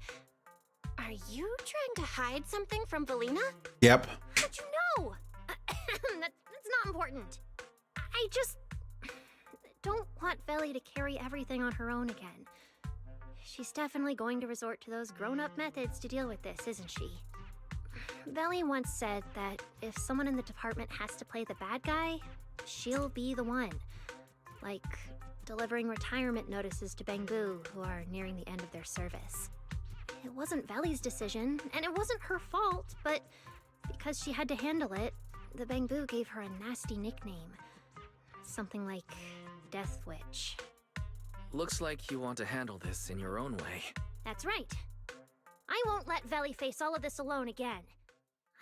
are you trying to hide something from Belina? Yep. How'd you know? That's not important. I just don't want Veli to carry everything on her own again. She's definitely going to resort to those grown-up methods to deal with this, isn't she? Veli once said that if someone in the department has to play the bad guy, she'll be the one. Like delivering retirement notices to Bangbu, who are nearing the end of their service. It wasn't Veli's decision, and it wasn't her fault, but because she had to handle it, the Bangbu gave her a nasty nickname. Something like Death Witch. Looks like you want to handle this in your own way. That's right. I won't let Veli face all of this alone again.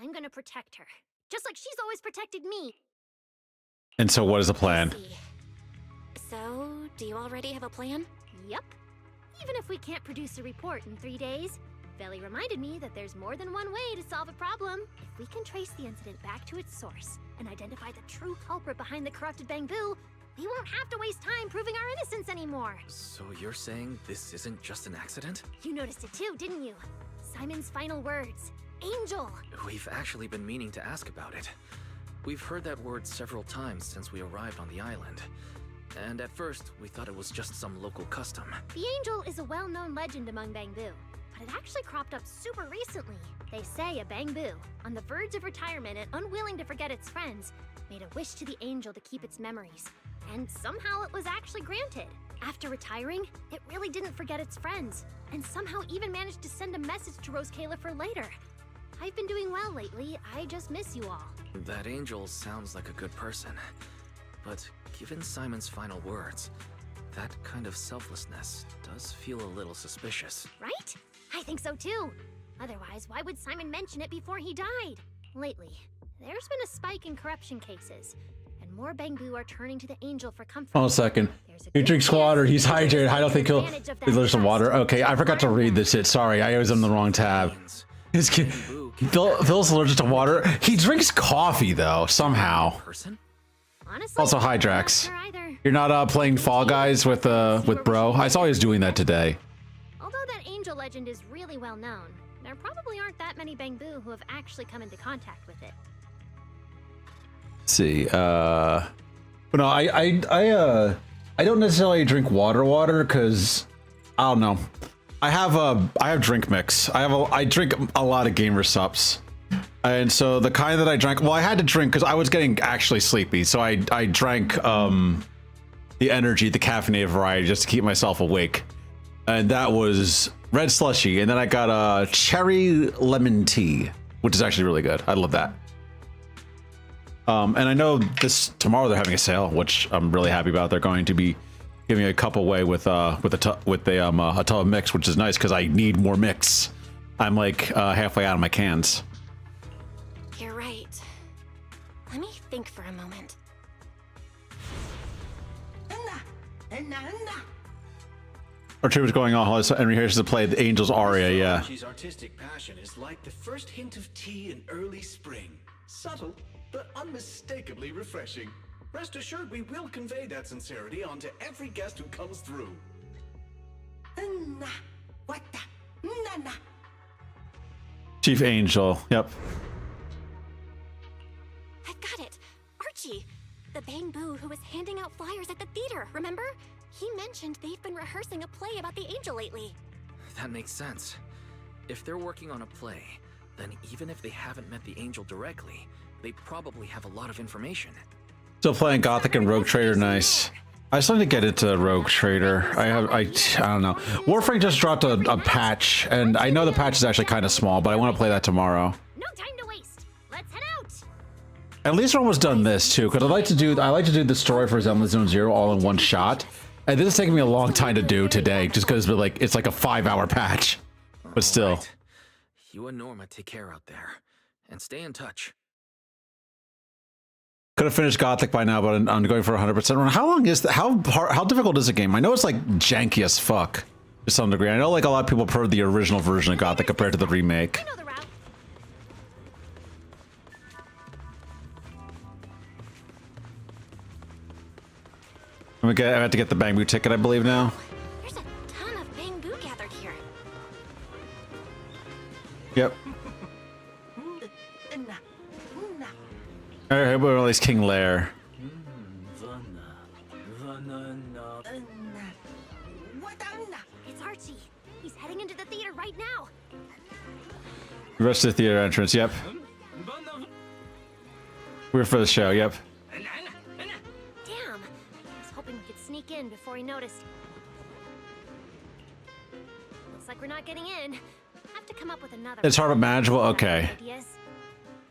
I'm gonna protect her, just like she's always protected me. And so what is the plan? So, do you already have a plan? Yep. Even if we can't produce a report in 3 days, Veli reminded me that there's more than one way to solve a problem. If we can trace the incident back to its source and identify the true culprit behind the corrupted Bangbu, we won't have to waste time proving our innocence anymore. So you're saying this isn't just an accident? You noticed it too, didn't you? Simon's final words. Angel! We've actually been meaning to ask about it. We've heard that word several times since we arrived on the island. And at first, we thought it was just some local custom. The Angel is a well-known legend among Bangbu, but it actually cropped up super recently. They say a Bangbu, on the verge of retirement and unwilling to forget its friends, made a wish to the Angel to keep its memories. And somehow it was actually granted. After retiring, it really didn't forget its friends, and somehow even managed to send a message to Rose Kayla for later. I've been doing well lately, I just miss you all. That Angel sounds like a good person. But given Simon's final words, that kind of selflessness does feel a little suspicious. Right? I think so too. Otherwise, why would Simon mention it before he died? Lately, there's been a spike in corruption cases, and more Bangbu are turning to the Angel for comfort. Hold on a second. He drinks water. He's hydrated. I don't think he'll. There's some water. Okay, I forgot to read this shit. Sorry, I was on the wrong tab. His kid, Phil's allergic to water. He drinks coffee though somehow. Honestly, Also, Hydrax. You're not playing Fall Guys with Bro. I saw he was doing that today. Although that Angel legend is really well known, there probably aren't that many Bangbu who have actually come into contact with it. Let's see. But no, I don't necessarily drink water because I don't know. I have drink mix. I drink a lot of gamer subs. And so the kind that I drank, well, I had to drink because I was getting actually sleepy. So I drank the energy, the caffeinated variety, just to keep myself awake. And that was red slushy. And then I got a cherry lemon tea, which is actually really good. I love that. And I know tomorrow they're having a sale, which I'm really happy about. They're going to be giving a cup away with a tub of mix, which is nice because I need more mix. I'm like halfway out of my cans. You're right. Let me think for a moment. Our trip is going on, and rehearses to play the Angel's aria, yeah. Archie's artistic passion is like the first hint of tea in early spring. Subtle, but unmistakably refreshing. Rest assured we will convey that sincerity onto every guest who comes through. Chief Angel, yep. I've got it. Archie, the Bangbu who was handing out flyers at the theater, remember? He mentioned they've been rehearsing a play about the Angel lately. That makes sense. If they're working on a play, then even if they haven't met the Angel directly, they probably have a lot of information. Still playing Gothic and Rogue Trader, nice. I still need to get into Rogue Trader. I don't know. Warframe just dropped a patch, and I know the patch is actually kind of small, but I want to play that tomorrow. No time to waste. Let's head out. At least we're almost done this too, because I like to do the story for Zenless Zone Zero all in one shot. And this is taking me a long time to do today, just because it's like a 5-hour patch. But still. Right. You and Norma take care out there, and stay in touch. Could have finished Gothic by now, but I'm going for 100% run. How long is that? How difficult is the game? I know it's like janky as fuck to some degree. I know like a lot of people prefer the original version of Gothic compared to the remake. I have to get the Bamboo ticket, I believe now. There's a ton of bamboo gathered here. Yep. Alright, we'll release King Lair. It's Archie. He's heading into the theater right now. The rest of the theater entrance, yep. We're for the show, yep. Damn. I was hoping we could sneak in before he noticed. Looks like we're not getting in. Have to come up with another. It's hard but manageable? Okay. Ideas.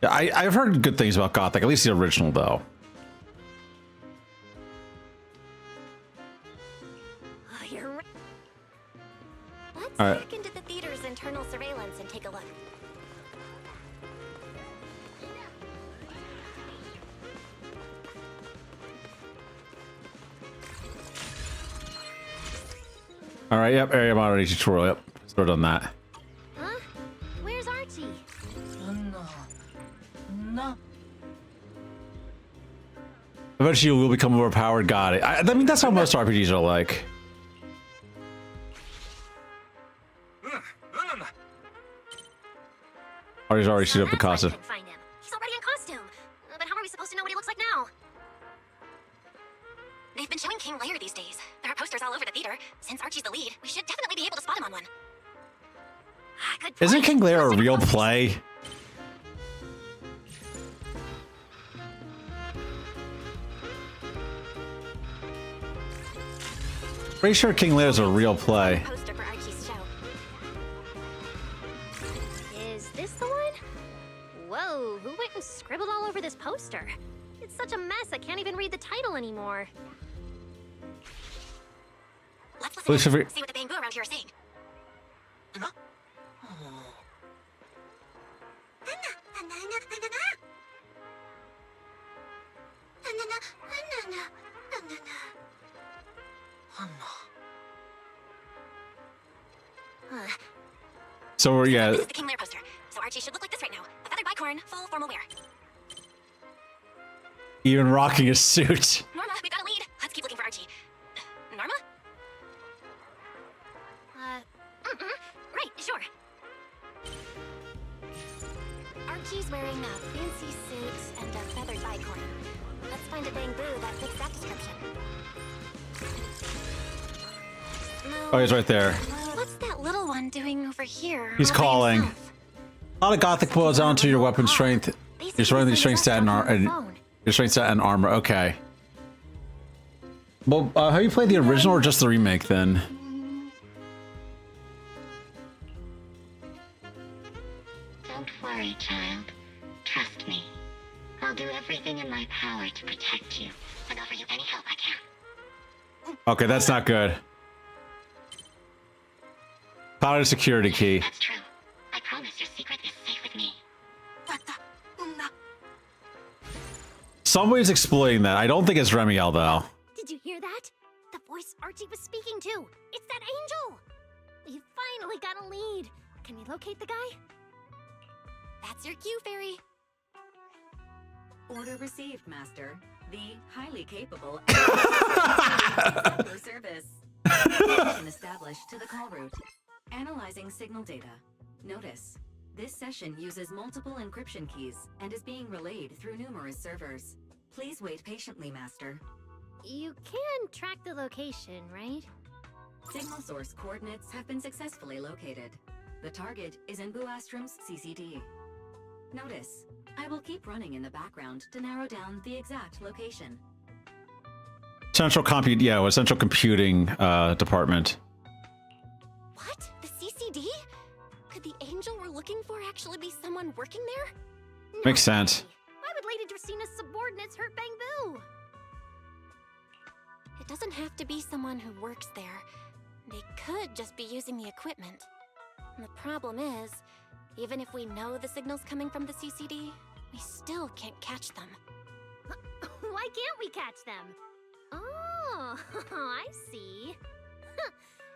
Yeah, I've heard good things about Gothic, at least the original, though. Oh, you're right. Let's All right. hack into the theater's internal surveillance and take a look. Alright, yep, area moderating tutorial, yep. Sort done that. Huh? Where's Archie? No. Eventually you will become overpowered, got it. I mean, that's how most RPGs are like. Artie's already suited up the costume. Find him. He's already in costume. But how are we supposed to know what he looks like now? They've been showing King Lear these days. There are posters all over the theater. Since Archie's the lead, we should definitely be able to spot him on one. Good point. Isn't King Lear a real play? Pretty sure King Lear's a real play. Poster for Archie's show. Is this the one? Whoa, who went and scribbled all over this poster? It's such a mess, I can't even read the title anymore. Let's Well, listen should in, we- see what the bamboo around here are saying. So we're, yeah. This is the King Lear poster. So Archie should look like this right now. A feathered bicorn, full formal wear. Even rocking a suit. Norma, we've got a lead. Let's keep looking for Archie. Norma? Right, sure. Archie's wearing a fancy suit and a feathered bicorn. Let's find a bamboo that fits that description. No. Oh, he's right there. What's that little one doing over here? He's all by calling. himself? A lot of Gothic boils down to your weapon strength. Your strength stat and your strength stat and armor. Okay. Well, have you played the original or just the remake then? Don't worry, child. Trust me. I'll do everything in my power to protect you and offer you any help I can. Okay, that's not good. Powder security key. That's true. I promise your secret is safe with me. Somebody's exploiting that. I don't think it's Remiel though. Did you hear that? The voice Archie was speaking to. It's that angel. You finally got a lead. Can we locate the guy? That's your cue, Fairy. Order received, Master. The highly capable service. Connection established to the call route. Analyzing signal data. Notice, this session uses multiple encryption keys and is being relayed through numerous servers. Please wait patiently, Master. You can track the location, right? Signal source coordinates have been successfully located. The target is in Buastrom's CCD. Notice, I will keep running in the background to narrow down the exact location. Central compute, yeah, with central computing department. What? The CCD? Could the angel we're looking for actually be someone working there? Makes sense. Why would Lady Dracina's subordinates hurt Bamboo? It doesn't have to be someone who works there. They could just be using the equipment. And the problem is, even if we know the signal's coming from the CCD, we still can't catch them. Why can't we catch them? Oh, I see.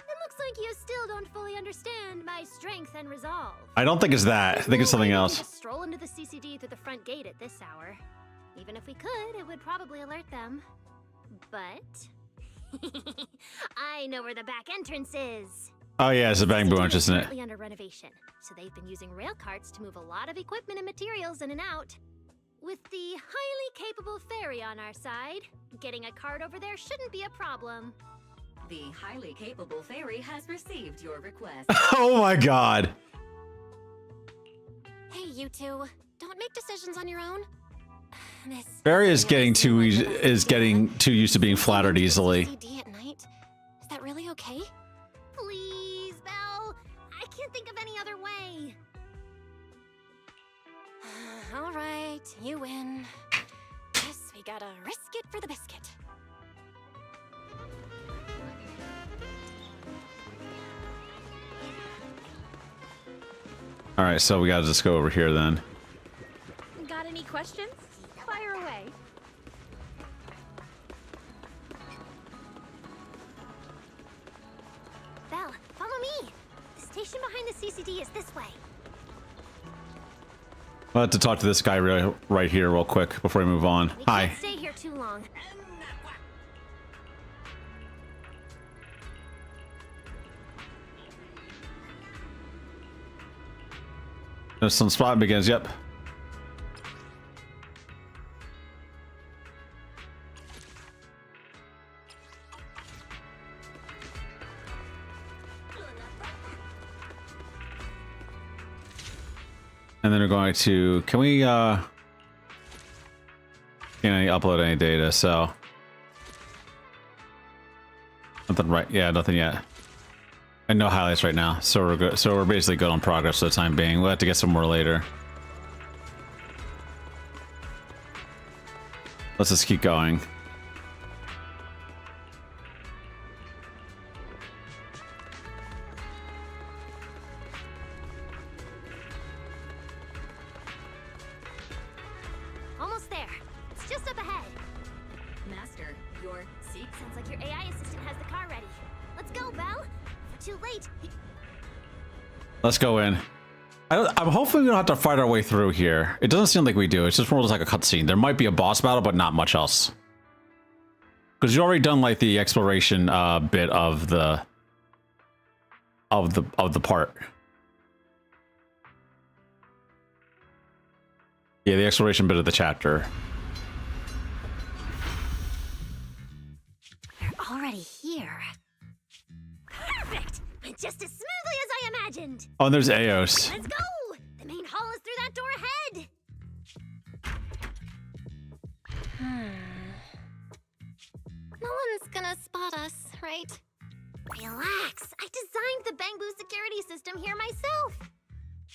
It looks like you still don't fully understand my strength and resolve. I don't think it's that. I think it's something else. To stroll into the CCD through the front gate at this hour. Even if we could, it would probably alert them. But I know where the back entrance is. Oh yeah, it's a Bang Boo entrance, isn't it? Currently under renovation, so they've been using rail carts to move a lot of equipment and materials in and out. With the highly capable fairy on our side, getting a cart over there shouldn't be a problem. The highly capable fairy has received your request. Oh my god. Hey, you two. Don't make decisions on your own. This Barry is getting too used to being flattered easily. CD at night. Is that really okay? Please, Belle. I can't think of any other way. All right, you win. Guess we gotta risk it for the biscuit. All right, so we gotta just go over here then. Got any questions? Fire away. Belle, follow me. The station behind the CCD is this way. I'll have to talk to this guy right here real quick before we move on. We Hi. can't stay here too long. There's some spot begins, yep. And then we're going to, can we, can't upload any data, so. Nothing right, yeah, nothing yet. And no highlights right now, so we're good. So we're basically good on progress for the time being. We'll have to get some more later. Let's just keep going. Almost there. It's just up ahead. Master, your seat. Sounds like your AI assistant has the car ready. Let's go, Belle. We're too late. Let's go in. I'm hoping we don't have to fight our way through here. It doesn't seem like we do. It's just more just like a cutscene. There might be a boss battle, but not much else. Because you've already done like the exploration bit of the part. Yeah, the exploration bit of the chapter. We're already here. Perfect! Just as smoothly as I imagined. Oh, and there's Eos. Let's go! The main hall is through that door ahead. No one's gonna spot us, right? Relax. I designed the Bang Boo security system here myself.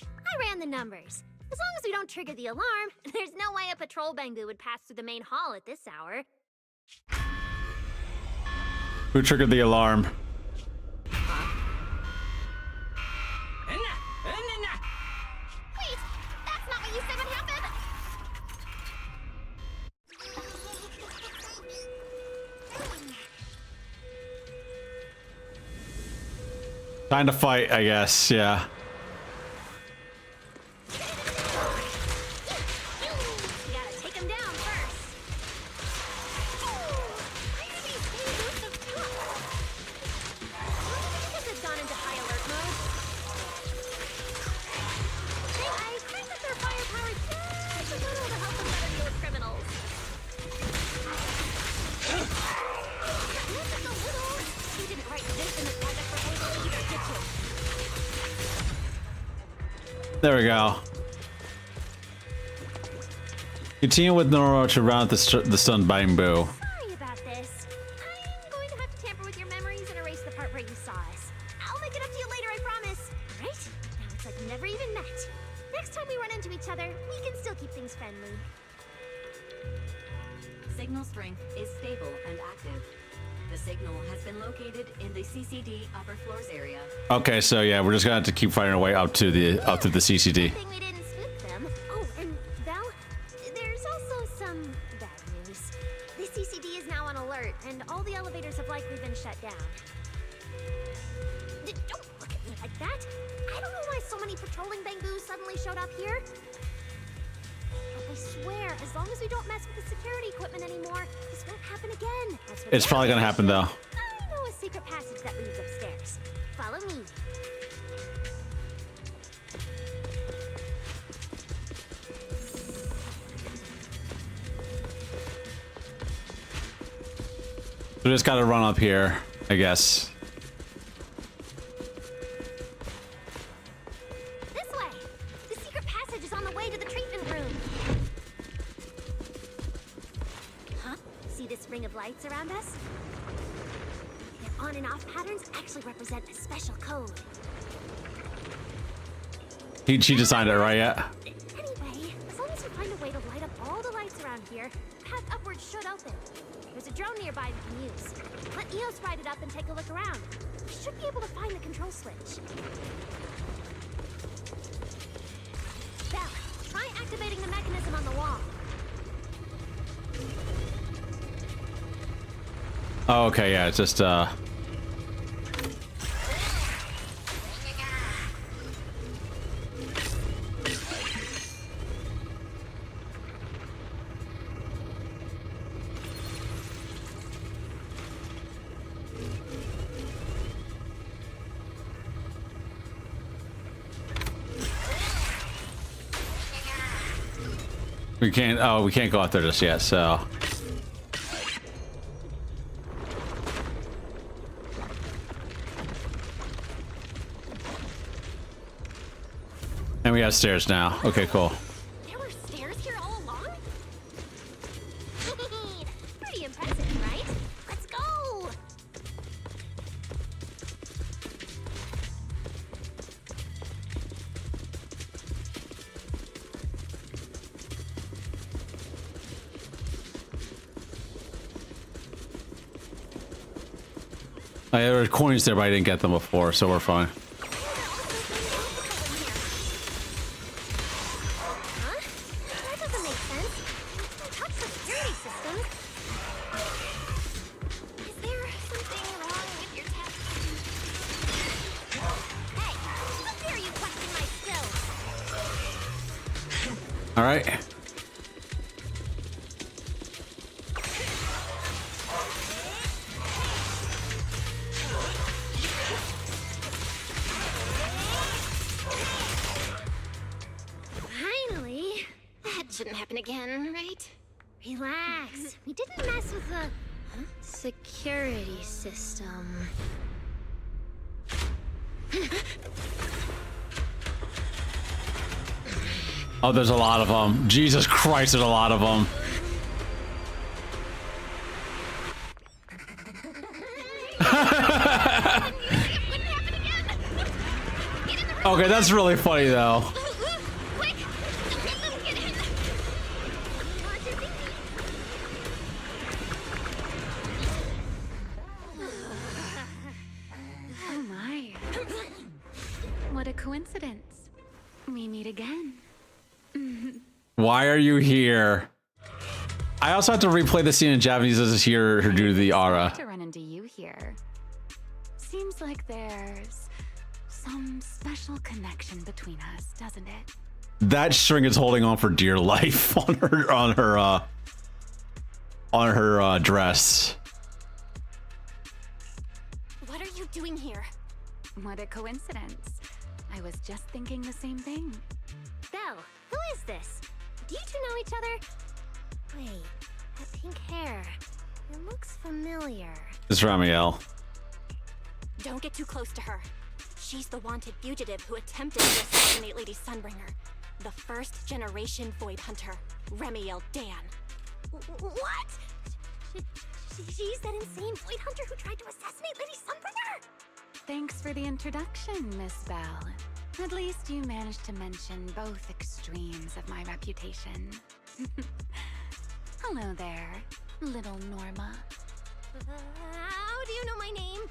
I ran the numbers. As long as we don't trigger the alarm, there's no way a patrol Bang Boo would pass through the main hall at this hour. Who triggered the alarm? Wait, that's not what you said would happen. Time to fight, I guess. Yeah. You gotta take him down first. Why are these things so cute? This has gone into high alert mode. I think that their firepower is just a little to help them better deal with criminals. Just a little. You didn't write this in the project proposal either, did you? There we go. Continue with Noro to round the stunned Bang Boo. Sorry about this. I'm going to have to tamper with your memories and erase the part where you saw us. I'll make it up to you later, I promise. Right? Now it's like we never even met. Next time we run into each other, we can still keep things friendly. Signal strength is stable and active. The signal has been located in the CCD upper floors area. Okay, so yeah, we're just gonna have to keep fighting our way up to the CCD. Good thing we didn't spook them. Oh, and Belle, there's also some bad news. The CCD is now on alert, and all the elevators have likely been shut down. Don't look at me like that. I don't know why so many patrolling Bang Boos suddenly showed up here. But I swear, as long as we don't mess with the security equipment anymore, this won't happen again. It's probably gonna happen though. secret passage that leads upstairs. Follow me. We just gotta run up here, I guess. This way! The secret passage is on the way to the treatment room. Huh? See this ring of lights around us? Their on and off patterns actually represent a special code. She designed it, right? Yeah. Anyway, as long as we find a way to light up all the lights around here, the path upwards should open. There's a drone nearby we can use. Let Eos ride it up and take a look around. We should be able to find the control switch. Belle, try activating the mechanism on the wall. Oh, okay, yeah, it's just we can't go out there just yet, so. And we have stairs now. Okay, cool. There were stairs here all along? Pretty impressive, right? Let's go! There were coins there, but I didn't get them before, so we're fine. Huh? That doesn't make sense. Don't touch the security systems. Is there something wrong with your tech? Hey, how dare you question my skills? All right. Finally. That shouldn't happen again, right? Relax. We didn't mess with the security system. Oh, there's a lot of them. Jesus Christ, there's a lot of them. Okay, that's really funny though. Oh my. What a coincidence. We meet again. Why are you here? I also have to replay the scene in Japanese as to hear her do the aura. To run into you here. Seems like there's some special connection between us, doesn't it? That string is holding on for dear life on her dress. What are you doing here? What a coincidence. I was just thinking the same thing. Belle, who is this? Do you two know each other? Wait, that pink hair. It looks familiar. It's Ramiel. Don't get too close to her. She's the wanted fugitive who attempted to assassinate Lady Sunbringer. The first generation Void Hunter, Remiel Dan. What? She's that insane Void Hunter who tried to assassinate Lady Sunbringer? Thanks for the introduction, Miss Belle. At least you managed to mention both extremes of my reputation. Hello there, little Norma. How do you know my name?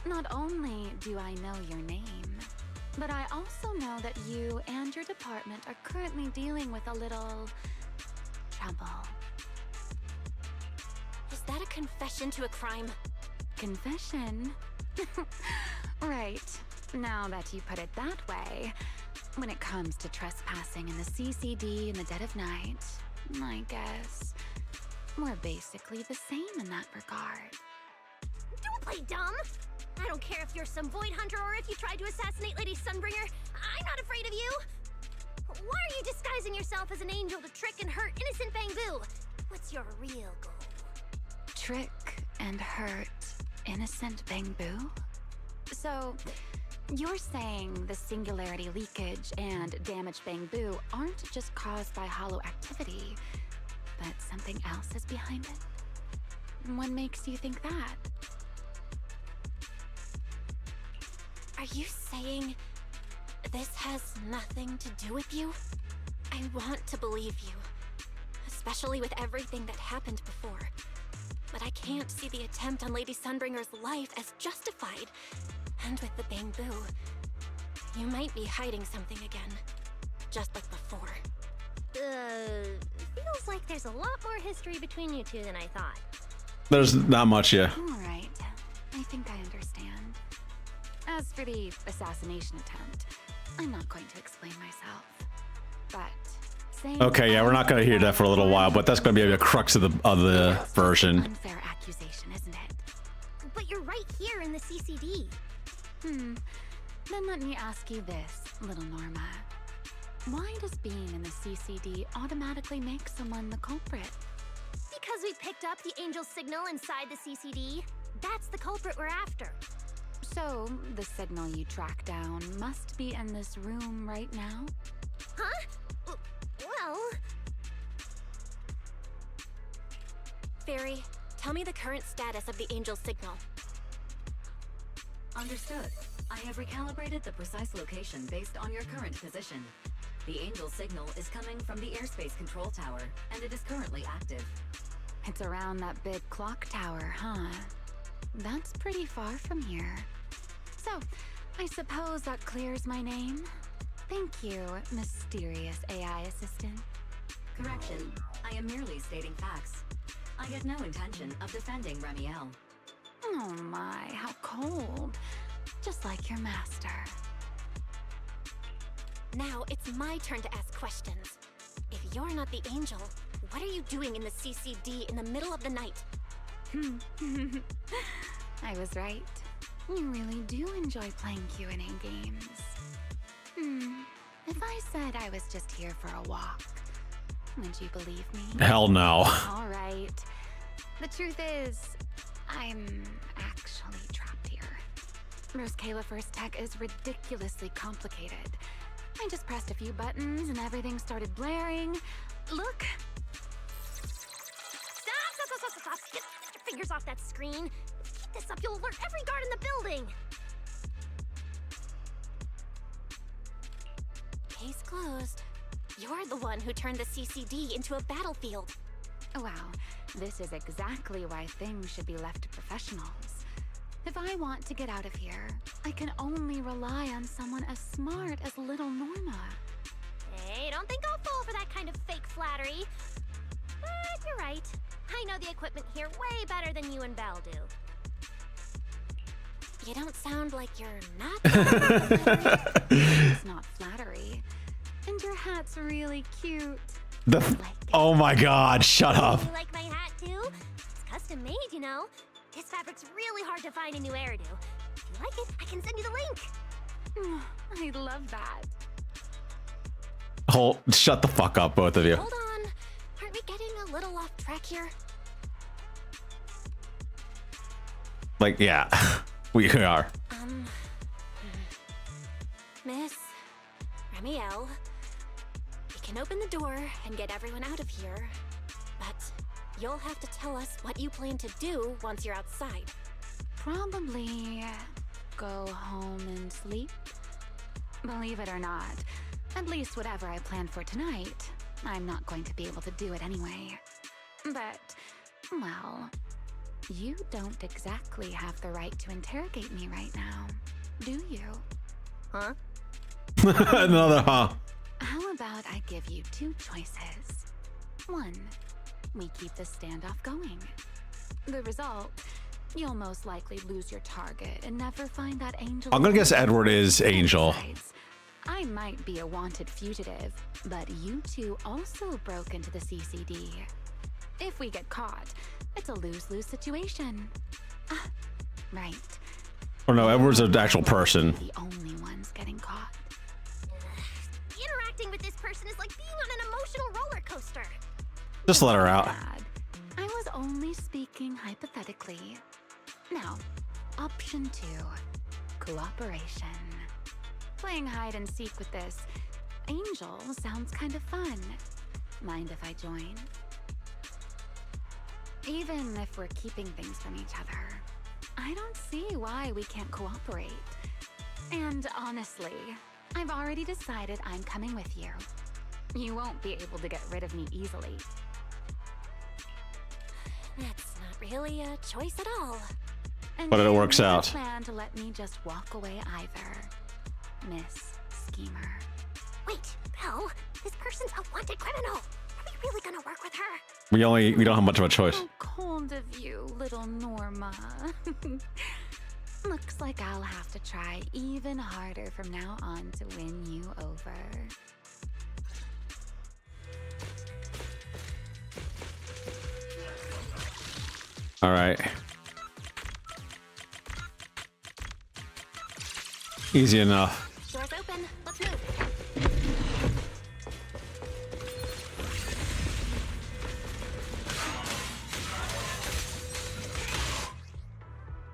Not only do I know your name, but I also know that you and your department are currently dealing with a little trouble. Is that a confession to a crime? Confession? Right. Now that you put it that way, when it comes to trespassing in the CCD in the dead of night, I guess we're basically the same in that regard. Don't play dumb. I don't care if you're some void hunter or if you tried to assassinate Lady Sunbringer. I'm not afraid of you. Why are you disguising yourself as an angel to trick and hurt innocent Bangbu? What's your real goal? Trick and hurt innocent Bangbu? So, you're saying the singularity leakage and damaged Bangbu aren't just caused by hollow activity, but something else is behind it? What makes you think that? Are you saying this has nothing to do with you? I want to believe you, especially with everything that happened before. But I can't see the attempt on Lady Sunbringer's life as justified. And with the Bangbu, you might be hiding something again, just like before. Feels like there's a lot more history between you two than I thought. There's not much, yeah. All right, I think I understand. As for the assassination attempt, I'm not going to explain myself. But saying Okay, yeah, we're not gonna hear that for a little while, but that's gonna be a crux of the version. unfair accusation, isn't it? But you're right here in the CCD. Then let me ask you this, little Norma. Why does being in the CCD automatically make someone the culprit? Because we picked up the angel signal inside the CCD. That's the culprit we're after. So, the signal you track down must be in this room right now? Huh? Well... Fairy, tell me the current status of the angel signal. Understood. I have recalibrated the precise location based on your current position. The angel signal is coming from the airspace control tower, and it is currently active. It's around that big clock tower, huh? That's pretty far from here. So, I suppose that clears my name? Thank you, mysterious AI assistant. Correction. I am merely stating facts. I had no intention of defending Remiel. Oh my, how cold. Just like your master. Now it's my turn to ask questions. If you're not the angel, what are you doing in the CCD in the middle of the night? I was right. You really do enjoy playing Q&A games. If I said I was just here for a walk, would you believe me? Hell no. All right. The truth is, I'm actually trapped here. Rose Califer's tech is ridiculously complicated. I just pressed a few buttons and everything started blaring. Look! Stop! Get your fingers off that screen. If you keep this up, you'll alert every guard in the building. Case closed. You're the one who turned the CCD into a battlefield. Wow, this is exactly why things should be left to professionals. If I want to get out of here, I can only rely on someone as smart as little Norma. Hey, don't think I'll fall for that kind of fake flattery. But you're right. I know the equipment here way better than you and Belle do. You don't sound like you're not. It's not flattery. And your hat's really cute. Oh my god, shut up. You like my hat too? It's custom made, you know. This fabric's really hard to find a new hairdo. If you like it, I can send you the link. I love that. Shut the fuck up, both of you. Hold on. Aren't we getting a little off track here? Like, yeah, we are. Miss Remiel, we can open the door and get everyone out of here, but you'll have to tell us what you plan to do once you're outside. Probably go home and sleep. Believe it or not, at least whatever I planned for tonight, I'm not going to be able to do it anyway. But, well, you don't exactly have the right to interrogate me right now, do you? Huh? Another huh. How about I give you two choices? One, we keep the standoff going. The result, you'll most likely lose your target and never find that angel. I'm gonna guess Edward is Angel. Besides, I might be a wanted fugitive, but you two also broke into the CCD. If we get caught, it's a lose-lose situation. right? Or no, Edward's an actual person. The only ones getting caught. Interacting with this person is like being on an emotional roller coaster. Just let her out. I was only speaking hypothetically. Now, option 2. Cooperation. Playing hide and seek with this angel sounds kind of fun. Mind if I join? Even if we're keeping things from each other, I don't see why we can't cooperate. And honestly, I've already decided I'm coming with you. You won't be able to get rid of me easily. That's not really a choice at all. But it works out. Plan to let me just walk away either, Miss Schemer. Wait, Belle, this person's a wanted criminal. Are we really gonna work with her? We don't have much of a choice. How cold of you, little Norma. Looks like I'll have to try even harder from now on to win you over. All right. Easy enough. Doors open. Let's move.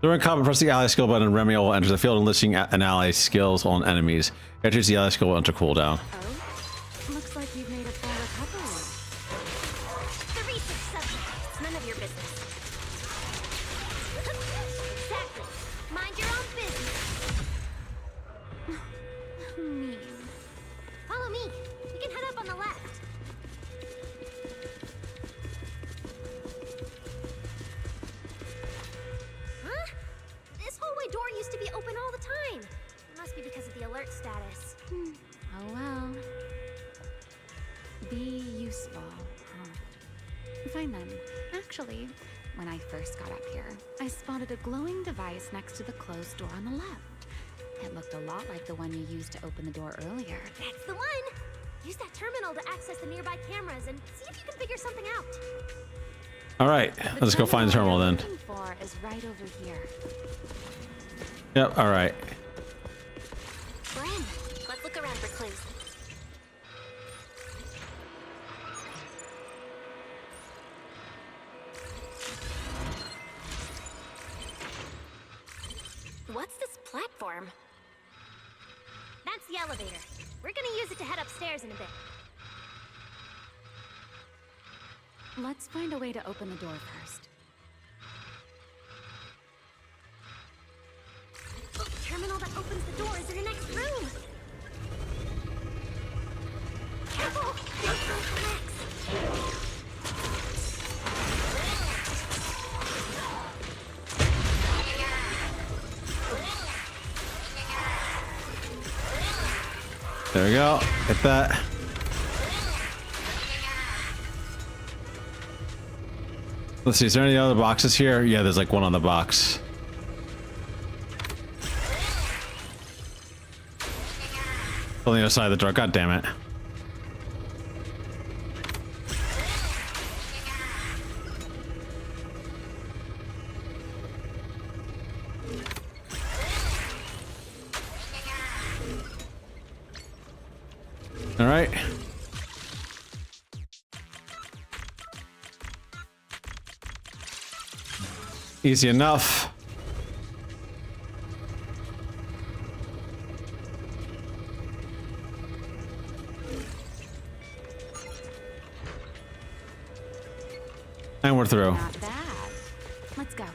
During combat, press the ally skill button and Remy will enter the field, enlisting an ally's skills on enemies. Enters the ally skill will enter cooldown. Oh, looks like you've made a full recovery. The research subject. It's none of your business. Exactly. Mind your own business. Mean. Follow me. We can head up on the left. Huh? This hallway door used to be open all the time. It must be because of the alert status. Oh well. Be useful, huh? Fine then. Actually, when I first got up here, I spotted a glowing device next to the closed door on the left. It looked a lot like the one you used to open the door earlier. That's the one. Use that terminal to access the nearby cameras and see if you can figure something out. All right, let's go find the terminal then. Looking for is right over here. Yep. All right. We're in. Let's look around for clues. What's this platform? That's the elevator. We're gonna use it to head upstairs in a bit. Let's find a way to open the door first. The terminal that opens the door is in the next room. Careful! Relax. There we go. Hit that. Let's see. Is there any other boxes here? Yeah, there's like one on the box. On the other side of the door. God damn it. All right. Easy enough. And we're through. Not bad. Let's go.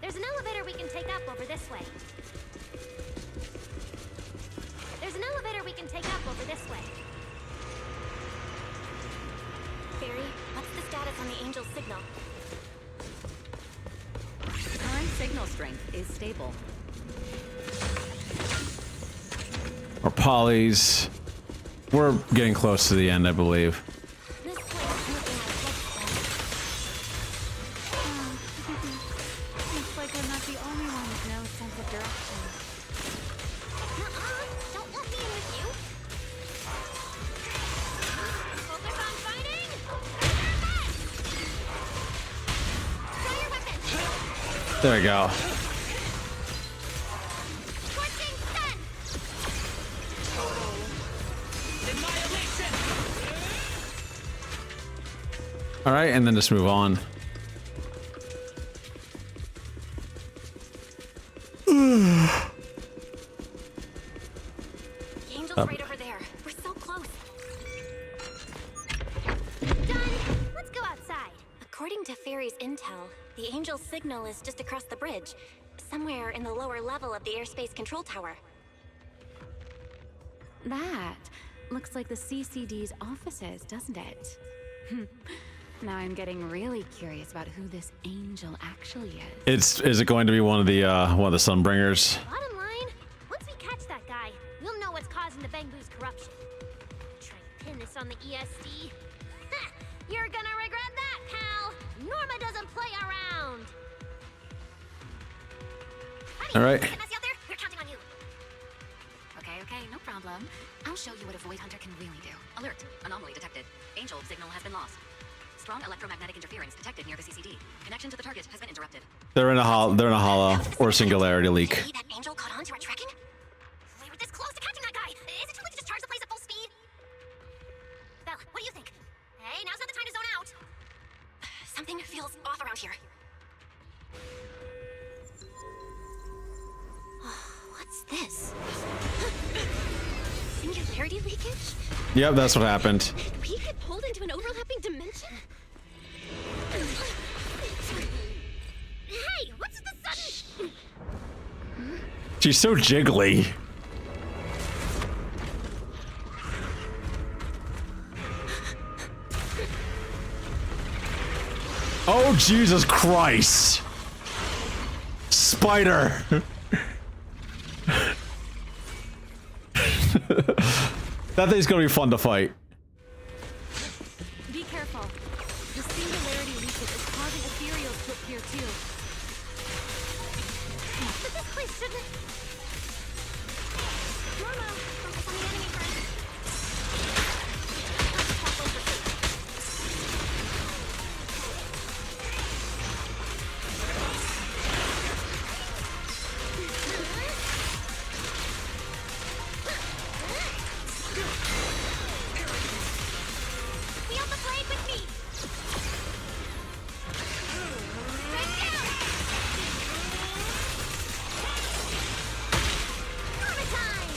There's an elevator we can take up over this way. There's an elevator we can take up over this way. Barry, what's the status on the Angel's signal? Current signal strength is stable. Or Polly's. We're getting close to the end, I believe. This place is looking Looks like I'm not the only one with no sense of direction. Don't let me in with you. Focus on fighting. Throw your weapon. There we go. All right, and then just move on. The angel's right over there. We're so close. Done. Let's go outside. According to Fairy's intel, the angel's signal is just across the bridge, somewhere in the lower level of the airspace control tower. That looks like the CCD's offices, doesn't it? Now I'm getting really curious about who this angel actually is. Is it going to be one of the Sunbringers? Bottom line, once we catch that guy, we'll know what's causing the Bangbu's corruption. Try to pin this on the ESD. Ha! You're gonna regret that, pal. Norma doesn't play around. All right. Get messy out there? We're counting on you. Okay, no problem. I'll show you what a Void Hunter can really do. Alert. Anomaly detected. Angel signal has been lost. Strong electromagnetic interference detected near the CCD. Connection to the target has been interrupted. They're in a hollow or singularity leak. See that angel caught on to our tracking? We were this close to catching that guy. Is it too late to just charge the place at full speed? Belle, what do you think? Hey, now's not the time to zone out. Something feels off around here. What's this? Singularity leakage? Yep, that's what happened. Did we get pulled into an overlapping dimension? Hey, what's the sudden... She's so jiggly. Oh, Jesus Christ. Spider. That thing's gonna be fun to fight. Be careful. The singularity leakage is causing ethereals to appear too. But this place shouldn't... Norma, focus on the enemy first. Feel the blade with me. Right down. Norma time.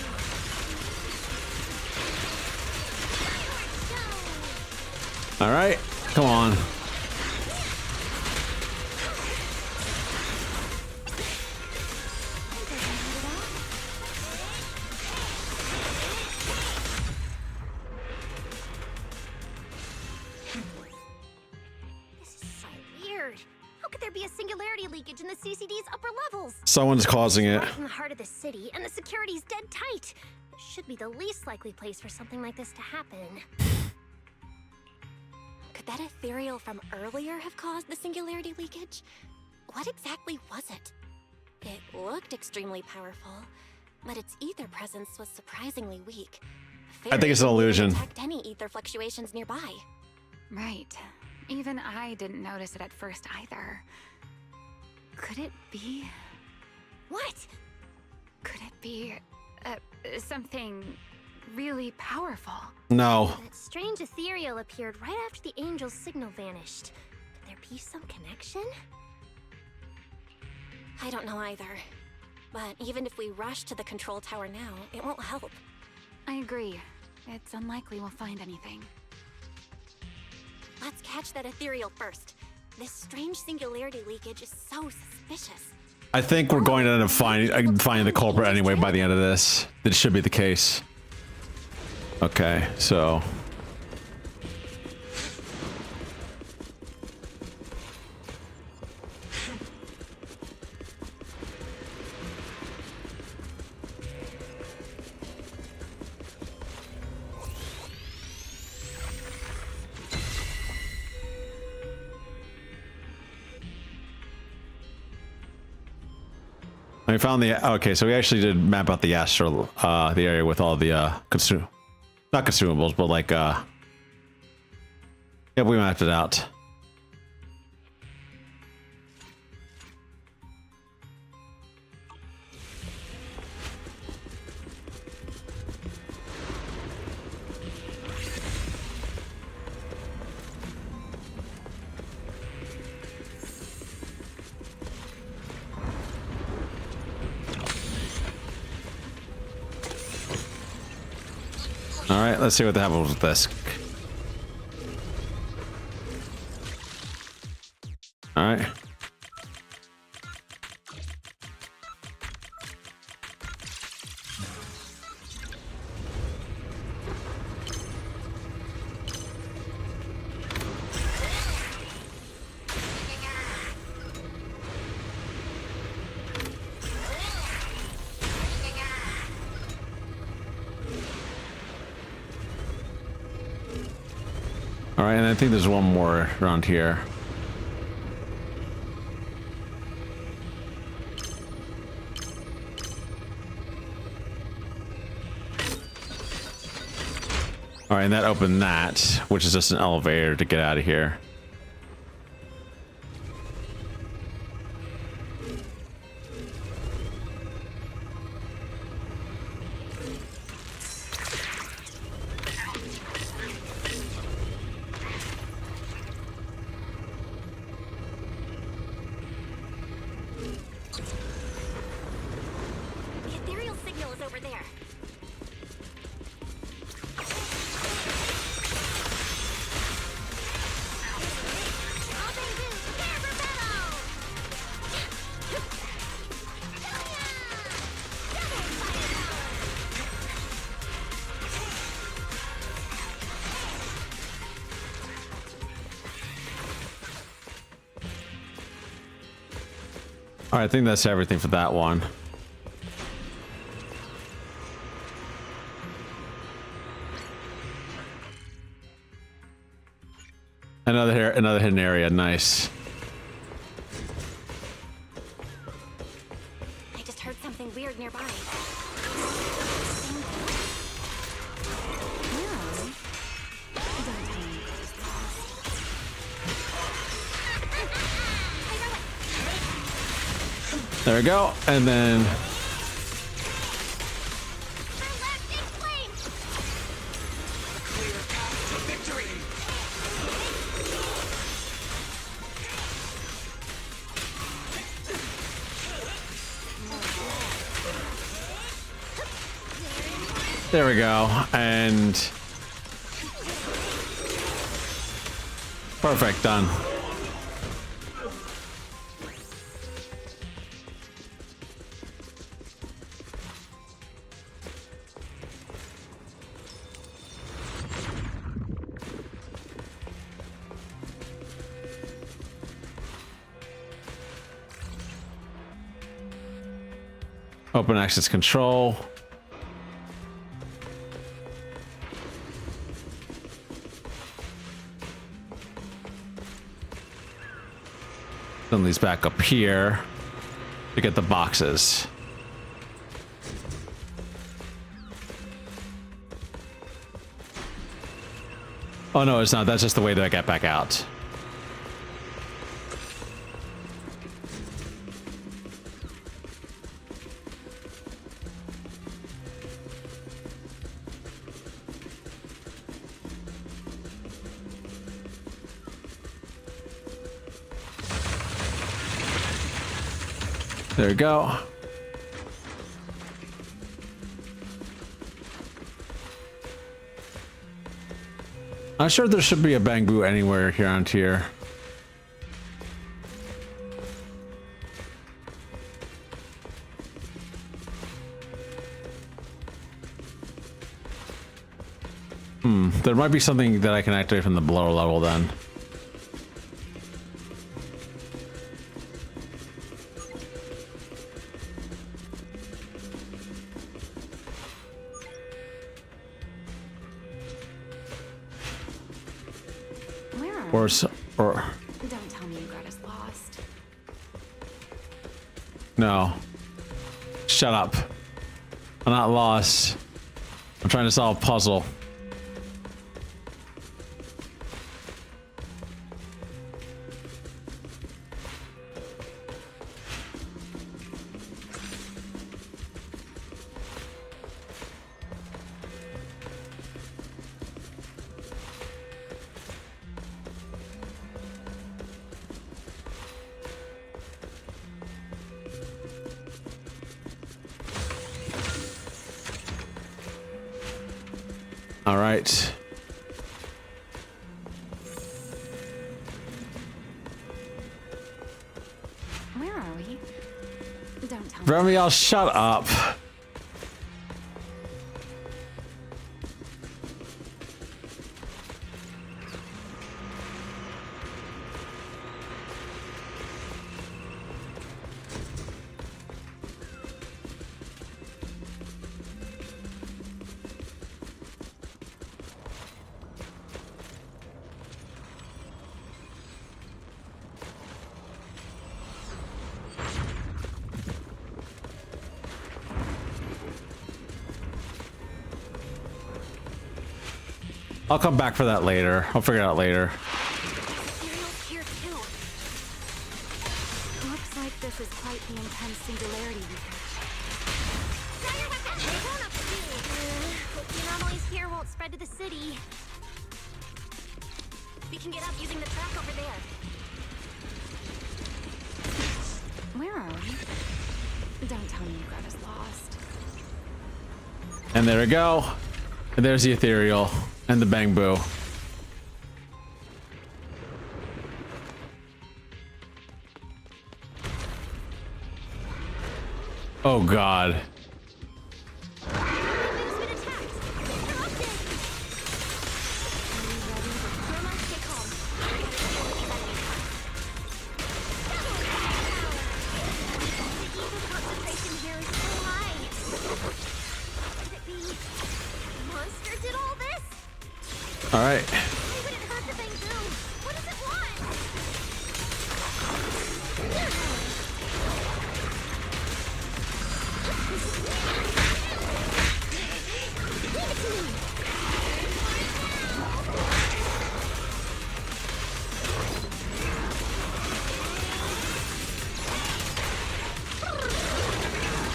All right, come on. This is so weird. How could there be a singularity leakage in the CCD's upper levels? Someone's causing it. Right in the heart of the city, and the security's dead tight. Should be the least likely place for something like this to happen. Could that ethereal from earlier have caused the singularity leakage? What exactly was it? It looked extremely powerful, but its ether presence was surprisingly weak. I think it's an illusion. Detect any ether fluctuations nearby. Right. Even I didn't notice it at first either. Could it be? What? Could it be something really powerful? No. That strange ethereal appeared right after the angel's signal vanished. Could there be some connection? I don't know either. But even if we rush to the control tower now, it won't help. I agree. It's unlikely we'll find anything. Let's catch that ethereal first. This strange singularity leakage is so suspicious. I think we're going to end up finding the culprit anyway by the end of this. That should be the case. Okay, so... We found the, okay, so we actually did map out the astral, the area with all the, not consumables, but like, yeah, we mapped it out. All right, let's see what happens with this. All right. All right, and I think there's one more around here. All right, and that opened that, which is just an elevator to get out of here. The ethereal signal is over there. All right, I think that's everything for that one. Another hidden area. Nice. I just heard something weird nearby. There we go, and then. There we go, and perfect, done. Open access control. Send these back up here to get the boxes. Oh no, it's not. That's just the way that I get back out. There we go. I'm sure there should be a Bangbu anywhere here on here. There might be something that I can activate from the lower level then. Or Don't tell me you got us lost. no. Shut up. I'm not lost. I'm trying to solve a puzzle. All right. Where are we? Don't tell me. Remy, I'll shut up. I'll come back for that later. I'll figure it out later. Serial's here too. Looks like this is quite the intense singularity research. Hope the anomalies here won't spread to the city. We can get up using the track over there. Where are we? Don't tell me you got us lost. And there we go. And there's the ethereal and the bang boo. Oh God. All right.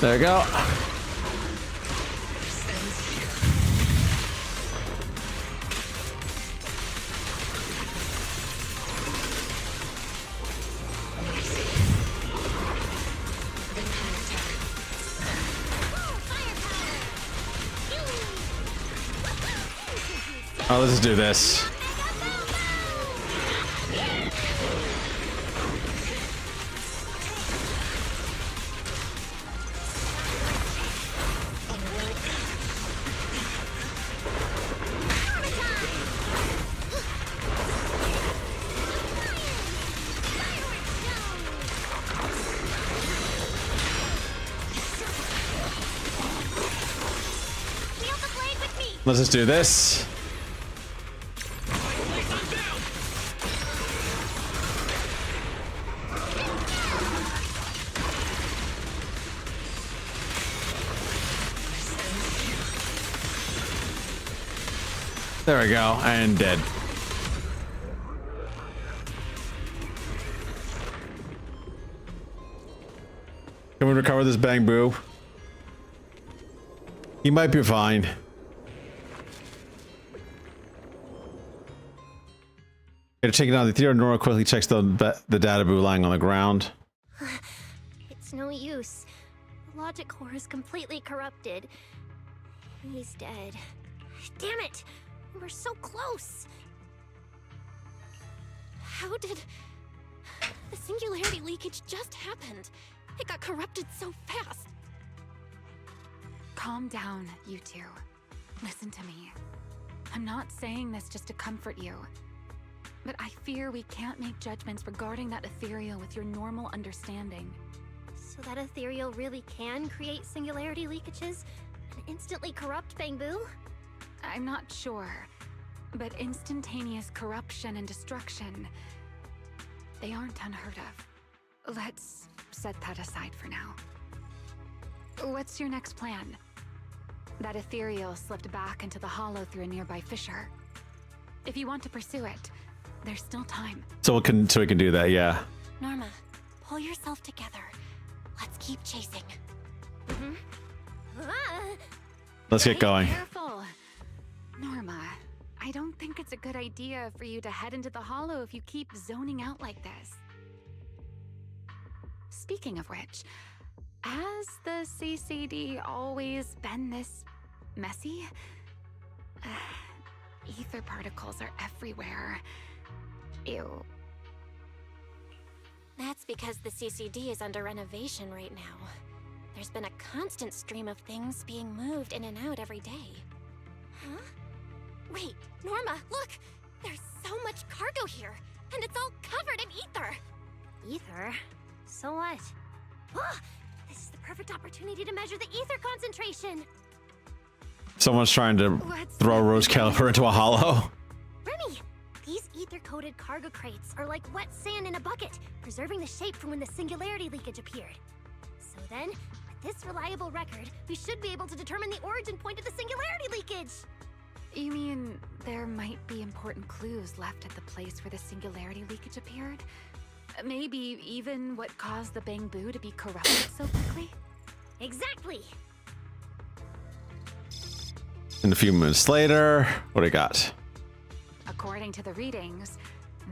There we go. Oh, let's do this. Let's just do this. There we go, and dead. Can we recover this bang boo? He might be fine. Gotta take it out. The theater. Nora quickly checks the data boo lying on the ground. It's no use. The logic core is completely corrupted. He's dead. Damn it! We were so close! How did... The singularity leakage just happened. It got corrupted so fast. Calm down, you two. Listen to me. I'm not saying this just to comfort you. But I fear we can't make judgments regarding that ethereal with your normal understanding. So that ethereal really can create singularity leakages and instantly corrupt Bangbu? I'm not sure. But instantaneous corruption and destruction, they aren't unheard of. Let's set that aside for now. What's your next plan? That ethereal slipped back into the hollow through a nearby fissure. If you want to pursue it, there's still time. So we can do that, yeah. Norma, pull yourself together. Let's keep chasing. Let's get going. Careful. Norma, I don't think it's a good idea for you to head into the hollow if you keep zoning out like this. Speaking of which, has the CCD always been this messy? ether particles are everywhere. Ew. That's because the CCD is under renovation right now. There's been a constant stream of things being moved in and out every day. Huh? Wait, Norma, look! There's so much cargo here, and it's all covered in ether! Ether? So what? Oh, this is the perfect opportunity to measure the ether concentration! Someone's trying to throw a rose caliper into a hollow. Remy, these ether-coated cargo crates are like wet sand in a bucket, preserving the shape from when the singularity leakage appeared. So then, with this reliable record, we should be able to determine the origin point of the singularity leakage! You mean there might be important clues left at the place where the singularity leakage appeared? Maybe even what caused the Bangbu to be corrupted so quickly? Exactly! And a few minutes later, what do we got? According to the readings,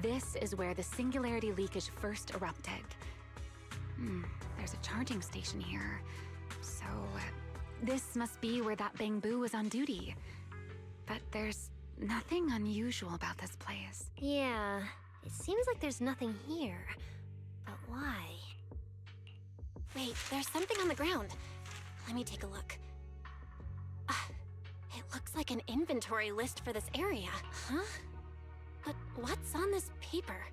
this is where the singularity leakage first erupted. There's a charging station here. So, this must be where that Bangbu was on duty. But there's nothing unusual about this place. Yeah, it seems like there's nothing here. But why? Wait, there's something on the ground. Let me take a look. It looks like an inventory list for this area. Huh? But what's on this paper?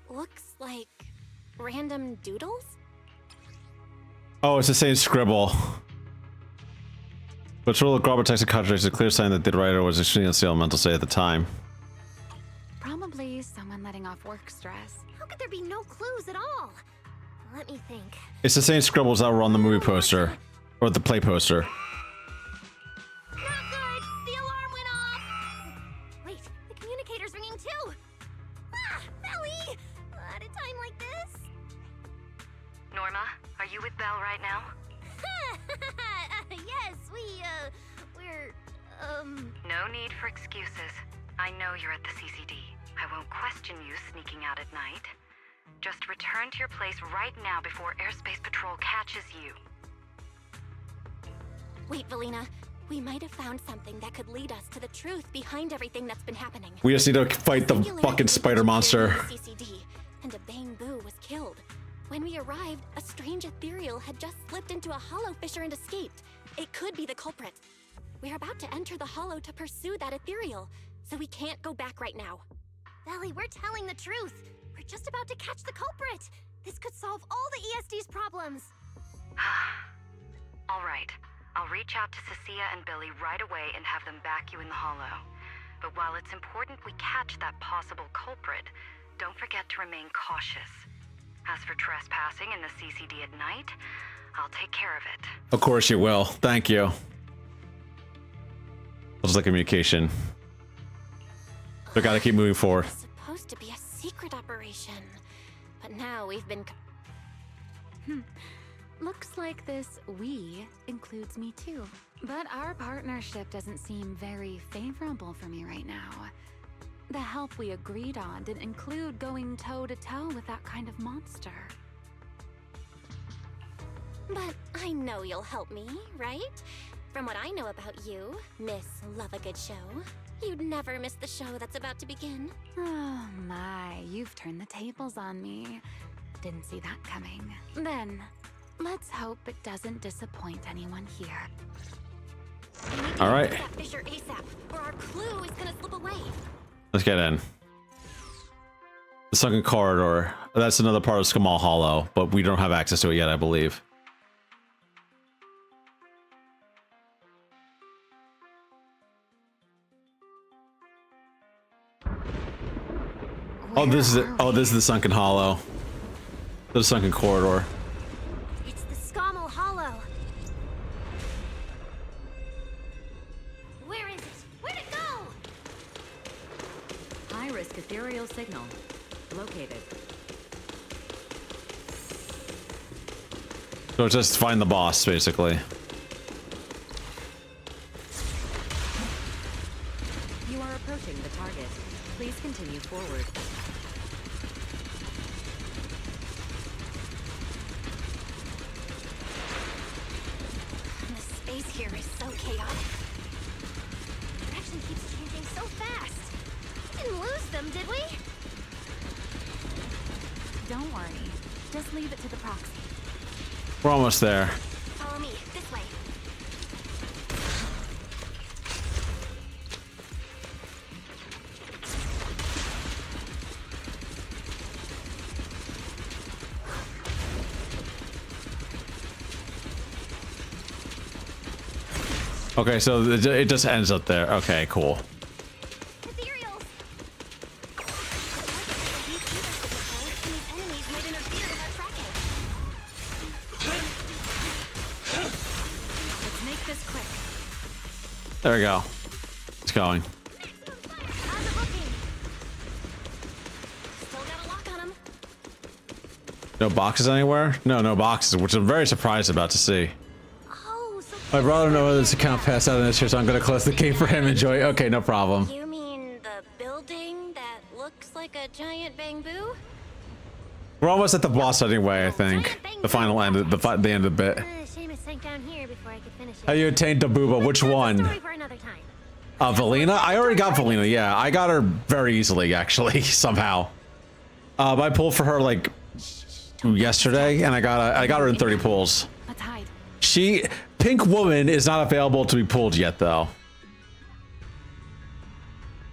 Looks like random doodles? Oh, it's the same scribble. But Rule of Grobber text and contradicts a clear sign that the writer was extremely unstable mental state at the time. Probably someone letting off work stress. How could there be no clues at all? Let me think. It's the same scribbles that were on the movie poster. Or the play poster. Not good! The alarm went off! Wait, the communicator's ringing too! Ah! Belly! At a time like this? Norma, are you with Belle right now? Yes, we're, No need for excuses. I know you're at the CCD. I won't question you sneaking out at night. Just return to your place right now before Airspace Patrol catches you. Wait, Valina. We might have found something that could lead us to the truth behind everything that's been happening. We just need to fight the fucking spider monster. CCD, and a Bangbu was killed. When we arrived, a strange ethereal had just slipped into a hollow fissure and escaped. It could be the culprit. We're about to enter the hollow to pursue that ethereal, so we can't go back right now. Belly, we're telling the truth. We're just about to catch the culprit. This could solve all the ESD's problems. All right. I'll reach out to Cecilia and Billy right away and have them back you in the hollow. But while it's important we catch that possible culprit, don't forget to remain cautious. As for trespassing in the CCD at night, I'll take care of it. Of course you will. Thank you. What's the communication? We gotta keep moving forward. It's supposed to be a secret operation, but now we've been... Looks like this "we" includes me too. But our partnership doesn't seem very favorable for me right now. The help we agreed on didn't include going toe-to-toe with that kind of monster. But I know you'll help me, right? From what I know about you, Miss Love-A-Good-Show, you'd never miss the show that's about to begin. Oh my, you've turned the tables on me. Didn't see that coming. Then, let's hope it doesn't disappoint anyone here. All right. That fissure ASAP, or our clue is gonna slip away. Let's get in. The sunken corridor. That's another part of Skamal Hollow, but we don't have access to it yet, I believe. Oh, this is it. Oh, this is the sunken hollow. The sunken corridor. It's the Skamal Hollow. Where is it? Where'd it go? High-risk ethereal signal. Located. So just find the boss, basically. You are approaching the target. Please continue forward. The space here is so chaotic. The direction keeps changing so fast. We didn't lose them, did we? Don't worry. Just leave it to the proxy. We're almost there. Follow me, this way. Okay, so it just ends up there. Okay, cool. There we go. It's going. No boxes anywhere? No, no boxes, which I'm very surprised about to see. My brother knows this account passed out in this year, so I'm gonna close the game for him. Enjoy. Okay, no problem. You mean the building that looks like a giant bamboo? We're almost at the boss anyway, I think. The final end, the end of the bit. Shame I sank down here before I could finish it. How you attained Dabuba? Which one? Valina? I already got Valina, yeah. I got her very easily, actually, somehow. I pulled for her, like, yesterday, and I got her in 30 pulls. Pink Woman is not available to be pulled yet, though.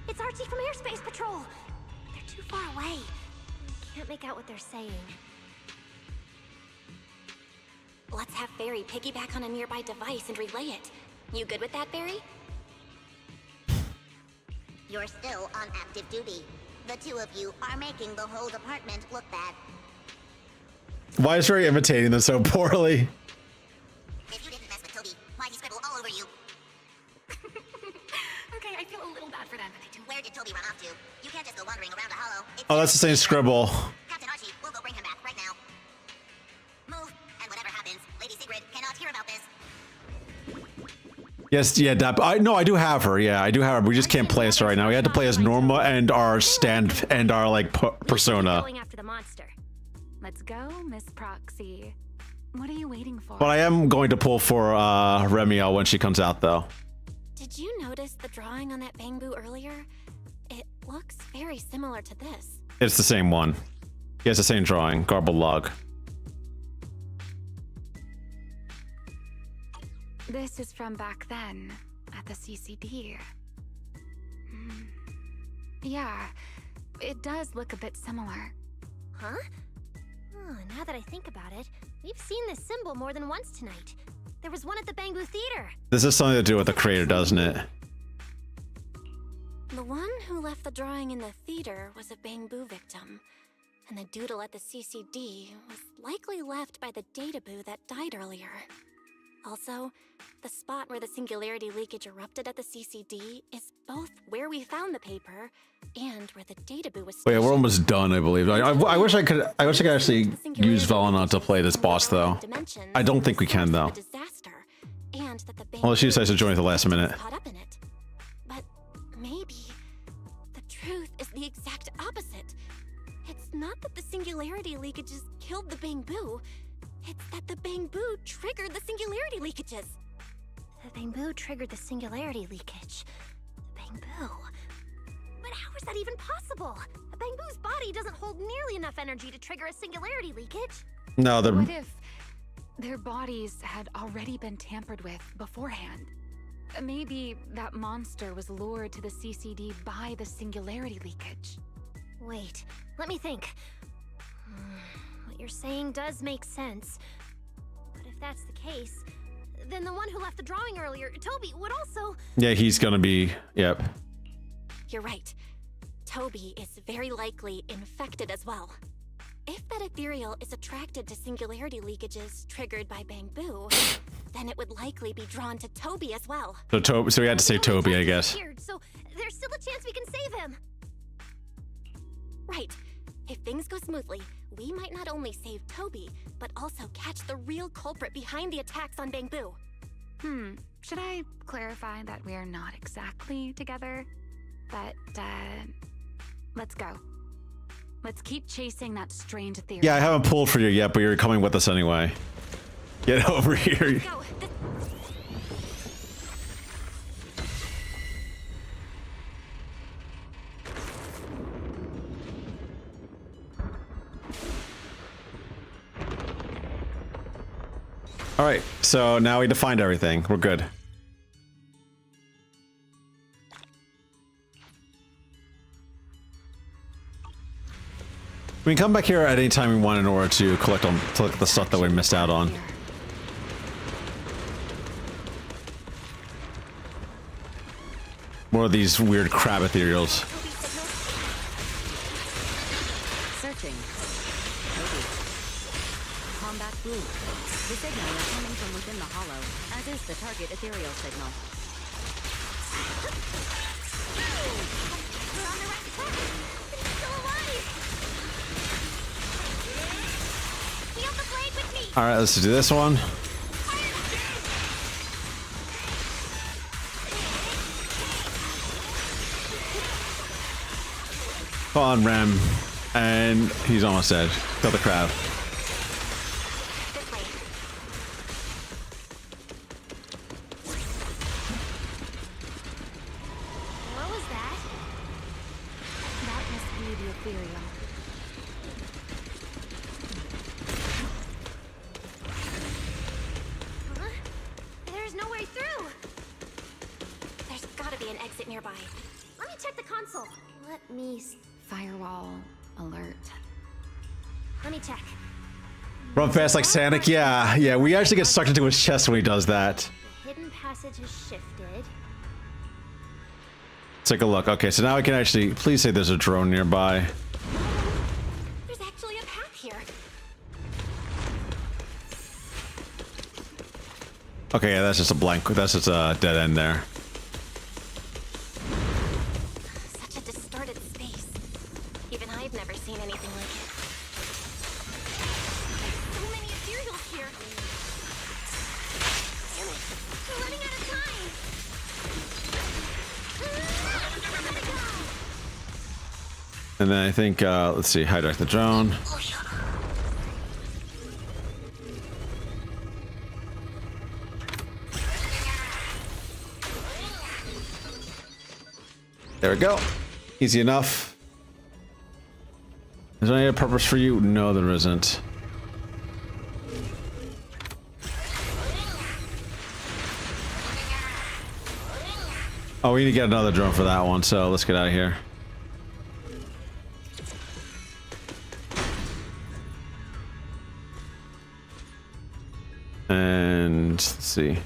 It's Archie from Airspace Patrol. They're too far away. Can't make out what they're saying. Let's have Barry piggyback on a nearby device and relay it. You good with that, Barry? You're still on active duty. The two of you are making the whole department look bad. Why is Ray imitating them so poorly? If you didn't mess with Toby, why'd he scribble all over you? Okay, I feel a little bad for them, but I do. Where did Toby run off to? You can't just go wandering around a hollow. Oh, that's the same scribble. Captain Archie, we'll go bring him back right now. Move, and whatever happens, Lady Sigrid cannot hear about this. Yes, yeah, I do have her. Yeah, I do have her. We just can't play as her right now. We had to play as Norma and our like persona. Going after the monster. Let's go, Miss Proxy. What are you waiting for? But I am going to pull for Remiel when she comes out, though. Did you notice the drawing on that bamboo earlier? It looks very similar to this. It's the same one. He has the same drawing. Garbled log. This is from back then, at the CCD. Yeah, it does look a bit similar. Huh? Oh, now that I think about it, we've seen this symbol more than once tonight. There was one at the Bamboo Theater. This is something to do with the creator, doesn't it? The one who left the drawing in the theater was a bamboo victim. And the doodle at the CCD was likely left by the databoo that died earlier. Also, the spot where the singularity leakage erupted at the CCD is both where we found the paper and where the databoo was Wait, we're almost done, I believe. I wish I could actually use Valina to play this boss, though. I don't think we can, though. Unless she decides to join at the last minute. But maybe the truth is the exact opposite. It's not that the singularity leakages killed the bamboo. It's that the bamboo triggered the singularity leakages. The bamboo triggered the singularity leakage. The bamboo. But how is that even possible? A bamboo's body doesn't hold nearly enough energy to trigger a singularity leakage. No, What if their bodies had already been tampered with beforehand? Maybe that monster was lured to the CCD by the singularity leakage. Wait, let me think. What you're saying does make sense. But if that's the case, then the one who left the drawing earlier, Toby, would also... Yeah, he's gonna be... Yep. You're right. Toby is very likely infected as well. If that ethereal is attracted to singularity leakages triggered by bamboo, then it would likely be drawn to Toby as well. So we had to say Toby, I guess. So there's still a chance we can save him. Right. If things go smoothly, we might not only save Toby, but also catch the real culprit behind the attacks on bamboo. Should I clarify that we're not exactly together? But, let's go. Let's keep chasing that strange theory. Yeah, I haven't pulled for you yet, but you're coming with us anyway. Get over here. All right, so now we defined everything. We're good. We can come back here at any time we want in order to collect the stuff that we missed out on. More of these weird crab ethereals. Searching. Combat blue. The signal is coming from within the hollow, as is the target ethereal signal. We're on the right track. He's still alive. Feel the blade with me. All right, let's do this one. Come on, Rem. And he's almost dead. Kill the crab. What was that? That must be the ethereal. Huh? There's no way through. There's gotta be an exit nearby. Let me check the console. Let me... Firewall alert. Let me check. Run fast like Sonic. Yeah. We actually get sucked into his chest when he does that. The hidden passage has shifted. Let's take a look. Okay, so now we can actually... Please say there's a drone nearby. There's actually a path here. Okay, yeah, that's just a blank. That's just a dead end there. Such a distorted space. Even I've never seen anything like it. There's so many ethereals here. Damn it. We're running out of time. And then I think, let's see, hijack the drone. There we go. Easy enough. Is there any purpose for you? No, there isn't. Oh, we need to get another drone for that one, so let's get out of here. And let's see.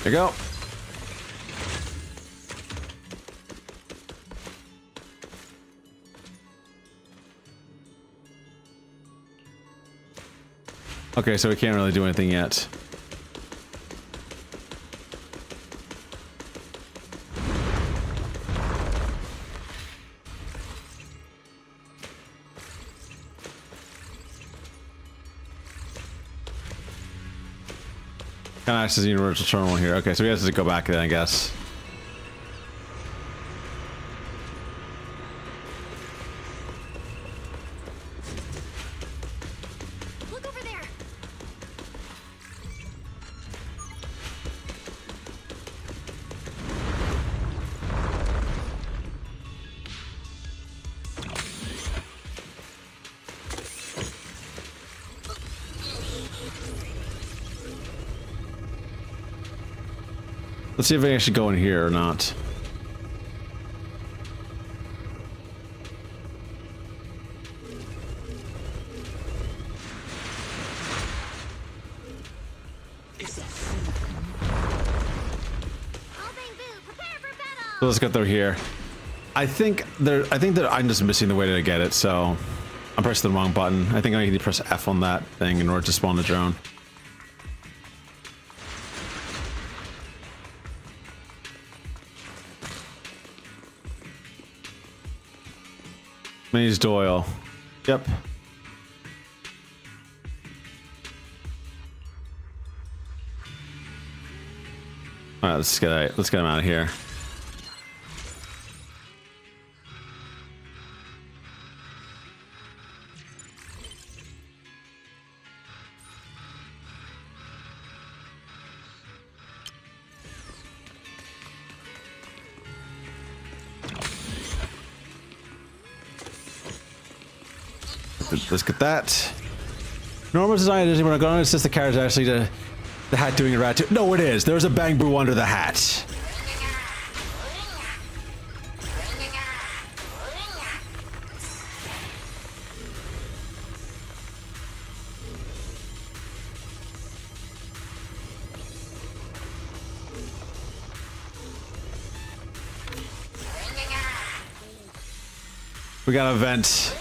There you go. Okay, so we can't really do anything yet. Kind of acts as a universal terminal here. Okay, so we have to go back then, I guess. Look over there. Let's see if I can actually go in here or not. So let's go through here. I think that I'm just missing the way to get it, so I'm pressing the wrong button. I think I need to press F on that thing in order to spawn the drone. Maze Doyle. Yep. All right, let's get him out of here. Let's get that. Normal design is we're not going to assist the characters actually to the hat doing a rat too. No, it is. There's a bang boo under the hat. We got a vent.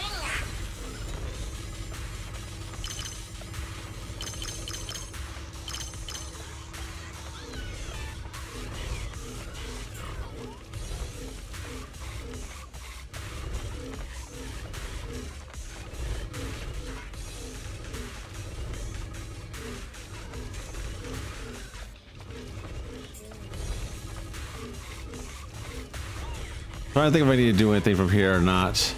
Trying to think if I need to do anything from here or not.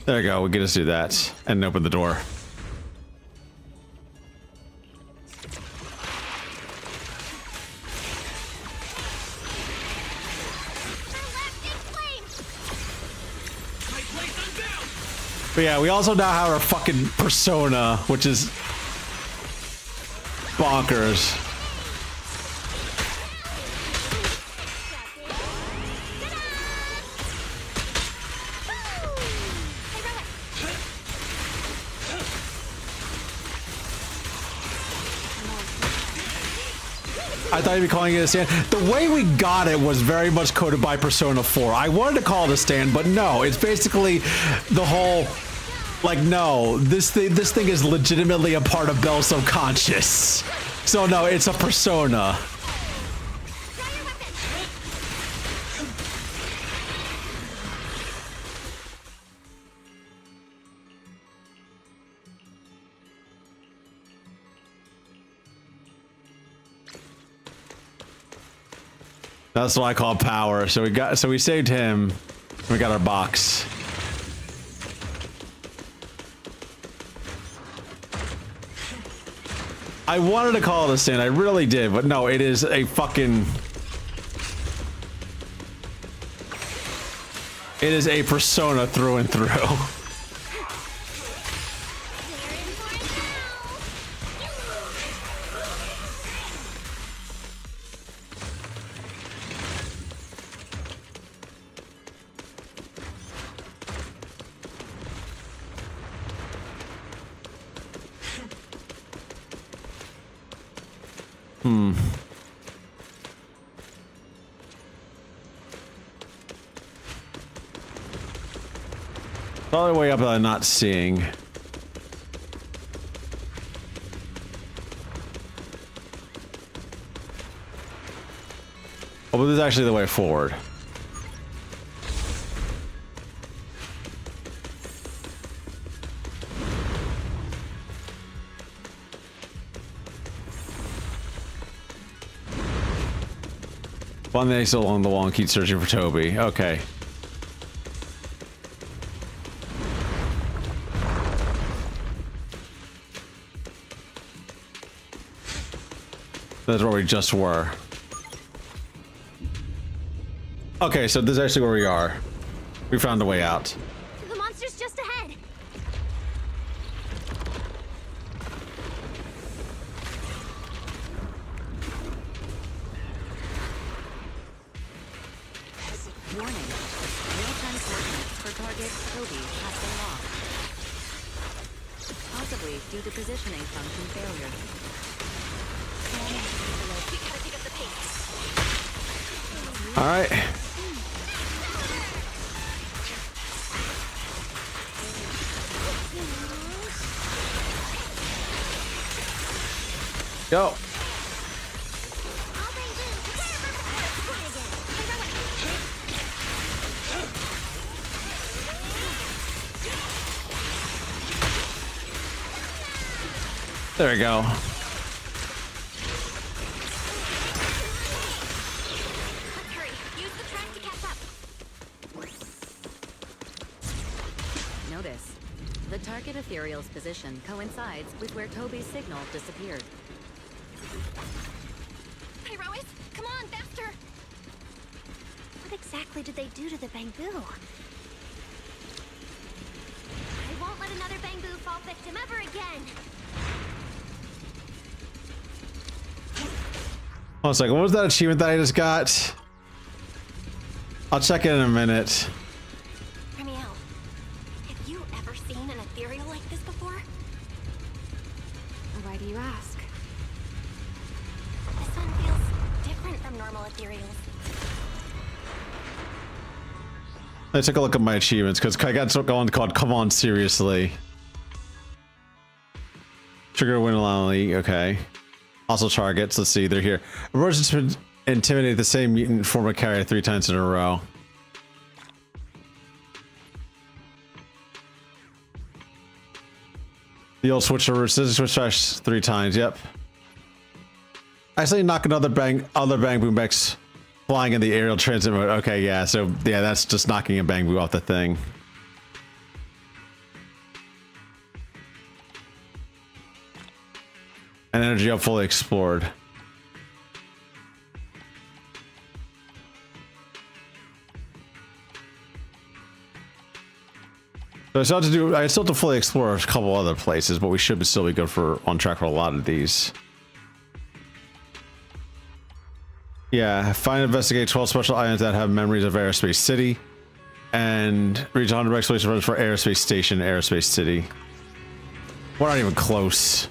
There we go. We get us do that and open the door. But yeah, we also now have our fucking persona, which is bonkers. I thought you'd be calling it a stand. The way we got it was very much coded by Persona 4. I wanted to call it a stand, but no, it's basically the whole, like, no, this thing is legitimately a part of Belle's subconscious. So no, it's a persona. That's what I call power. So we saved him. We got our box. I wanted to call it a stand. I really did, but no, it is a fucking. It is a persona through and through. All the way up that I'm not seeing. Oh, but this is actually the way forward. One day so along the wall and keep searching for Toby. Okay. That's where we just were. Okay, so this is actually where we are. We found a way out. The monster's just ahead. Warning. Real-time coordinates for target Toby has been lost. Possibly due to positioning function failure. All right. Go. There we go. Let's hurry. Use the track to catch up. Notice, the target ethereal's position coincides with where Toby's signal disappeared. Pyrois, come on, faster! What exactly did they do to the bamboo? I won't let another bamboo fall victim ever again. Hold on a second. What was that achievement that I just got? I'll check it in a minute. Remiel, have you ever seen an ethereal like this before? Why do you ask? This one feels different from normal ethereals. Let's take a look at my achievements because I got one called "Come On Seriously." Trigger win allowingly. Okay. Also targets. Let's see. They're here. Emergence intimidate the same mutant form of carrier 3 times in a row. The old switcher switch trash 3 times. Yep. I say knock another bang boom backs flying in the aerial transit mode. Okay, yeah. So yeah, that's just knocking a bang boo off the thing. And energy up fully explored. So I still have to fully explore a couple other places, but we should still be good for on track for a lot of these. Yeah, find and investigate 12 special items that have memories of Aerospace City, and reach 100 exploration runs for Aerospace Station, Aerospace City. We're not even close.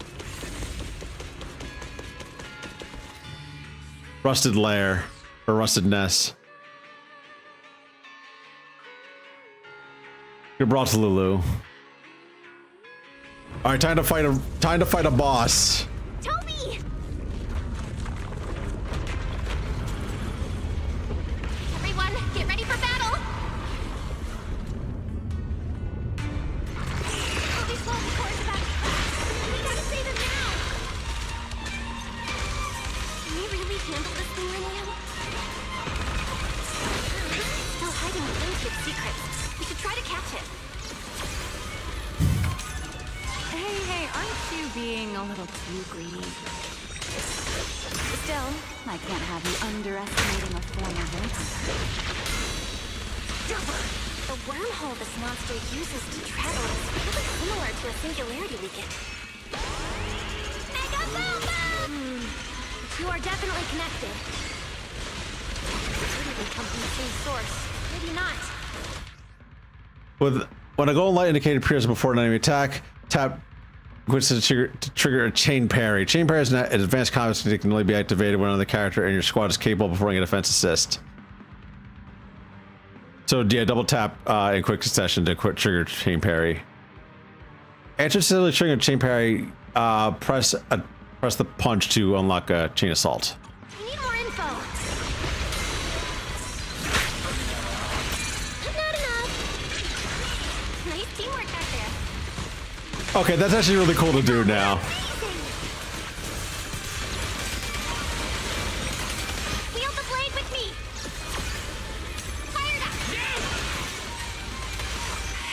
Rusted Lair, or Rusted Nest. You're brought to Lulu. All right, time to fight a boss. Toby! Everyone, get ready for battle! Toby's fault core is about to crash. We gotta save him now! Can we really handle this thing, Remiel? Still hiding plenty of secrets. We should try to catch it. Hey, aren't you being a little too greedy? Still, I can't have you underestimating a former vampire. The wormhole this monster uses to travel is really similar to a singularity leakage. Mega boom boom! You are definitely connected. Maybe they come from the same source. Maybe not. When a golden light indicator appears before an enemy attack, tap which to trigger a chain parry. Chain parry is an advanced combat technique that can only be activated when another character in your squad is capable of performing a defense assist. So yeah, double tap in quick succession to trigger chain parry. After successfully triggering chain parry, press the punch to unlock a chain assault. We need more info. Not enough. Nice teamwork back there. Okay, that's actually really cool to do now. Wield the blade with me. Fired up.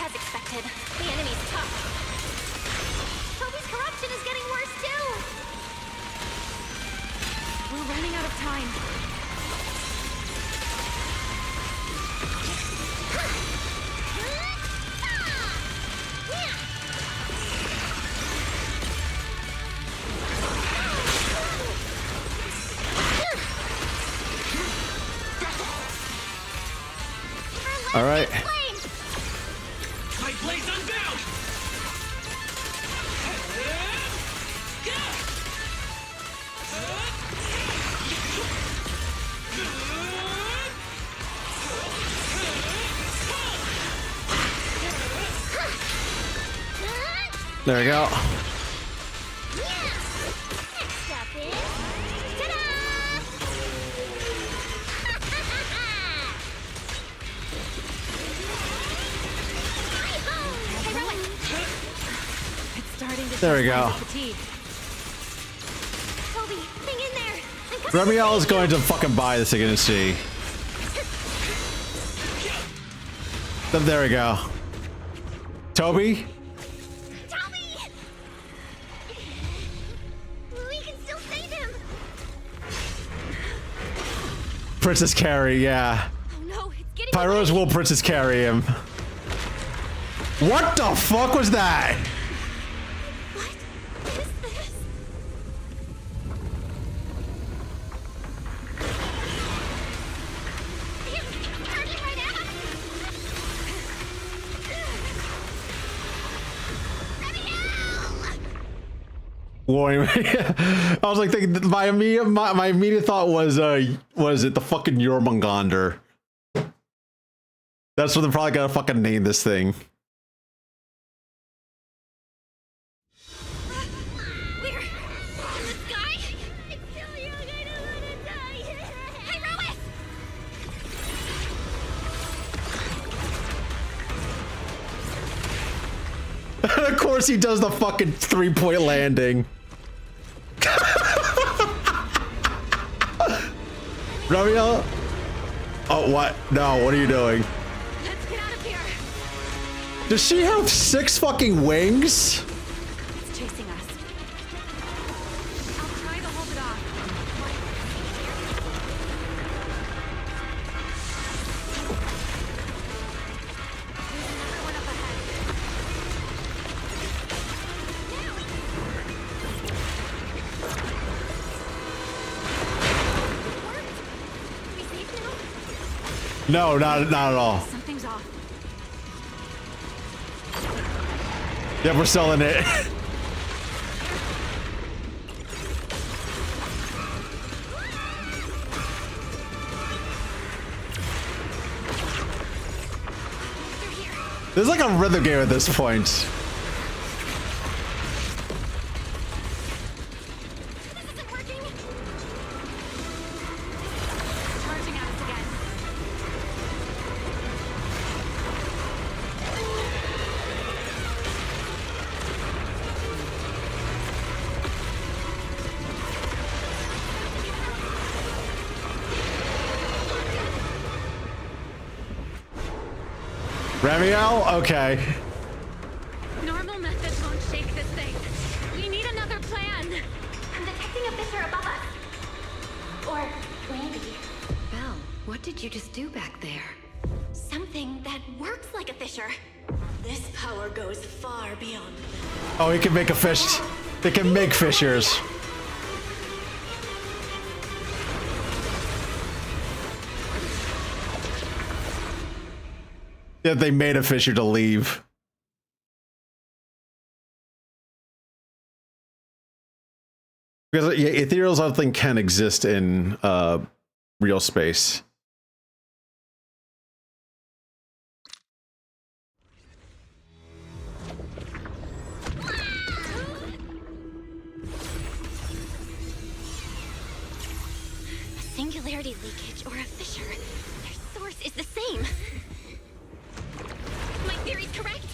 As expected, the enemy's tough. Toby's corruption is getting worse too. We're running out of time. All right. My blade's unbound! There we go. Next up is... Ta-da! It's starting to There we show go. signs of fatigue. Remiel is going to fucking buy this again and see. There we go. Toby? Toby! We can still save him! Princess Carrie, yeah. Oh no, it's getting Pyro's will Princess Carrie him. What the fuck was that? What is this? Turning right at us! Warning me. I was like thinking, my immediate thought was it the fucking Jormungandr? That's what they're probably gonna fucking name this thing. We're in the sky? It's still young, I don't want to die. Hey, Rois! And of course he does the fucking 3-point landing. Remiel? Oh, what? No, what are you doing? Let's get out of here. Does she have 6 fucking wings? It's chasing us. I'll try to hold it off. There's another one up ahead. We safe now? No, not at all. Something's off. Yeah, we're selling it. This is like a rhythm game at this point. This isn't working. Charging at us again. Remiel? Okay. Normal methods won't shake this thing. We need another plan. I'm detecting a fissure above us. Or maybe Belle, what did you just do back there? Something that works like a fissure. This power goes far beyond. Oh, he can make a fish. They can make fissures. Yeah, they made a fissure to leave. Because yeah, ethereal something can exist in real space. A singularity leakage or a fissure. Their source is the same. My theory's correct.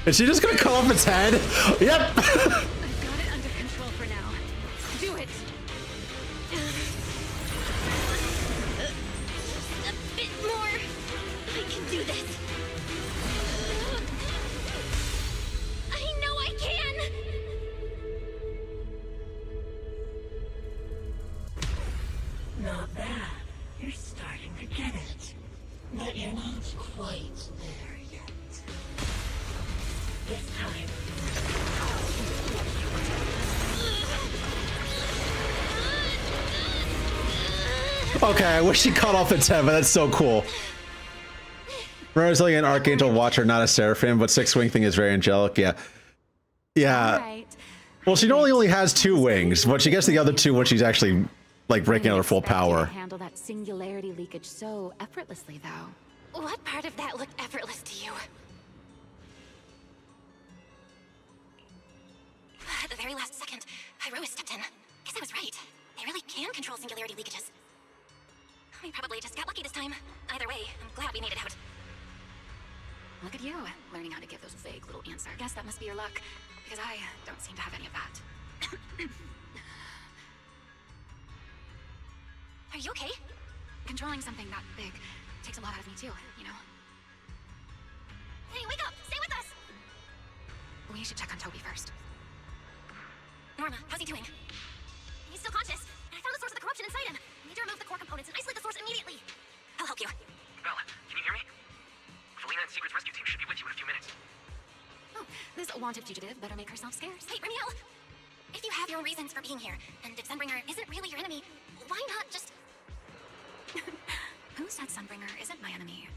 Is she just gonna cut off its head? Yep. I've got it under control for now. Do it. A bit more. I can do this. I know I can. Not bad. You're starting to get it. But you're not quite there yet. This time, Okay, I wish she cut off its head, but that's so cool. Remember, I was like an Archangel Watcher, not a Seraphim, but 6-wing thing is very angelic. Yeah. Yeah. Right. Well, she only has 2 wings, but she gets the other 2 when she's actually like breaking out her full power. Handle that singularity leakage so effortlessly, though. What part of that looked effortless to you? At the very last second, Hyrois stepped in. Guess I was right. They really can control singularity leakages. We probably just got lucky this time. Either way, I'm glad we made it out. Look at you, learning how to give those vague little answers. Guess that must be your luck, because I don't seem to have any of that. Are you okay? Controlling something that big takes a lot out of me too, you know? Hey, wake up! Stay with us! We should check on Toby first. Norma, how's he doing? He's still conscious, and I found the source of the corruption inside him. I need to remove the core components and isolate the source immediately. I'll help you. Bella, can you hear me? Felina and Secret's rescue team should be with you in a few minutes. Oh, this wanted fugitive better make herself scarce. Hey, Ramiel! If you have your own reasons for being here, and if Sunbringer isn't really your enemy, why not just... Who said Sunbringer isn't my enemy?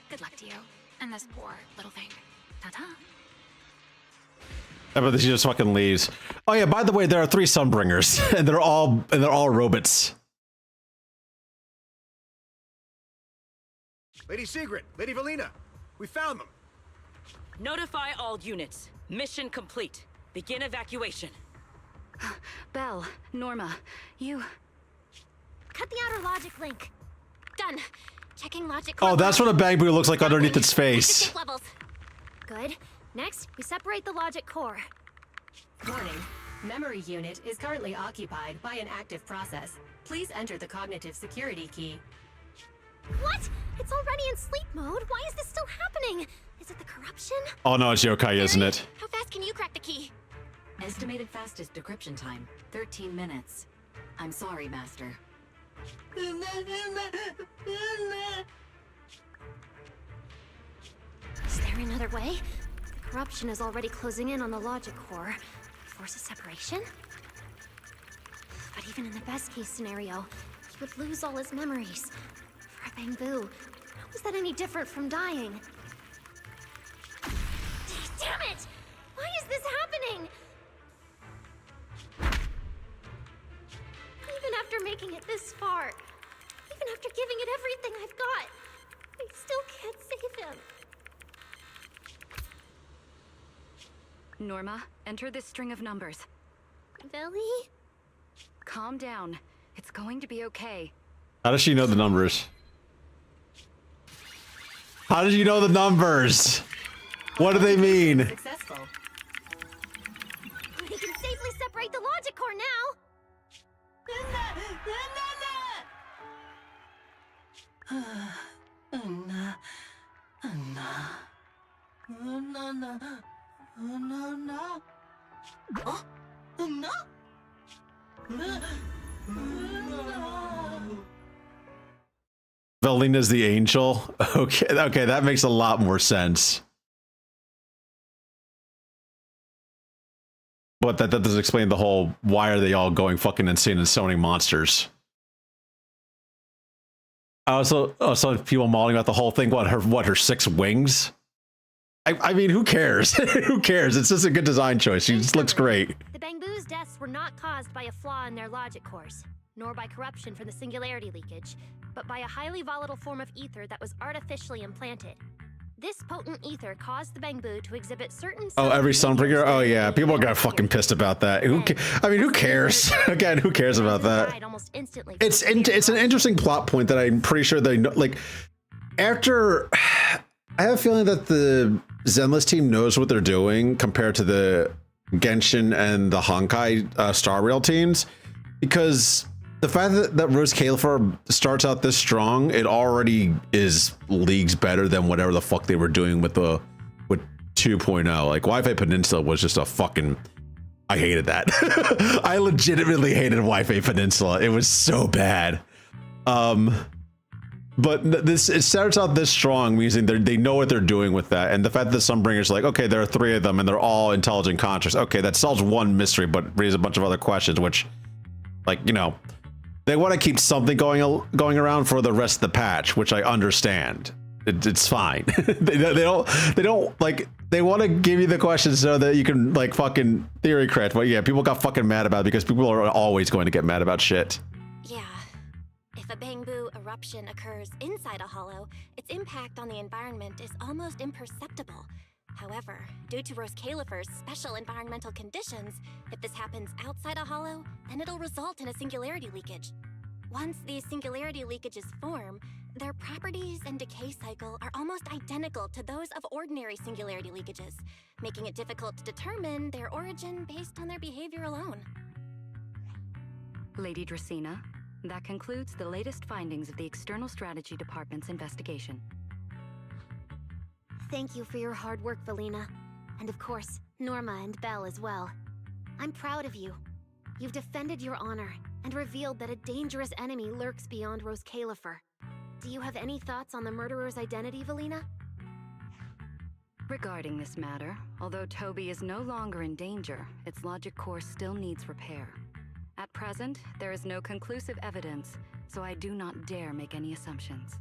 Good luck to you, and this poor little thing. Ta-ta. I bet she just fucking leaves. Oh yeah, by the way, there are 3 Sunbringers, and they're all robots. Lady Sigrid, Lady Valina, we found them. Notify all units. Mission complete. Begin evacuation. Belle, Norma, you... Cut the outer logic link. Done. Checking logic. Oh, that's what a bang boo looks like underneath its face. Levels. Good. Next, we separate the logic core. Warning. Memory unit is currently occupied by an active process. Please enter the cognitive security key. What? It's already in sleep mode. Why is this still happening? Is it the corruption? Oh no, it's Yokai, isn't it? How fast can you crack the key? Estimated fastest decryption time, 13 minutes. I'm sorry, Master. Is there another way? The corruption is already closing in on the logic core. Force a separation? But even in the best case scenario, he would lose all his memories. For a Bangbu, how is that any different from dying? Damn it! Why is this happening? Even after making it this far, even after giving it everything I've got, I still can't save him. Norma, enter this string of numbers. Billy? Calm down. It's going to be okay. How does she know the numbers? How did you know the numbers? What do they mean? Successful. We can safely separate the logic core now. Valina's the angel? Okay, that makes a lot more sense. But that doesn't explain the whole, why are they all going fucking insane and summoning monsters? I also saw people mauling about the whole thing, her 6 wings? I mean, who cares? Who cares? It's just a good design choice. She just looks great. The Bangbu's deaths were not caused by a flaw in their logic cores, nor by corruption from the singularity leakage, but by a highly volatile form of ether that was artificially implanted. This potent ether caused the Bangbu to exhibit certain... Oh, every Sunbringer? Oh yeah, people got fucking pissed about that. I mean, who cares? Again, who cares about that? It's an interesting plot point that I'm pretty sure they know. Like, after... I have a feeling that the Zenless team knows what they're doing compared to the Genshin and the Honkai Star Rail teams, because the fact that Rose Califer starts out this strong, it already is leagues better than whatever the fuck they were doing with 2.0. Like, Wi-Fi Peninsula was just a fucking... I hated that. I legitimately hated Wi-Fi Peninsula. It was so bad. But it starts out this strong, meaning they know what they're doing with that. And the fact that the Sunbringer's like, okay, there are 3 of them and they're all intelligent conscious. Okay, that solves one mystery, but raises a bunch of other questions, which, like, you know, they want to keep something going around for the rest of the patch, which I understand. It's fine. they don't like, they want to give you the questions so that you can, like, fucking theory crit. But yeah, people got fucking mad about it because people are always going to get mad about shit. Yeah. If a Bangbu eruption occurs inside a hollow, its impact on the environment is almost imperceptible. However, due to Rose Califer's special environmental conditions, if this happens outside a hollow, then it'll result in a singularity leakage. Once these singularity leakages form, their properties and decay cycle are almost identical to those of ordinary singularity leakages, making it difficult to determine their origin based on their behavior alone. Lady Dracena, that concludes the latest findings of the External Strategy Department's investigation. Thank you for your hard work, Valina. And of course, Norma and Belle as well. I'm proud of you. You've defended your honor and revealed that a dangerous enemy lurks beyond Rose Califer. Do you have any thoughts on the murderer's identity, Valina? Regarding this matter, although Toby is no longer in danger, its logic core still needs repair. At present, there is no conclusive evidence, so I do not dare make any assumptions.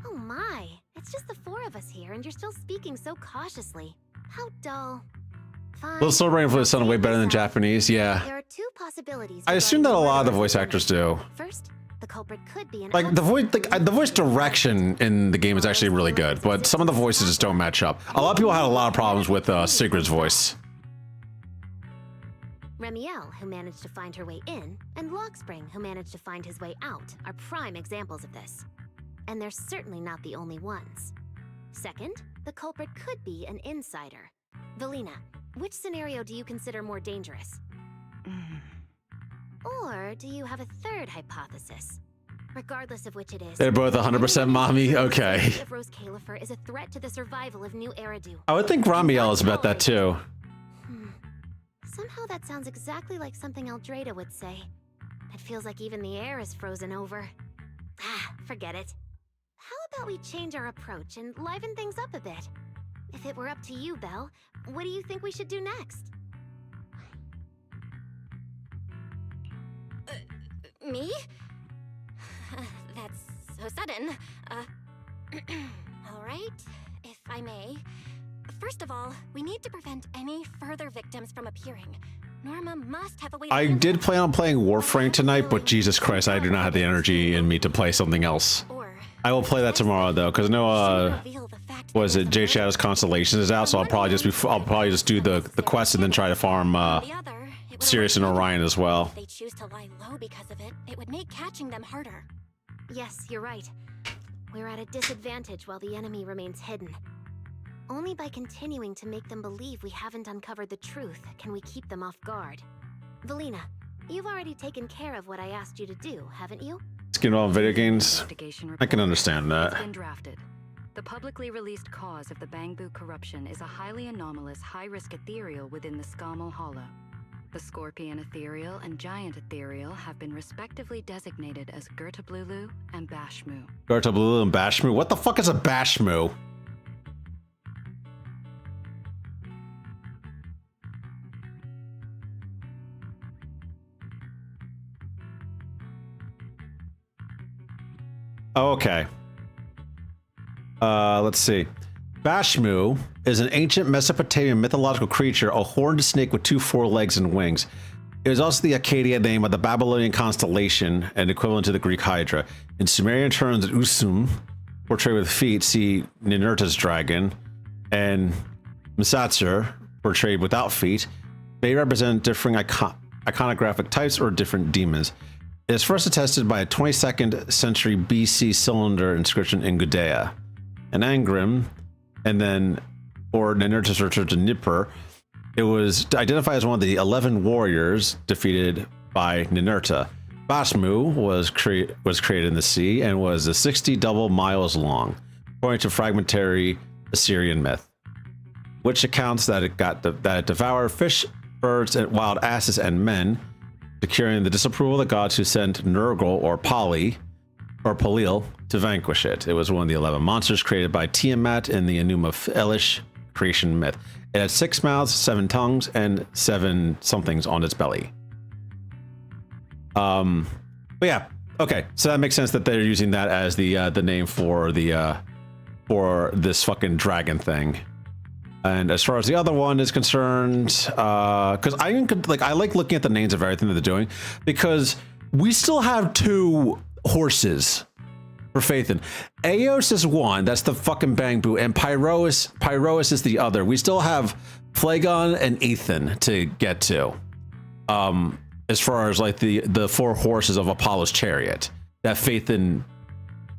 Oh my, it's just the four of us here and you're still speaking so cautiously. How dull. Fine. Well, still writing for the sound way better than Japanese, yeah. There are two possibilities. I assume that a lot of the voice actors do. First, the culprit could be an Like the voice direction in the game is actually really good, but some of the voices just don't match up. A lot of people had a lot of problems with Sigrid's voice. Remiel, who managed to find her way in, and Lockspring, who managed to find his way out, are prime examples of this. And they're certainly not the only ones. Second, the culprit could be an insider. Valina, which scenario do you consider more dangerous? Or do you have a third hypothesis? Regardless of which it is, They're both 100% mommy. Okay. if Rose Califer is a threat to the survival of New Eridu. I would think Ramiel is about that too. Somehow that sounds exactly like something Eldrada would say. It feels like even the air is frozen over. Ah, forget it. How about we change our approach and liven things up a bit? If it were up to you, Belle, what do you think we should do next? Me? That's so sudden. All right, if I may. First of all, we need to prevent any further victims from appearing. Norma must have a way to I did plan on playing Warframe tonight, but Jesus Christ, I do not have the energy in me to play something else. I will play that tomorrow though, because I know was it Jade Shadow's Constellations is out, so I'll probably just do the quest and then try to farm Sirius and Orion as well. If they choose to lie low because of it, it would make catching them harder. Yes, you're right. We're at a disadvantage while the enemy remains hidden. Only by continuing to make them believe we haven't uncovered the truth can we keep them off guard. Valina, you've already taken care of what I asked you to do, haven't you? Skin all video games. I can understand that. It's been drafted. The publicly released cause of the Bangbu corruption is a highly anomalous, high-risk ethereal within the Skamal Hollow. The Scorpion Ethereal and Giant Ethereal have been respectively designated as Gertablulu and Bashmu. Gertablulu and Bashmu? What the fuck is a Bashmu? Oh, okay. Let's see. Bashmu is an ancient Mesopotamian mythological creature, a horned snake with 2 forelegs and wings. It was also the Akkadian name of the Babylonian constellation and equivalent to the Greek Hydra. In Sumerian terms, Usum, portrayed with feet, see Ninurta's dragon, and Msatsur, portrayed without feet, may represent differing iconographic types or different demons. It is first attested by a 22nd century BC cylinder inscription in Gudea. And Angrim, and then, or Ninurta's return to Nippur, it was identified as one of the 11 warriors defeated by Ninurta. Bashmu was created in the sea and was 60 double miles long, according to fragmentary Assyrian myth, which accounts that it devoured fish, birds, and wild asses and men, securing the disapproval of the gods who sent Nurgle or Palil to vanquish it. It was one of the 11 monsters created by Tiamat in the Enuma Elish creation myth. It had 6 mouths, 7 tongues, and 7 somethings on its belly. But yeah, okay, so that makes sense that they're using that as the name for the for this fucking dragon thing. And as far as the other one is concerned, because I like looking at the names of everything that they're doing, because we still have 2 horses for Phaethon. Eos is one, that's the fucking Bangbu, and Pyrois is the other. We still have Phlegon and Ethan to get to. As far as like the 4 horses of Apollo's chariot that Phaethon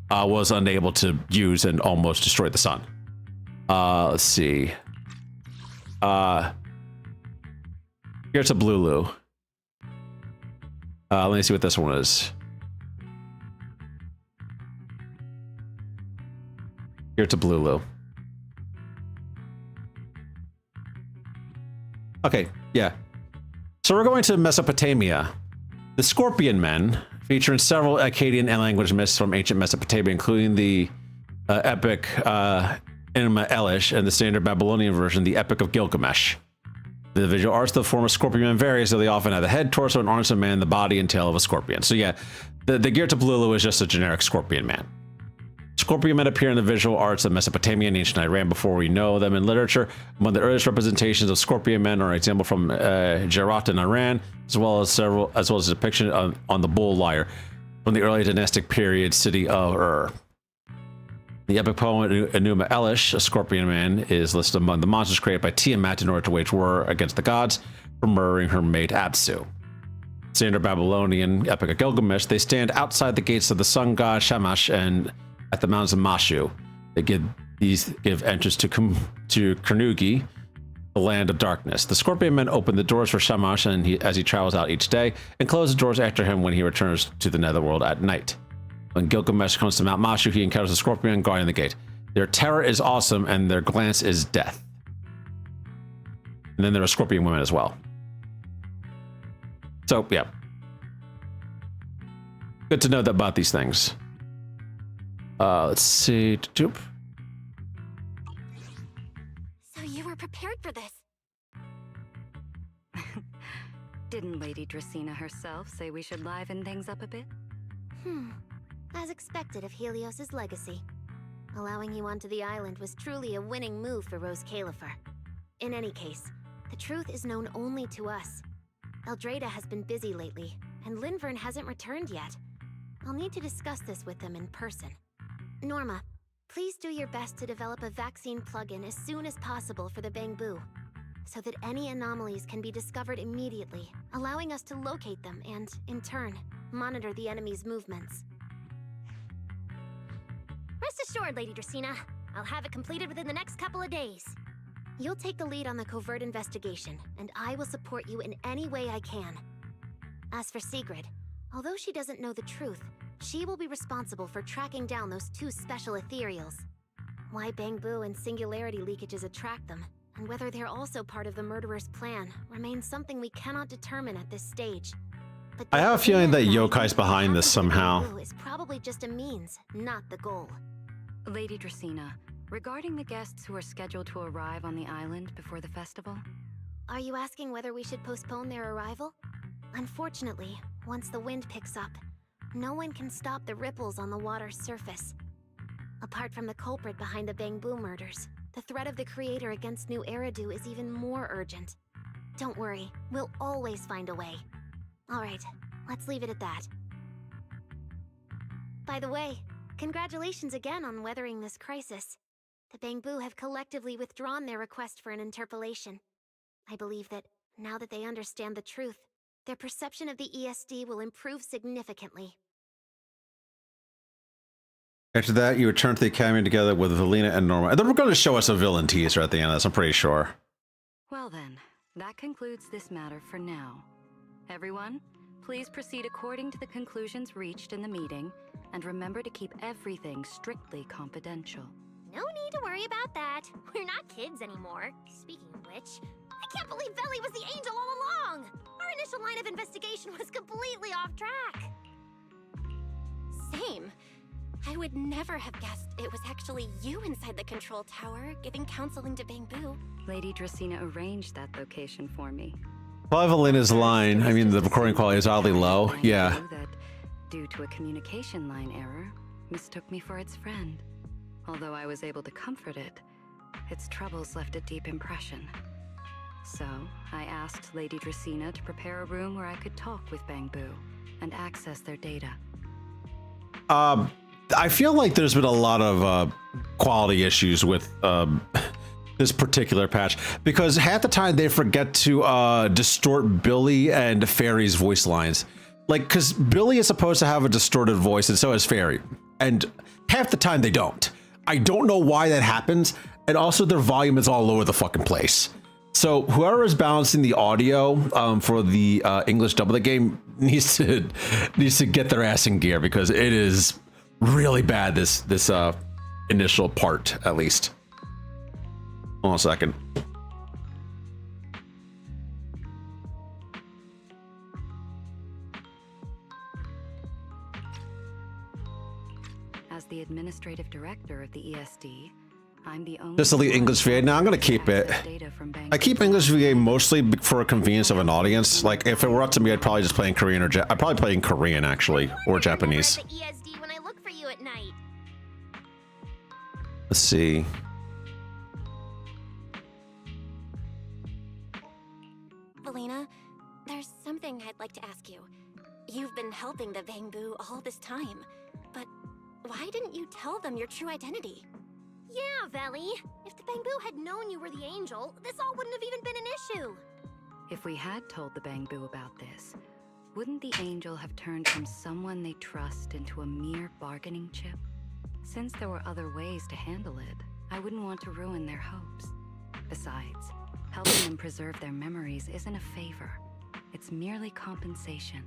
was unable to use and almost destroyed the sun. Let's see. Here's a Blulu. Let me see what this one is. Here to Blulu. Okay, yeah. So we're going to Mesopotamia. The Scorpion Men, featuring several Akkadian and language myths from ancient Mesopotamia, including the epic Enuma Elish and the standard Babylonian version, the Epic of Gilgamesh. The visual arts of the form of Scorpion Man varies, so they often have the head, torso, and arms of a man, the body and tail of a scorpion. So yeah, the gear to Blulu is just a generic Scorpion Man. Scorpion men appear in the visual arts of Mesopotamia and ancient Iran before we know them in literature. One of the earliest representations of Scorpion men are an example from Herat in Iran, as well as a depiction on the bull lyre from the early dynastic period city of Ur. The epic poem Enuma Elish, a Scorpion man, is listed among the monsters created by Tiamat in order to wage war against the gods for murdering her mate Apsu. Standard Babylonian Epic of Gilgamesh, they stand outside the gates of the sun god Shamash and at the mountains of Mashu. They give entrance to Kernugi, the land of darkness. The Scorpion men open the doors for Shamash as he travels out each day, and close the doors after him when he returns to the netherworld at night. When Gilgamesh comes to Mount Mashu, he encounters the Scorpion guarding the gate. Their terror is awesome, and their glance is death. And then there are Scorpion women as well. So, yeah. Good to know about these things. Let's see. So you were prepared for this? Didn't Lady Dracena herself say we should liven things up a bit? As expected of Helios's legacy. Allowing you onto the island was truly a winning move for Rose Califer. In any case, the truth is known only to us. Eldrada has been busy lately, and Linvern hasn't returned yet. I'll need to discuss this with them in person. Norma, please do your best to develop a vaccine plugin as soon as possible for the Bangbu, so that any anomalies can be discovered immediately, allowing us to locate them and, in turn, monitor the enemy's movements. Rest assured, Lady Dracena. I'll have it completed within the next couple of days. You'll take the lead on the covert investigation, and I will support you in any way I can. As for Sigrid, although she doesn't know the truth, she will be responsible for tracking down those two special ethereals. Why Bangbu and singularity leakages attract them, and whether they're also part of the murderer's plan, remains something we cannot determine at this stage. But I have a feeling that Yokai's behind this somehow. Bangbu is probably just a means, not the goal. Lady Dracena, regarding the guests who are scheduled to arrive on the island before the festival? Are you asking whether we should postpone their arrival? Unfortunately, once the wind picks up, no one can stop the ripples on the water's surface. Apart from the culprit behind the Bangbu murders, the threat of the Creator against New Eridu is even more urgent. Don't worry, we'll always find a way. Alright, let's leave it at that. By the way, congratulations again on weathering this crisis. The Bangbu have collectively withdrawn their request for an interpolation. I believe that, now that they understand the truth, their perception of the ESD will improve significantly. After that, you return to the academy together with Velina and Norma. And then we're going to show us a villain teaser at the end of this, I'm pretty sure. Well then, that concludes this matter for now. Everyone, please proceed according to the conclusions reached in the meeting, and remember to keep everything strictly confidential. No need to worry about that. We're not kids anymore. Speaking of which, I can't believe Velly was the angel all along! Our initial line of investigation was completely off track. Same. I would never have guessed it was actually you inside the control tower, giving counseling to Bangbu. Lady Dracena arranged that location for me. Well, Velina's line, I mean, the recording quality is oddly low. Yeah. That, due to a communication line error, mistook me for its friend. Although I was able to comfort it, its troubles left a deep impression. So, I asked Lady Dracena to prepare a room where I could talk with Bangbu and access their data. I feel like there's been a lot of quality issues with this particular patch, because half the time they forget to distort Billy and Fairy's voice lines. Like, because Billy is supposed to have a distorted voice, and so is Fairy. And half the time they don't. I don't know why that happens, and also their volume is all over the fucking place. So whoever is balancing the audio for the English dub of the game needs to get their ass in gear, because it is really bad, this initial part, at least. Hold on a second. As the administrative director of the ESD, I'm the only. Just delete English VA. Now I'm gonna keep it. I keep English VA mostly for a convenience of an audience. Like if it were up to me, I'd probably just play in Korean or I'd probably play in Korean actually, or Japanese. The ESD when I look for you at night. Let's see. Valina, there's something I'd like to ask you. You've been helping the Bangbu all this time, but why didn't you tell them your true identity? Yeah, Veli. If the Bangbu had known you were the angel, this all wouldn't have even been an issue. If we had told the Bangbu about this, wouldn't the angel have turned from someone they trust into a mere bargaining chip? Since there were other ways to handle it, I wouldn't want to ruin their hopes. Besides, helping them preserve their memories isn't a favor. It's merely compensation.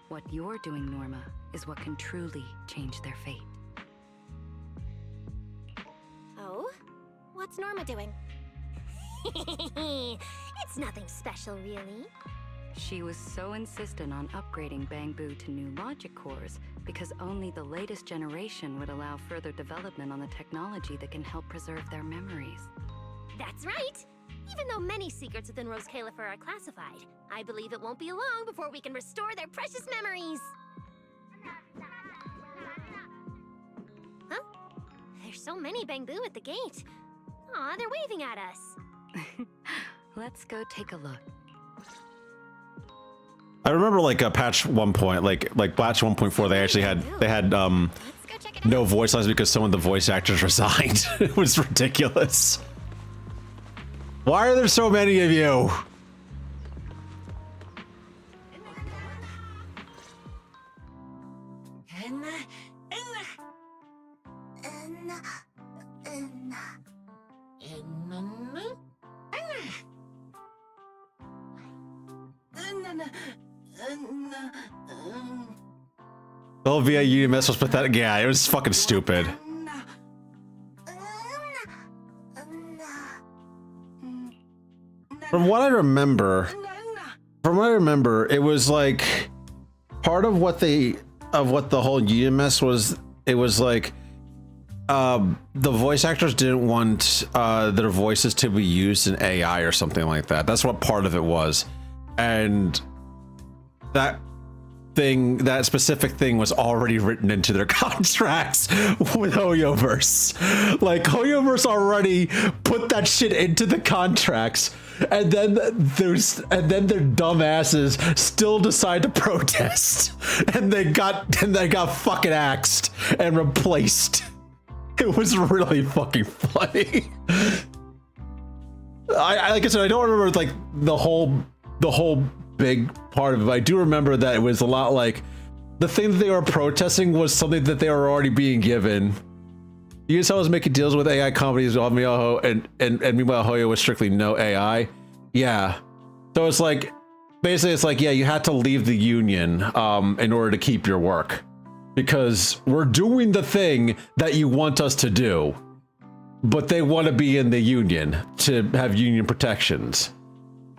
What you're doing, Norma, is what can truly change their fate. Oh? What's Norma doing? It's nothing special, really. She was so insistent on upgrading Bangbu to new logic cores because only the latest generation would allow further development on the technology that can help preserve their memories. That's right. Even though many secrets within Rose Califer are classified, I believe it won't be long before we can restore their precious memories. Huh? There's so many Bangbu at the gate. Aw, they're waving at us. Let's go take a look. I remember like a patch 1 point, like patch 1.4, they actually had no voice lines because some of the voice actors resigned. It was ridiculous. Why are there so many of you? The whole VA UMS was pathetic. Yeah, it was fucking stupid. From what I remember, it was like part of what the whole UMS was. It was like the voice actors didn't want their voices to be used in AI or something like that. That's what part of it was, and that specific thing was already written into their contracts with Hoyoverse. Like Hoyoverse already put that shit into the contracts, and then their dumbasses still decide to protest, and they got fucking axed and replaced. It was really fucking funny. I like I said, I don't remember like the whole big part of it, but I do remember that it was a lot like the thing that they were protesting was something that they were already being given. You guys was making deals with AI companies, and meanwhile Hoyo was strictly no AI. Yeah, so it's like basically it's like, yeah, you had to leave the union in order to keep your work, because we're doing the thing that you want us to do, but they want to be in the union to have union protections,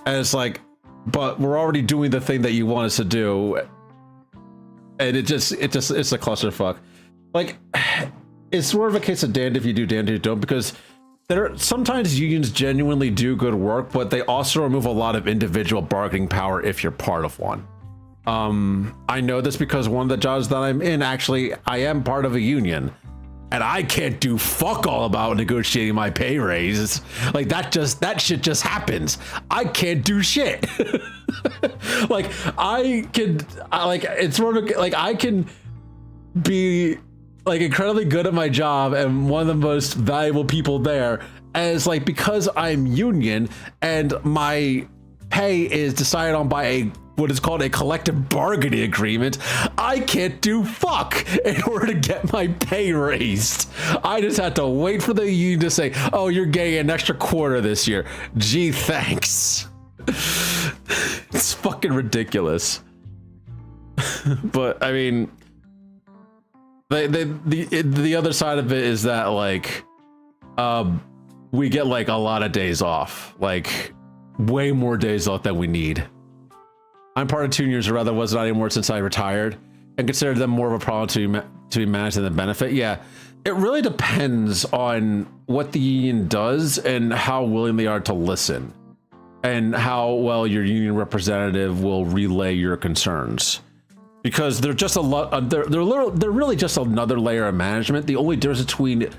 and it's like, but we're already doing the thing that you want us to do, and it's a clusterfuck. Like, it's sort of a case of damned if you do, damned if you don't, because sometimes unions genuinely do good work, but they also remove a lot of individual bargaining power if you're part of one. I know this because one of the jobs that I'm in, actually, I am part of a union, and I can't do fuck all about negotiating my pay raise. Like that shit just happens. I can't do shit. Like it's sort of like I can be like incredibly good at my job and one of the most valuable people there, as like because I'm union and my pay is decided on by a what is called a collective bargaining agreement, I can't do fuck in order to get my pay raised. I just had to wait for the union to say, oh, you're getting an extra quarter this year. Gee, thanks. It's fucking ridiculous. But I mean, the other side of it is that like, we get like a lot of days off, like way more days off than we need. I'm part of 2 years, or rather was not anymore since I retired, and consider them more of a problem to be managed than the benefit. Yeah, it really depends on what the union does and how willing they are to listen, and how well your union representative will relay your concerns. Because they're just a lot. They're really just another layer of management. The only difference between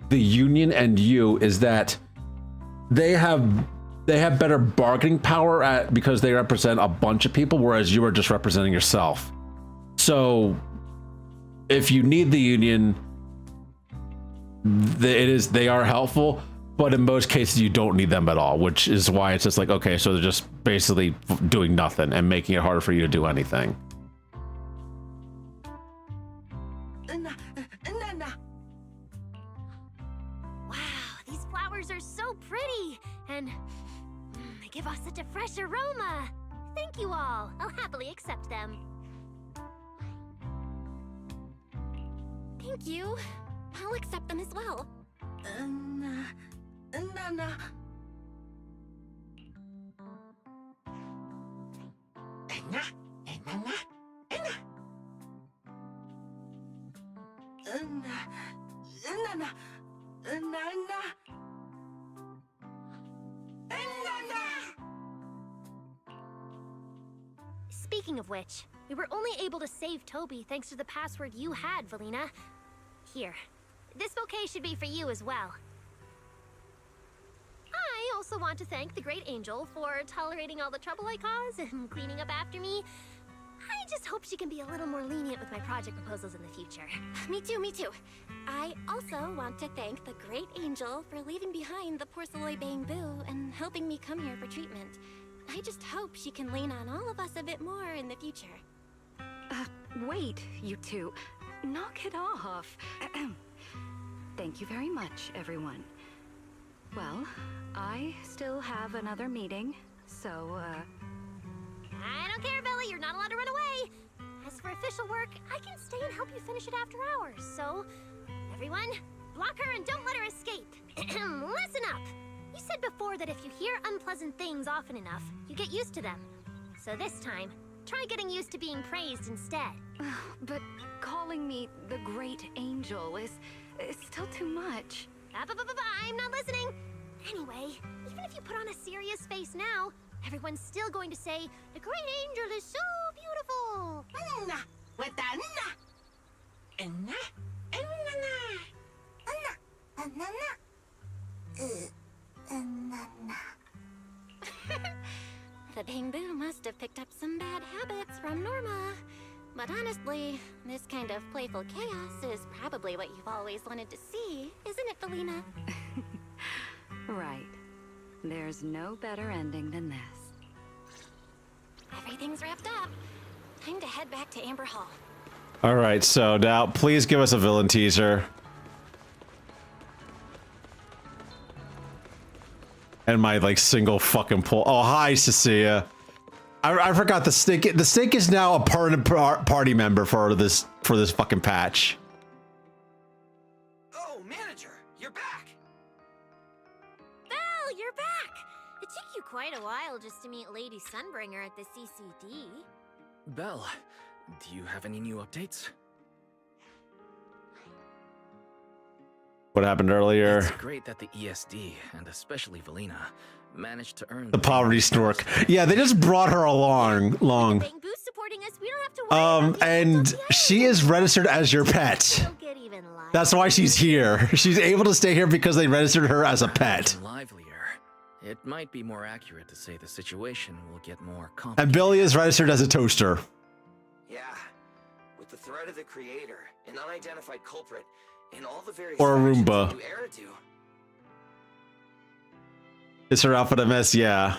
the union and you is that they have better bargaining power because they represent a bunch of people, whereas you are just representing yourself. So if you need the union, they are helpful, but in most cases you don't need them at all, which is why it's just like, okay, so they're just basically doing nothing and making it harder for you to do anything. These flowers are so pretty, and they give off such a fresh aroma. Thank you all. I'll happily accept them. Thank you. I'll accept them as well. Speaking of which, we were only able to save Toby thanks to the password you had, Valina. Here, this bouquet should be for you as well. I also want to thank the Great Angel for tolerating all the trouble I caused and cleaning up after me. I just hope she can be a little more lenient with my project proposals in the future. Me too, me too. I also want to thank the Great Angel for leaving behind the porcelain bamboo and helping me come here for treatment. I just hope she can lean on all of us a bit more in the future. Wait, you two. Knock it off. Thank you very much, everyone. Well, I still have another meeting, so, I don't care, Billy. You're not allowed to run away. As for official work, I can stay and help you finish it after hours. So, everyone, block her and don't let her escape. Listen up. You said before that if you hear unpleasant things often enough, you get used to them. So this time, try getting used to being praised instead. But calling me the Great Angel is still too much. I'm not listening. Anyway, even if you put on a serious face now, everyone's still going to say, the Great Angel is so beautiful. With the The bamboo must have picked up some bad habits from Norma. But honestly, this kind of playful chaos is probably what you've always wanted to see, isn't it, Valina? Right. There's no better ending than this. Everything's wrapped up. Time to head back to Amber Hall. All right, so now please give us a villain teaser. And my like single fucking pull. Oh, hi, Cecilia. I forgot the Stink. The Stink is now a party member for this fucking patch. Oh, manager, you're back. Belle, you're back. It took you quite a while just to meet Lady Sunbringer at the CCD. Belle, do you have any new updates? What happened earlier? It's great that the ESD, and especially Valina, managed to earn The poverty snork. Yeah, they just brought her along. Bamboo's supporting us. We don't have to worry about And she is registered as your pet. That's why she's here. She's able to stay here because they registered her as a pet. livelier. It might be more accurate to say the situation will get more And complicated. Billy is registered as a toaster. Yeah, with the threat of the creator, an unidentified culprit, and all the various Or a factions Roomba. of New Era do. Is her outfit a mess? Yeah.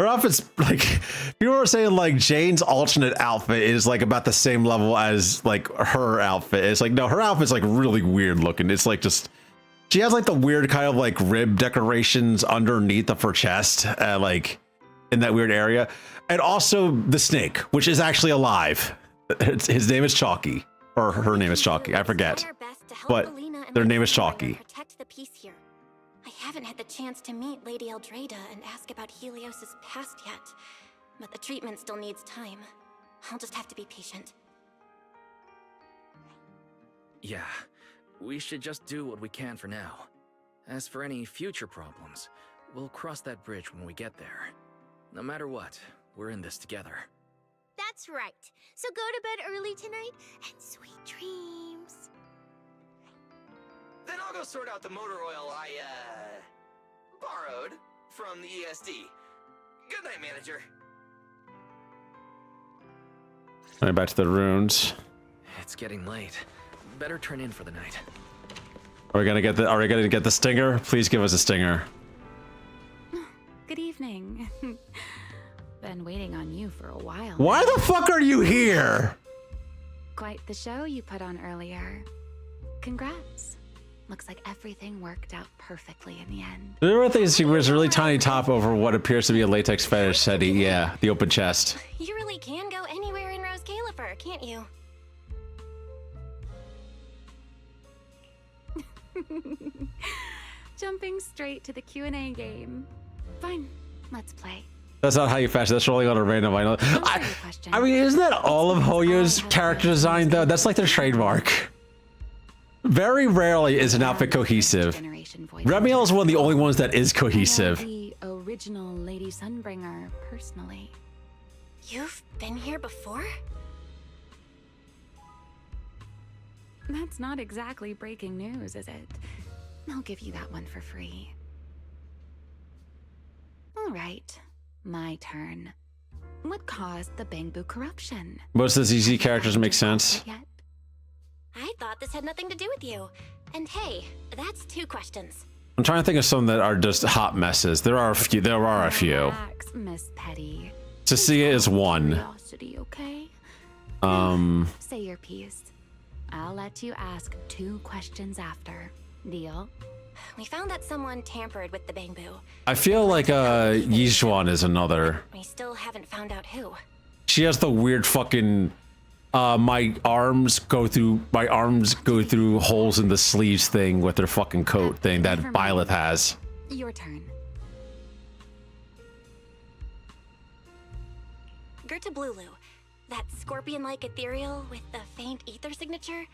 Her outfit's like, people were saying like Jane's alternate outfit is like about the same level as like her outfit. It's like, no, her outfit's like really weird looking. It's like just, she has like the weird kind of like rib decorations underneath of her chest, like in that weird area. And also the snake, which is actually alive. His name is Chalky, or her name is Chalky. I forget, but their name is Chalky. Protect the peace here. I haven't had the chance to meet Lady Eldrada and ask about Helios's past yet, but the treatment still needs time. I'll just have to be patient. Yeah, we should just do what we can for now. As for any future problems, we'll cross that bridge when we get there. No matter what, we're in this together. That's right. So go to bed early tonight and sweet dreams. Then I'll go sort out the motor oil I, borrowed from the ESD. Good night, manager. All right, back to the runes. It's getting late. Better turn in for the night. Are we gonna get the stinger? Please give us a stinger. Good evening. Been waiting on you for a while. Why the fuck are you here? Quite the show you put on earlier. Congrats. Looks like everything worked out perfectly in the end. The other thing is she wears a really tiny top over what appears to be a latex fetish setty. Yeah, the open chest. You really can go anywhere in Rose Califer, can't you? Jumping straight to the Q&A game. Fine, let's play. That's not how you fashion. That's rolling on a random vinyl. I mean, isn't that all of Hoyo's character design though? That's like their trademark. Very rarely is an outfit cohesive. Remiel is one of the only ones that is cohesive. The original Lady Sunbringer, personally. You've been here before? That's not exactly breaking news, is it? I'll give you that one for free. All right, my turn. What caused the Bangbu corruption? Most of the ZZ characters make sense. I thought this had nothing to do with you. And hey, that's 2 questions. I'm trying to think of some that are just hot messes. There are a few. Relax, Miss Petty. Cecilia is one. Curiosity, okay? Say your piece. I'll let you ask 2 questions after. Deal? We found that someone tampered with the Bangbu. I feel like Yizhuan is another. We still haven't found out who. She has the weird fucking my arms go through holes in the sleeves thing with her fucking coat thing that Byleth has. Your turn. Gerta Blulu, that scorpion-like ethereal with the faint ether signature.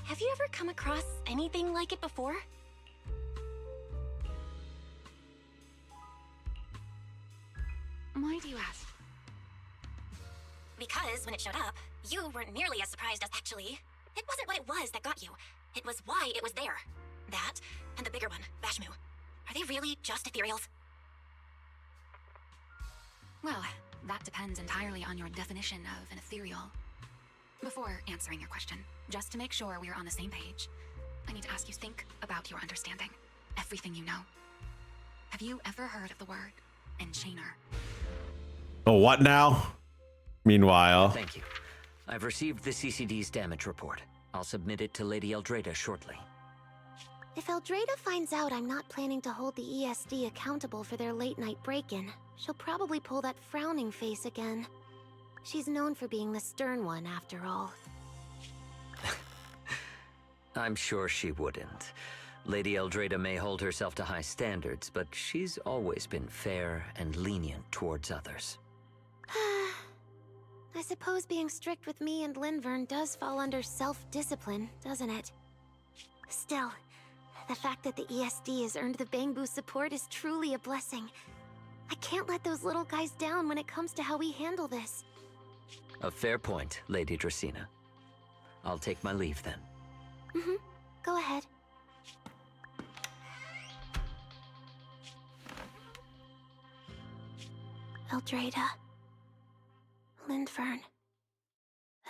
Have you ever come across anything like it before? Why do you ask? Because when it showed up, you weren't nearly as surprised as actually. It wasn't what it was that got you. It was why it was there. That, and the bigger one, Bashmu. Are they really just ethereals? Well, that depends entirely on your definition of an ethereal. Before answering your question, just to make sure we're on the same page, I need to ask you to think about your understanding. Everything you know. Have you ever heard of the word enchainer? Oh, what now? Meanwhile. Thank you. I've received the CCD's damage report. I'll submit it to Lady Eldrada shortly. If Eldrada finds out I'm not planning to hold the ESD accountable for their late-night break-in, she'll probably pull that frowning face again. She's known for being the stern one, after all. I'm sure she wouldn't. Lady Eldrada may hold herself to high standards, but she's always been fair and lenient towards others. I suppose being strict with me and Linvern does fall under self-discipline, doesn't it? Still, the fact that the ESD has earned the Bangbu support is truly a blessing. I can't let those little guys down when it comes to how we handle this. A fair point, Lady Dracena. I'll take my leave then. Go ahead. Eldrada. Lindvern.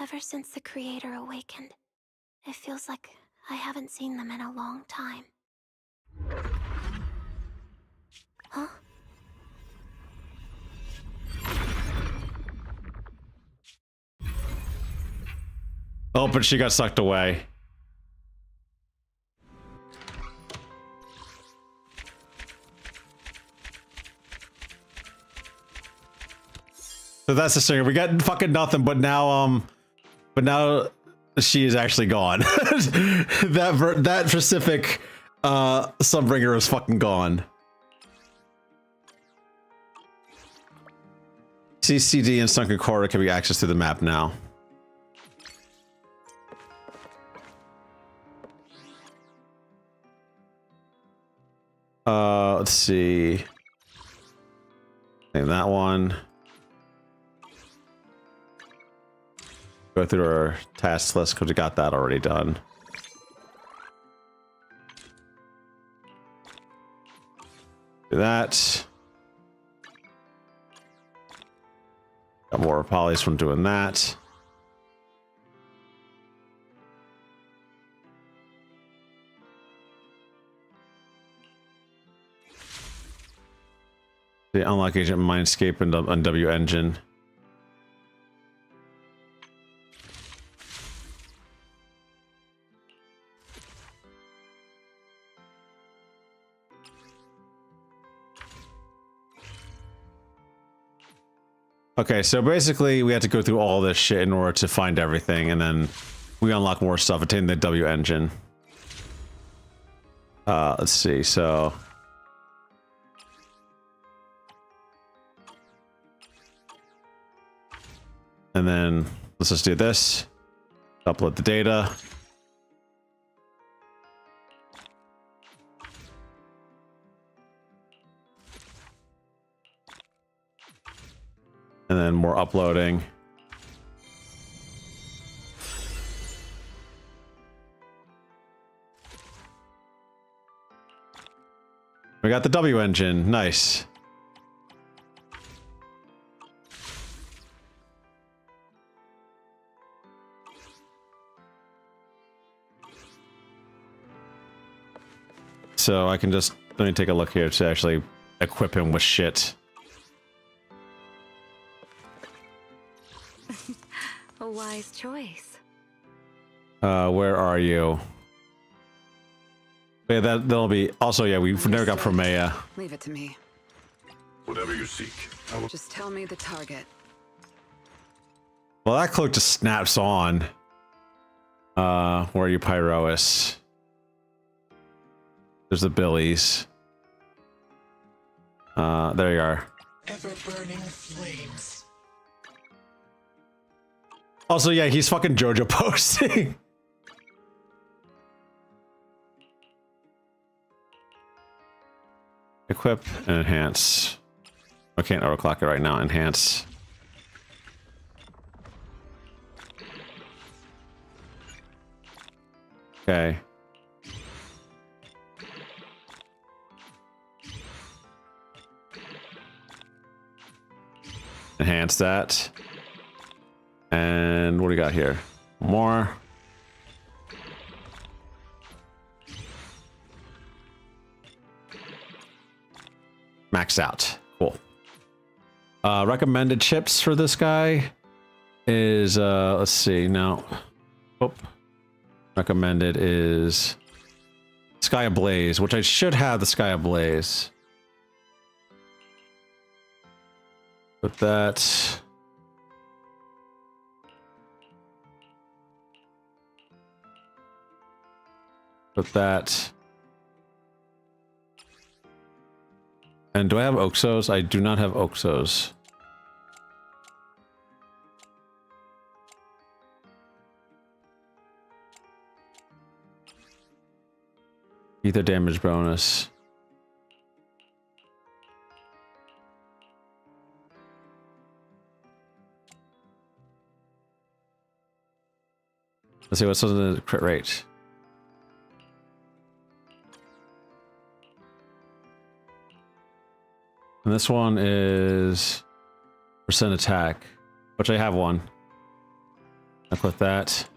Ever since the Creator awakened, it feels like I haven't seen them in a long time. Huh? Oh, but she got sucked away. So that's the singer. We got fucking nothing, but now she is actually gone. that specific Sunbringer is fucking gone. CCD and Sunken Corridor can be accessed through the map now. Let's see. Name that one. Go through our task list because we got that already done. Do that. Got more polys from doing that. The unlock agent Mindscape and W engine. Okay, so basically we have to go through all this shit in order to find everything, and then we unlock more stuff, attain the W engine. Let's see, so... And then let's just do this. Upload the data. And then more uploading. We got the W engine. Nice. So I can just, let me take a look here to actually equip him with shit. A wise choice. Where are you? Yeah, that'll be, also, yeah, we've never got Promea. Leave it to me. Whatever you seek, I will... Just tell me the target. Well, that cloak just snaps on. Where are you, Pyrois? There's the Billies. There you are. Ever-burning flames. Also, yeah, he's fucking JoJo posting. Equip and enhance. I can't overclock it right now. Enhance. Okay. Enhance that. And what do we got here? More. Maxed out. Cool. Recommended chips for this guy is, let's see, no. Oh. Recommended is Sky Ablaze, which I should have the Sky Ablaze. Put that. Put that. And do I have Oxos? I do not have Oxos. Ether damage bonus. Let's see what's the crit rate. And this one is percent attack, which I have one. I'll put that.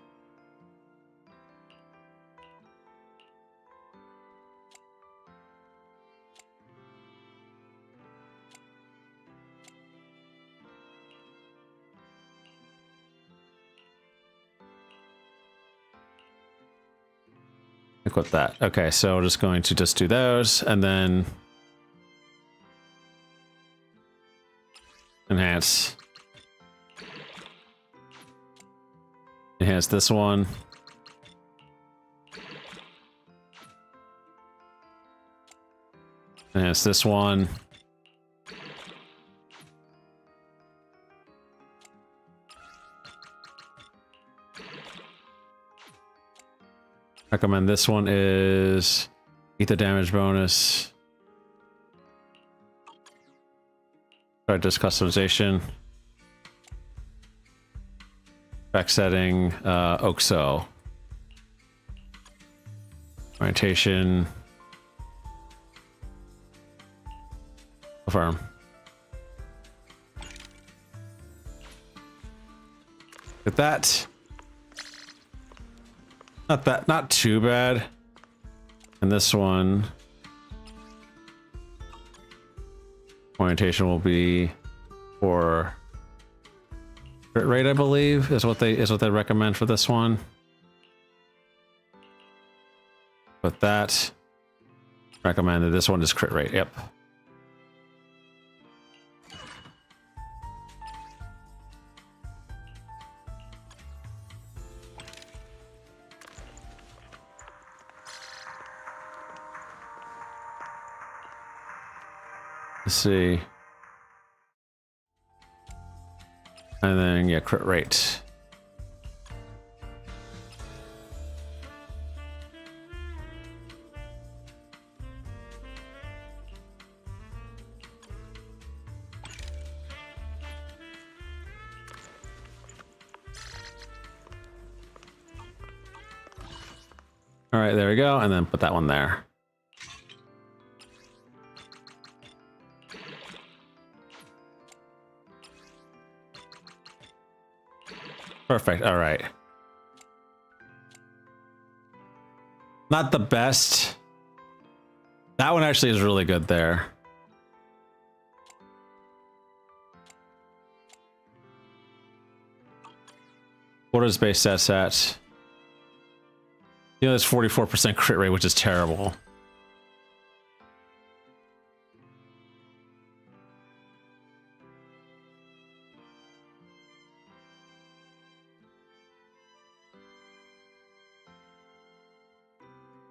equip that. Okay, so we're just going to just do those and then enhance. Enhance this one. Enhance this one. Recommend this one is ether damage bonus. Start this customization. Back setting, Oxo. Orientation. Confirm. With that. Not too bad. And this one. Orientation will be for crit rate, I believe, is what they recommend for this one. But that recommended this one is crit rate, yep. Let's see. And then, yeah, crit rate. All right, there we go. And then put that one there. Perfect. All right. Not the best. That one actually is really good there. What is base stats at? You know, there's 44% crit rate, which is terrible.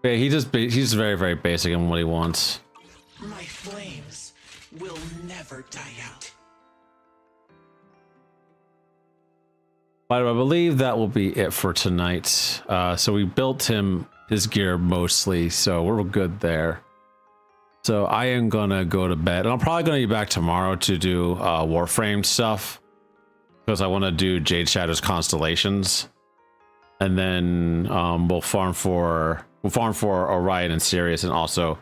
Yeah, he's very, very basic in what he wants. My flames will never die out. But I believe that will be it for tonight. So we built him his gear mostly, so we're good there. So I am gonna go to bed, and I'm probably gonna be back tomorrow to do Warframe stuff because I want to do Jade Shadow's constellations, and then we'll farm for Orion and Sirius, and also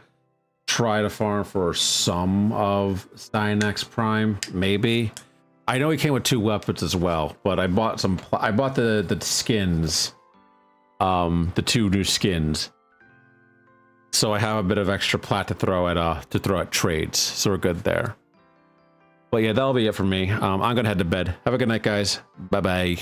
try to farm for some of Stynex Prime, maybe. I know he came with 2 weapons as well, but I bought the skins, the 2 new skins. So I have a bit of extra plat to throw at trades, so we're good there. But yeah, that'll be it for me. I'm gonna head to bed. Have a good night, guys. Bye bye.